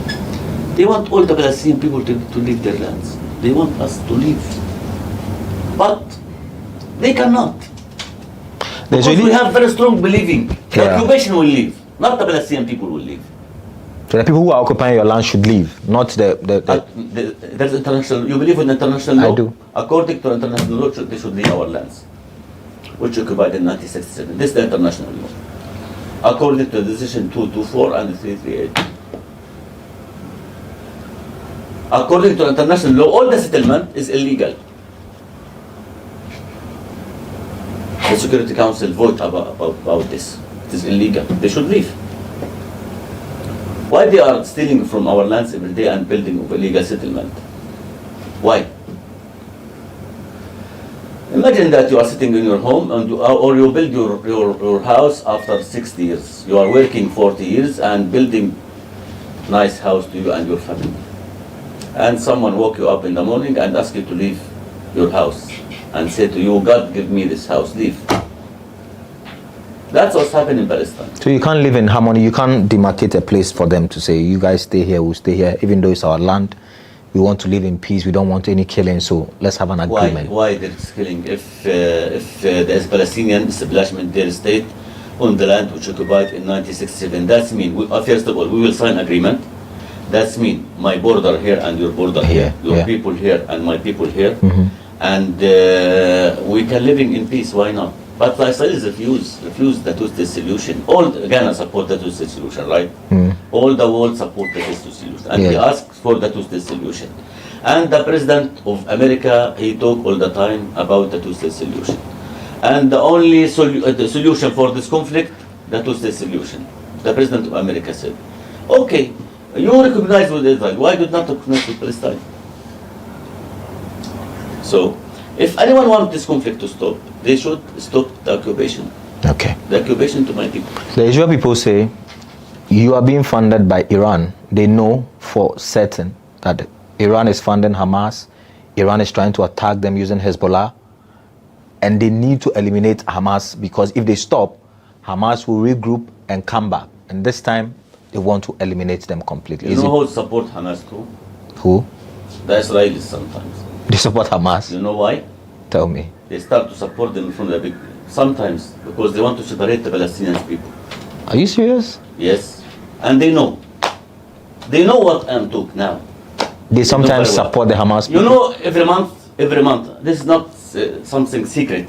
They want all the Palestinian people to leave their lands. They want us to leave. But they cannot. Because we have very strong believing. The occupation will leave, not the Palestinian people will leave. So the people who are occupying your land should leave, not There's international. You believe in international law? I do. According to international law, they should leave our lands, which occupied in 1967. This is the international law. According to decision 224 and 338. According to international law, all the settlement is illegal. The Security Council vote about this. It is illegal. They should leave. Why they are stealing from our lands every day and building of illegal settlement? Why? Imagine that you are sitting in your home and or you build your house after 60 years. You are working 40 years and building nice house to you and your family. And someone woke you up in the morning and ask you to leave your house and say to you, God, give me this house, leave. That's what's happening in Palestine. So you can't live in harmony. You can't demarcate a place for them to say, you guys stay here, we'll stay here, even though it's our land. We want to live in peace. We don't want any killing. So let's have an agreement. Why there is killing? If there is Palestinian establishment, their state on the land which occupied in 1967, that's mean, first of all, we will sign agreement. That's mean my border here and your border here, your people here and my people here, and we can living in peace. Why not? But the Israelis refuse the two-state solution. All Ghana support the two-state solution, right? All the world support the two-state solution, and we ask for the two-state solution. And the President of America, he talk all the time about the two-state solution. And the only the solution for this conflict, the two-state solution. The President of America said, okay, you recognize with Israel, why do you not recognize with Palestine? So, if anyone wants this conflict to stop, they should stop the occupation. Okay. The occupation to my people. The Israel people say, you are being funded by Iran. They know for certain that Iran is funding Hamas. Iran is trying to attack them using Hezbollah. And they need to eliminate Hamas because if they stop, Hamas will regroup and come back. And this time, they want to eliminate them completely. You know who support Hamas too? Who? The Israelis sometimes. They support Hamas? You know why? Tell me. They start to support them from the beginning. Sometimes because they want to separate the Palestinian people. Are you serious? Yes. And they know. They know what I'm talking now. They sometimes support the Hamas people? You know, every month, this is not something secret.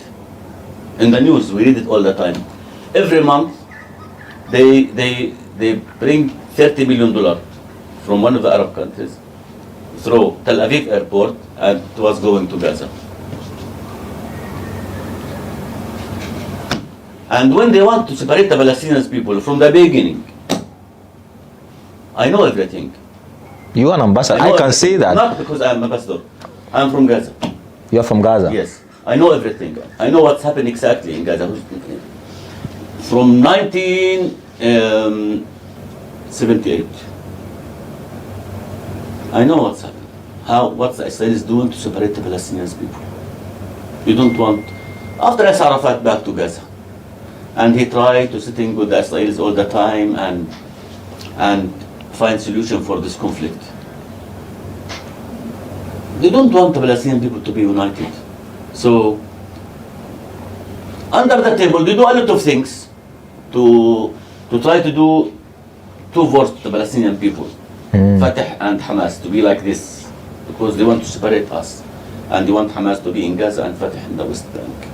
In the news, we read it all the time. Every month, they bring $30 million from one of the Arab countries through Tel Aviv airport, and it was going to Gaza. And when they want to separate the Palestinian people from the beginning, I know everything. You are an ambassador. I can say that. Not because I'm an ambassador. I'm from Gaza. You're from Gaza? Yes. I know everything. I know what's happening exactly in Gaza. From 1978. I know what's happening. What the Israelis doing to separate the Palestinian people. You don't want... After Yasser Arafat back to Gaza, and he tried to sitting with the Israelis all the time and find solution for this conflict. They don't want the Palestinian people to be united. So, under the table, they do a lot of things to try to do towards the Palestinian people. Fatah and Hamas to be like this, because they want to separate us. And they want Hamas to be in Gaza and Fatah in the West Bank.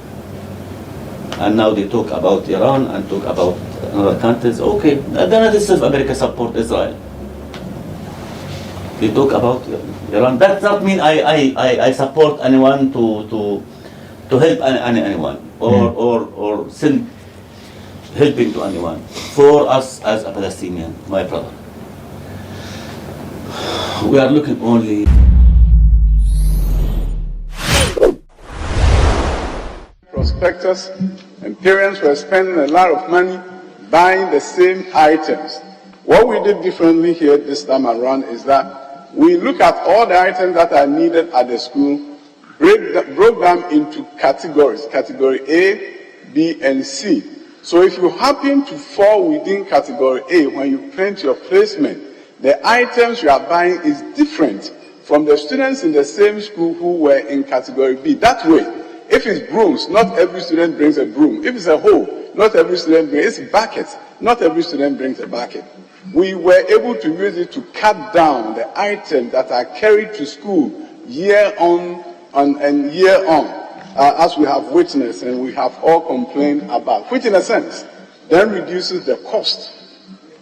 And now they talk about Iran and talk about other countries. Okay, then this is America support Israel. They talk about Iran. That does not mean I support anyone to help anyone or send helping to anyone. For us as a Palestinian, my brother, we are looking only. Prospectors and parents were spending a lot of money buying the same items. What we did differently here this time around is that we look at all the items that are needed at the school, broke them into categories, category A, B, and C. So if you happen to fall within category A, when you print your placement, the items you are buying is different from the students in the same school who were in category B. That way, if it's brooms, not every student brings a broom. If it's a hoe, not every student brings it's buckets. Not every student brings a bucket. We were able to use it to cut down the items that are carried to school year on and year on, as we have witnessed and we have all complained about, which in a sense then reduces the cost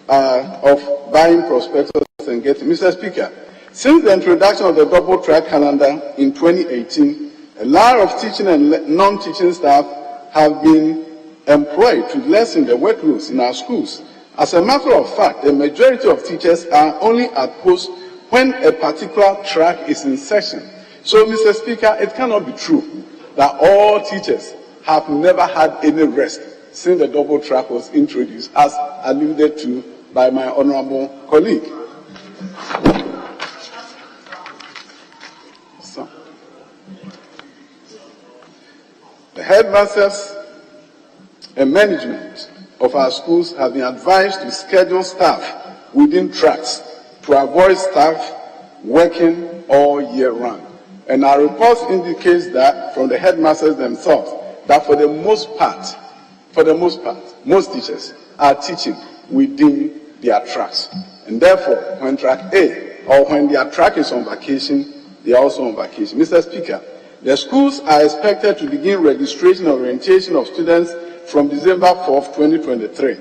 of buying prospectus and getting. Mr. Speaker, since the introduction of the double track calendar in 2018, a lot of teaching and non-teaching staff have been employed to lessen the workloads in our schools. As a matter of fact, the majority of teachers are only at post when a particular track is in session. So, Mr. Speaker, it cannot be true that all teachers have never had any rest since the double track was introduced, as alluded to by my honorable colleague. So, the headmasters and management of our schools have been advised to schedule staff within tracks to avoid staff working all year round. And our reports indicates that from the headmasters themselves, that for the most part, most teachers are teaching within their tracks. And therefore, when track A, or when their track is on vacation, they are also on vacation. Mr. Speaker, the schools are expected to begin registration and orientation of students from December 4th, 2023.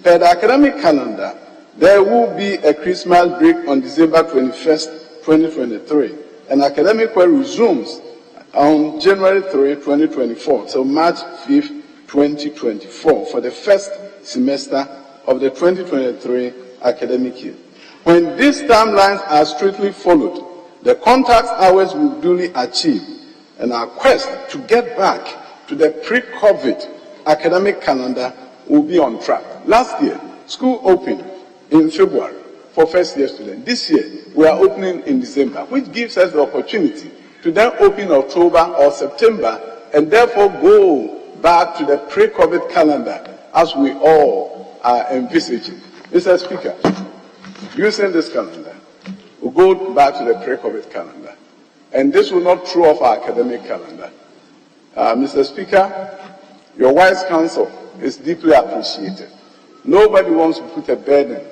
Per the academic calendar, there will be a Christmas break on December 21st, 2023. And academic year resumes on January 3, 2024, till March 5th, 2024, for the first semester of the 2023 academic year. When these timelines are strictly followed, the contact hours will be duly achieved, and our quest to get back to the pre-COVID academic calendar will be on track. Last year, school opened in February for first-year students. This year, we are opening in December, which gives us the opportunity to then open October or September, and therefore go back to the pre-COVID calendar as we all are envisaging. Mr. Speaker, using this calendar, we'll go back to the pre-COVID calendar, and this will not throw off our academic calendar. Mr. Speaker, your wise counsel is deeply appreciated. Nobody wants to put a burden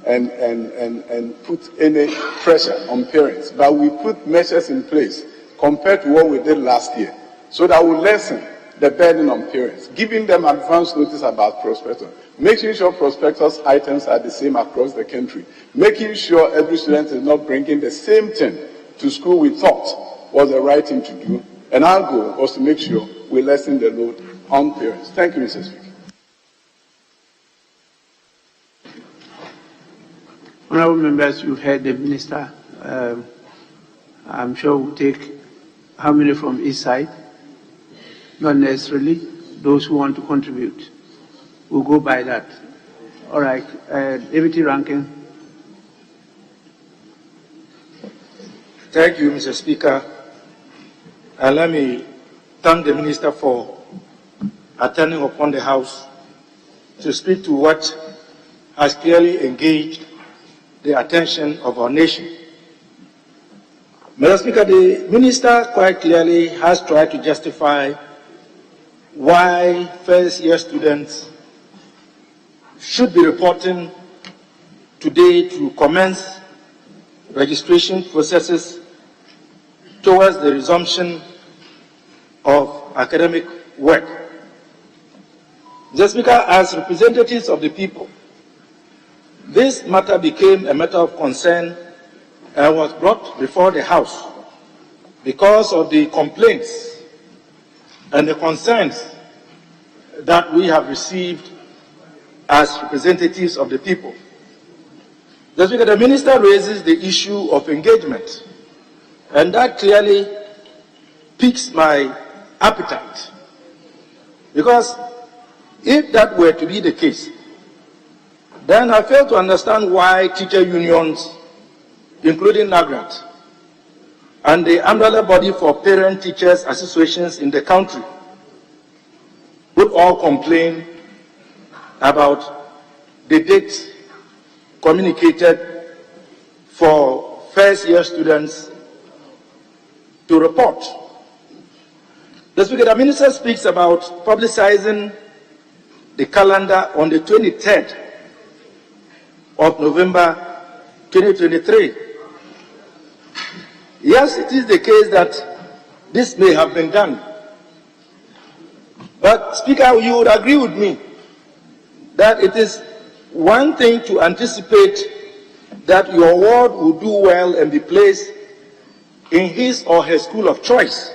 and put any pressure on parents, but we put measures in place compared to what we did last year, so that will lessen the burden on parents, giving them advance notice about prospectus, making sure prospectus items are the same across the country, making sure every student is not bringing the same thing to school we thought was the right thing to do, and our goal was to make sure we lessen the load on parents. Thank you, Mr. Speaker. Honourable members, you heard the minister. I'm sure we'll take how many from each side? Not necessarily those who want to contribute. We'll go by that. All right, Deputy Ranking. Thank you, Mr. Speaker. And let me thank the minister for attending upon the House to speak to what has clearly engaged the attention of our nation. Mr. Speaker, the minister quite clearly has tried to justify why first-year students should be reporting today to commence registration processes towards the resumption of academic work. Mr. Speaker, as representatives of the people, this matter became a matter of concern and was brought before the House because of the complaints and the concerns that we have received as representatives of the people. Mr. Speaker, the minister raises the issue of engagement, and that clearly piques my appetite, because if that were to be the case, then I fail to understand why teacher unions, including NAGRAT, and the umbrella body for parent-teachers associations in the country would all complain about the date communicated for first-year students to report. The Speaker, the Minister speaks about publicizing the calendar on the 23rd of November 2023. Yes, it is the case that this may have been done. But, Speaker, you would agree with me that it is one thing to anticipate that your ward will do well and be placed in his or her school of choice.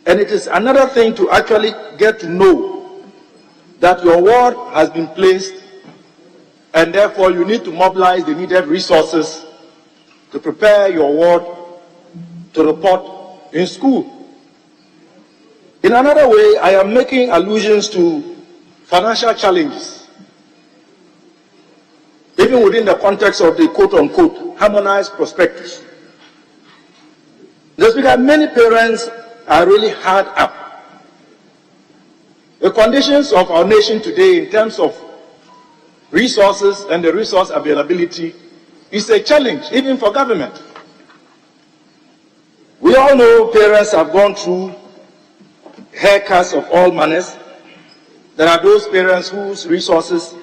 And it is another thing to actually get to know that your ward has been placed and therefore you need to mobilize the needed resources to prepare your ward to report in school. In another way, I am making allusions to financial challenges, even within the context of the quote-unquote harmonized prospectus. The Speaker, many parents are really hard up. The conditions of our nation today in terms of resources and the resource availability is a challenge even for government. We all know parents have gone through haircuts of all manners. There are those parents whose resources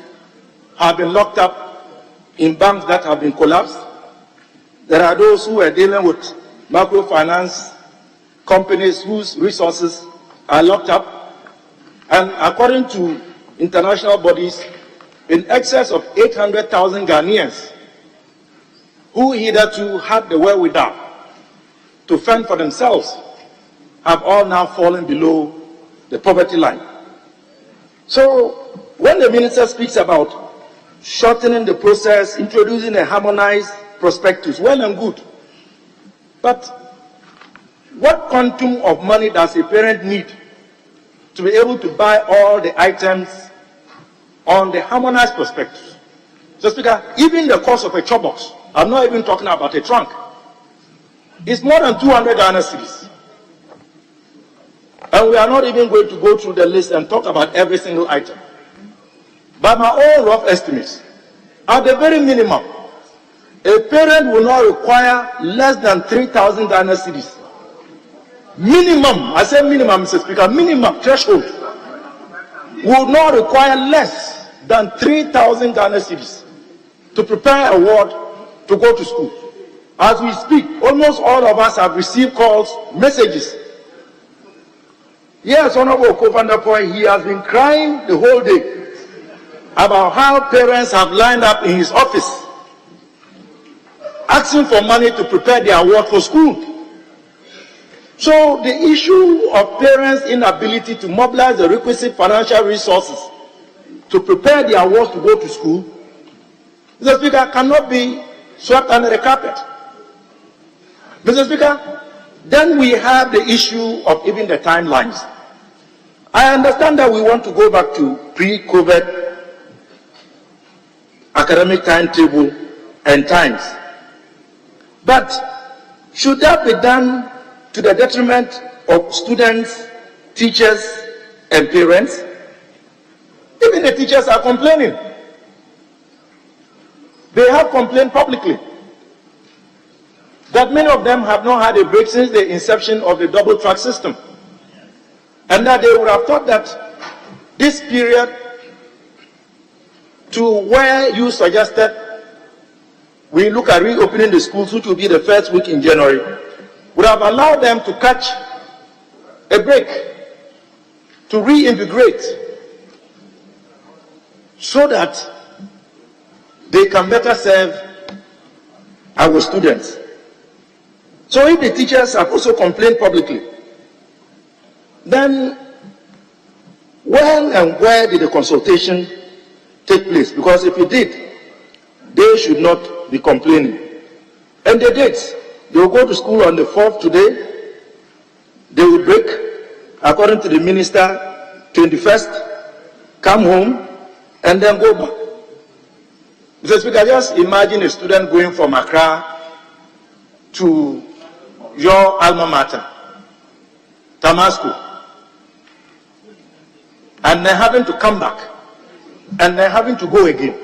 have been locked up in banks that have been collapsed. There are those who are dealing with microfinance companies whose resources are locked up. And according to international bodies, in excess of 800,000 Ghanaians who hitherto had the wherewithal to fend for themselves have all now fallen below the poverty line. So when the Minister speaks about shortening the process, introducing a harmonized prospectus, well and good. But what quantum of money does a parent need to be able to buy all the items on the harmonized prospectus? So, Speaker, even the cost of a chop box, I'm not even talking about a trunk, is more than 200 Ghana cedis. And we are not even going to go through the list and talk about every single item. By my own rough estimates, at the very minimum, a parent will not require less than 3,000 Ghana cedis. Minimum, I say minimum, Mr. Speaker, minimum threshold will not require less than 3,000 Ghana cedis to prepare a ward to go to school. As we speak, almost all of us have received calls, messages. Yes, Honorable Kovandapoy, he has been crying the whole day about how parents have lined up in his office asking for money to prepare their ward for school. So the issue of parents' inability to mobilize the requisite financial resources to prepare their wards to go to school, Mr. Speaker, cannot be swept under the carpet. Mr. Speaker, then we have the issue of even the timelines. I understand that we want to go back to pre-COVID academic timetable and times. But should that be done to the detriment of students, teachers, and parents? Even the teachers are complaining. They have complained publicly that many of them have not had a break since the inception of the double track system, and that they would have thought that this period to where you suggested we look at reopening the schools, which will be the first week in January, would have allowed them to catch a break, to reinvigorate, so that they can better serve our students. So if the teachers have also complained publicly, then when and where did the consultation take place? Because if it did, they should not be complaining. And the dates, they will go to school on the 4th today, they will break, according to the minister, 21st, come home, and then go back. Mr. Speaker, just imagine a student going from Accra to your alma mater, Tamasco, and then having to come back, and then having to go again.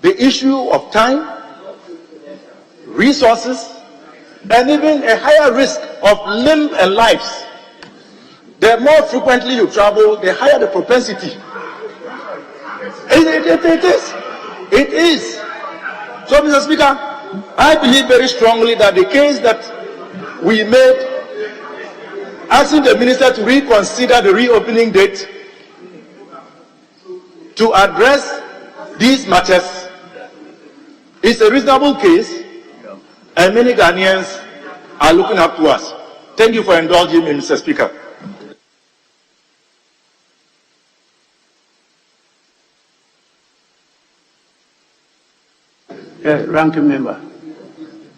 The issue of time, resources, and even a higher risk of limb and lives. The more frequently you travel, the higher the propensity. It is. So, Mr. Speaker, I believe very strongly that the case that we made, asking the minister to reconsider the reopening date to address these matters, is a reasonable case, and many Ghanaians are looking up to us. Thank you for indulging me, Mr. Speaker. Ranking member.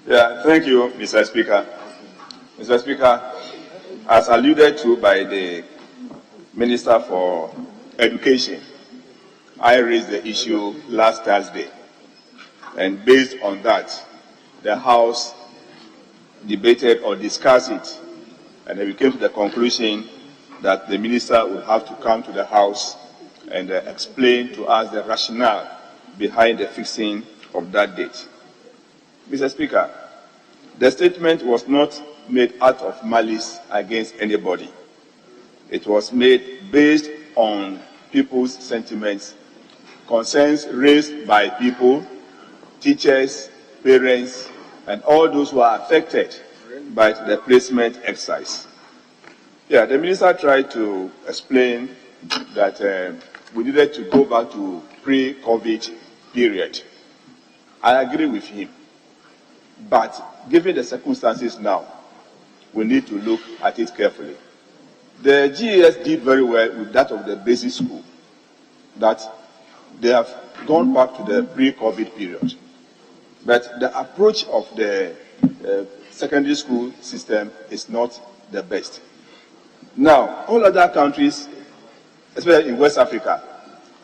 Yeah, thank you, Mr. Speaker. Mr. Speaker, as alluded to by the Minister for Education, I raised the issue last Thursday, and based on that, the House debated or discussed it, and we came to the conclusion that the Minister would have to come to the House and explain to us the rationale behind the fixing of that date. Mr. Speaker, the statement was not made out of malice against anybody. It was made based on people's sentiments, concerns raised by people, teachers, parents, and all those who are affected by the placement exercise. Yeah, the minister tried to explain that we needed to go back to pre-COVID period. I agree with him. But given the circumstances now, we need to look at it carefully. The GES did very well with that of the basic school, that they have gone back to the pre-COVID period. But the approach of the secondary school system is not the best. Now, all other countries, especially in West Africa,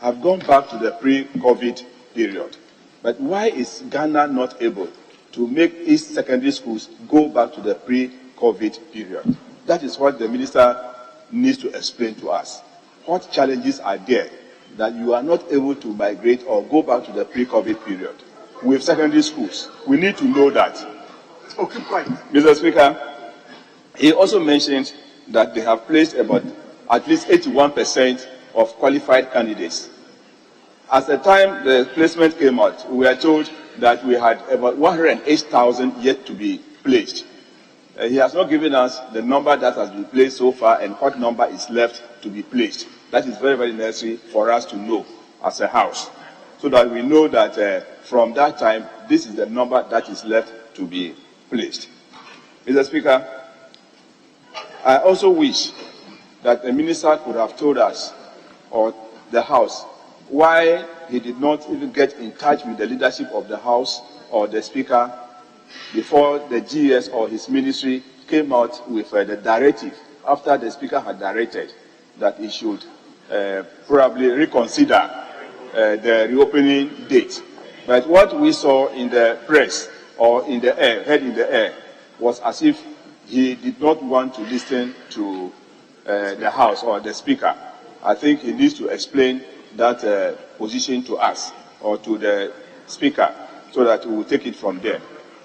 have gone back to the pre-COVID period. But why is Ghana not able to make its secondary schools go back to the pre-COVID period? That is what the minister needs to explain to us. What challenges are there that you are not able to migrate or go back to the pre-COVID period with secondary schools? We need to know that. So keep quiet. Mr. Speaker, he also mentioned that they have placed about at least 81% of qualified candidates. At the time the placement came out, we were told that we had about 108,000 yet to be placed. He has not given us the number that has been placed so far and what number is left to be placed. That is very, very necessary for us to know as a house, so that we know that from that time, this is the number that is left to be placed. Mr. Speaker, I also wish that the minister could have told us, or the House, why he did not even get in touch with the leadership of the House or the Speaker before the GS or his ministry came out with the directive, after the Speaker had directed that he should probably reconsider the reopening date. But what we saw in the press or in the air, heard in the air, was as if he did not want to listen to the House or the Speaker. I think he needs to explain that position to us or to the Speaker so that we will take it from there.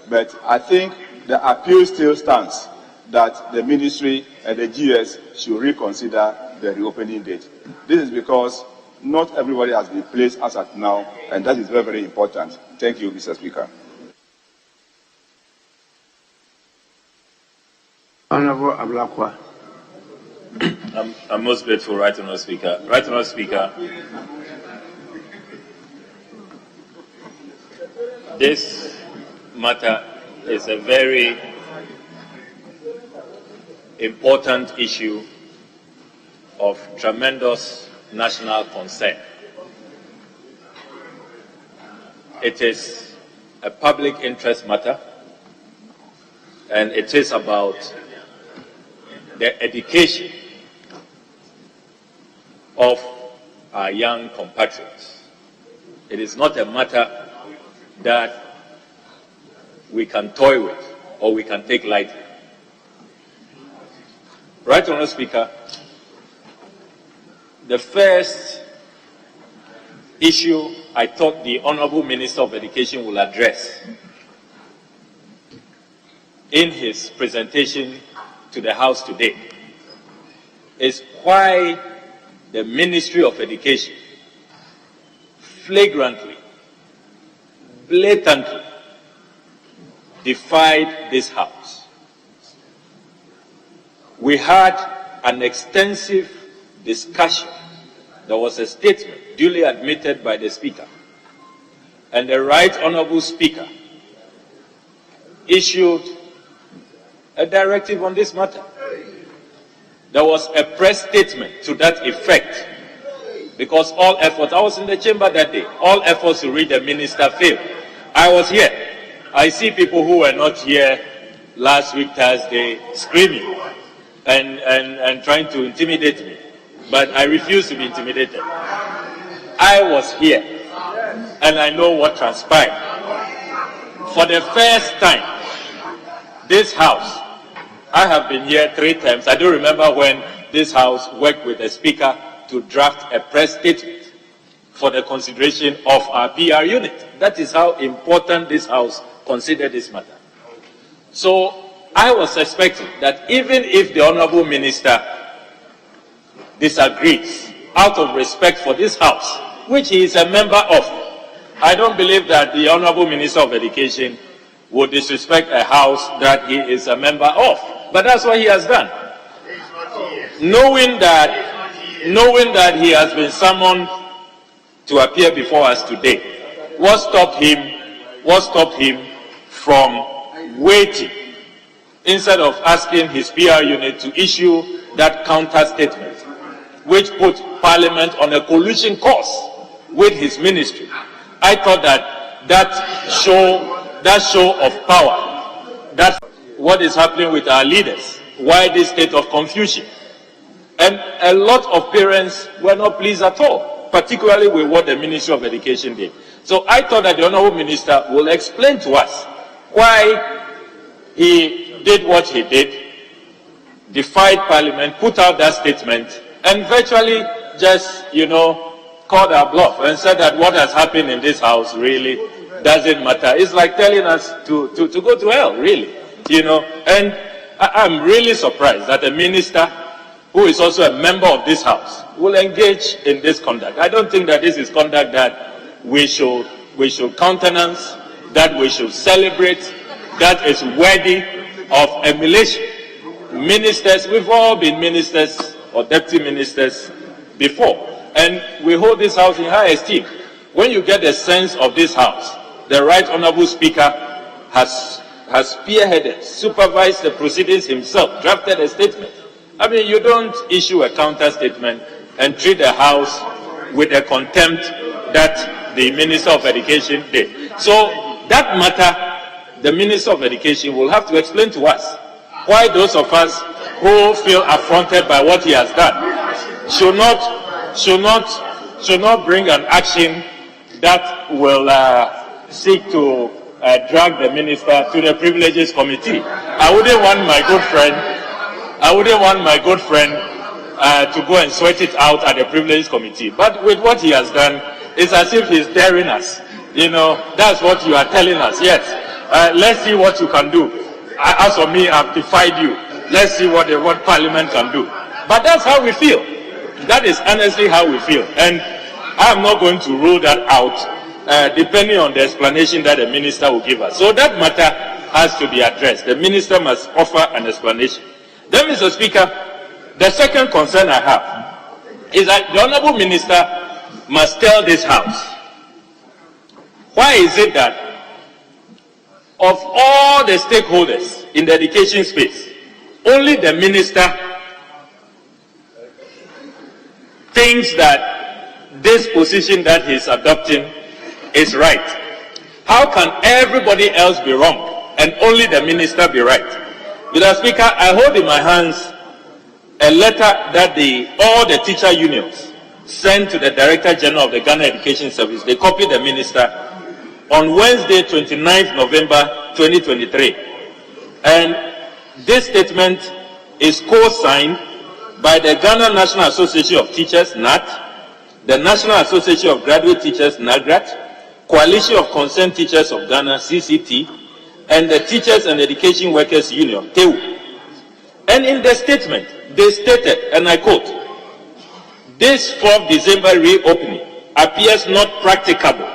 But I think the appeal still stands that the ministry and the GS should reconsider the reopening date. This is because not everybody has been placed as at now, and that is very, very important. Thank you, Mr. Speaker. Honorable Ablakwa. I'm most grateful, Right Honourable Speaker. Right Honourable Speaker, this matter is a very important issue of tremendous national concern. It is a public interest matter, and it is about the education of our young compatriots. It is not a matter that we can toy with. or we can take lightly. Right Honourable Speaker, the first issue I thought the Honourable Minister of Education will address in his presentation to the House today is why the Ministry of Education flagrantly, blatantly defied this House. We had an extensive discussion. There was a statement duly admitted by the Speaker, and the Right Honourable Speaker issued a directive on this matter. There was a press statement to that effect, because all efforts, I was in the chamber that day, all efforts to reach the minister failed. I was here. I see people who were not here last week Thursday screaming and trying to intimidate me, but I refuse to be intimidated. I was here, and I know what transpired. For the first time, this House, I have been here 3 times. I don't remember when this House worked with the Speaker to draft a press statement for the consideration of our PR unit. That is how important this House considered this matter. So I was expecting that even if the Honourable Minister disagrees, out of respect for this House, which he is a member of, I don't believe that the Honourable Minister of Education would disrespect a House that he is a member of. But that's what he has done. Knowing that he has been summoned to appear before us today, what stopped him from waiting instead of asking his PR unit to issue that counter statement, which put Parliament on a collusion course with his ministry? I thought that show of power, that's what is happening with our leaders. Why this state of confusion? And a lot of parents were not pleased at all, particularly with what the Ministry of Education did. So I thought that the Honourable Minister will explain to us why he did what he did, defied Parliament, put out that statement, and virtually just, called our bluff and said that what has happened in this House really doesn't matter. It's like telling us to go to hell, really, And I'm really surprised that a minister who is also a member of this House will engage in this conduct. I don't think that this is conduct that we should countenance, that we should celebrate, that is worthy of emulation. Ministers, we've all been ministers or deputy ministers before, and we hold this House in high esteem. When you get a sense of this House, the Right Honourable Speaker has spearheaded, supervised the proceedings himself, drafted a statement. I mean, you don't issue a counter statement and treat the House with the contempt that the Minister of Education did. So that matter, the Minister of Education will have to explain to us why those of us who feel affronted by what he has done should not bring an action that will seek to drag the minister to the Privileges Committee. I wouldn't want my good friend to go and sweat it out at the Privileges Committee. But with what he has done, it's as if he's daring us. That's what you are telling us. Yes, let's see what you can do. As for me, I've defied you. Let's see what Parliament can do. But that's how we feel. That is honestly how we feel. And I'm not going to rule that out, depending on the explanation that the minister will give us. So that matter has to be addressed. The minister must offer an explanation. Then, Mr. Speaker, the second concern I have is that the Honourable Minister must tell this House, why is it that of all the stakeholders in the education space, only the minister thinks that this position that he's adopting is right? How can everybody else be wrong and only the minister be right? Mr. Speaker, I hold in my hands a letter that all the teacher unions sent to the Director General of the Ghana Education Service. They copied the minister on Wednesday, 29th November 2023. And this statement is co-signed by the Ghana National Association of Teachers, NAT, the National Association of Graduate Teachers, NAGRAT, Coalition of Concerned Teachers of Ghana, CCT, and the Teachers and Education Workers Union, TEU. And in the statement, they stated, and I quote, "This 4th December reopening appears not practicable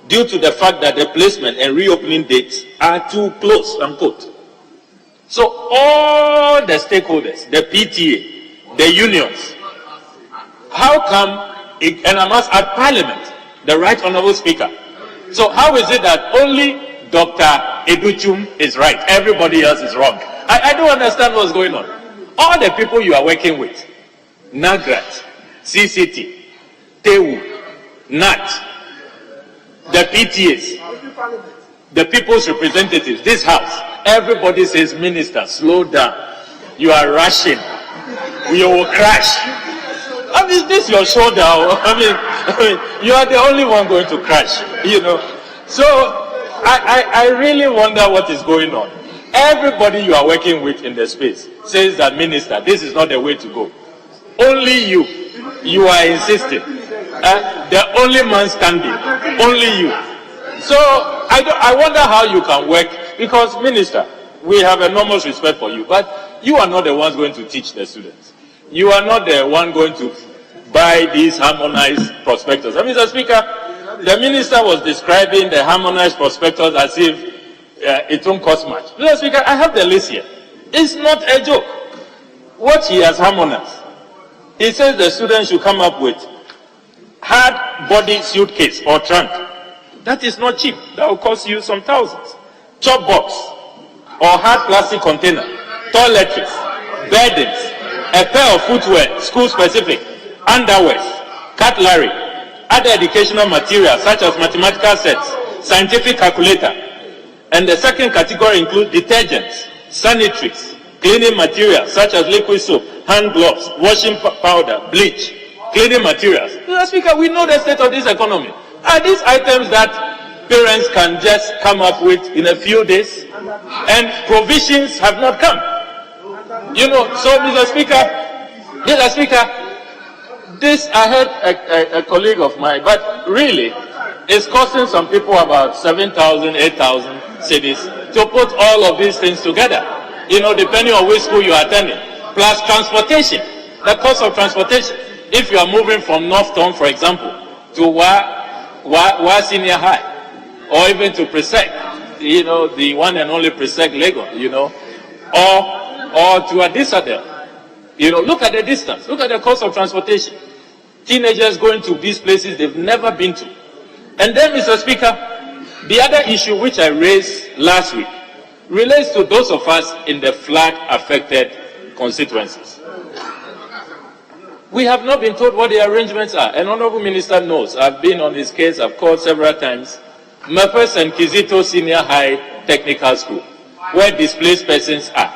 due to the fact that the placement and reopening dates are too close," unquote. So all the stakeholders, the PTA, the unions, how come, and I must add Parliament, the Right Honourable Speaker. So how is it that only Dr. Educhum is right, everybody else is wrong? I don't understand what's going on. All the people you are working with, NAGRAT, CCT, TEU, NAT, the PTAs, the people's representatives, this house, everybody says, "Minister, slow down. You are rushing. You will crash." I mean, this is your shoulder. I mean, you are the only one going to crash, you know. So I really wonder what is going on. Everybody you are working with in the space says that, "Minister, this is not the way to go." Only you are insisting. The only man standing, only you. So I wonder how you can work, because, Minister, we have enormous respect for you, but you are not the ones going to teach the students. You are not the one going to buy these harmonized prospectus. Mr. Speaker, the minister was describing the harmonized prospectus as if it won't cost much. Mr. Speaker, I have the list here. It's not a joke. What he has harmonized, he says the students should come up with hard body suitcase or trunk. That is not cheap. That will cost you some thousands. Chop box or hard plastic container, toiletries, beddings, a pair of footwear, school-specific, underwear, cutlery, other educational materials such as mathematical sets, scientific calculator. And the second category includes detergents, sanitaries, cleaning materials such as liquid soap, hand gloves, washing powder, bleach, cleaning materials. Mr. Speaker, we know the state of this economy. Are these items that parents can just come up with in a few days? And provisions have not come. You know, so Mr. Speaker, this, I heard a colleague of mine, but really, it's costing some people about 7,000, 8,000 cedis to put all of these things together, you know, depending on which school you are attending. Plus transportation, the cost of transportation. If you are moving from North Town, for example, to Wa Senior High, or even to Presec, you know, the one and only Presec Lagos, you know, or to Advertiser, you know, look at the distance, look at the cost of transportation. Teenagers going to these places they've never been to. And then, Mr. Speaker, the other issue which I raised last week relates to those of us in the flood-affected constituencies. We have not been told what the arrangements are. An honorable minister knows. I've been on his case. I've called several times. Mefes and Kizito Senior High Technical School, where displaced persons are.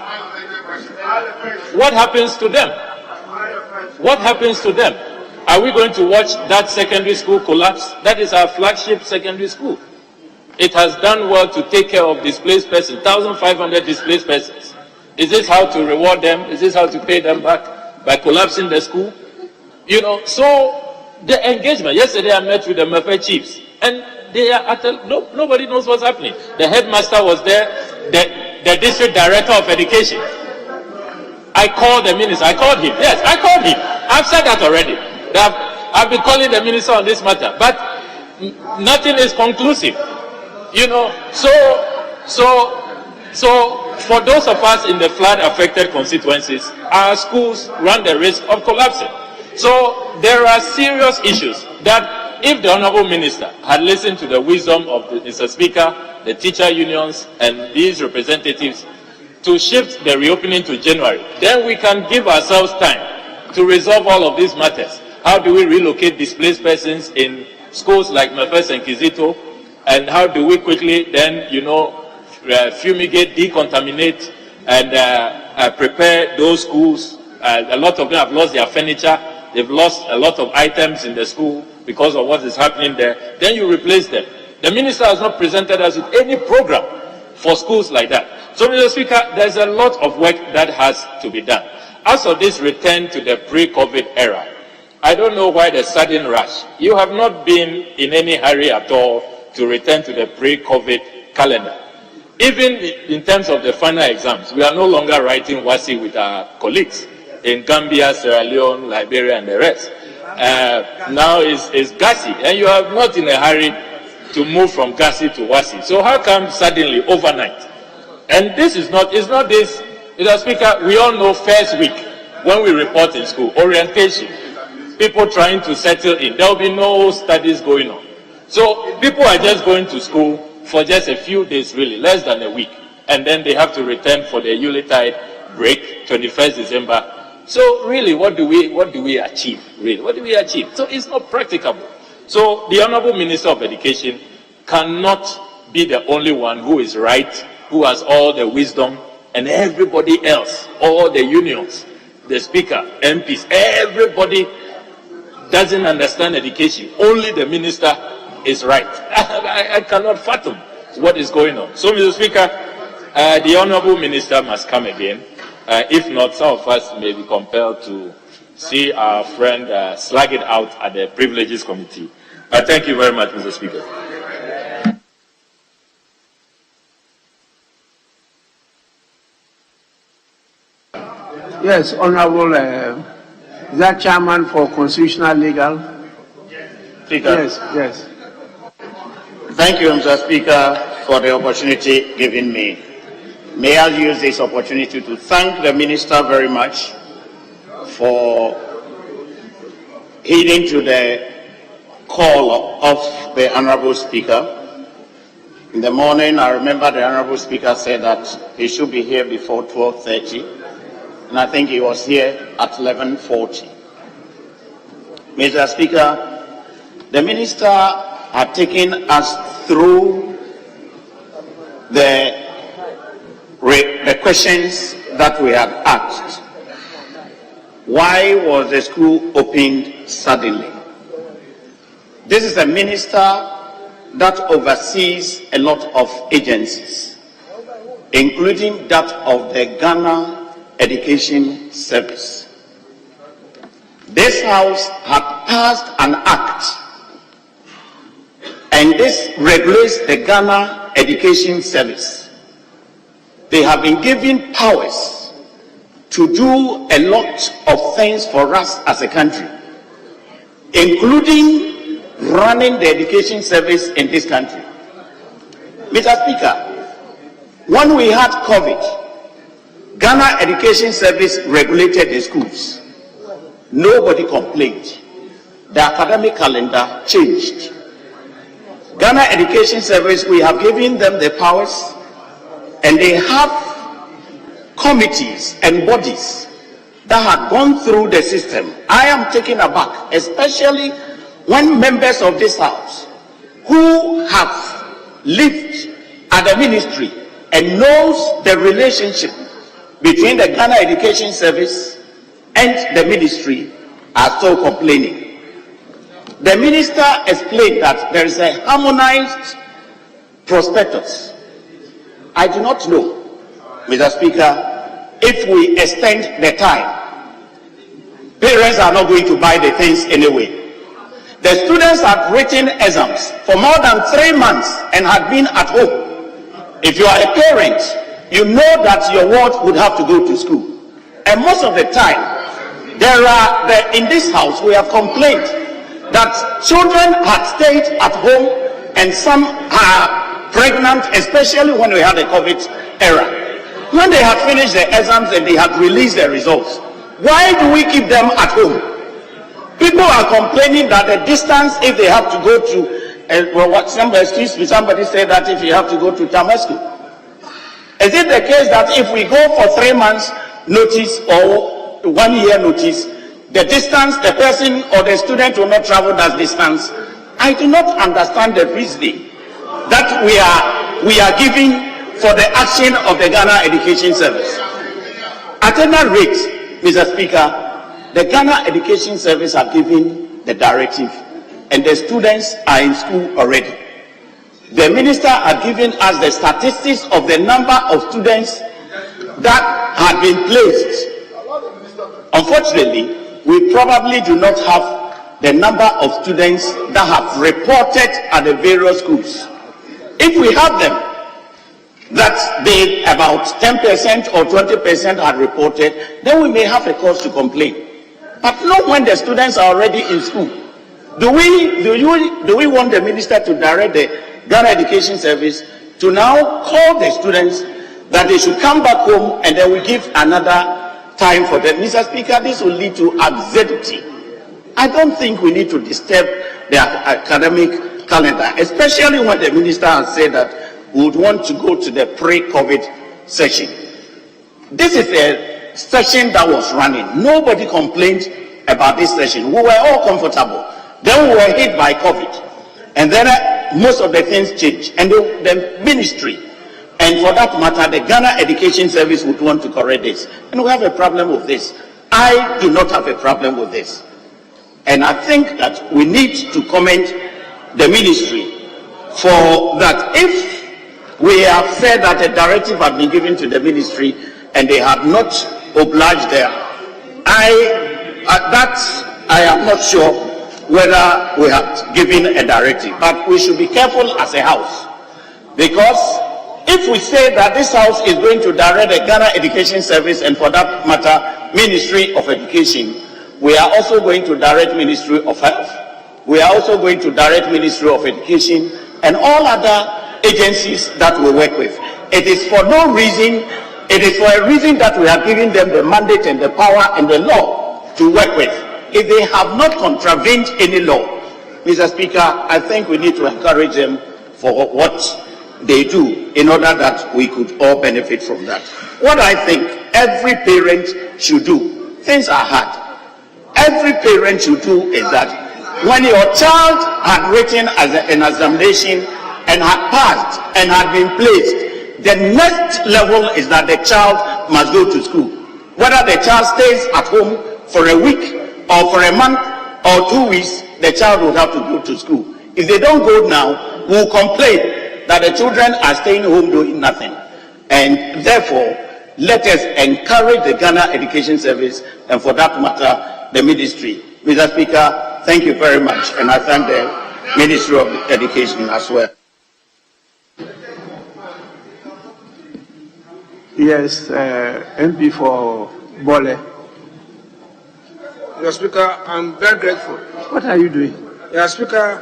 What happens to them? What happens to them? Are we going to watch that secondary school collapse? That is our flagship secondary school. It has done well to take care of displaced persons, 1,500 displaced persons. Is this how to reward them? Is this how to pay them back by collapsing the school? You know, so the engagement. Yesterday I met with the Mefe chiefs, and they are at nobody knows what's happening. The headmaster was there, the district director of education. I called the minister. I called him. Yes, I called him. I've said that already. I've been calling the minister on this matter, but nothing is conclusive. You know, so for those of us in the flood-affected constituencies, our schools run the risk of collapsing. So there are serious issues that, if the honourable minister had listened to the wisdom of Mr. Speaker, the teacher unions, and these representatives to shift the reopening to January, then we can give ourselves time to resolve all of these matters. How do we relocate displaced persons in schools like Mefes and Kizito? And how do we quickly then, you know, fumigate, decontaminate, and prepare those schools? A lot of them have lost their furniture. They've lost a lot of items in the school because of what is happening there. Then you replace them. The minister has not presented us with any program for schools like that. So, Mr. Speaker, there's a lot of work that has to be done. As of this return to the pre-COVID era, I don't know why the sudden rush. You have not been in any hurry at all to return to the pre-COVID calendar. Even in terms of the final exams, we are no longer writing WASI with our colleagues in Gambia, Sierra Leone, Liberia, and the rest. Now it's GASI, and you are not in a hurry to move from GASI to WASI. So how come suddenly, overnight? And this is not, it's not this, Mr. Speaker, we all know first week, when we report in school, orientation, people trying to settle in, there will be no studies going on. So people are just going to school for just a few days, really, less than a week. And then they have to return for the Yuletide break, 21st December. So really, what do we achieve? Really, what do we achieve? So it's not practicable. So the Honorable Minister of Education cannot be the only one who is right, who has all the wisdom, and everybody else, all the unions, the Speaker, MPs, everybody doesn't understand education. Only the Minister is right. I cannot fathom what is going on. So, Mr. Speaker, the Honorable Minister must come again. If not, some of us may be compelled to see our friend slag it out at the Privileges Committee. Thank you very much, Mr. Speaker. Yes, Honorable, is that Chairman for Constitutional Legal? Speaker. Yes. Thank you, Mr. Speaker, for the opportunity given me. May I use this opportunity to thank the Minister very much for heeding to the call of the Honorable Speaker. In the morning, I remember the Honorable Speaker said that he should be here before 12:30. And I think he was here at 11:40. Mr. Speaker, the Minister had taken us through the questions that we had asked. Why was the school opened suddenly? This is a minister that oversees a lot of agencies, including that of the Ghana Education Service. This House had passed an act, and this regulates the Ghana Education Service. They have been given powers to do a lot of things for us as a country, including running the education service in this country. Mr. Speaker, when we had COVID, Ghana Education Service regulated the schools. Nobody complained. The academic calendar changed. Ghana Education Service, we have given them the powers, and they have committees and bodies that have gone through the system. I am taken aback, especially when members of this House who have lived at the ministry and knows the relationship between the Ghana Education Service and the ministry are still complaining. The minister explained that there is a harmonized prospectus. I do not know, Mr. Speaker, if we extend the time, parents are not going to buy the things anyway. The students have written exams for more than 3 months and had been at home. If you are a parent, you know that your ward would have to go to school. And most of the time, in this house, we have complained that children had stayed at home and some are pregnant, especially when we had the COVID era. When they had finished the exams and they had released the results, why do we keep them at home? People are complaining that the distance, if they have to go to, somebody said that if you have to go to Tamasco. Is it the case that if we go for 3 months notice or 1 year notice, the distance, the person or the student will not travel that distance? I do not understand the reasoning that we are giving for the action of the Ghana Education Service. Attendance rates, Mr. Speaker, the Ghana Education Service have given the directive and the students are in school already. The minister had given us the statistics of the number of students that had been placed. Unfortunately, we probably do not have the number of students that have reported at the various schools. If we have them, that they about 10% or 20% had reported, then we may have a cause to complain. But not when the students are already in school. Do we want the minister to direct the Ghana Education Service to now call the students that they should come back home and then we give another time for them? Mr. Speaker, this will lead to absurdity. I don't think we need to disturb the academic calendar, especially when the minister has said that we would want to go to the pre-COVID session. This is a session that was running. Nobody complained about this session. We were all comfortable. Then we were hit by COVID. And then most of the things changed. And the ministry, and for that matter, the Ghana Education Service would want to correct this. And we have a problem with this. I do not have a problem with this. And I think that we need to commend the ministry for that. If we have said that a directive had been given to the ministry and they have not obliged there, I am not sure whether we have given a directive. But we should be careful as a house, because if we say that this house is going to direct the Ghana Education Service and for that matter Ministry of Education, we are also going to direct Ministry of Health. We are also going to direct Ministry of Education and all other agencies that we work with. It is for no reason, it is for a reason that we are giving them the mandate and the power and the law to work with. If they have not contravened any law, Mr. Speaker, I think we need to encourage them for what they do in order that we could all benefit from that. What I think every parent should do, things are hard. Every parent should do is that when your child had written as an examination and had passed and had been placed, the next level is that the child must go to school. Whether the child stays at home for a week or for a month or 2 weeks, the child will have to go to school. If they don't go now, we'll complain that the children are staying home doing nothing. And therefore, let us encourage the Ghana Education Service and for that matter, the ministry. Mr. Speaker, thank you very much, and I thank the Ministry of Education as well. Yes, MP for Bole. Your Speaker, I'm very grateful. What are you doing? Your Speaker,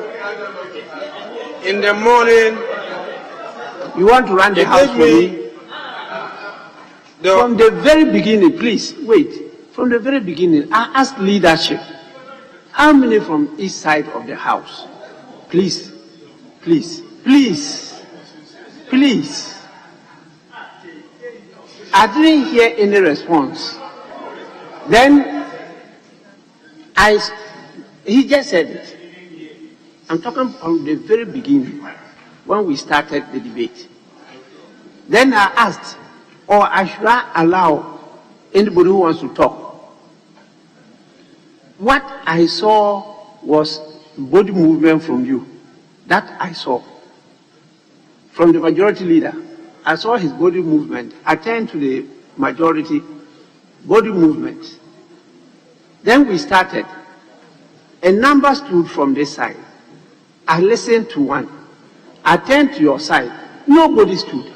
in the morning, you want to run the house for me? From the very beginning, please, wait. From the very beginning, I asked leadership, how many from each side of the house? Please, please, please, please. I didn't hear any response. Then, he just said it. I'm talking from the very beginning, when we started the debate. Then I asked, or I should allow anybody who wants to talk. What I saw was body movement from you. That I saw. From the majority leader, I saw his body movement. I turned to the majority, body movement. Then we started. A number stood from this side. I listened to one. I turned to your side. Nobody stood.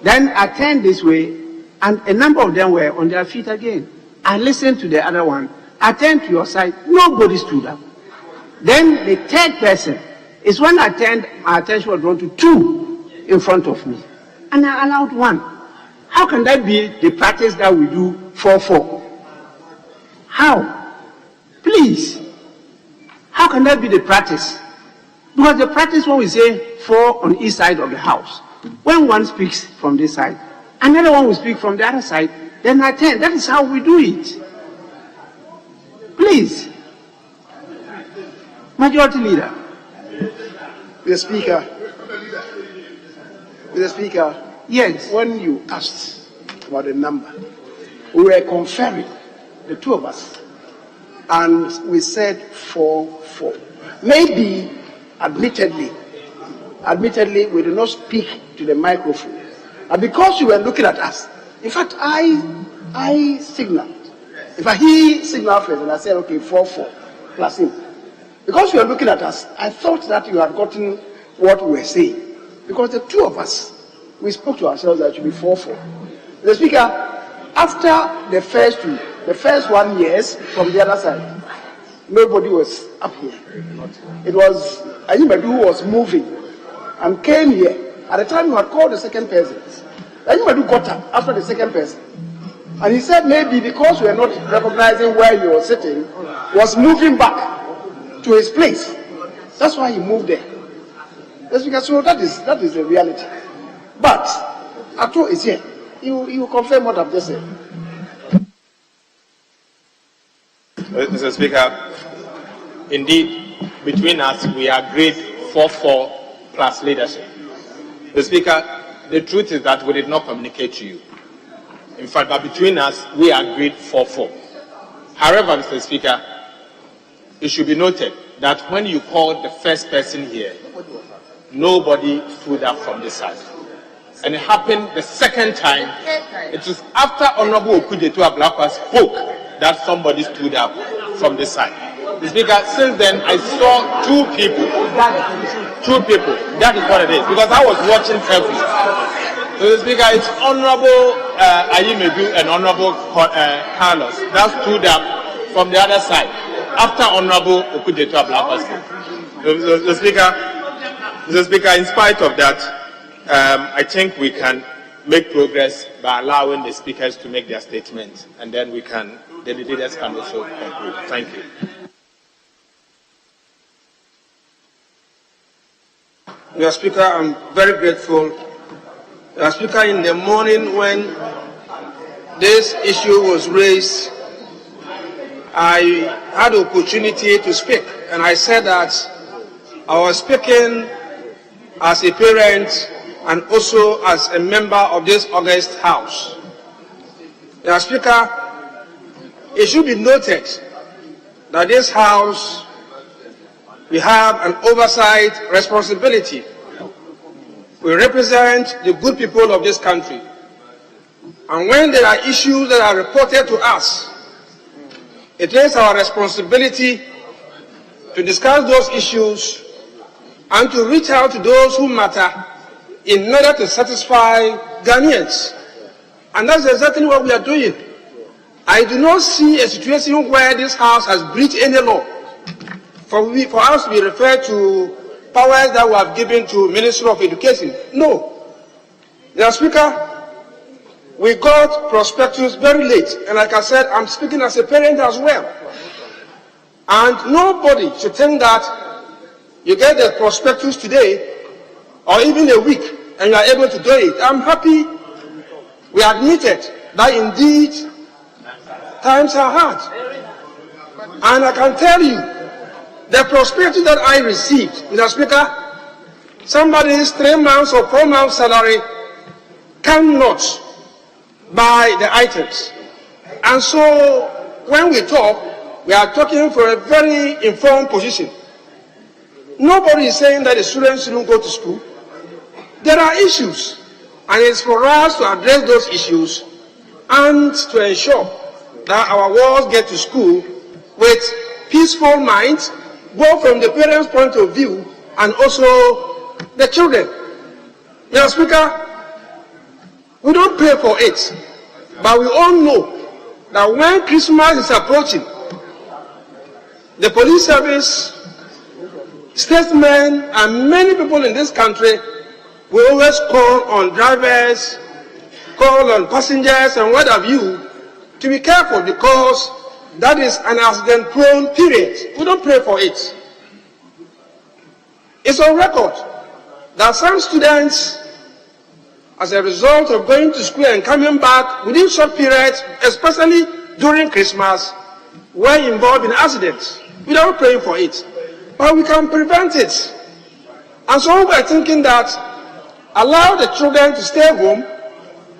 Then I turned this way, and a number of them were on their feet again. I listened to the other one. I turned to your side. Nobody stood up. Then the third person is when I turned, my attention was drawn to two in front of me. And I allowed one. How can that be the practice that we do 4-4? How? Please. How can that be the practice? Because the practice when we say 4 on each side of the house, when one speaks from this side, another one will speak from the other side, then I turn. That is how we do it. Please. Majority Leader. Mr. Speaker. Mr. Speaker. Yes. When you asked about the number, we were conferring, the two of us, and we said 4-4. Maybe, admittedly, admittedly, we did not speak to the microphone. And because you were looking at us, in fact, I signaled. In fact, he signaled first, and I said, okay, 4-4 plus him. Because you were looking at us, I thought that you had gotten what we were saying. Because the two of us, we spoke to ourselves that it should be 4-4. The Speaker, after the first 1 year from the other side, nobody was up here. It was Ayimedu who was moving and came here. At the time you had called the second person. Ayimedu got up after the second person. And he said maybe because we were not recognizing where he was sitting, was moving back to his place. That's why he moved there. That's because, so that is the reality. But Ato is here. He will confirm what I've just said. Mr. Speaker, indeed, between us, we agreed 4-4 plus leadership. Mr. Speaker, the truth is that we did not communicate to you. In fact, but between us, we agreed 4-4. However, Mr. Speaker, it should be noted that when you called the first person here, nobody stood up from this side. And it happened the second time. It was after Honorable Okujetu Ablakwa spoke that somebody stood up from this side. The Speaker, since then I saw two people. That is what it is. Because I was watching carefully. So the Speaker, it's Honorable Ayimedu and Honorable Carlos that stood up from the other side after Honorable Okujetu Ablakwa spoke. The Speaker, in spite of that, I think we can make progress by allowing the speakers to make their statement, and then the leaders can also conclude. Thank you. Mr. Speaker, I'm very grateful. Mr. Speaker, in the morning when this issue was raised, I had the opportunity to speak, and I said that I was speaking as a parent and also as a member of this august House. Mr. Speaker, it should be noted that this House, we have an oversight responsibility. We represent the good people of this country. And when there are issues that are reported to us, it is our responsibility to discuss those issues and to reach out to those who matter in order to satisfy Ghanaians. And that's exactly what we are doing. I do not see a situation where this House has breached any law for us to be referred to powers that we have given to Ministry of Education. No. Mr. Speaker, we got prospectus very late, and like I said, I'm speaking as a parent as well. And nobody should think that you get the prospectus today or even a week and you are able to do it. I'm happy we admitted that indeed times are hard. And I can tell you, the prospectus that I received, Mr. Speaker, somebody's 3 months or 4 months salary cannot buy the items. And so when we talk, we are talking from a very informed position. Nobody is saying that the students shouldn't go to school. There are issues, and it's for us to address those issues and to ensure that our wards get to school with peaceful minds, both from the parents' point of view and also the children. Mr. Speaker, we don't pray for it, but we all know that when Christmas is approaching, the police service, statesmen, and many people in this country will always call on drivers, call on passengers, and what have you, to be careful because that is an accident-prone period. We don't pray for it. It's on record that some students, as a result of going to school and coming back within short periods, especially during Christmas, were involved in accidents. We don't pray for it, but we can prevent it. And so we're thinking that allow the children to stay home,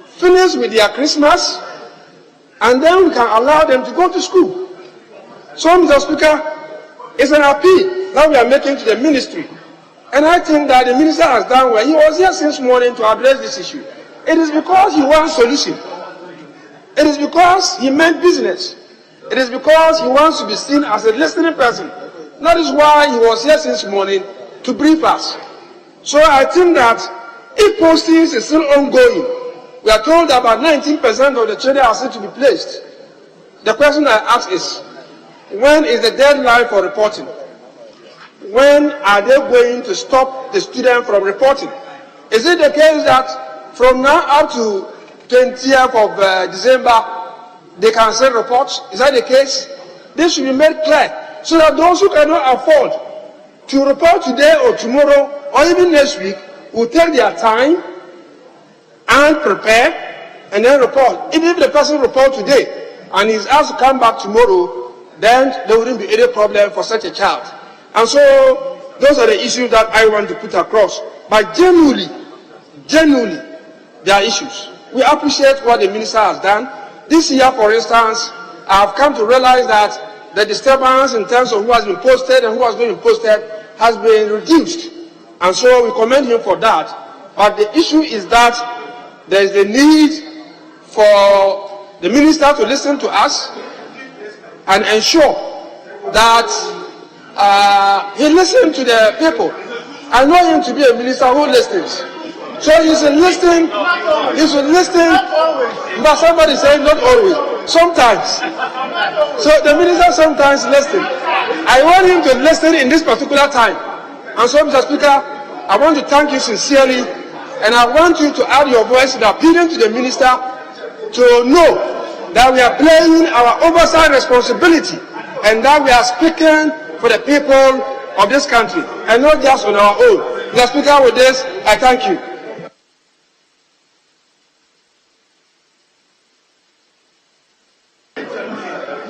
finish with their Christmas, and then we can allow them to go to school. So, Mr. Speaker, it's an appeal that we are making to the ministry And I think that the minister has done well. He was here since morning to address this issue. It is because he wants solution. It is because he meant business. It is because he wants to be seen as a listening person. That is why he was here since morning to brief us. So I think that if postings is still ongoing, we are told that about 19% of the children are still to be placed. The question I ask is, when is the deadline for reporting? When are they going to stop the student from reporting? Is it the case that from now up to 20th of December, they can send reports? Is that the case? This should be made clear so that those who cannot afford to report today or tomorrow or even next week will take their time and prepare and then report. Even if the person reports today and is asked to come back tomorrow, then there wouldn't be any problem for such a child. And so those are the issues that I want to put across. But genuinely, there are issues. We appreciate what the minister has done. This year, for instance, I have come to realize that the disturbance in terms of who has been posted and who has been posted has been reduced. And so we commend him for that. But the issue is that there is a need for the minister to listen to us and ensure that he listens to the people. I know him to be a minister who listens. So he's listening, but somebody saying not always, sometimes. So the minister sometimes listens. I want him to listen in this particular time. And so, Mr. Speaker, I want to thank you sincerely, and I want you to add your voice in appealing to the minister to know that we are playing our oversight responsibility and that we are speaking for the people of this country and not just on our own. Mr. Speaker, with this, I thank you.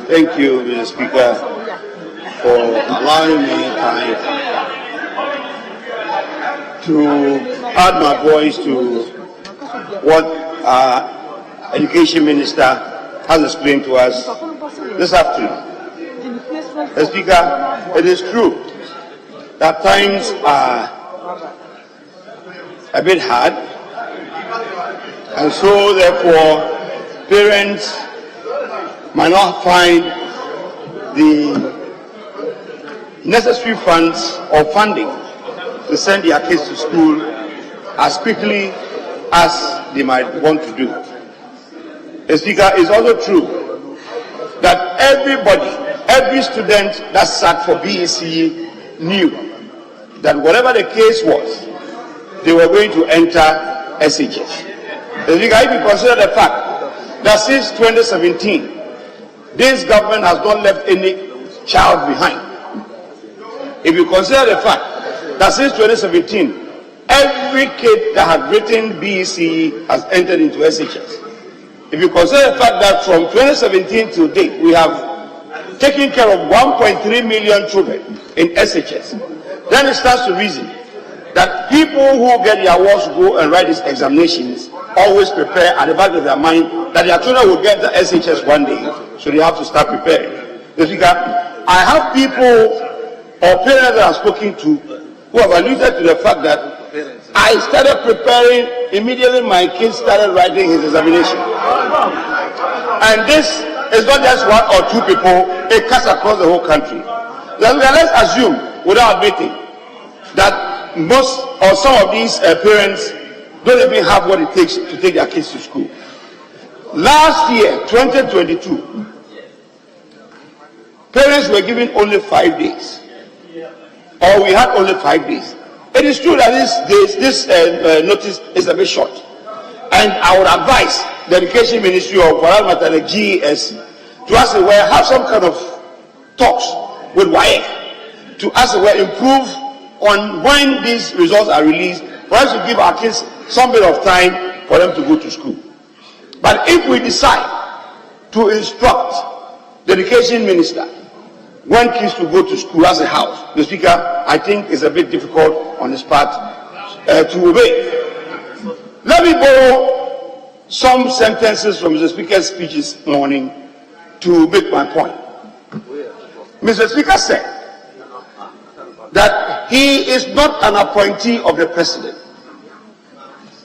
Thank you, Mr. Speaker, for allowing me time to add my voice to what our Education Minister has explained to us this afternoon. Mr. Speaker, it is true that times are a bit hard, and so therefore parents might not find the necessary funds or funding to send their kids to school as quickly as they might want to do. The Speaker, is also true that every student that sat for BEC knew that whatever the case was, they were going to enter SHS. The Speaker, if you consider the fact that since 2017, this government has not left any child behind. If you consider the fact that since 2017, every kid that had written BEC has entered into SHS. If you consider the fact that from 2017 to date, we have taken care of 1.3 million children in SHS, then it stands to reason that people who get the awards go and write these examinations always prepare at the back of their mind that their children will get the SHS one day, so they have to start preparing. The Speaker, I have people or parents that I've spoken to who have alluded to the fact that I started preparing immediately my kid started writing his examination. And this is not just one or two people, it cuts across the whole country. Let's assume, without admitting, that most or some of these parents don't even have what it takes to take their kids to school. Last year, 2022, parents were given only 5 days, or we had only 5 days. It is true that this notice is a bit short, and I would advise the Education Ministry or Parliamentary GES to as it were have some kind of talks with WAEC to as it were improve on when these results are released, for us to give our kids some bit of time for them to go to school. But if we decide to instruct the Education Minister when kids to go to school as a house, the Speaker, I think is a bit difficult on his part to obey. Let me borrow some sentences from the Speaker's speech this morning to make my point. Mr. Speaker said that he is not an appointee of the president,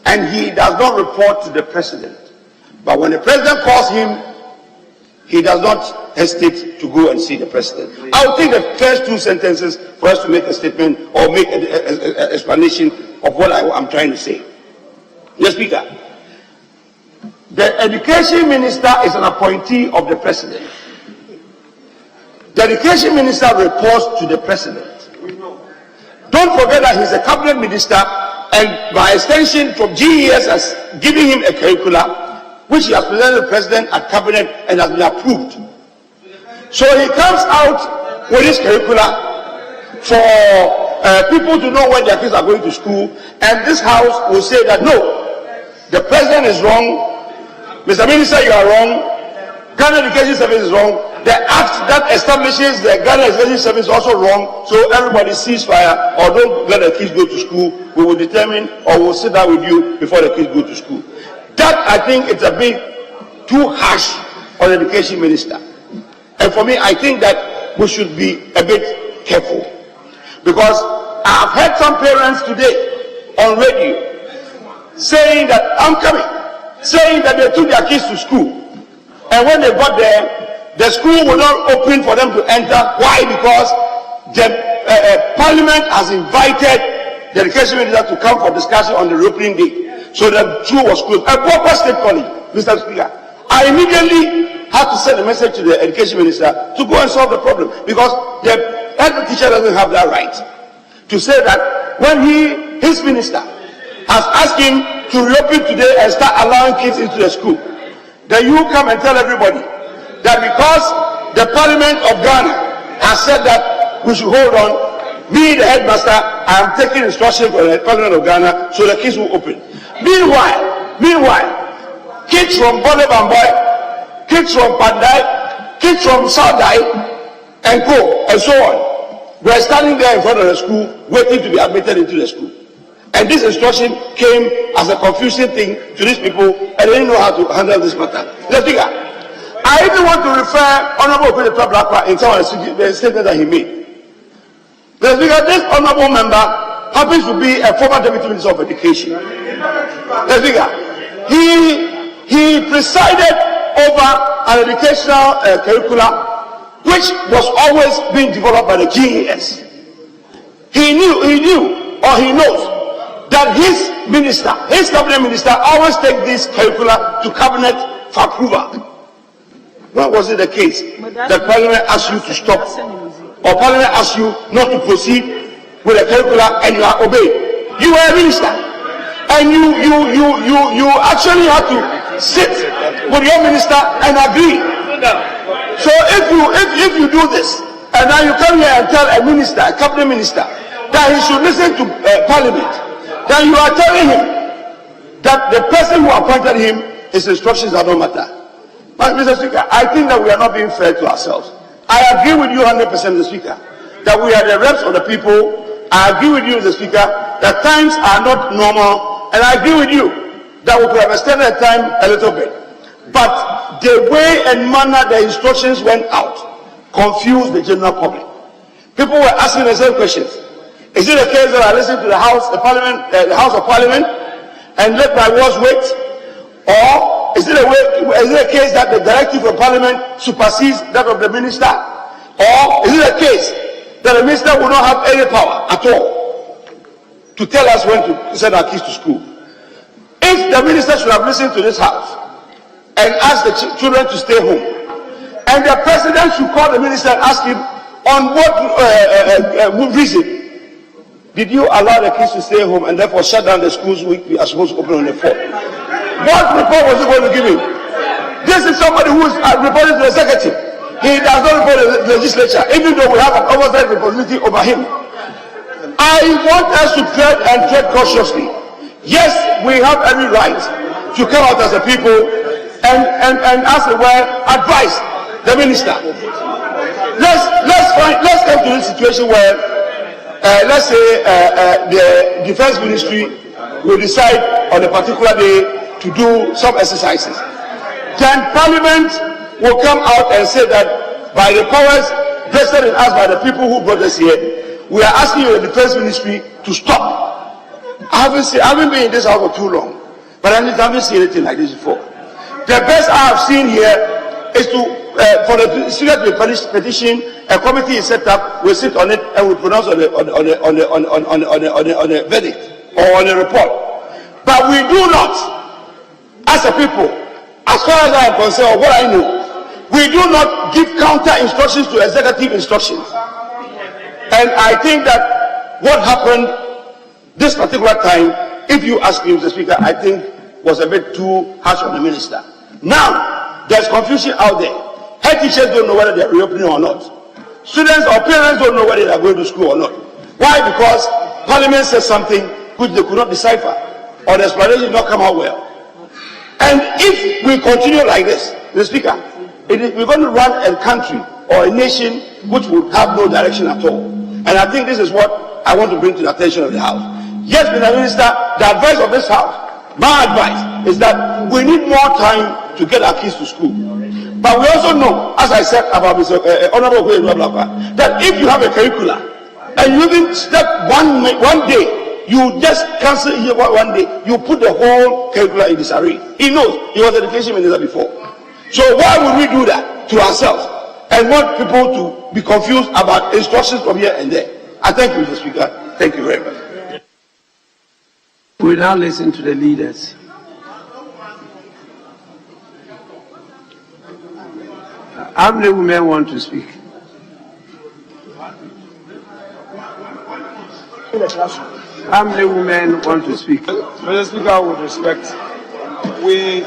and he does not report to the president. But when the president calls him, he does not hesitate to go and see the president. I'll take the first two sentences for us to make a statement or make an explanation of what I'm trying to say. Mr. Speaker, the education minister is an appointee of the president. The education minister reports to the president. Don't forget that he's a cabinet minister, and by extension from GES has given him a curricula which he has presented to the president at cabinet and has been approved. So he comes out with his curricula for people to know when their kids are going to school, and this house will say that no, the president is wrong, Mr. Minister, you are wrong, Ghana Education Service is wrong, the act that establishes the Ghana Education Service is also wrong, so everybody cease fire or don't let the kids go to school. We will determine or we'll sit down with you before the kids go to school. That, I think, it's a bit too harsh on the education minister. And for me, I think that we should be a bit careful. Because I've heard some parents today on radio saying that I'm coming, saying that they took their kids to school. And when they got there, the school will not open for them to enter. Why? Because the Parliament has invited the education minister to come for discussion on the opening day. So the school was closed. A proper state college, Mr. Speaker. I immediately had to send a message to the education minister to go and solve the problem, because the head teacher doesn't have that right to say that when his minister has asked him to reopen today and start allowing kids into the school, then you come and tell everybody that because the Parliament of Ghana has said that we should hold on, me, the headmaster, I am taking instruction from the Parliament of Ghana so the kids will open. Meanwhile, kids from Bole Bamboy, kids from Pandai, kids from Saudai, and and so on, were standing there in front of the school waiting to be admitted into the school. And this instruction came as a confusing thing to these people, and they didn't know how to handle this matter. Mr. Speaker, I even want to refer Honorable Peter Blackwell in some of the statements that he made. Mr. Speaker, this honorable member happens to be a former Deputy Minister of Education. Mr. Speaker, he presided over an educational curricula which was always being developed by the GES. He knows that his minister, his cabinet minister, always take this curricula to cabinet for approval. When was it the case that Parliament asked you to stop, or Parliament asked you not to proceed with the curricula and you are obeyed? You were a minister, and you actually had to sit with your minister and agree. So if you do this, and now you come here and tell a minister, a cabinet minister, that he should listen to Parliament, then you are telling him that the person who appointed him, his instructions do not matter. But Mr. Speaker, I think that we are not being fair to ourselves. I agree with you 100%, Mr. Speaker, that we are the reps of the people. I agree with you, Mr. Speaker, that times are not normal, and I agree with you that we could have extended the time a little bit. But the way and manner the instructions went out confused the general public. People were asking the same questions. Is it a case that I listen to the House of Parliament, and let my words wait? Or is it a case that the directive of Parliament supersedes that of the minister? Or is it a case that the minister will not have any power at all to tell us when to send our kids to school? If the minister should have listened to this House and asked the children to stay home, and the president should call the minister and ask him on what reason did you allow the kids to stay home and therefore shut down the schools we are supposed to open on the 4th? What report was he going to give him? This is somebody who is reporting to the executive. He does not report to the legislature, even though we have an oversight responsibility over him. I want us to tread cautiously. Yes, we have every right to come out as a people and as it were, advise the minister. Let's come to this situation where let's say the defense ministry will decide on a particular day to do some exercises. Then Parliament will come out and say that by the powers vested in us by the people who brought us here, we are asking you, the Defense Ministry, to stop. I haven't been in this house for too long, but I haven't seen anything like this before. The best I have seen here is for the student to petition, a committee is set up, we sit on it, and we pronounce on the verdict or on the report. But we do not, as a people, as far as I am concerned, or what I know, we do not give counter instructions to executive instructions. And I think that what happened this particular time, if you ask me, Mr. Speaker, I think was a bit too harsh on the minister. Now, there's confusion out there. Head teachers don't know whether they're reopening or not. Students or parents don't know whether they're going to school or not. Why? Because Parliament said something which they could not decipher, or the explanation did not come out well. And if we continue like this, Mr. Speaker, we're going to run a country or a nation which would have no direction at all. And I think this is what I want to bring to the attention of the House. Yes, Mr. Minister, the advice of this House, my advice is that we need more time to get our kids to school. But we also know, as I said about Mr. Honorable that if you have a curriculum and you even step one day, you just cancel here one day, you put the whole curriculum in disarray. He knows, he was education minister before. So why would we do that to ourselves and want people to be confused about instructions from here and there? I thank you, Mr. Speaker. Thank you very much. We now listen to the leaders. How many women want to speak? How many women want to speak? Mr. Speaker, with respect, we